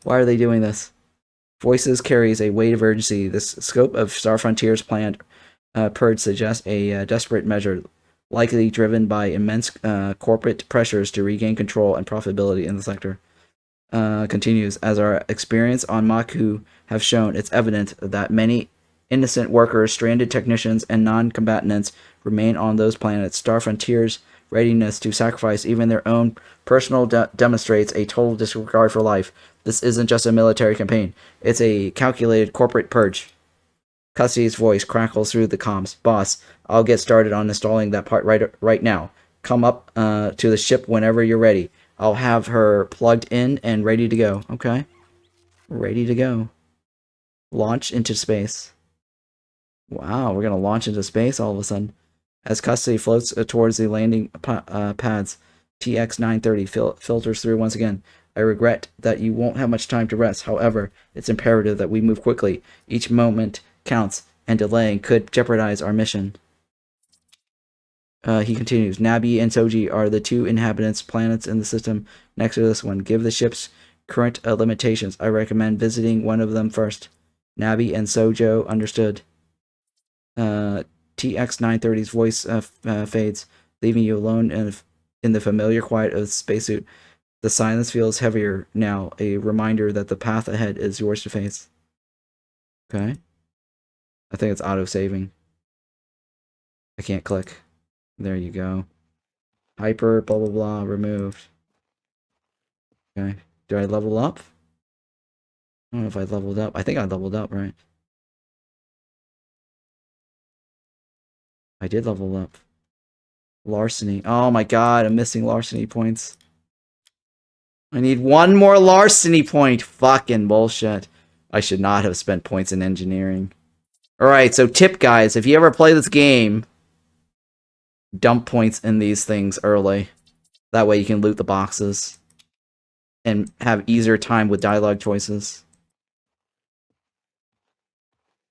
Why are they doing this? Voices carries a weight of urgency. The scope of Star Frontier's planned purge suggests a desperate measure, likely driven by immense corporate pressures to regain control and profitability in the sector. Continues, as our experience on Maku have shown, it's evident that many innocent workers, stranded technicians, and non-combatants remain on those planets. Star Frontier's readiness to sacrifice even their own personal demonstrates a total disregard for life. This isn't just a military campaign. It's a calculated corporate purge. Cussie's voice crackles through the comms. Boss, I'll get started on installing that part right now. Come up to the ship whenever you're ready. I'll have her plugged in and ready to go. Okay. Ready to go. Launch into space. Wow, we're going to launch into space all of a sudden. As Custody floats towards the landing pads, TX-930 filters through once again. I regret that you won't have much time to rest. However, it's imperative that we move quickly. Each moment counts, and delaying could jeopardize our mission. He continues, Nabi and Soji are the two inhabitants planets in the system next to this one. Give the ship's current limitations. I recommend visiting one of them first. Nabi and Sojo understood. TX-930's voice fades, leaving you alone in the familiar quiet of the spacesuit. The silence feels heavier now, a reminder that the path ahead is yours to face. Okay. I think it's auto-saving. I can't click. There you go. Hyper, blah, blah, blah, removed. Okay. Do I level up? I don't know if I leveled up. I think I leveled up, right? I did level up. Larceny. Oh my god, I'm missing larceny points. I need one more larceny point. Fucking bullshit. I should not have spent points in engineering. Alright, so tip guys, if you ever play this game, dump points in these things early. That way you can loot the boxes. And have easier time with dialogue choices.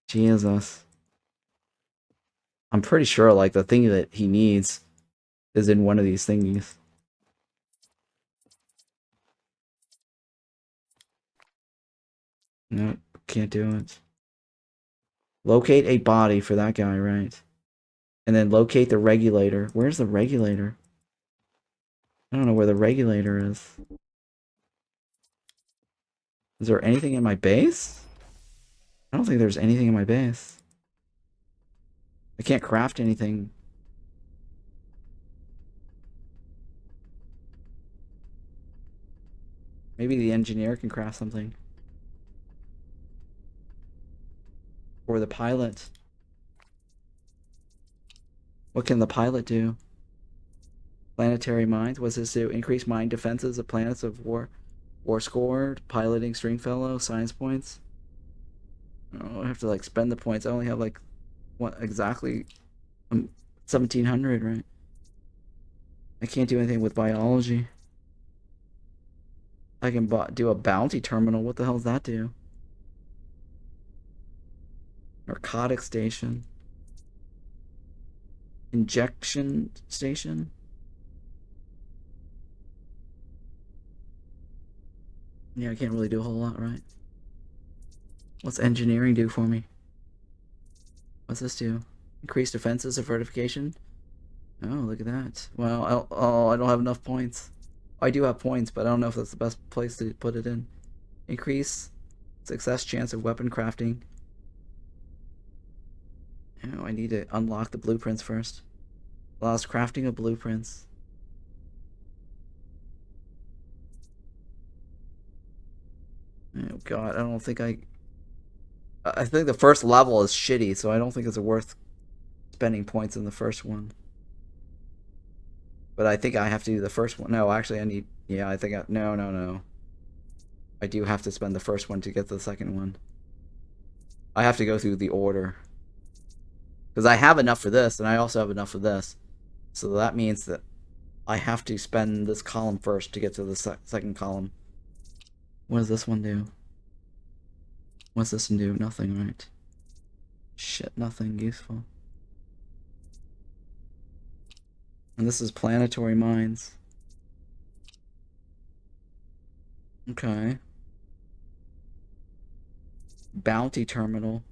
Jesus. I'm pretty sure, like, the thing that he needs is in one of these thingies. Nope, can't do it. Locate a body for that guy, right? And then locate the regulator. Where's the regulator? I don't know where the regulator is. Is there anything in my base? I don't think there's anything in my base. I can't craft anything. Maybe the engineer can craft something. Or the pilot. What can the pilot do? Planetary mines. What's this do? Increase mine defenses of planets of war. War scored. Piloting Stringfellow. Science points. Oh, I have to like spend the points. I only have like what exactly 1700, right? I can't do anything with biology. I can do a bounty terminal. What the hell does that do? Narcotic station. Injection station. Yeah, I can't really do a whole lot, right? What's engineering do for me? What's this do? Increase defenses or fortification? Oh, look at that. Well, I don't have enough points. I do have points, but I don't know if that's the best place to put it in. Increase success chance of weapon crafting. Oh, I need to unlock the blueprints first. Allows crafting of blueprints. Oh god, I don't think I think the first level is shitty, so I don't think it's worth spending points in the first one. But I think I have to do the first one. No, actually I need... Yeah, I think no. I do have to spend the first one to get the second one. I have to go through the order. Because I have enough for this, and I also have enough for this. So that means that I have to spend this column first to get to the second column. What does this one do? What's this one do? Nothing, right? Shit, nothing useful. And this is planetary mines. Okay. Bounty terminal.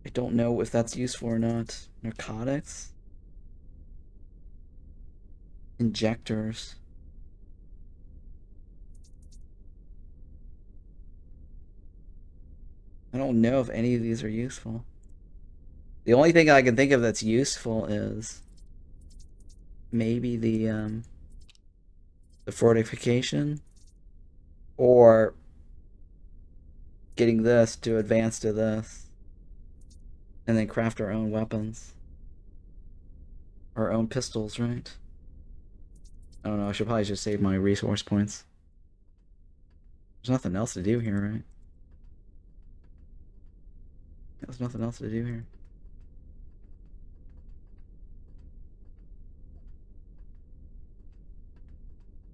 I don't know if that's useful or not. Narcotics? Injectors. I don't know if any of these are useful. The only thing I can think of that's useful is maybe the fortification, or getting this to advance to this, and then craft our own weapons, our own pistols, right? I don't know. I should probably just save my resource points. There's nothing else to do here, right? There's nothing else to do here.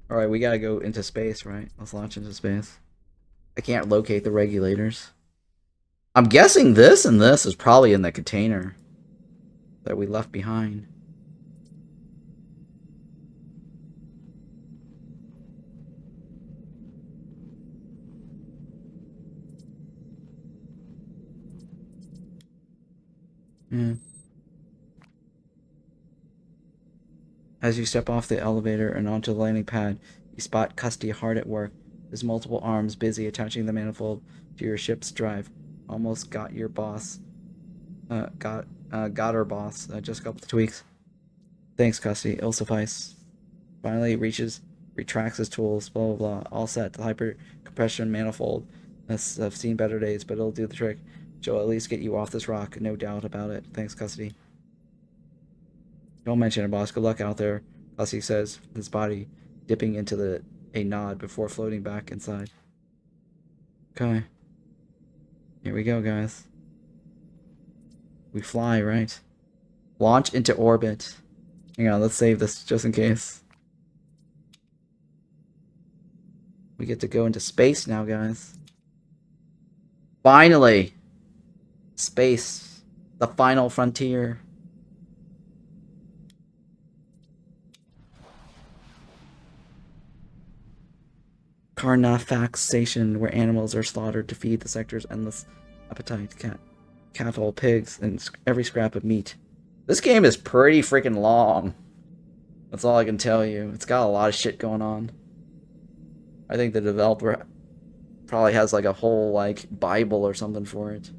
Alright, we gotta go into space, right? Let's launch into space. I can't locate the regulators. I'm guessing this and this is probably in the container that we left behind. Yeah. As you step off the elevator and onto the landing pad, you spot Custy hard at work. His multiple arms busy attaching the manifold to your ship's drive. Almost got your boss. Got our boss. Just a couple of tweaks. Thanks, Custy. It'll suffice. Finally retracts his tools. Blah blah blah. All set. The hyper compression manifold. I've seen better days, but it'll do the trick. She'll at least get you off this rock. No doubt about it. Thanks, Custody. Don't mention it, boss. Good luck out there, Hussey says, his body dipping into a nod before floating back inside. Okay. Here we go, guys. We fly, right? Launch into orbit. Hang on, let's save this just in case. We get to go into space now, guys. Finally! Space. The final frontier. Carnifax Station, where animals are slaughtered to feed the sector's endless appetite. Cattle, pigs, and every scrap of meat. This game is pretty freaking long. That's all I can tell you. It's got a lot of shit going on. I think the developer probably has like a whole like Bible or something for it.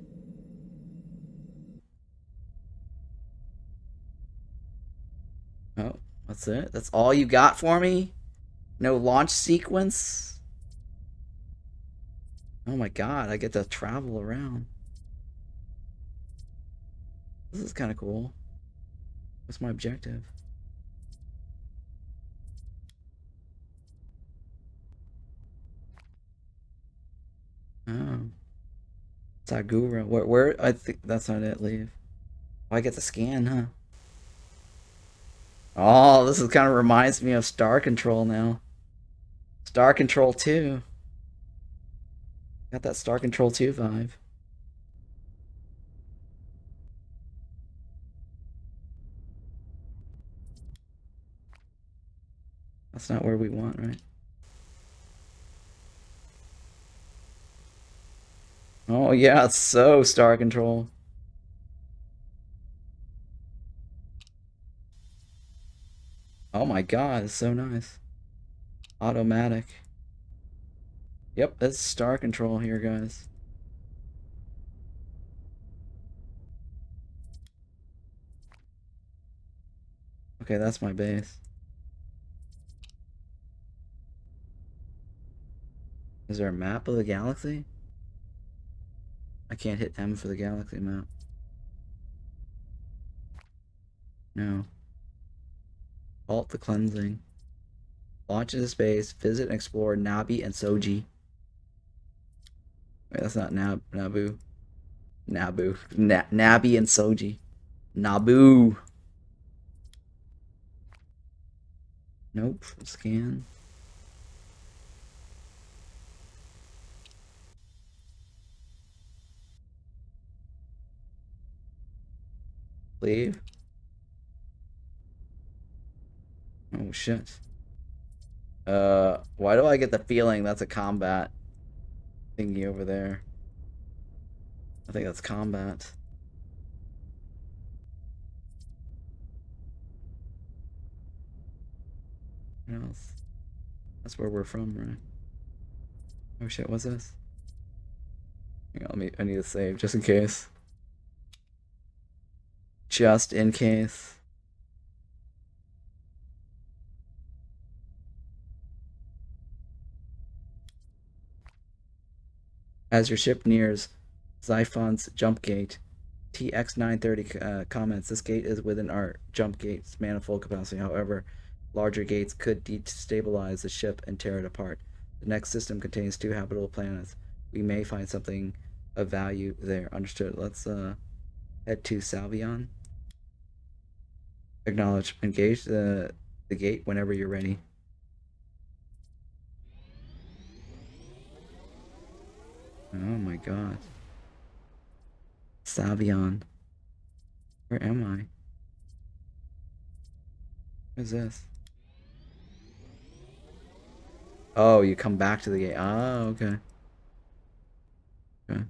Oh, that's it? That's all you got for me? No launch sequence? Oh my god, I get to travel around. This is kind of cool. What's my objective? Oh. Sagura. Where? I think that's not it, leave. Oh, I get to scan, huh? Oh, this is kind of reminds me of Star Control now. Star Control 2. Got that Star Control 2 vibe. That's not where we want, right? Oh yeah, it's so Star Control. Oh my god, it's so nice. Automatic. Yep, that's Star Control here, guys. Okay, that's my base. Is there a map of the galaxy? I can't hit M for the galaxy map. No. Halt the cleansing. Launch into space. Visit and explore Nabi and Soji. Wait, that's not Nabu. Nabi and Soji. Nabu. Nope. Scan. Leave. Oh shit. Why do I get the feeling that's a combat thingy over there? I think that's combat. You know, that's where we're from, right? Oh shit, what's this? Hang on, I need to save just in case. Just in case. As your ship nears Xiphon's jump gate, TX930 comments, this gate is within our jump gate's manifold capacity. However, larger gates could destabilize the ship and tear it apart. The next system contains 2 habitable planets. We may find something of value there. Understood. Let's head to Salvion. Acknowledge. Engage the gate whenever you're ready. Oh my god. Salvion. Where am I? What is this? Oh, you come back to the gate. Oh, okay. Okay.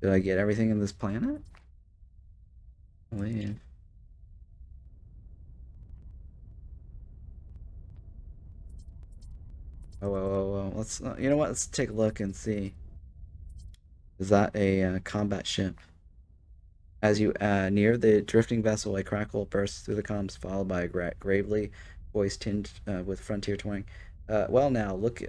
Did I get everything in this planet? Leave. Oh. Let's, you know what? Let's take a look and see. Is that a combat ship? As you near the drifting vessel, a crackle bursts through the comms, followed by a gravely voice tinged with frontier twang. Well now, looky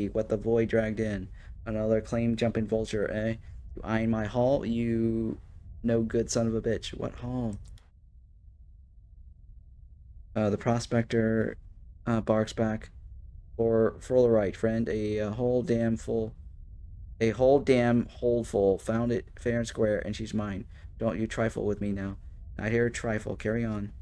what the void dragged in. Another claim jumping vulture, eh? You eyeing my haul, you no good son of a bitch. What haul? The prospector barks back. For the right, friend, a whole damn holdful. Found it fair and square, and she's mine. Don't you trifle with me now. Not here trifle. Carry on.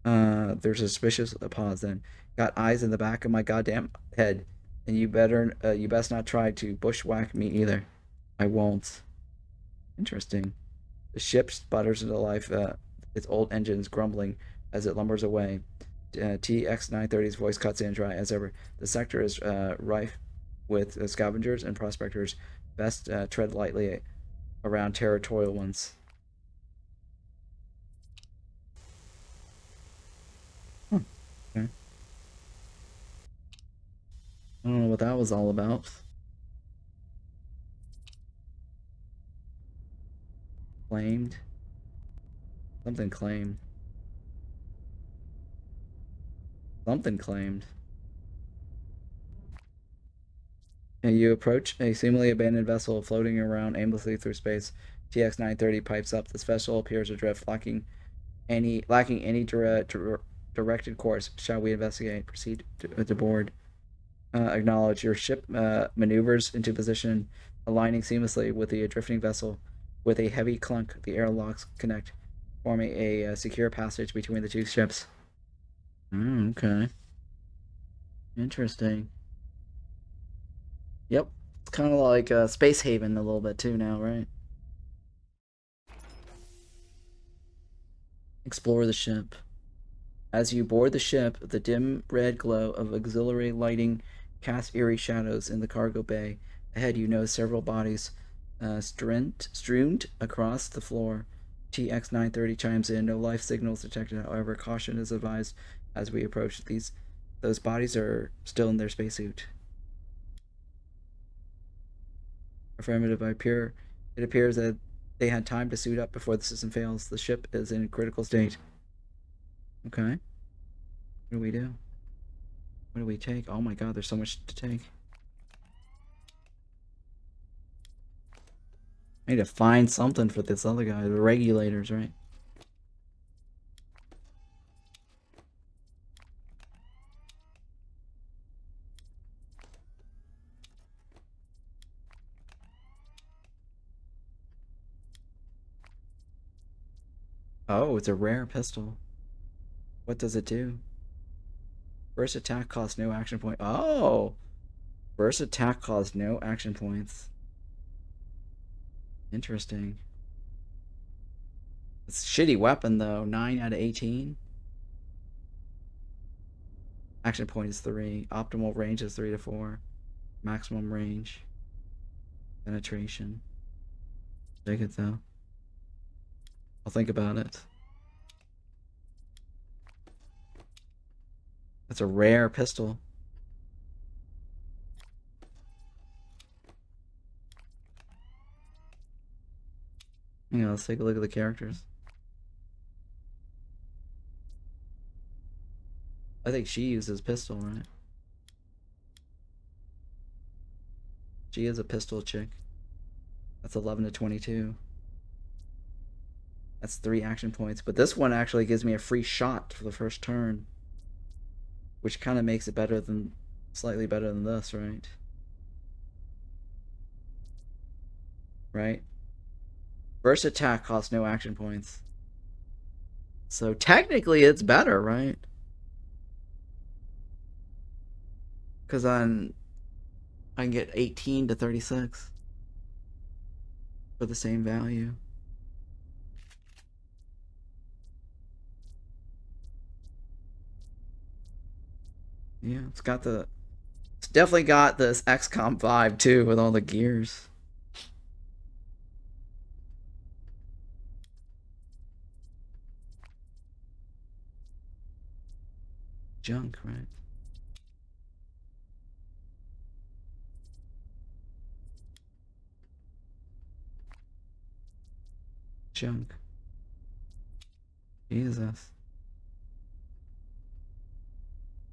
There's a suspicious pause. Then got eyes in the back of my goddamn head, and you best not try to bushwhack me either. I won't. Interesting. The ship sputters into life. Its old engines grumbling as it lumbers away. TX930's voice cuts in dry as ever. The sector is rife with scavengers and prospectors. Best tread lightly around territorial ones. Huh. Okay. I don't know what that was all about. Claimed. Something claimed. Something claimed. And you approach a seemingly abandoned vessel floating around aimlessly through space. TX930 pipes up. This vessel appears adrift, lacking any directed course. Shall we investigate? Proceed to board. Acknowledge. Your ship maneuvers into position, aligning seamlessly with the drifting vessel. With a heavy clunk, the airlocks connect, forming a secure passage between the 2 ships. Okay. Interesting. Yep. It's kind of like Space Haven a little bit too now, right? Explore the ship. As you board the ship, the dim red glow of auxiliary lighting casts eerie shadows in the cargo bay. Ahead, you notice several bodies strewn across the floor. TX 930 chimes in. No life signals detected. However, caution is advised as we approach. Those bodies are still in their spacesuit. Affirmative. It appears that they had time to suit up before the system fails. The ship is in a critical state. Okay. What do we do? What do we take? Oh my god, there's so much to take. I need to find something for this other guy. The regulators, right? Oh, it's a rare pistol. What does it do? First attack costs no action point. Oh! First attack costs no action points. Interesting. It's a shitty weapon, though. 9 out of 18. Action point is 3. Optimal range is 3 to 4. Maximum range. Penetration. Take it, though. I'll think about it. That's a rare pistol. Yeah, let's take a look at the characters. I think she uses pistol, right? She is a pistol chick. That's 11 to 22. That's 3 action points. But this one actually gives me a free shot for the first turn, which kind of makes it slightly better than this, right? Right? First attack costs no action points. So technically it's better, right? Because I can get 18 to 36 for the same value. Yeah, it's definitely got this XCOM vibe too with all the gears. Junk, right? Junk. Jesus.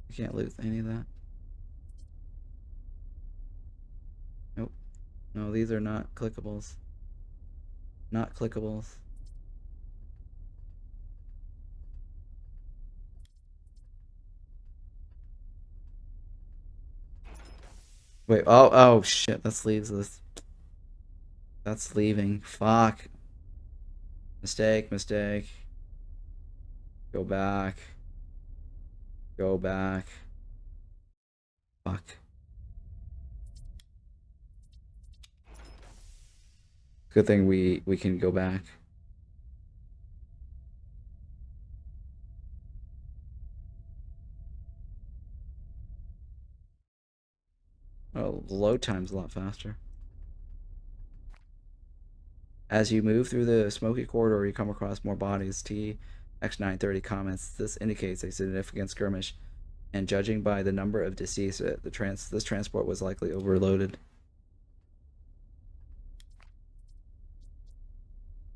I can't loot any of that. Nope. No, these are not clickables. Not clickables. Wait, oh shit, that leaves this. That's leaving. Fuck. Mistake. Go back. Go back. Fuck. Good thing we can go back. Oh, the load time's a lot faster. As you move through the smoky corridor, you come across more bodies. TX930 comments, this indicates a significant skirmish, and judging by the number of deceased, this transport was likely overloaded.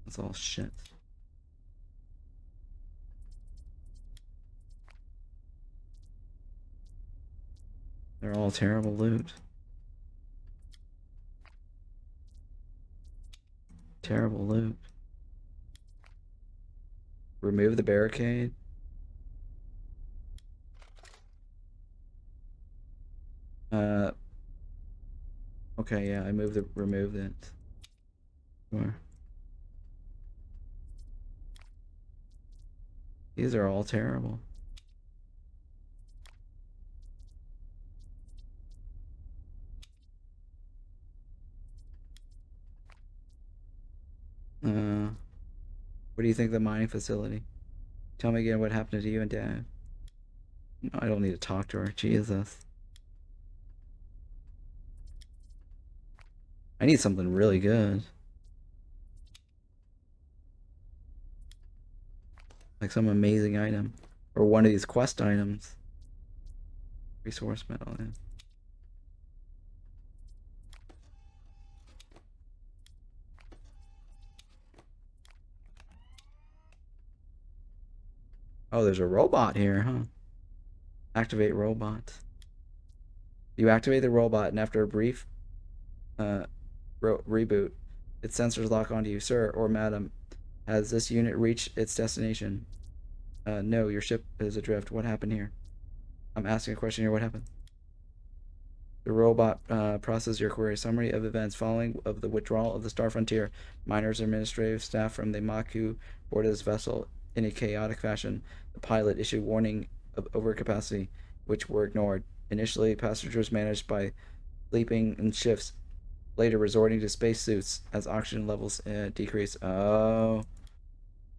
That's all shit. They're all terrible loot. Terrible loot. Remove the barricade. Okay, yeah, removed it. Sure. These are all terrible. What do you think of the mining facility? Tell me again what happened to you and Dad. No, I don't need to talk to her. Jesus. I need something really good. Like some amazing item. Or one of these quest items. Resource metal, yeah. Oh, there's a robot here, huh? Activate robot. You activate the robot, and after a brief uh, reboot, its sensors lock onto you. Sir or madam, has this unit reached its destination? No, your ship is adrift. What happened here? I'm asking a question here. What happened? The robot processes your query. Summary of events following of the withdrawal of the Star Frontier. Miners and administrative staff from the Maku boarded this vessel in a chaotic fashion. The pilot issued warning of overcapacity, which were ignored. Initially, passengers managed by sleeping in shifts, later resorting to spacesuits as oxygen levels decrease. Oh.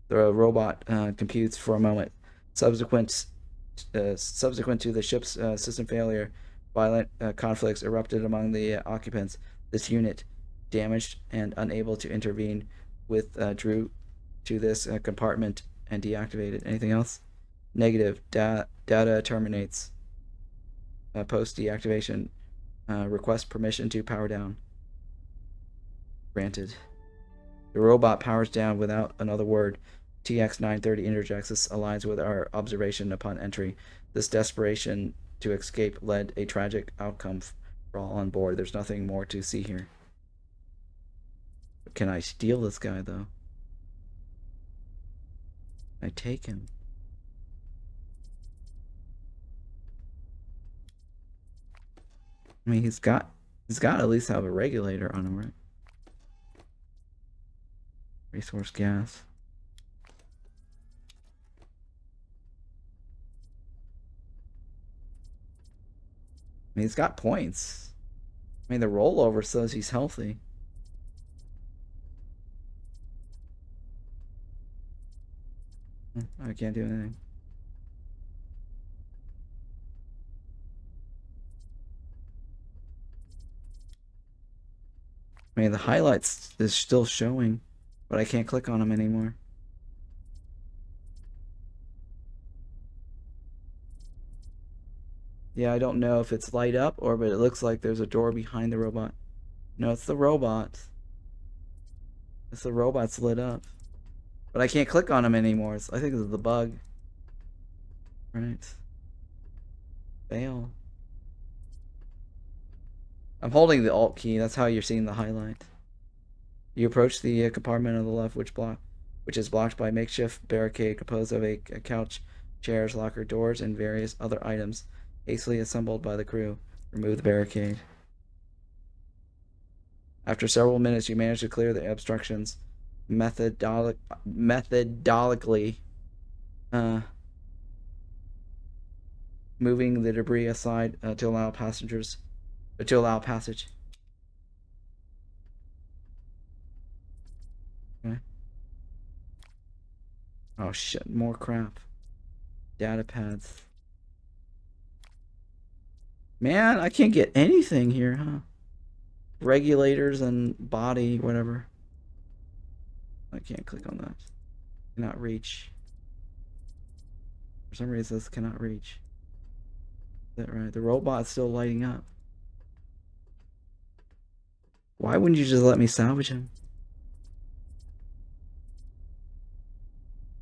The robot computes for a moment. Subsequent to the ship's system failure, violent conflicts erupted among the occupants. This unit, damaged and unable to intervene, withdrew to this compartment and deactivated. Anything else? Negative. Data terminates. Post deactivation. Request permission to power down. Granted. The robot powers down without another word. TX-930 interjects. This aligns with our observation upon entry. This desperation to escape led a tragic outcome for all on board. There's nothing more to see here. Can I steal this guy, though? I take him. I mean, he's got to at least have a regulator on him, right? Resource gas. I mean, he's got points. I mean, the rollover says he's healthy. I can't do anything. I mean, the highlights is still showing, but I can't click on them anymore. Yeah, I don't know if it's light up or, but it looks like there's a door behind the robot. No, it's the robot. It's the robot's lit up. But I can't click on him anymore. I think it's the bug. Right. Fail. I'm holding the Alt key. That's how you're seeing the highlight. You approach the compartment on the left, which is blocked by a makeshift barricade composed of a couch, chairs, locker doors, and various other items hastily assembled by the crew. Remove the barricade. After several minutes, you manage to clear the obstructions methodically, moving the debris aside to allow passage. Okay. Oh shit! More crap. Data pads. Man, I can't get anything here, huh? Regulators and body, whatever. I can't click on that. Cannot reach. For some reason, this cannot reach. Is that right? The robot's still lighting up. Why wouldn't you just let me salvage him?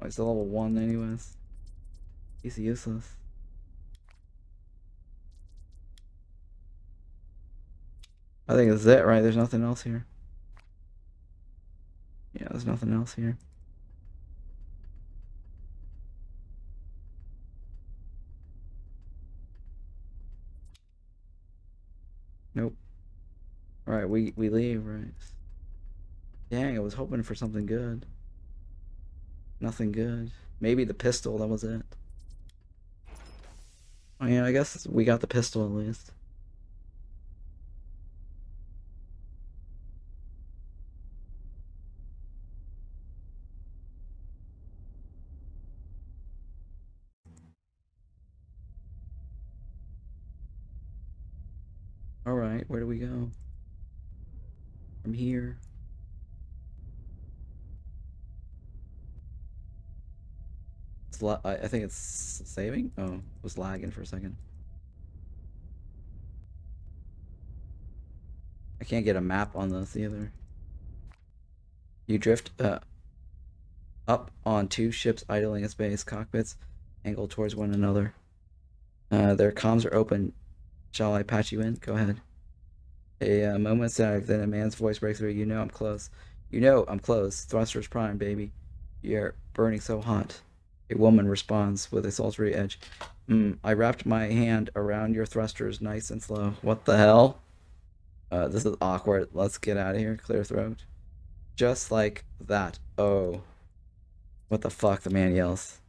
Oh, he's a level 1 anyways. He's useless. I think that's it, right? There's nothing else here. Yeah, there's nothing else here. Nope. Alright, we leave, right? Dang, I was hoping for something good. Nothing good. Maybe the pistol, that was it. Oh yeah, I guess we got the pistol at least. Alright, where do we go? From here. I think it's saving? Oh, it was lagging for a second. I can't get a map on this either. You drift up on two ships idling in space, cockpits angled towards one another. Their comms are open. Shall I patch you in? Go ahead. A moment's static, then a man's voice breaks through. You know I'm close. You know I'm close. Thrusters prime, baby. You're burning so hot. A woman responds with a sultry edge. I wrapped my hand around your thrusters nice and slow. What the hell? This is awkward. Let's get out of here. Clear throat. Just like that. Oh. What the fuck? The man yells.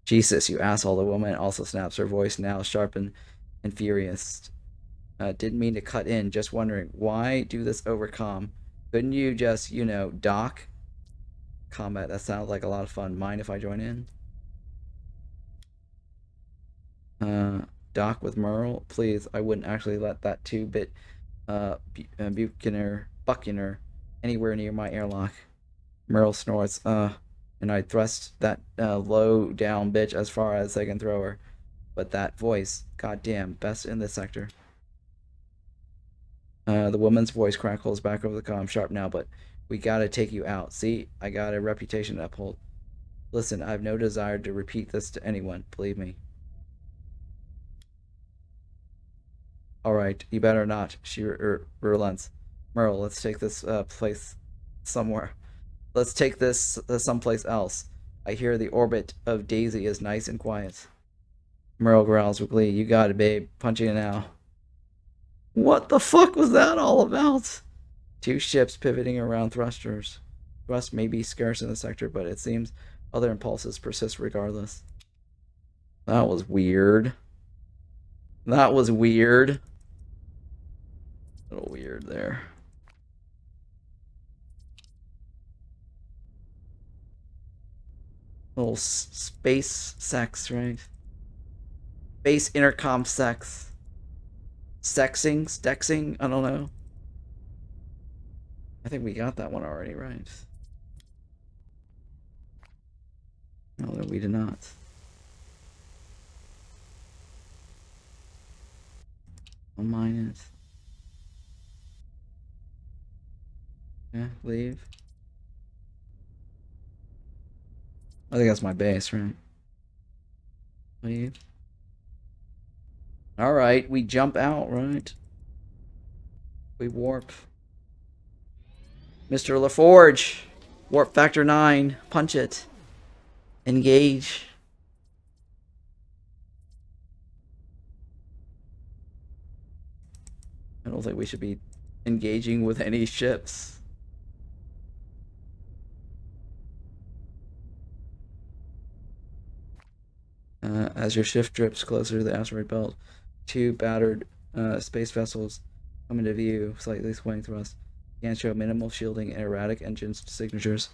Jesus, you asshole. The woman also snaps, her voice now sharp and furious. Didn't mean to cut in. Just wondering, why do this over comm? Couldn't you just, you know, dock? Combat, that sounds like a lot of fun. Mind if I join in? Dock with Merle? Please, I wouldn't actually let that 2-bit Buckiner anywhere near my airlock. Merle snorts, and I thrust that low down bitch as far as I can throw her. But that voice, goddamn, best in this sector. The woman's voice crackles back over the comm, sharp now, but we gotta take you out. See, I got a reputation to uphold. Listen, I have no desire to repeat this to anyone, believe me. Alright, you better not, she relents. Merle, let's take this place somewhere. Let's take this someplace else. I hear the orbit of Daisy is nice and quiet. Merle growls with glee. You got it, babe. Punching it now. What the fuck was that all about? Two ships pivoting around thrusters. Thrust may be scarce in the sector, but it seems other impulses persist regardless. That was weird. That was weird. A little weird there. Little space sex, right? Space intercom sex. Stexing? I don't know. I think we got that one already, right? No, we did not. I'll mine it. Yeah, leave. I think that's my base, right? Leave. Alright, we jump out, right? We warp. Mr. LaForge! Warp factor 9. Punch it. Engage. I don't think we should be engaging with any ships. As your ship drifts closer to the asteroid belt, two battered space vessels come into view, slightly swaying thrust. Can show minimal shielding and erratic engine signatures.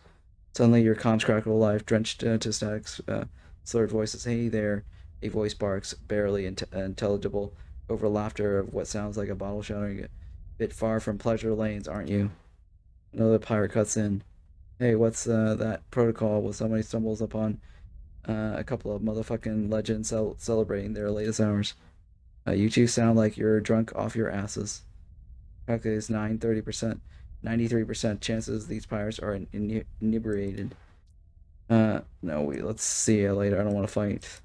Suddenly, your comms crackle alive, drenched to static, slurred voices. Hey there, a voice barks, barely intelligible, over laughter of what sounds like a bottle shattering. A bit far from pleasure lanes, aren't you? Another pirate cuts in. Hey, what's that protocol? Well, somebody stumbles upon a couple of motherfucking legends celebrating their latest hours. You two sound like you're drunk off your asses. Practically is 30%, 93% chances these pirates are inebriated. No, let's see you later. I don't want to fight.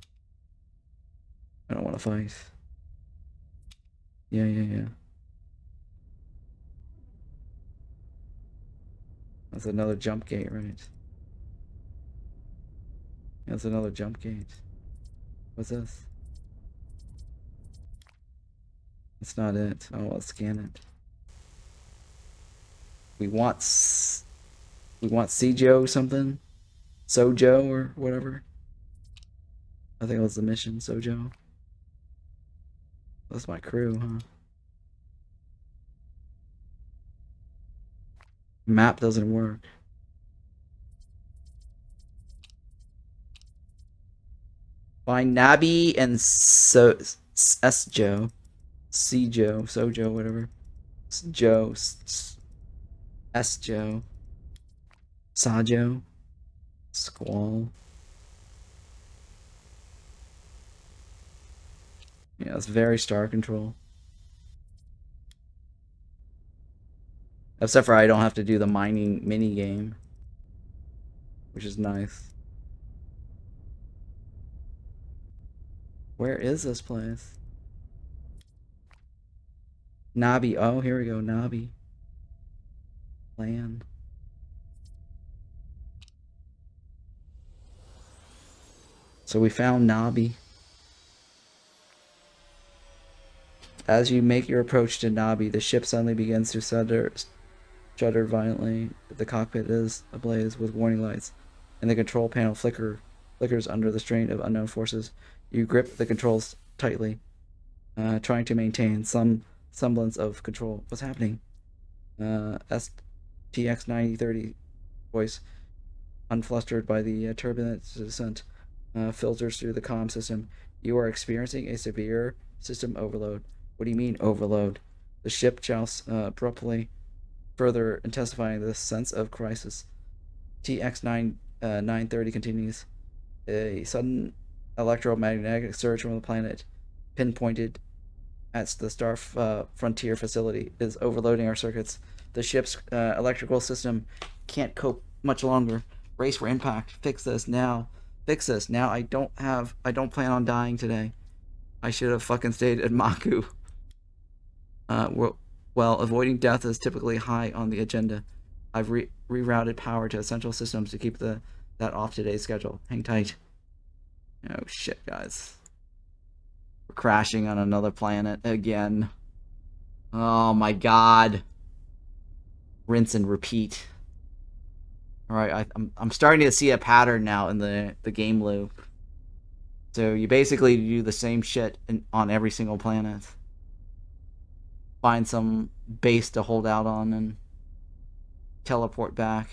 I don't want to fight. Yeah. That's another jump gate, right? That's another jump gate. What's this? That's not it. Oh, let's scan it. We want Cjo something? Sojo or whatever. I think it was the mission, Sojo. That's my crew, huh? Map doesn't work. Find Nabi and Sojo, whatever. Joe, S Joe, Sajo, Squall. Yeah, it's very star control. Except for I don't have to do the mining mini game, which is nice. Where is this place? Nabi. Oh, here we go. Nabi. Land. So we found Nabi. As you make your approach to Nabi, the ship suddenly begins to shudder violently. The cockpit is ablaze with warning lights, and the control panel flickers under the strain of unknown forces. You grip the controls tightly, trying to maintain some semblance of control. What's happening? STX 9030 voice, unflustered by the turbulent descent, filters through the comm system. You are experiencing a severe system overload. What do you mean, overload? The ship jousts abruptly, further intensifying the sense of crisis. TX930 continues. A sudden electromagnetic surge from the planet, pinpointed at the Star Frontier facility, is overloading our circuits. The ship's electrical system can't cope much longer. Brace for impact. Fix this now. Fix this now. I don't plan on dying today. I should have fucking stayed at Maku. Well, avoiding death is typically high on the agenda. I've rerouted power to essential systems to keep that off today's schedule. Hang tight. Oh shit, guys. We're crashing on another planet again. Oh my god. Rinse and repeat. Alright, I'm starting to see a pattern now in the game loop. So you basically do the same shit on every single planet. Find some base to hold out on and teleport back.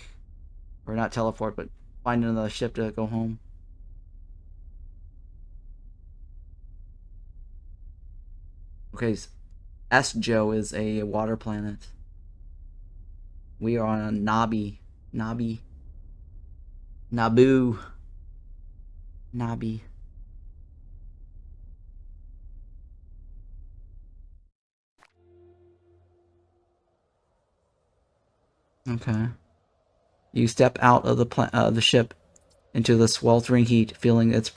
Or not teleport, but find another ship to go home. Okay, S-Joe is a water planet. We are on Nabi. Nabu. Nabi. Okay. You step out of the ship into the sweltering heat, feeling it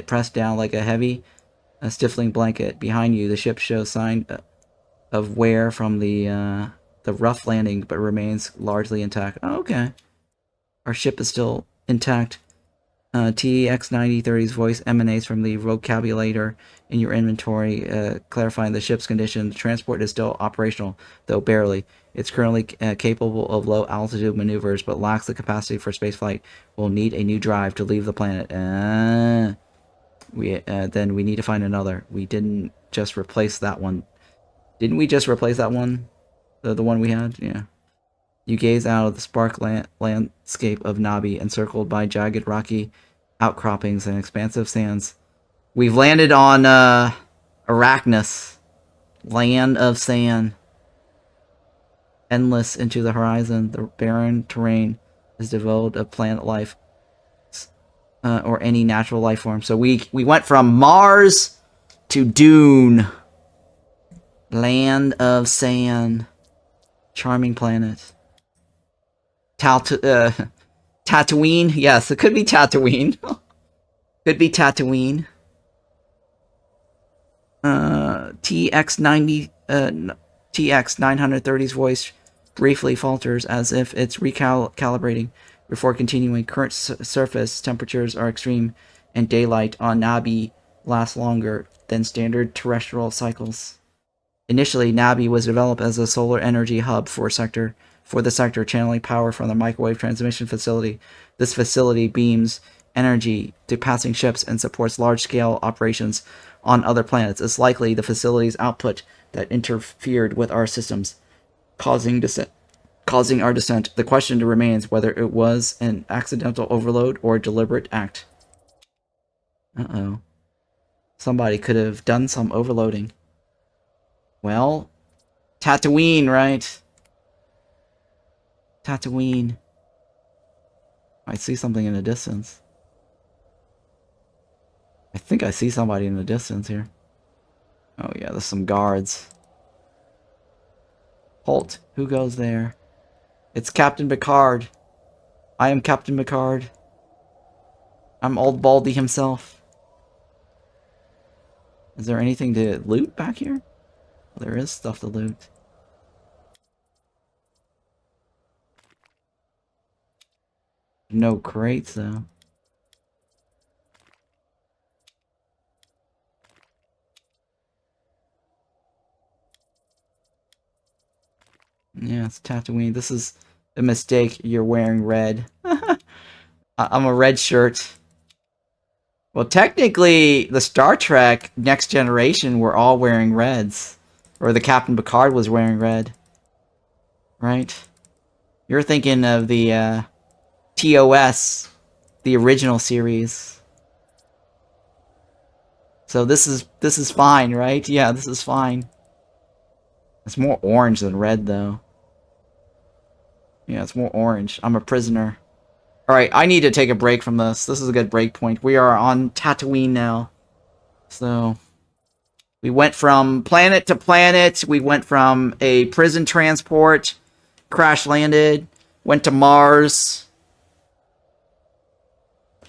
pressed down like a heavy, stifling blanket. Behind you, the ship shows sign of wear from the rough landing, but remains largely intact. Oh, okay. Our ship is still intact. TX9030's voice emanates from the vocabulator in your inventory, clarifying the ship's condition. The transport is still operational, though barely. It's currently capable of low-altitude maneuvers, but lacks the capacity for spaceflight. We'll need a new drive to leave the planet. Then we need to find another. We didn't just replace that one. Didn't we just replace that one? The one we had? Yeah. You gaze out of the spark landscape of Nabi, encircled by jagged rocky outcroppings and expansive sands. We've landed on Arachnus, land of sand. Endless into the horizon, the barren terrain is devoid of planet life or any natural life form. So we went from Mars to Dune, land of sand, charming planet. Tatooine? Yes, it could be Tatooine. Could be Tatooine. TX930's voice briefly falters as if it's recalibrating before continuing. Current surface temperatures are extreme, and daylight on Nabi lasts longer than standard terrestrial cycles. Initially, Nabi was developed as a solar energy hub for the sector, channeling power from the microwave transmission facility. This facility beams energy to passing ships and supports large-scale operations on other planets. It's likely the facility's output that interfered with our systems, causing our descent. The question remains whether it was an accidental overload or a deliberate act. Uh-oh. Somebody could have done some overloading. Well, Tatooine, right? Tatooine. I see something in the distance. I think I see somebody in the distance here. Oh yeah, there's some guards. Halt. Who goes there? It's Captain Picard. I am Captain Picard. I'm Old Baldy himself. Is there anything to loot back here? There is stuff to loot. No crates, though. Yeah, it's Tatooine. This is a mistake. You're wearing red. I'm a red shirt. Well, technically, the Star Trek Next Generation were all wearing reds. Or the Captain Picard was wearing red. Right? You're thinking of the TOS, the original series. So this is fine, right? Yeah, this is fine. It's more orange than red, though. Yeah, it's more orange. I'm a prisoner. Alright, I need to take a break from this. This is a good break point. We are on Tatooine now. So, we went from planet to planet. We went from a prison transport, crash landed, went to Mars.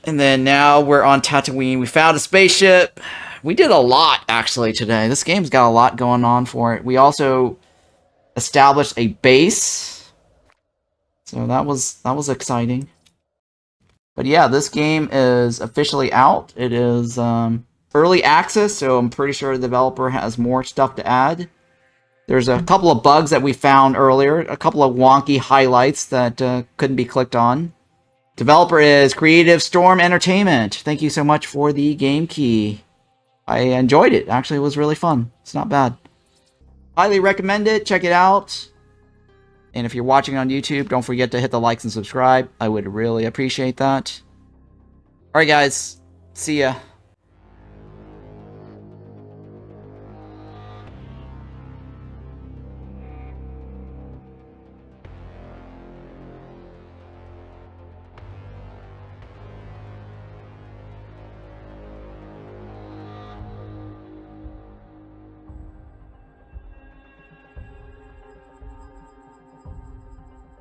And then now we're on Tatooine. We found a spaceship. We did a lot, actually, today. This game's got a lot going on for it. We also established a base. So that was exciting. But yeah, this game is officially out. It is early access, so I'm pretty sure the developer has more stuff to add. There's a couple of bugs that we found earlier, a couple of wonky highlights that couldn't be clicked on. Developer is Creative Storm Entertainment. Thank you so much for the game key. I enjoyed it. Actually, it was really fun. It's not bad. Highly recommend it. Check it out. And if you're watching on YouTube, don't forget to hit the likes and subscribe. I would really appreciate that. Alright guys, see ya.